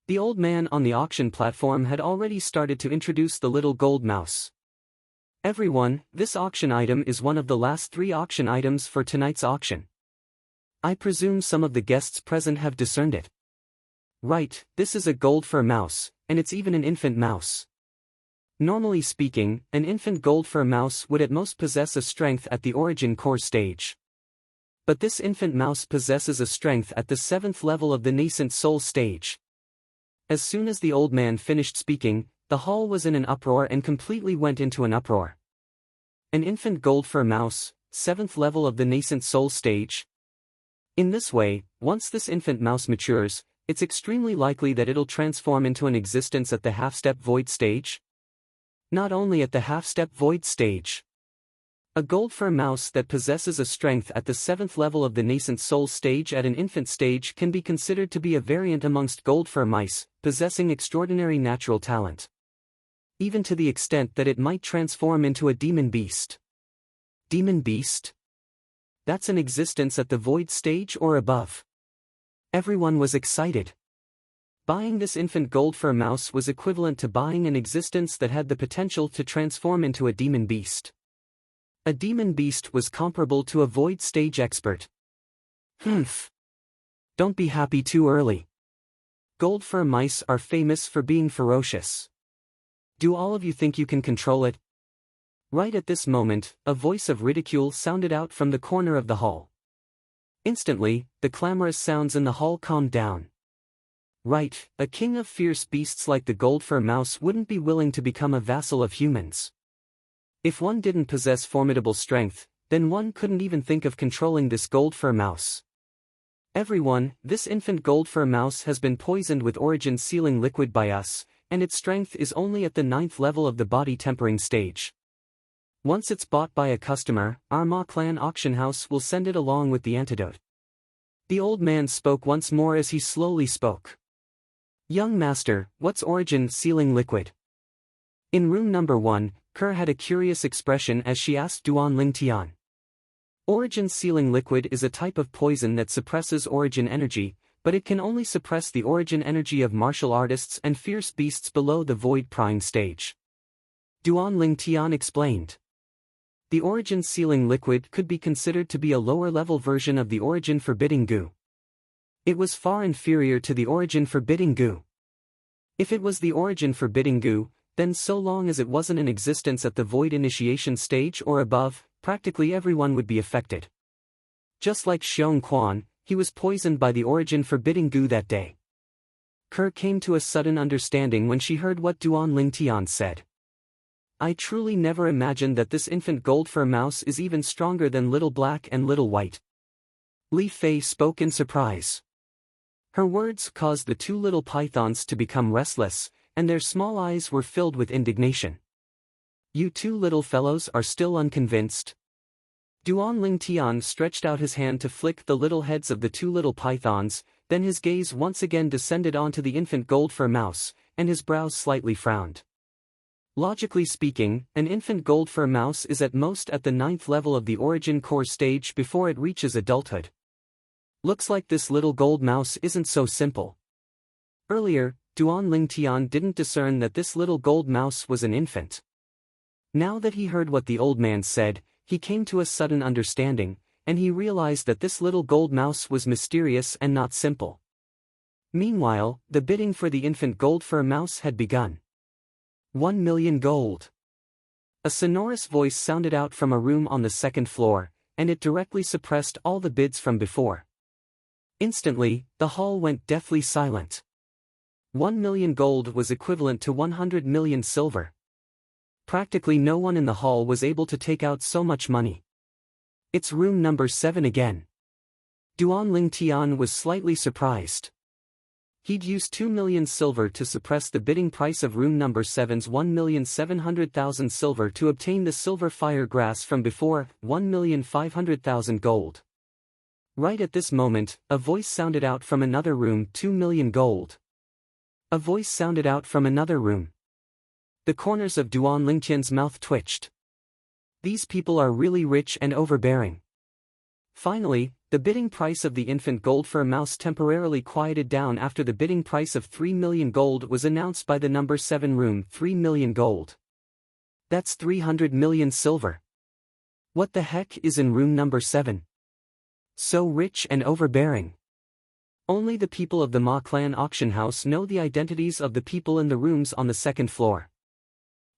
The old man on the auction platform had already started to introduce the little gold mouse. Everyone, this auction item is one of the last 3 auction items for tonight's auction. I presume some of the guests present have discerned it. Right, this is a gold fur mouse, and it's even an infant mouse. Normally speaking, an infant gold fur mouse would at most possess a strength at the origin core stage. But this infant mouse possesses a strength at the 7th level of the nascent soul stage. As soon as the old man finished speaking, the hall was in an uproar and completely went into an uproar. An infant gold fur mouse, 7th level of the nascent soul stage? In this way, once this infant mouse matures, it's extremely likely that it'll transform into an existence at the half-step void stage. Not only at the half-step void stage. A gold fur mouse that possesses a strength at the 7th level of the nascent soul stage at an infant stage can be considered to be a variant amongst gold fur mice, possessing extraordinary natural talent. Even to the extent that it might transform into a demon beast. Demon beast? That's an existence at the void stage or above. Everyone was excited. Buying this infant gold fur mouse was equivalent to buying an existence that had the potential to transform into a demon beast. A demon beast was comparable to a void stage expert. Humph. Don't be happy too early. Gold fur mice are famous for being ferocious. Do all of you think you can control it? Right at this moment, a voice of ridicule sounded out from the corner of the hall. Instantly, the clamorous sounds in the hall calmed down. Right, a king of fierce beasts like the gold fur mouse wouldn't be willing to become a vassal of humans. If one didn't possess formidable strength, then one couldn't even think of controlling this gold fur mouse. Everyone, this infant gold fur mouse has been poisoned with origin sealing liquid by us, and its strength is only at the 9th level of the body tempering stage. Once it's bought by a customer, our Ma Clan auction house will send it along with the antidote. The old man spoke once more as he slowly spoke. Young master, what's origin sealing liquid? In room number 1, Kerr had a curious expression as she asked Duan Ling Tian. Origin sealing liquid is a type of poison that suppresses origin energy, but it can only suppress the origin energy of martial artists and fierce beasts below the void prying stage. Duan Ling Tian explained. The origin sealing liquid could be considered to be a lower-level version of the origin forbidding goo. It was far inferior to the origin forbidding goo. If it was the origin forbidding goo, then so long as it wasn't in existence at the void initiation stage or above, practically everyone would be affected. Just like Xiong Quan, he was poisoned by the origin forbidding goo that day. Kerr came to a sudden understanding when she heard what Duan Ling Tian said. I truly never imagined that this infant gold fur mouse is even stronger than Little Black and Little White. Li Fei spoke in surprise. Her words caused the 2 little pythons to become restless, and their small eyes were filled with indignation. You 2 little fellows are still unconvinced? Duan Ling Tian stretched out his hand to flick the little heads of the 2 little pythons, then his gaze once again descended onto the infant gold fur mouse, and his brows slightly frowned. Logically speaking, an infant gold fur mouse is at most at the 9th level of the origin core stage before it reaches adulthood. Looks like this little gold mouse isn't so simple. Earlier, Duan Ling Tian didn't discern that this little gold mouse was an infant. Now that he heard what the old man said, he came to a sudden understanding, and he realized that this little gold mouse was mysterious and not simple. Meanwhile, the bidding for the infant gold fur mouse had begun. 1 million gold. A sonorous voice sounded out from a room on the 2nd floor, and it directly suppressed all the bids from before. Instantly, the hall went deathly silent. 1 million gold was equivalent to 100 million silver. Practically no one in the hall was able to take out so much money. It's room number 7 again. Duan Ling Tian was slightly surprised. He'd used 2 million silver to suppress the bidding price of room number 7's 1,700,000 silver to obtain the silver fire grass from before, 1,500,000 gold. Right at this moment, a voice sounded out from another room, 2 million gold. A voice sounded out from another room. The corners of Duan Lingtian's mouth twitched. These people are really rich and overbearing. Finally, the bidding price of the infant gold for a mouse temporarily quieted down after the bidding price of 3 million gold was announced by the number 7 room, 3 million gold. That's 300 million silver. What the heck is in room number 7? So rich and overbearing. Only the people of the Ma Clan auction house know the identities of the people in the rooms on the second floor.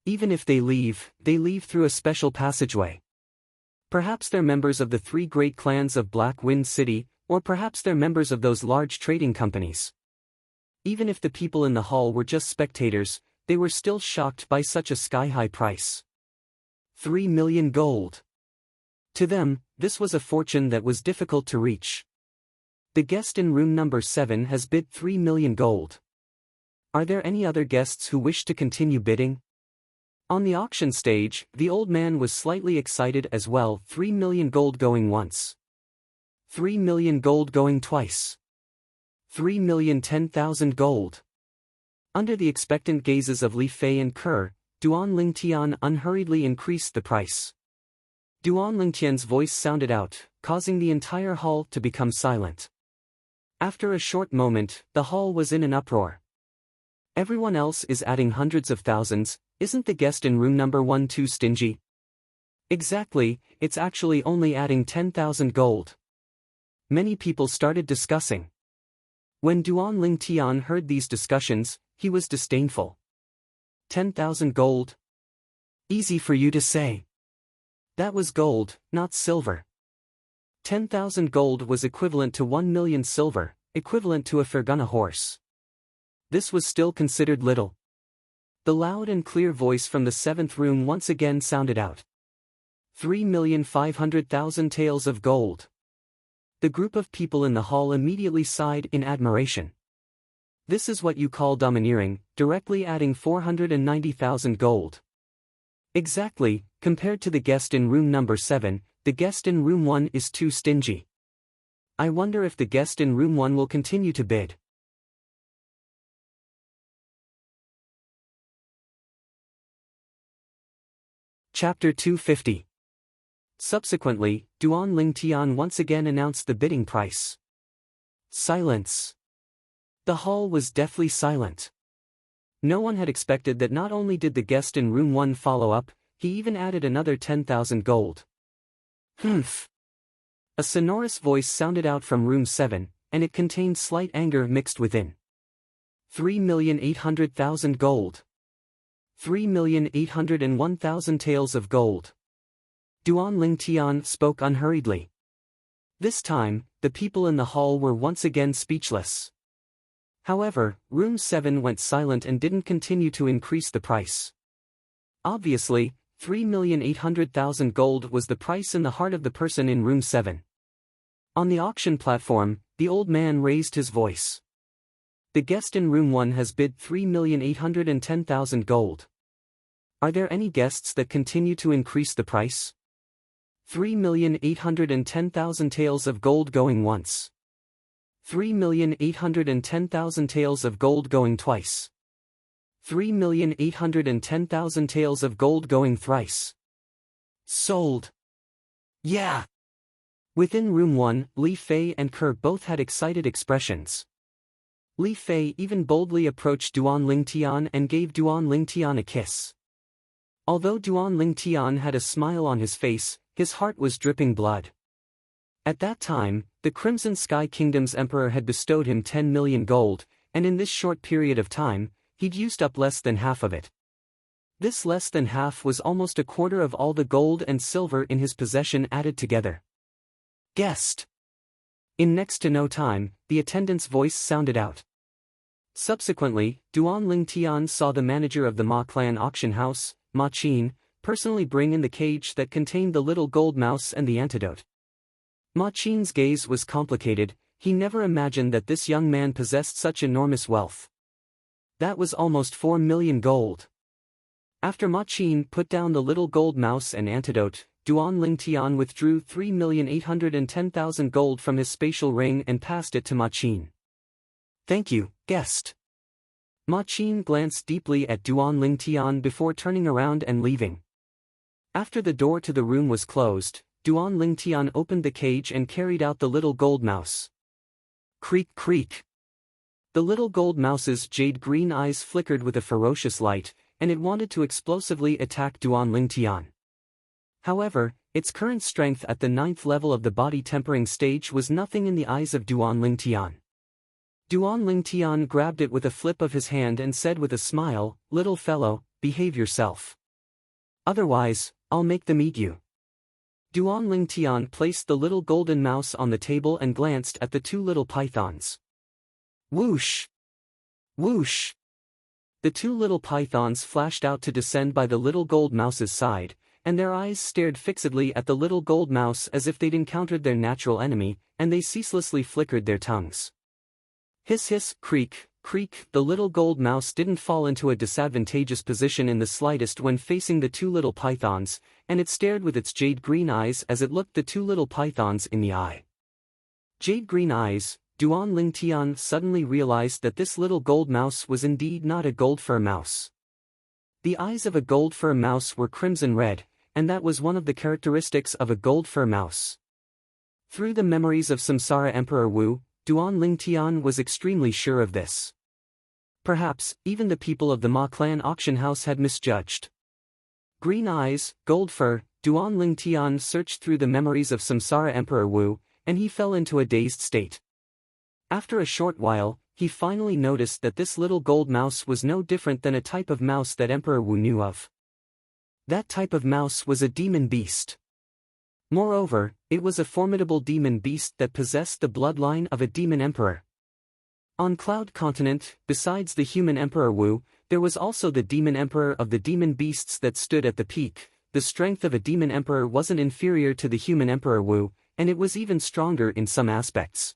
Even if they leave through a special passageway. Perhaps they're members of the 3 great clans of Black Wind City, or perhaps they're members of those large trading companies. Even if the people in the hall were just spectators, they were still shocked by such a sky-high price. 3 million gold. To them, this was a fortune that was difficult to reach. The guest in room number 7 has bid 3 million gold. Are there any other guests who wish to continue bidding? On the auction stage, the old man was slightly excited as well. 3 million gold going once. 3 million gold going twice. 3,010,000 gold. Under the expectant gazes of Li Fei and Kerr, Duan Lingtian unhurriedly increased the price. Duan Lingtian's voice sounded out, causing the entire hall to become silent. After a short moment, the hall was in an uproar. Everyone else is adding hundreds of thousands. Isn't the guest in room number 1 too stingy? Exactly, it's actually only adding 10,000 gold. Many people started discussing. When Duan Lingtian heard these discussions, he was disdainful. 10,000 gold? Easy for you to say. That was gold, not silver. 10,000 gold was equivalent to 1 million silver, equivalent to a Fergana horse. This was still considered little. The loud and clear voice from the 7th room once again sounded out. 3,500,000 taels of gold. The group of people in the hall immediately sighed in admiration. This is what you call domineering, directly adding 490,000 gold. Exactly, compared to the guest in room number 7, the guest in room 1 is too stingy. I wonder if the guest in room 1 will continue to bid. Chapter 250. Subsequently, Duan Lingtian once again announced the bidding price. Silence. The hall was deathly silent. No one had expected that. Not only did the guest in room 1 follow up, he even added another 10,000 gold. Humph. A sonorous voice sounded out from room 7, and it contained slight anger mixed within. 3,800,000 gold. 3,801,000 taels of gold. Duan Lingtian spoke unhurriedly. This time, the people in the hall were once again speechless. However, room 7 went silent and didn't continue to increase the price. Obviously, 3,800,000 gold was the price in the heart of the person in room 7. On the auction platform, the old man raised his voice. The guest in room 1 has bid 3,810,000 gold. Are there any guests that continue to increase the price? 3,810,000 taels of gold going once. 3,810,000 taels of gold going twice. 3,810,000 taels of gold going thrice. Sold. Yeah. Within room 1, Li Fei and Kerr both had excited expressions. Li Fei even boldly approached Duan Lingtian and gave Duan Lingtian a kiss. Although Duan Lingtian had a smile on his face, his heart was dripping blood. At that time, the Crimson Sky Kingdom's emperor had bestowed him 10 million gold, and in this short period of time, he'd used up less than half of it. This less than half was almost a quarter of all the gold and silver in his possession added together. Guest. In next to no time, the attendant's voice sounded out. Subsequently, Duan Lingtian saw the manager of the Ma Clan auction house, Ma Qin, personally bring in the cage that contained the little gold mouse and the antidote. Ma Qin's gaze was complicated. He never imagined that this young man possessed such enormous wealth. That was almost 4 million gold. After Ma Qin put down the little gold mouse and antidote, Duan Lingtian withdrew 3,810,000 gold from his spatial ring and passed it to Ma Qin. "Thank you, guest." Ma Qin glanced deeply at Duan Lingtian before turning around and leaving. After the door to the room was closed, Duan Lingtian opened the cage and carried out the little gold mouse. Creak creak. The little gold mouse's jade-green eyes flickered with a ferocious light, and it wanted to explosively attack Duan Lingtian. However, its current strength at the 9th level of the body tempering stage was nothing in the eyes of Duan Lingtian. Duan Lingtian grabbed it with a flip of his hand and said with a smile, "Little fellow, behave yourself. Otherwise, I'll make them eat you." Duan Lingtian placed the little golden mouse on the table and glanced at the two little pythons. Whoosh! Whoosh! The two little pythons flashed out to descend by the little gold mouse's side, and their eyes stared fixedly at the little gold mouse as if they'd encountered their natural enemy, and they ceaselessly flickered their tongues. Hiss hiss, creak, creak. The little gold mouse didn't fall into a disadvantageous position in the slightest when facing the two little pythons, and it stared with its jade-green eyes as it looked the two little pythons in the eye. Jade-green eyes. Duan Lingtian suddenly realized that this little gold mouse was indeed not a gold fur mouse. The eyes of a gold fur mouse were crimson red, and that was one of the characteristics of a gold fur mouse. Through the memories of Samsara Emperor Wu, Duan Lingtian was extremely sure of this. Perhaps, even the people of the Ma clan auction house had misjudged. Green eyes, gold fur. Duan Lingtian searched through the memories of Samsara Emperor Wu, and he fell into a dazed state. After a short while, he finally noticed that this little gold mouse was no different than a type of mouse that Emperor Wu knew of. That type of mouse was a demon beast. Moreover, it was a formidable demon beast that possessed the bloodline of a demon emperor. On Cloud Continent, besides the human Emperor Wu, there was also the demon emperor of the demon beasts that stood at the peak. The strength of a demon emperor wasn't inferior to the human Emperor Wu, and it was even stronger in some aspects.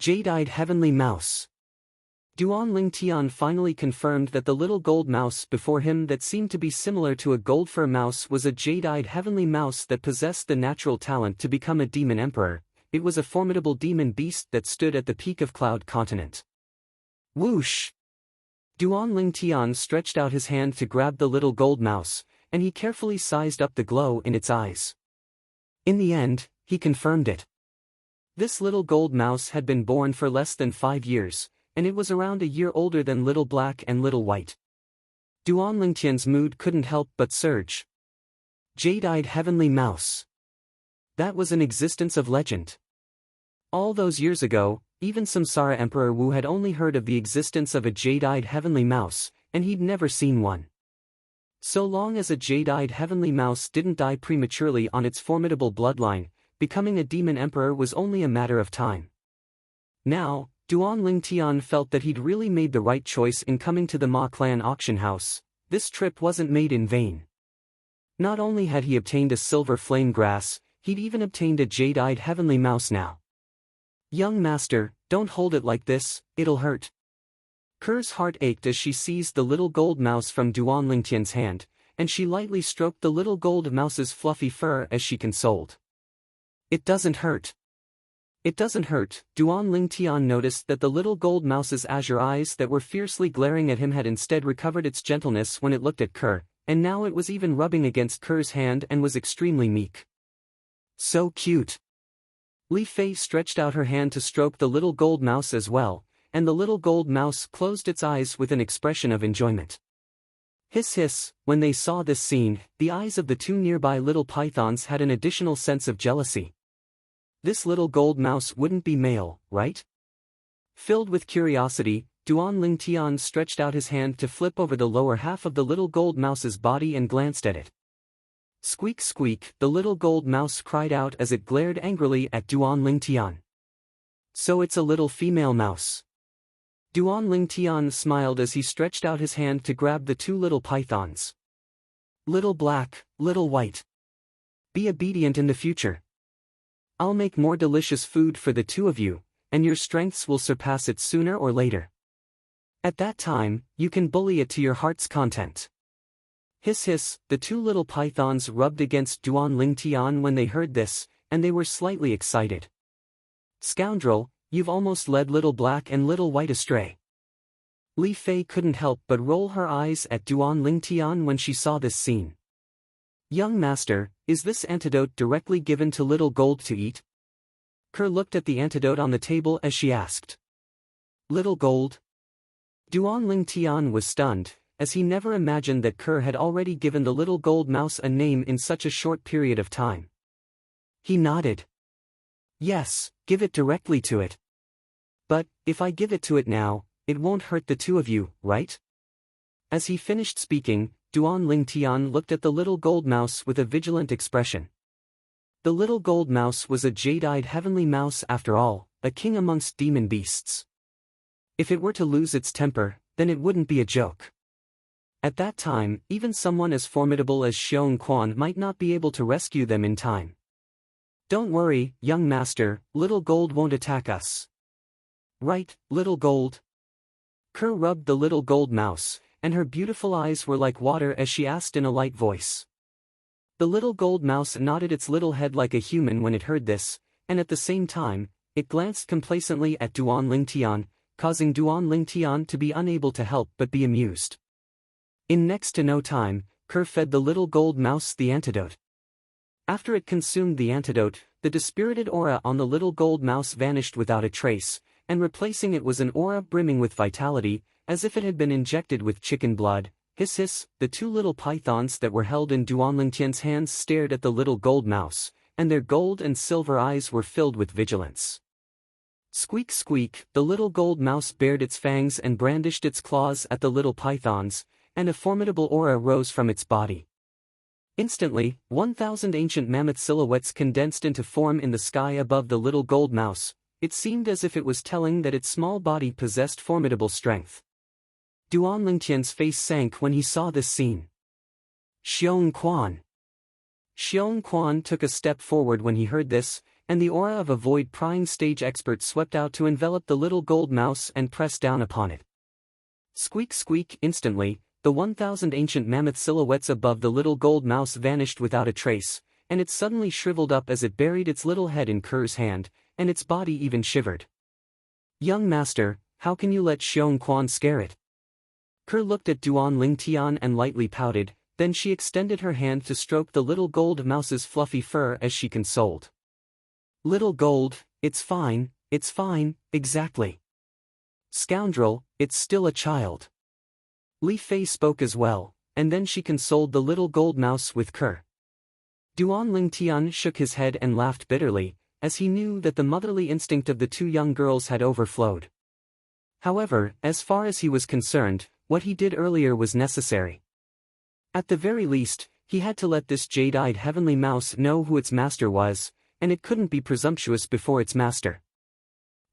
Jade-eyed heavenly mouse. Duan Lingtian finally confirmed that the little gold mouse before him that seemed to be similar to a gold fur mouse was a jade-eyed heavenly mouse that possessed the natural talent to become a demon emperor. It was a formidable demon beast that stood at the peak of Cloud Continent. Whoosh! Duan Lingtian stretched out his hand to grab the little gold mouse, and he carefully sized up the glow in its eyes. In the end, he confirmed it. This little gold mouse had been born for less than 5 years, and it was around a year older than Little Black and Little White. Duan Lingtian's mood couldn't help but surge. Jade-eyed heavenly mouse. That was an existence of legend. All those years ago, even Samsara Emperor Wu had only heard of the existence of a jade-eyed heavenly mouse, and he'd never seen one. So long as a jade-eyed heavenly mouse didn't die prematurely on its formidable bloodline, becoming a demon emperor was only a matter of time. Now, Duan Lingtian felt that he'd really made the right choice in coming to the Ma clan auction house. This trip wasn't made in vain. Not only had he obtained a silver flame grass, he'd even obtained a jade-eyed heavenly mouse now. Young master, don't hold it like this, it'll hurt. Ker's heart ached as she seized the little gold mouse from Duan Lingtian's hand, and she lightly stroked the little gold mouse's fluffy fur as she consoled. It doesn't hurt. It doesn't hurt. Duan Lingtian noticed that the little gold mouse's azure eyes that were fiercely glaring at him had instead recovered its gentleness when it looked at Ker, and now it was even rubbing against Ker's hand and was extremely meek. So cute. Li Fei stretched out her hand to stroke the little gold mouse as well, and the little gold mouse closed its eyes with an expression of enjoyment. Hiss hiss. When they saw this scene, the eyes of the two nearby little pythons had an additional sense of jealousy. This little gold mouse wouldn't be male, right? Filled with curiosity, Duan Lingtian stretched out his hand to flip over the lower half of the little gold mouse's body and glanced at it. Squeak squeak, the little gold mouse cried out as it glared angrily at Duan Lingtian. So it's a little female mouse. Duan Lingtian smiled as he stretched out his hand to grab the two little pythons. Little Black, Little White. Be obedient in the future. I'll make more delicious food for the two of you, and your strengths will surpass it sooner or later. At that time, you can bully it to your heart's content. Hiss hiss, the two little pythons rubbed against Duan Lingtian when they heard this, and they were slightly excited. Scoundrel, you've almost led Little Black and Little White astray. Li Fei couldn't help but roll her eyes at Duan Lingtian when she saw this scene. Young master, is this antidote directly given to Little Gold to eat? Kerr looked at the antidote on the table as she asked. Little Gold? Duan Lingtian was stunned, as he never imagined that Kerr had already given the little gold mouse a name in such a short period of time. He nodded. Yes, give it directly to it. But, if I give it to it now, it won't hurt the two of you, right? As he finished speaking, Duan Lingtian looked at the little gold mouse with a vigilant expression. The little gold mouse was a jade-eyed heavenly mouse after all, a king amongst demon beasts. If it were to lose its temper, then it wouldn't be a joke. At that time, even someone as formidable as Xiong Quan might not be able to rescue them in time. Don't worry, young master, Little Gold won't attack us. Right, Little Gold? Kerr rubbed the little gold mouse, and her beautiful eyes were like water as she asked in a light voice. The little gold mouse nodded its little head like a human when it heard this, and at the same time, it glanced complacently at Duan Lingtian, causing Duan Lingtian to be unable to help but be amused. In next to no time, Kerr fed the little gold mouse the antidote. After it consumed the antidote, the dispirited aura on the little gold mouse vanished without a trace, and replacing it was an aura brimming with vitality, as if it had been injected with chicken blood. Hiss hiss, the two little pythons that were held in Duan Lingtian's hands stared at the little gold mouse, and their gold and silver eyes were filled with vigilance. Squeak squeak, the little gold mouse bared its fangs and brandished its claws at the little pythons, and a formidable aura rose from its body. Instantly, 1,000 ancient mammoth silhouettes condensed into form in the sky above the little gold mouse. It seemed as if it was telling that its small body possessed formidable strength. Duan Lingtian's face sank when he saw this scene. Xiong Quan. Xiong Quan took a step forward when he heard this, and the aura of a void-prying stage expert swept out to envelop the little gold mouse and press down upon it. Squeak squeak, instantly, the 1,000 ancient mammoth silhouettes above the little gold mouse vanished without a trace, and it suddenly shriveled up as it buried its little head in Kerr's hand, and its body even shivered. Young master, how can you let Xiong Quan scare it? Kerr looked at Duan Lingtian and lightly pouted, then she extended her hand to stroke the little gold mouse's fluffy fur as she consoled. Little Gold, it's fine, exactly. Scoundrel, it's still a child. Li Fei spoke as well, and then she consoled the little gold mouse with Kerr. Duan Lingtian shook his head and laughed bitterly, as he knew that the motherly instinct of the two young girls had overflowed. However, as far as he was concerned, what he did earlier was necessary. At the very least, he had to let this jade-eyed heavenly mouse know who its master was, and it couldn't be presumptuous before its master.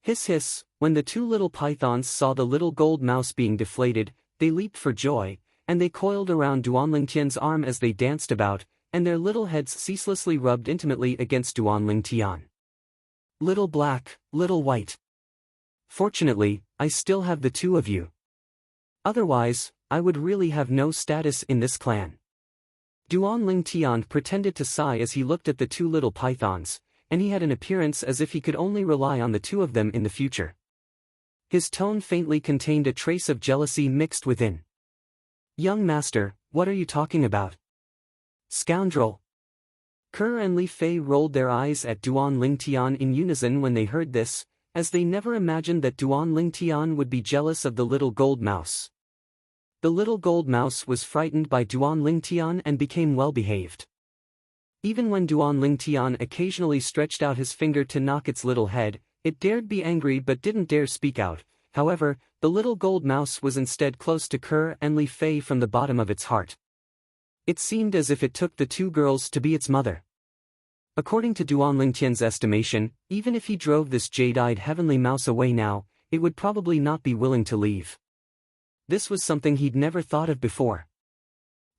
Hiss hiss, when the two little pythons saw the little gold mouse being deflated, they leaped for joy, and they coiled around Duan Lingtian's arm as they danced about, and their little heads ceaselessly rubbed intimately against Duan Lingtian. Little Black, Little White. Fortunately, I still have the two of you. Otherwise, I would really have no status in this clan. Duan Lingtian pretended to sigh as he looked at the two little pythons, and he had an appearance as if he could only rely on the two of them in the future. His tone faintly contained a trace of jealousy mixed within. Young master, what are you talking about? Scoundrel. Kerr and Li Fei rolled their eyes at Duan Lingtian in unison when they heard this, as they never imagined that Duan Lingtian would be jealous of the little gold mouse. The little gold mouse was frightened by Duan Lingtian and became well-behaved. Even when Duan Lingtian occasionally stretched out his finger to knock its little head, it dared be angry but didn't dare speak out. However, the little gold mouse was instead close to Kerr and Li Fei from the bottom of its heart. It seemed as if it took the two girls to be its mother. According to Duan Lingtian's estimation, even if he drove this jade-eyed heavenly mouse away now, it would probably not be willing to leave. This was something he'd never thought of before.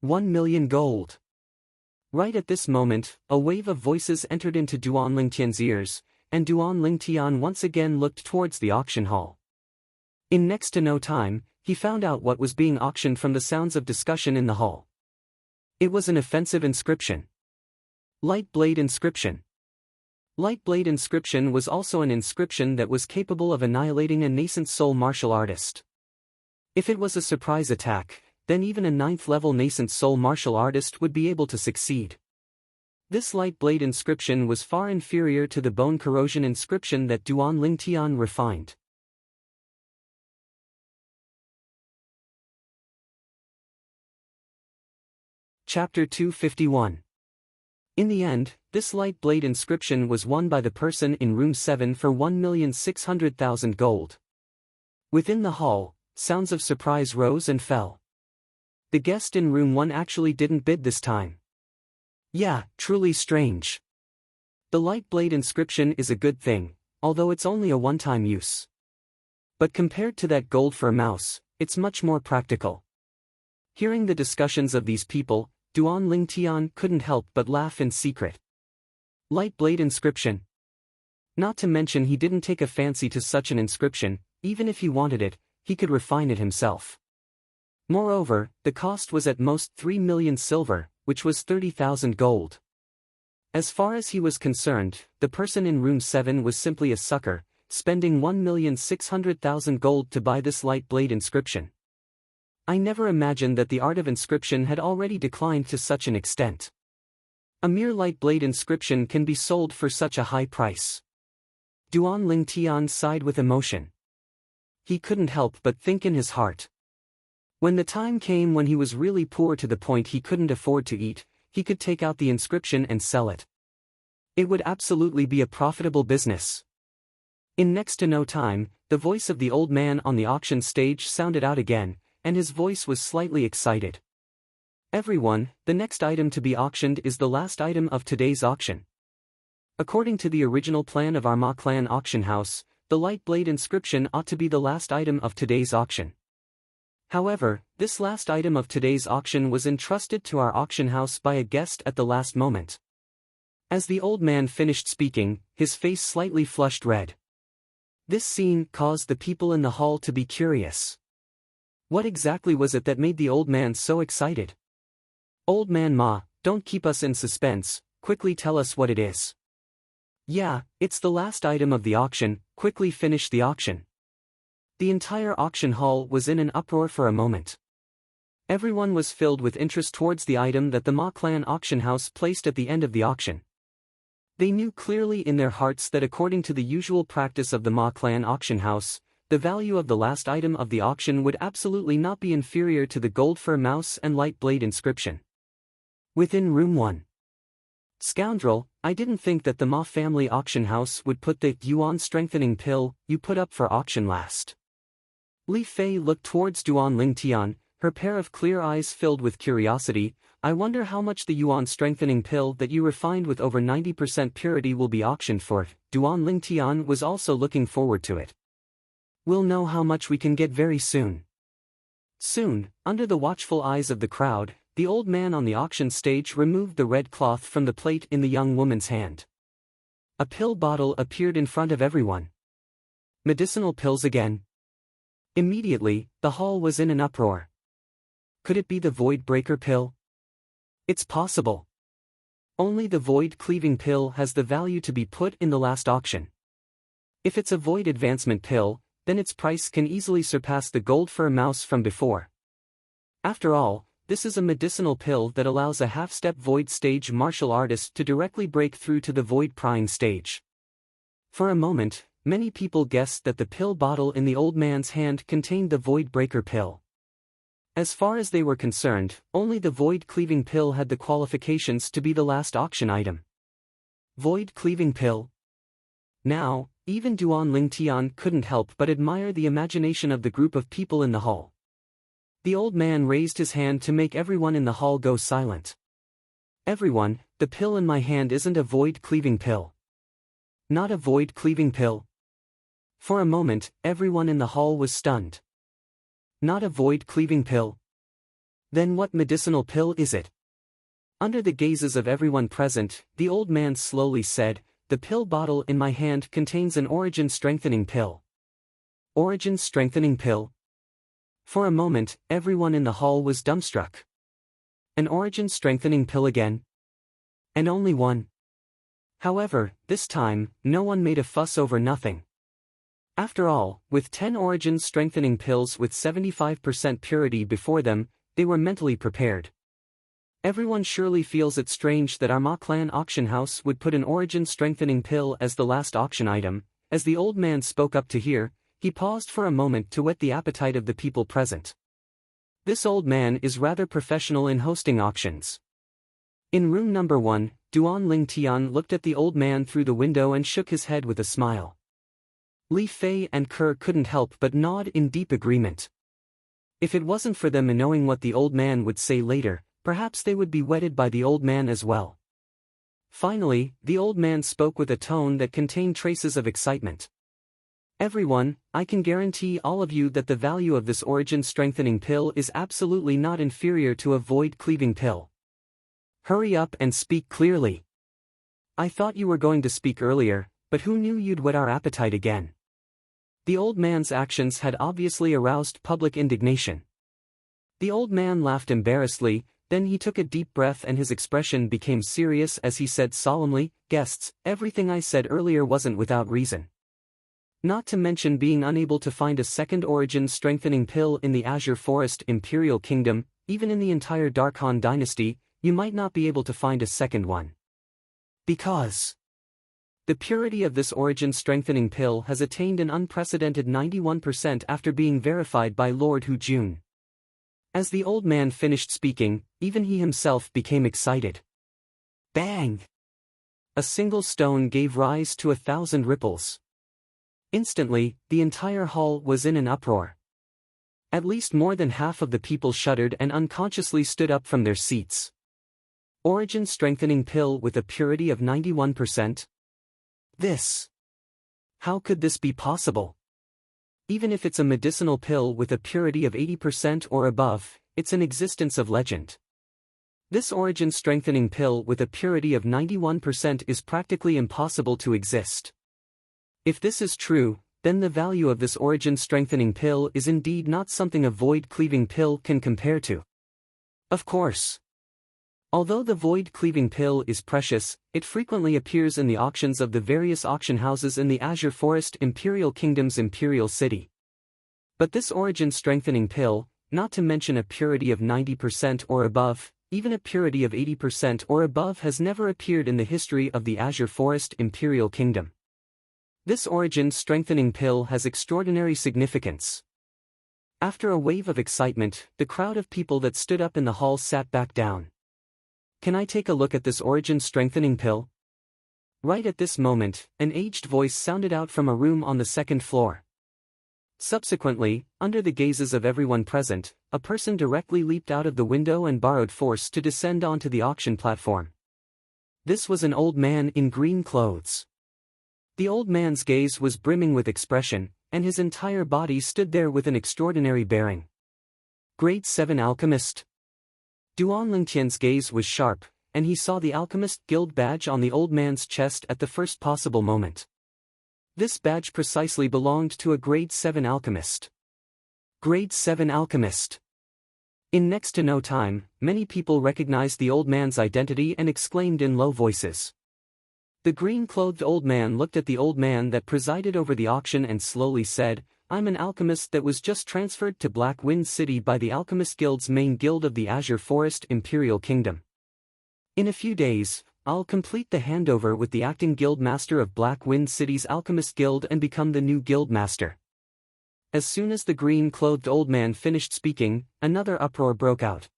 1 million gold. Right at this moment, a wave of voices entered into Duan Lingtian's ears, and Duan Lingtian once again looked towards the auction hall. In next to no time, he found out what was being auctioned from the sounds of discussion in the hall. It was an offensive inscription. Light Blade Inscription. Light Blade Inscription was also an inscription that was capable of annihilating a nascent soul martial artist. If it was a surprise attack, then even a 9th-level nascent soul martial artist would be able to succeed. This Light Blade Inscription was far inferior to the Bone Corrosion Inscription that Duan Lingtian refined. Chapter 251. In the end, this Light Blade Inscription was won by the person in room 7 for 1,600,000 gold. Within the hall, sounds of surprise rose and fell. The guest in room 1 actually didn't bid this time. Yeah, truly strange. The Light Blade Inscription is a good thing, although it's only a one-time use. But compared to that gold for a mouse, it's much more practical. Hearing the discussions of these people, Duan Lingtian couldn't help but laugh in secret. Light Blade Inscription. Not to mention he didn't take a fancy to such an inscription. Even if he wanted it, he could refine it himself. Moreover, the cost was at most 3 million silver, which was 30,000 gold. As far as he was concerned, the person in room 7 was simply a sucker, spending 1,600,000 gold to buy this Light Blade Inscription. I never imagined that the art of inscription had already declined to such an extent. A mere Light Blade Inscription can be sold for such a high price. Duan Lingtian sighed with emotion. He couldn't help but think in his heart. When the time came when he was really poor to the point he couldn't afford to eat, he could take out the inscription and sell it. It would absolutely be a profitable business. In next to no time, the voice of the old man on the auction stage sounded out again, and his voice was slightly excited. Everyone, the next item to be auctioned is the last item of today's auction. According to the original plan of our Ma Clan auction house, the Light Blade Inscription ought to be the last item of today's auction. However, this last item of today's auction was entrusted to our auction house by a guest at the last moment. As the old man finished speaking, his face slightly flushed red. This scene caused the people in the hall to be curious. What exactly was it that made the old man so excited? Old man Ma, don't keep us in suspense, quickly tell us what it is. Yeah, it's the last item of the auction, quickly finish the auction. The entire auction hall was in an uproar for a moment. Everyone was filled with interest towards the item that the Ma Clan auction house placed at the end of the auction. They knew clearly in their hearts that according to the usual practice of the Ma Clan auction house, the value of the last item of the auction would absolutely not be inferior to the gold fur mouse and Light Blade Inscription. Within room 1. Scoundrel, I didn't think that the Ma family auction house would put the yuan strengthening pill you put up for auction last. Li Fei looked towards Duan Lingtian, her pair of clear eyes filled with curiosity. I wonder how much the yuan strengthening pill that you refined with over 90% purity will be auctioned for. Duan Lingtian was also looking forward to it. We'll know how much we can get very soon. Soon, under the watchful eyes of the crowd, the old man on the auction stage removed the red cloth from the plate in the young woman's hand. A pill bottle appeared in front of everyone. Medicinal pills again. Immediately, the hall was in an uproar. Could it be the Void Breaker pill? It's possible. Only the Void Cleaving pill has the value to be put in the last auction. If it's a Void Advancement pill, then its price can easily surpass the gold fur mouse from before. After all, this is a medicinal pill that allows a half-step Void stage martial artist to directly break through to the Void prying stage. For a moment, many people guessed that the pill bottle in the old man's hand contained the Void Breaker pill. As far as they were concerned, only the Void Cleaving pill had the qualifications to be the last auction item. Void Cleaving pill. Now, even Duan Lingtian couldn't help but admire the imagination of the group of people in the hall. The old man raised his hand to make everyone in the hall go silent. Everyone, the pill in my hand isn't a Void Cleaving pill. Not a Void Cleaving pill. For a moment, everyone in the hall was stunned. Not a Void Cleaving pill? Then what medicinal pill is it? Under the gazes of everyone present, the old man slowly said, the pill bottle in my hand contains an origin-strengthening pill. Origin-strengthening pill? For a moment, everyone in the hall was dumbstruck. An origin-strengthening pill again? And only one. However, this time, no one made a fuss over nothing. After all, with 10 origin-strengthening pills with 75% purity before them, they were mentally prepared. Everyone surely feels it strange that our Ma Clan auction house would put an origin-strengthening pill as the last auction item. As the old man spoke up to hear, he paused for a moment to whet the appetite of the people present. This old man is rather professional in hosting auctions. In room number 1, Duan Ling Tian looked at the old man through the window and shook his head with a smile. Li Fei and Kerr couldn't help but nod in deep agreement. If it wasn't for them knowing what the old man would say later, perhaps they would be whetted by the old man as well. Finally, the old man spoke with a tone that contained traces of excitement. Everyone, I can guarantee all of you that the value of this origin-strengthening pill is absolutely not inferior to a void-cleaving pill. Hurry up and speak clearly. I thought you were going to speak earlier, but who knew you'd whet our appetite again? The old man's actions had obviously aroused public indignation. The old man laughed embarrassedly, then he took a deep breath and his expression became serious as he said solemnly, "Guests, everything I said earlier wasn't without reason. Not to mention being unable to find a second origin-strengthening pill in the Azure Forest Imperial Kingdom, even in the entire Darkhan dynasty, you might not be able to find a second one. Because the purity of this origin-strengthening pill has attained an unprecedented 91% after being verified by Lord Hu Jun." As the old man finished speaking, even he himself became excited. Bang! A single stone gave rise to 1,000 ripples. Instantly, the entire hall was in an uproar. At least more than half of the people shuddered and unconsciously stood up from their seats. Origin-strengthening pill with a purity of 91%? This. How could this be possible? Even if it's a medicinal pill with a purity of 80% or above, it's an existence of legend. This origin-strengthening pill with a purity of 91% is practically impossible to exist. If this is true, then the value of this origin-strengthening pill is indeed not something a void-cleaving pill can compare to. Of course. Although the void-cleaving pill is precious, it frequently appears in the auctions of the various auction houses in the Azure Forest Imperial Kingdom's Imperial City. But this origin-strengthening pill, not to mention a purity of 90% or above, even a purity of 80% or above has never appeared in the history of the Azure Forest Imperial Kingdom. This origin-strengthening pill has extraordinary significance. After a wave of excitement, the crowd of people that stood up in the hall sat back down. Can I take a look at this origin-strengthening pill? Right at this moment, an aged voice sounded out from a room on the second floor. Subsequently, under the gazes of everyone present, a person directly leaped out of the window and borrowed force to descend onto the auction platform. This was an old man in green clothes. The old man's gaze was brimming with expression, and his entire body stood there with an extraordinary bearing. Grade 7 Alchemist. Duan Lingtian's gaze was sharp, and he saw the Alchemist Guild badge on the old man's chest at the first possible moment. This badge precisely belonged to a Grade 7 Alchemist. Grade 7 Alchemist. In next to no time, many people recognized the old man's identity and exclaimed in low voices. The green-clothed old man looked at the old man that presided over the auction and slowly said, "I'm an alchemist that was just transferred to Black Wind City by the Alchemist Guild's main guild of the Azure Forest Imperial Kingdom. In a few days, I'll complete the handover with the acting guild master of Black Wind City's Alchemist Guild and become the new guild master." As soon as the green-clothed old man finished speaking, another uproar broke out.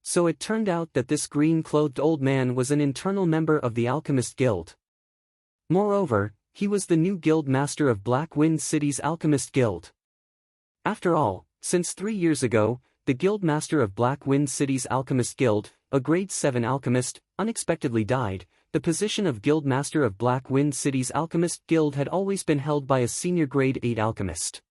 So it turned out that this green-clothed old man was an internal member of the Alchemist Guild. Moreover, he was the new guild master of Black Wind City's Alchemist Guild. After all, since 3 years ago, the guild master of Black Wind City's Alchemist Guild, a Grade 7 alchemist, unexpectedly died. The position of guild master of Black Wind City's Alchemist Guild had always been held by a senior Grade 8 alchemist.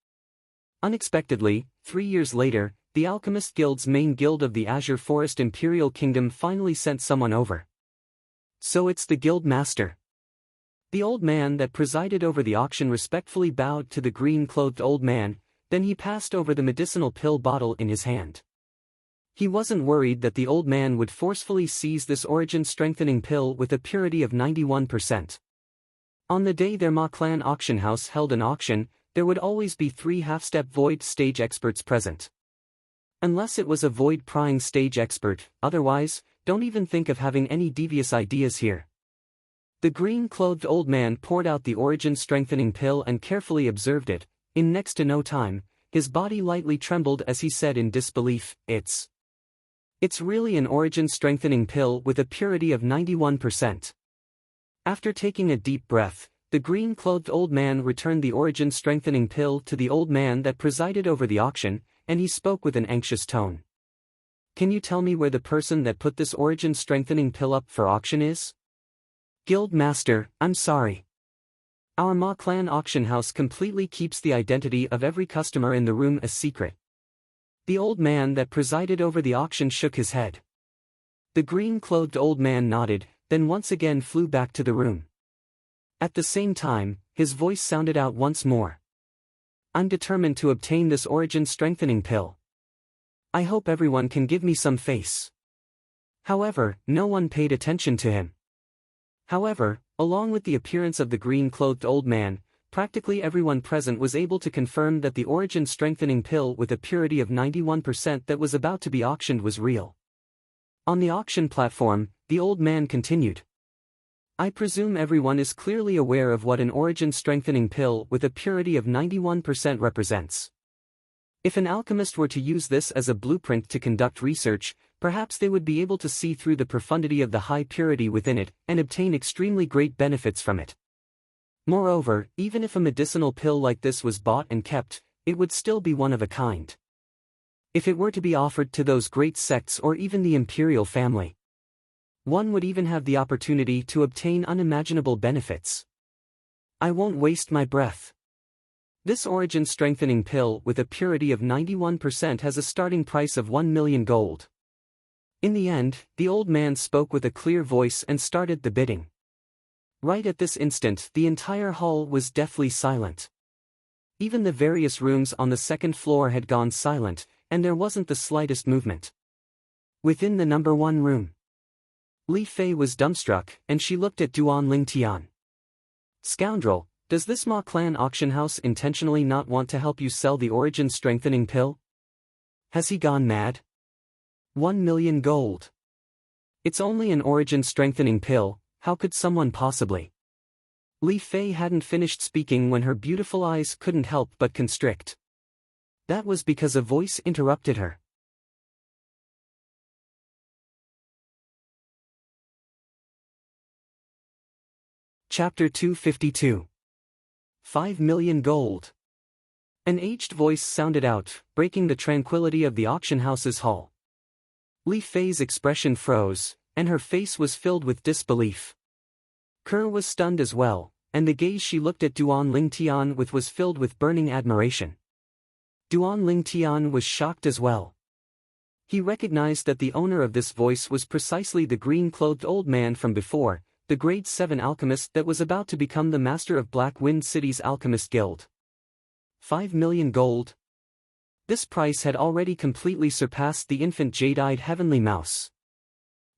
Unexpectedly, 3 years later, the Alchemist Guild's main guild of the Azure Forest Imperial Kingdom finally sent someone over. So it's the guild master. The old man that presided over the auction respectfully bowed to the green-clothed old man, then he passed over the medicinal pill bottle in his hand. He wasn't worried that the old man would forcefully seize this origin-strengthening pill with a purity of 91%. On the day their Ma Clan auction house held an auction, there would always be 3 half-step void stage experts present. Unless it was a void prying stage expert, otherwise, don't even think of having any devious ideas here. The green-clothed old man poured out the origin-strengthening pill and carefully observed it. In next to no time, his body lightly trembled as he said in disbelief, It's really an origin-strengthening pill with a purity of 91%. After taking a deep breath, the green-clothed old man returned the origin-strengthening pill to the old man that presided over the auction, and he spoke with an anxious tone. Can you tell me where the person that put this origin-strengthening pill up for auction is? Guild Master, I'm sorry. Our Ma Clan auction house completely keeps the identity of every customer in the room a secret. The old man that presided over the auction shook his head. The green-clothed old man nodded, then once again flew back to the room. At the same time, his voice sounded out once more. I'm determined to obtain this origin-strengthening pill. I hope everyone can give me some face. However, no one paid attention to him. However, along with the appearance of the green-clothed old man, practically everyone present was able to confirm that the origin-strengthening pill with a purity of 91% that was about to be auctioned was real. On the auction platform, the old man continued. I presume everyone is clearly aware of what an origin-strengthening pill with a purity of 91% represents. If an alchemist were to use this as a blueprint to conduct research, perhaps they would be able to see through the profundity of the high purity within it and obtain extremely great benefits from it. Moreover, even if a medicinal pill like this was bought and kept, it would still be one of a kind. If it were to be offered to those great sects or even the imperial family, one would even have the opportunity to obtain unimaginable benefits. I won't waste my breath. This origin-strengthening pill with a purity of 91% has a starting price of 1 million gold. In the end, the old man spoke with a clear voice and started the bidding. Right at this instant, the entire hall was deathly silent. Even the various rooms on the second floor had gone silent, and there wasn't the slightest movement. Within the number 1 room, Li Fei was dumbstruck, and she looked at Duan Lingtian. Scoundrel, does this Ma Clan auction house intentionally not want to help you sell the origin-strengthening pill? Has he gone mad? 1 million gold. It's only an origin-strengthening pill, how could someone possibly? Li Fei hadn't finished speaking when her beautiful eyes couldn't help but constrict. That was because a voice interrupted her. Chapter 252. 5 million gold. An aged voice sounded out, breaking the tranquility of the auction house's hall. Li Fei's expression froze, and her face was filled with disbelief. Kerr was stunned as well, and the gaze she looked at Duan Lingtian with was filled with burning admiration. Duan Lingtian was shocked as well. He recognized that the owner of this voice was precisely the green-clothed old man from before, the grade 7 alchemist that was about to become the master of Black Wind City's Alchemist Guild. 5 million gold. This price had already completely surpassed the infant jade-eyed heavenly mouse.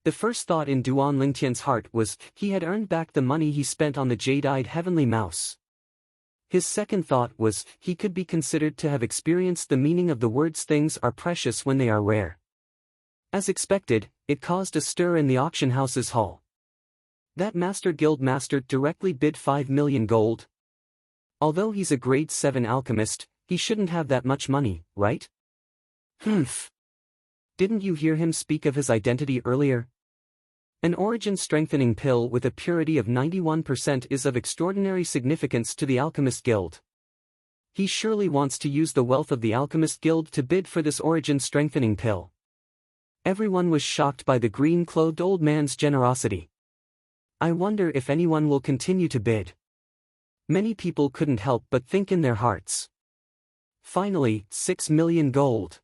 The first thought in Duan Lingtian's heart was, he had earned back the money he spent on the jade-eyed heavenly mouse. His second thought was, he could be considered to have experienced the meaning of the words things are precious when they are rare. As expected, it caused a stir in the auction house's hall. That master guild master directly bid 5 million gold. Although he's a grade 7 alchemist, he shouldn't have that much money, right? Humph. Didn't you hear him speak of his identity earlier? An origin-strengthening pill with a purity of 91% is of extraordinary significance to the Alchemist Guild. He surely wants to use the wealth of the Alchemist Guild to bid for this origin-strengthening pill. Everyone was shocked by the green-clothed old man's generosity. I wonder if anyone will continue to bid. Many people couldn't help but think in their hearts. Finally, 6 million gold.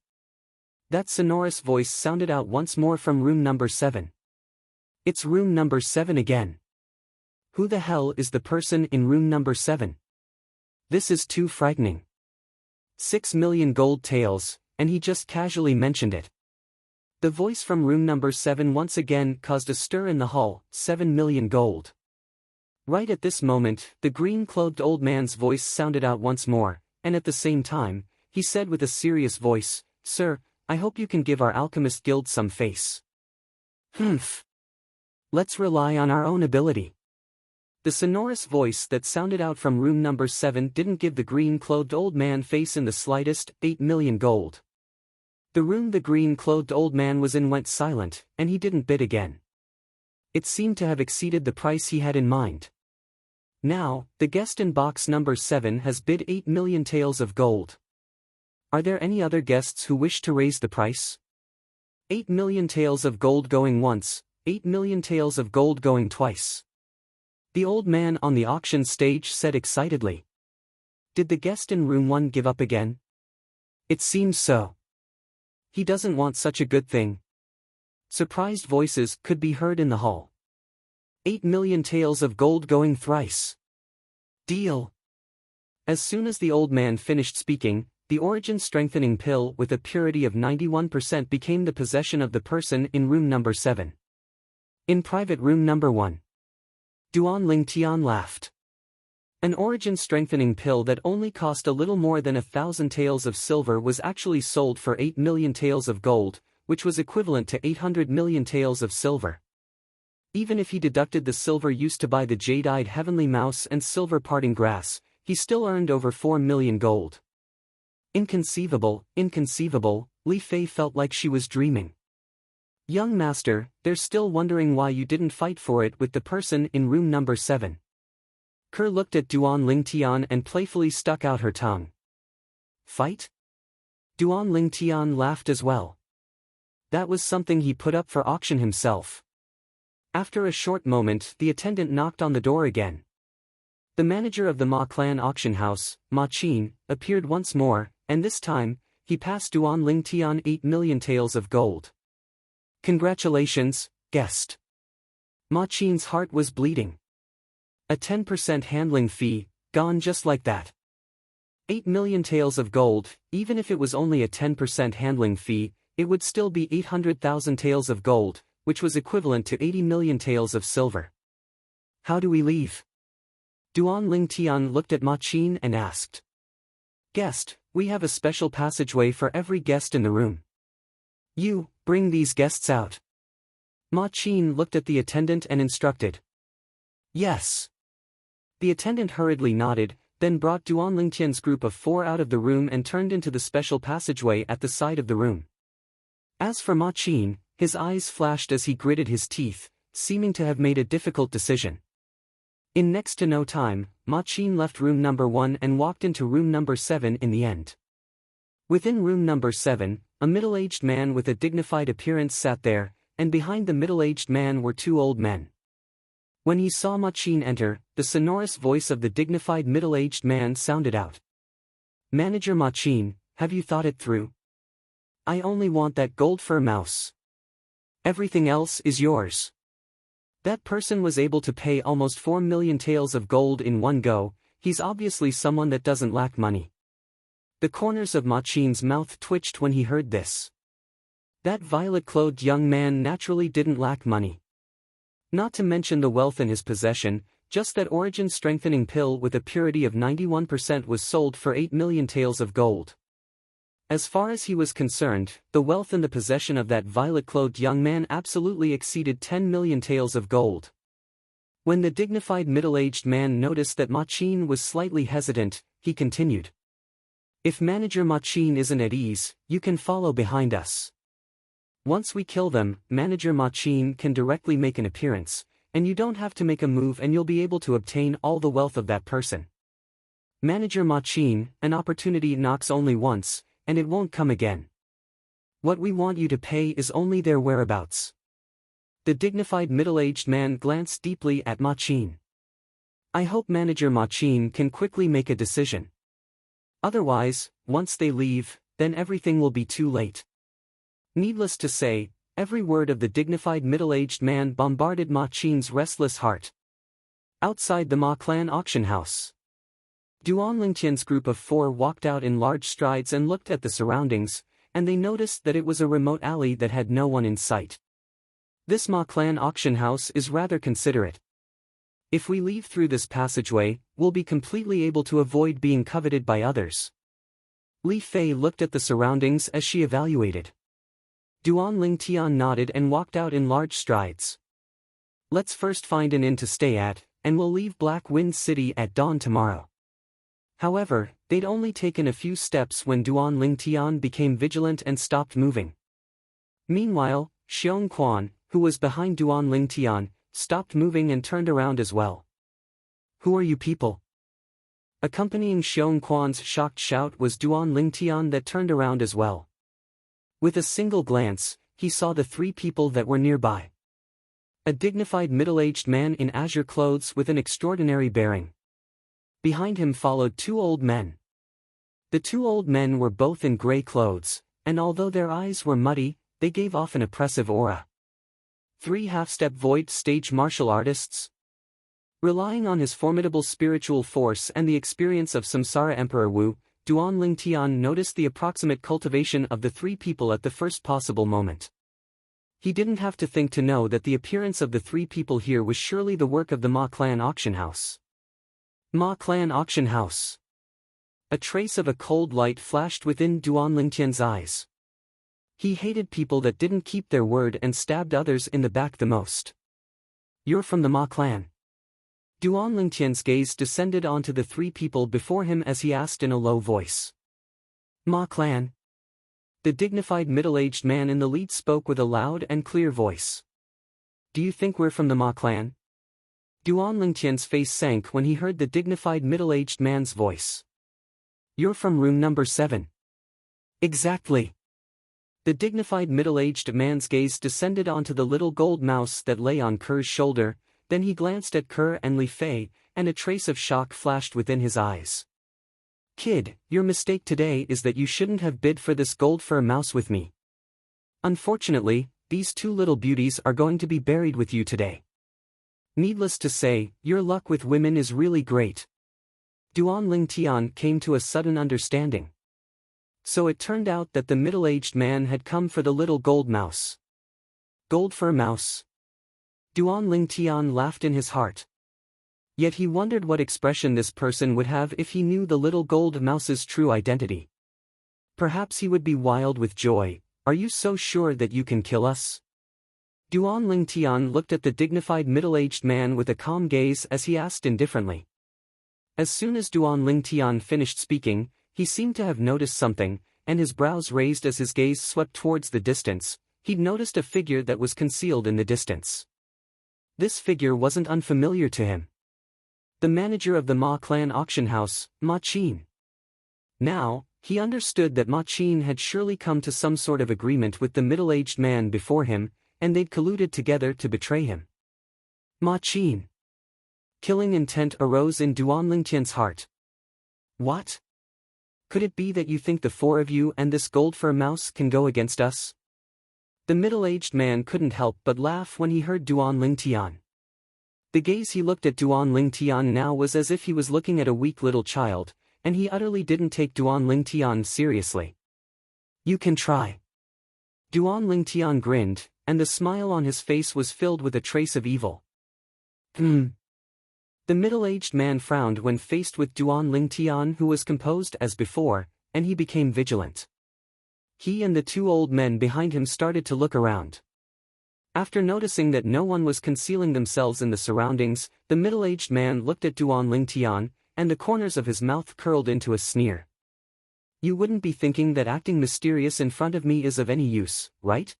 That sonorous voice sounded out once more from room number 7. It's room number 7 again. Who the hell is the person in room number 7? This is too frightening. 6 million gold taels, and he just casually mentioned it. The voice from room number 7 once again caused a stir in the hall. 7 million gold. Right at this moment, the green-clothed old man's voice sounded out once more, and at the same time, he said with a serious voice, "Sir, I hope you can give our alchemist guild some face." "Humph. Let's rely on our own ability." The sonorous voice that sounded out from room number 7 didn't give the green-clothed old man face in the slightest. 8 million gold. The room the green-clothed old man was in went silent, and he didn't bid again. It seemed to have exceeded the price he had in mind. Now, the guest in box number 7 has bid 8 million taels of gold. Are there any other guests who wish to raise the price? 8 million taels of gold going once, 8 million taels of gold going twice. The old man on the auction stage said excitedly. Did the guest in room 1 give up again? It seems so. He doesn't want such a good thing. Surprised voices could be heard in the hall. 8 million taels of gold going thrice. Deal. As soon as the old man finished speaking, the origin strengthening pill with a purity of 91% became the possession of the person in room number 7. In private room number 1. Duan Ling Tian laughed. An origin strengthening pill that only cost a little more than 1,000 taels of silver was actually sold for 8 million taels of gold, which was equivalent to 800 million taels of silver. Even if he deducted the silver used to buy the jade-eyed heavenly mouse and silver parting grass, he still earned over 4 million gold. Inconceivable, inconceivable, Li Fei felt like she was dreaming. Young master, they're still wondering why you didn't fight for it with the person in room number 7. Kerr looked at Duan Ling Tian and playfully stuck out her tongue. Fight? Duan Ling Tian laughed as well. That was something he put up for auction himself. After a short moment, the attendant knocked on the door again. The manager of the Ma clan auction house, Ma Qin, appeared once more, and this time, he passed Duan Ling Tian 8 million taels of gold. Congratulations, guest. Ma Qin's heart was bleeding. A 10% handling fee, gone just like that. 8 million taels of gold, even if it was only a 10% handling fee, it would still be 800,000 taels of gold, which was equivalent to 80 million taels of silver. How do we leave? Duan Ling Tian looked at Ma Qin and asked. Guest, we have a special passageway for every guest in the room. You, bring these guests out. Ma Qin looked at the attendant and instructed. Yes. The attendant hurriedly nodded, then brought Duan Ling Tian's group of 4 out of the room and turned into the special passageway at the side of the room. As for Ma Qin, his eyes flashed as he gritted his teeth, seeming to have made a difficult decision. In next to no time, Ma Qin left room number 1 and walked into room number 7 in the end. Within room number 7, a middle-aged man with a dignified appearance sat there, and behind the middle-aged man were 2 old men. When he saw Ma Qin enter, the sonorous voice of the dignified middle-aged man sounded out. Manager Ma Qin, have you thought it through? I only want that gold fur mouse. Everything else is yours. That person was able to pay almost 4 million taels of gold in one go. He's obviously someone that doesn't lack money. The corners of Ma Qin's mouth twitched when he heard this. That violet-clothed young man naturally didn't lack money. Not to mention the wealth in his possession, just that origin-strengthening pill with a purity of 91% was sold for 8 million taels of gold. As far as he was concerned, the wealth in the possession of that violet-clothed young man absolutely exceeded 10 million taels of gold. When the dignified middle-aged man noticed that Ma Qin was slightly hesitant, he continued. If Manager Ma Qin isn't at ease, you can follow behind us. Once we kill them, Manager Ma Qin can directly make an appearance, and you don't have to make a move and you'll be able to obtain all the wealth of that person. Manager Ma Qin, an opportunity knocks only once, and it won't come again. What we want you to pay is only their whereabouts. The dignified middle-aged man glanced deeply at Ma Qin. I hope Manager Ma Qin can quickly make a decision. Otherwise, once they leave, then everything will be too late. Needless to say, every word of the dignified middle-aged man bombarded Ma Qin's restless heart. Outside the Ma clan auction house, Duan Lingtian's group of 4 walked out in large strides and looked at the surroundings, and they noticed that it was a remote alley that had no one in sight. This Ma clan auction house is rather considerate. If we leave through this passageway, we'll be completely able to avoid being coveted by others. Li Fei looked at the surroundings as she evaluated. Duan Lingtian nodded and walked out in large strides. Let's first find an inn to stay at, and we'll leave Black Wind City at dawn tomorrow. However, they'd only taken a few steps when Duan Lingtian became vigilant and stopped moving. Meanwhile, Xiong Quan, who was behind Duan Lingtian, stopped moving and turned around as well. Who are you people? Accompanying Xiong Quan's shocked shout was Duan Lingtian that turned around as well. With a single glance, he saw the 3 people that were nearby. A dignified middle-aged man in azure clothes with an extraordinary bearing. Behind him followed 2 old men. The 2 old men were both in grey clothes, and although their eyes were muddy, they gave off an oppressive aura. 3 half-step void stage martial artists. Relying on his formidable spiritual force and the experience of Samsara Emperor Wu, Duan Lingtian noticed the approximate cultivation of the 3 people at the first possible moment. He didn't have to think to know that the appearance of the 3 people here was surely the work of the Ma clan auction house. Ma clan auction house. A trace of a cold light flashed within Duan Lingtian's eyes. He hated people that didn't keep their word and stabbed others in the back the most. You're from the Ma clan? Duan Lingtian's gaze descended onto the 3 people before him as he asked in a low voice. Ma clan? The dignified middle-aged man in the lead spoke with a loud and clear voice. Do you think we're from the Ma clan? Duan Lingtian's face sank when he heard the dignified middle-aged man's voice. You're from room number 7. Exactly. The dignified middle-aged man's gaze descended onto the little gold mouse that lay on Kerr's shoulder, then he glanced at Kerr and Li Fei, and a trace of shock flashed within his eyes. Kid, your mistake today is that you shouldn't have bid for this gold fur mouse with me. Unfortunately, these 2 little beauties are going to be buried with you today. Needless to say, your luck with women is really great. Duan Lingtian came to a sudden understanding. So it turned out that the middle-aged man had come for the little gold mouse. Gold fur mouse. Duan Lingtian laughed in his heart. Yet he wondered what expression this person would have if he knew the little gold mouse's true identity. Perhaps he would be wild with joy. Are you so sure that you can kill us? Duan Lingtian looked at the dignified middle-aged man with a calm gaze as he asked indifferently. As soon as Duan Lingtian finished speaking, he seemed to have noticed something, and his brows raised as his gaze swept towards the distance. He'd noticed a figure that was concealed in the distance. This figure wasn't unfamiliar to him. The manager of the Ma clan auction house, Ma Qin. Now, he understood that Ma Qin had surely come to some sort of agreement with the middle-aged man before him, and they'd colluded together to betray him. Ma Qin. Killing intent arose in Duan Lingtian's heart. What? Could it be that you think the 4 of you and this gold fur mouse can go against us? The middle-aged man couldn't help but laugh when he heard Duan Lingtian. The gaze he looked at Duan Lingtian now was as if he was looking at a weak little child, and he utterly didn't take Duan Lingtian seriously. You can try. Duan Lingtian grinned, and the smile on his face was filled with a trace of evil. The middle-aged man frowned when faced with Duan Lingtian, who was composed as before, and he became vigilant. He and the 2 old men behind him started to look around. After noticing that no one was concealing themselves in the surroundings, the middle-aged man looked at Duan Lingtian, and the corners of his mouth curled into a sneer. You wouldn't be thinking that acting mysterious in front of me is of any use, right?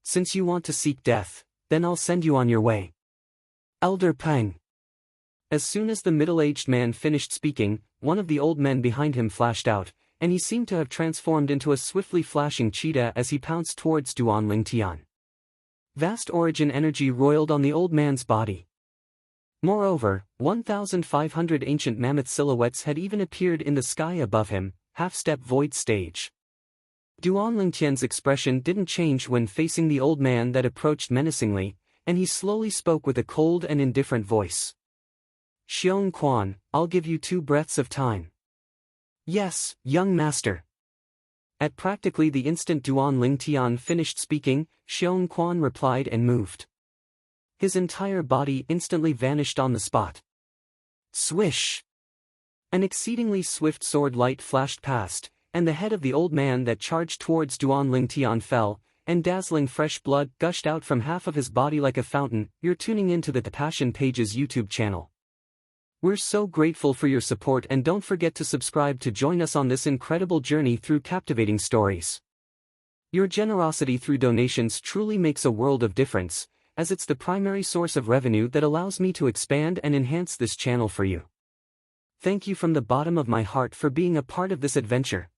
Since you want to seek death, then I'll send you on your way. Elder Peng. As soon as the middle-aged man finished speaking, one of the old men behind him flashed out, and he seemed to have transformed into a swiftly flashing cheetah as he pounced towards Duan Lingtian. Vast origin energy roiled on the old man's body. Moreover, 1,500 ancient mammoth silhouettes had even appeared in the sky above him, half-step void stage. Duan Lingtian's expression didn't change when facing the old man that approached menacingly, and he slowly spoke with a cold and indifferent voice. Xiong Quan, I'll give you 2 breaths of time. Yes, young master. At practically the instant Duan Lingtian finished speaking, Xiong Quan replied and moved. His entire body instantly vanished on the spot. Swish! An exceedingly swift sword light flashed past, and the head of the old man that charged towards Duan Lingtian fell, and dazzling fresh blood gushed out from half of his body like a fountain. You're tuning into the Passion Pages YouTube channel. We're so grateful for your support, and don't forget to subscribe to join us on this incredible journey through captivating stories. Your generosity through donations truly makes a world of difference, as it's the primary source of revenue that allows me to expand and enhance this channel for you. Thank you from the bottom of my heart for being a part of this adventure.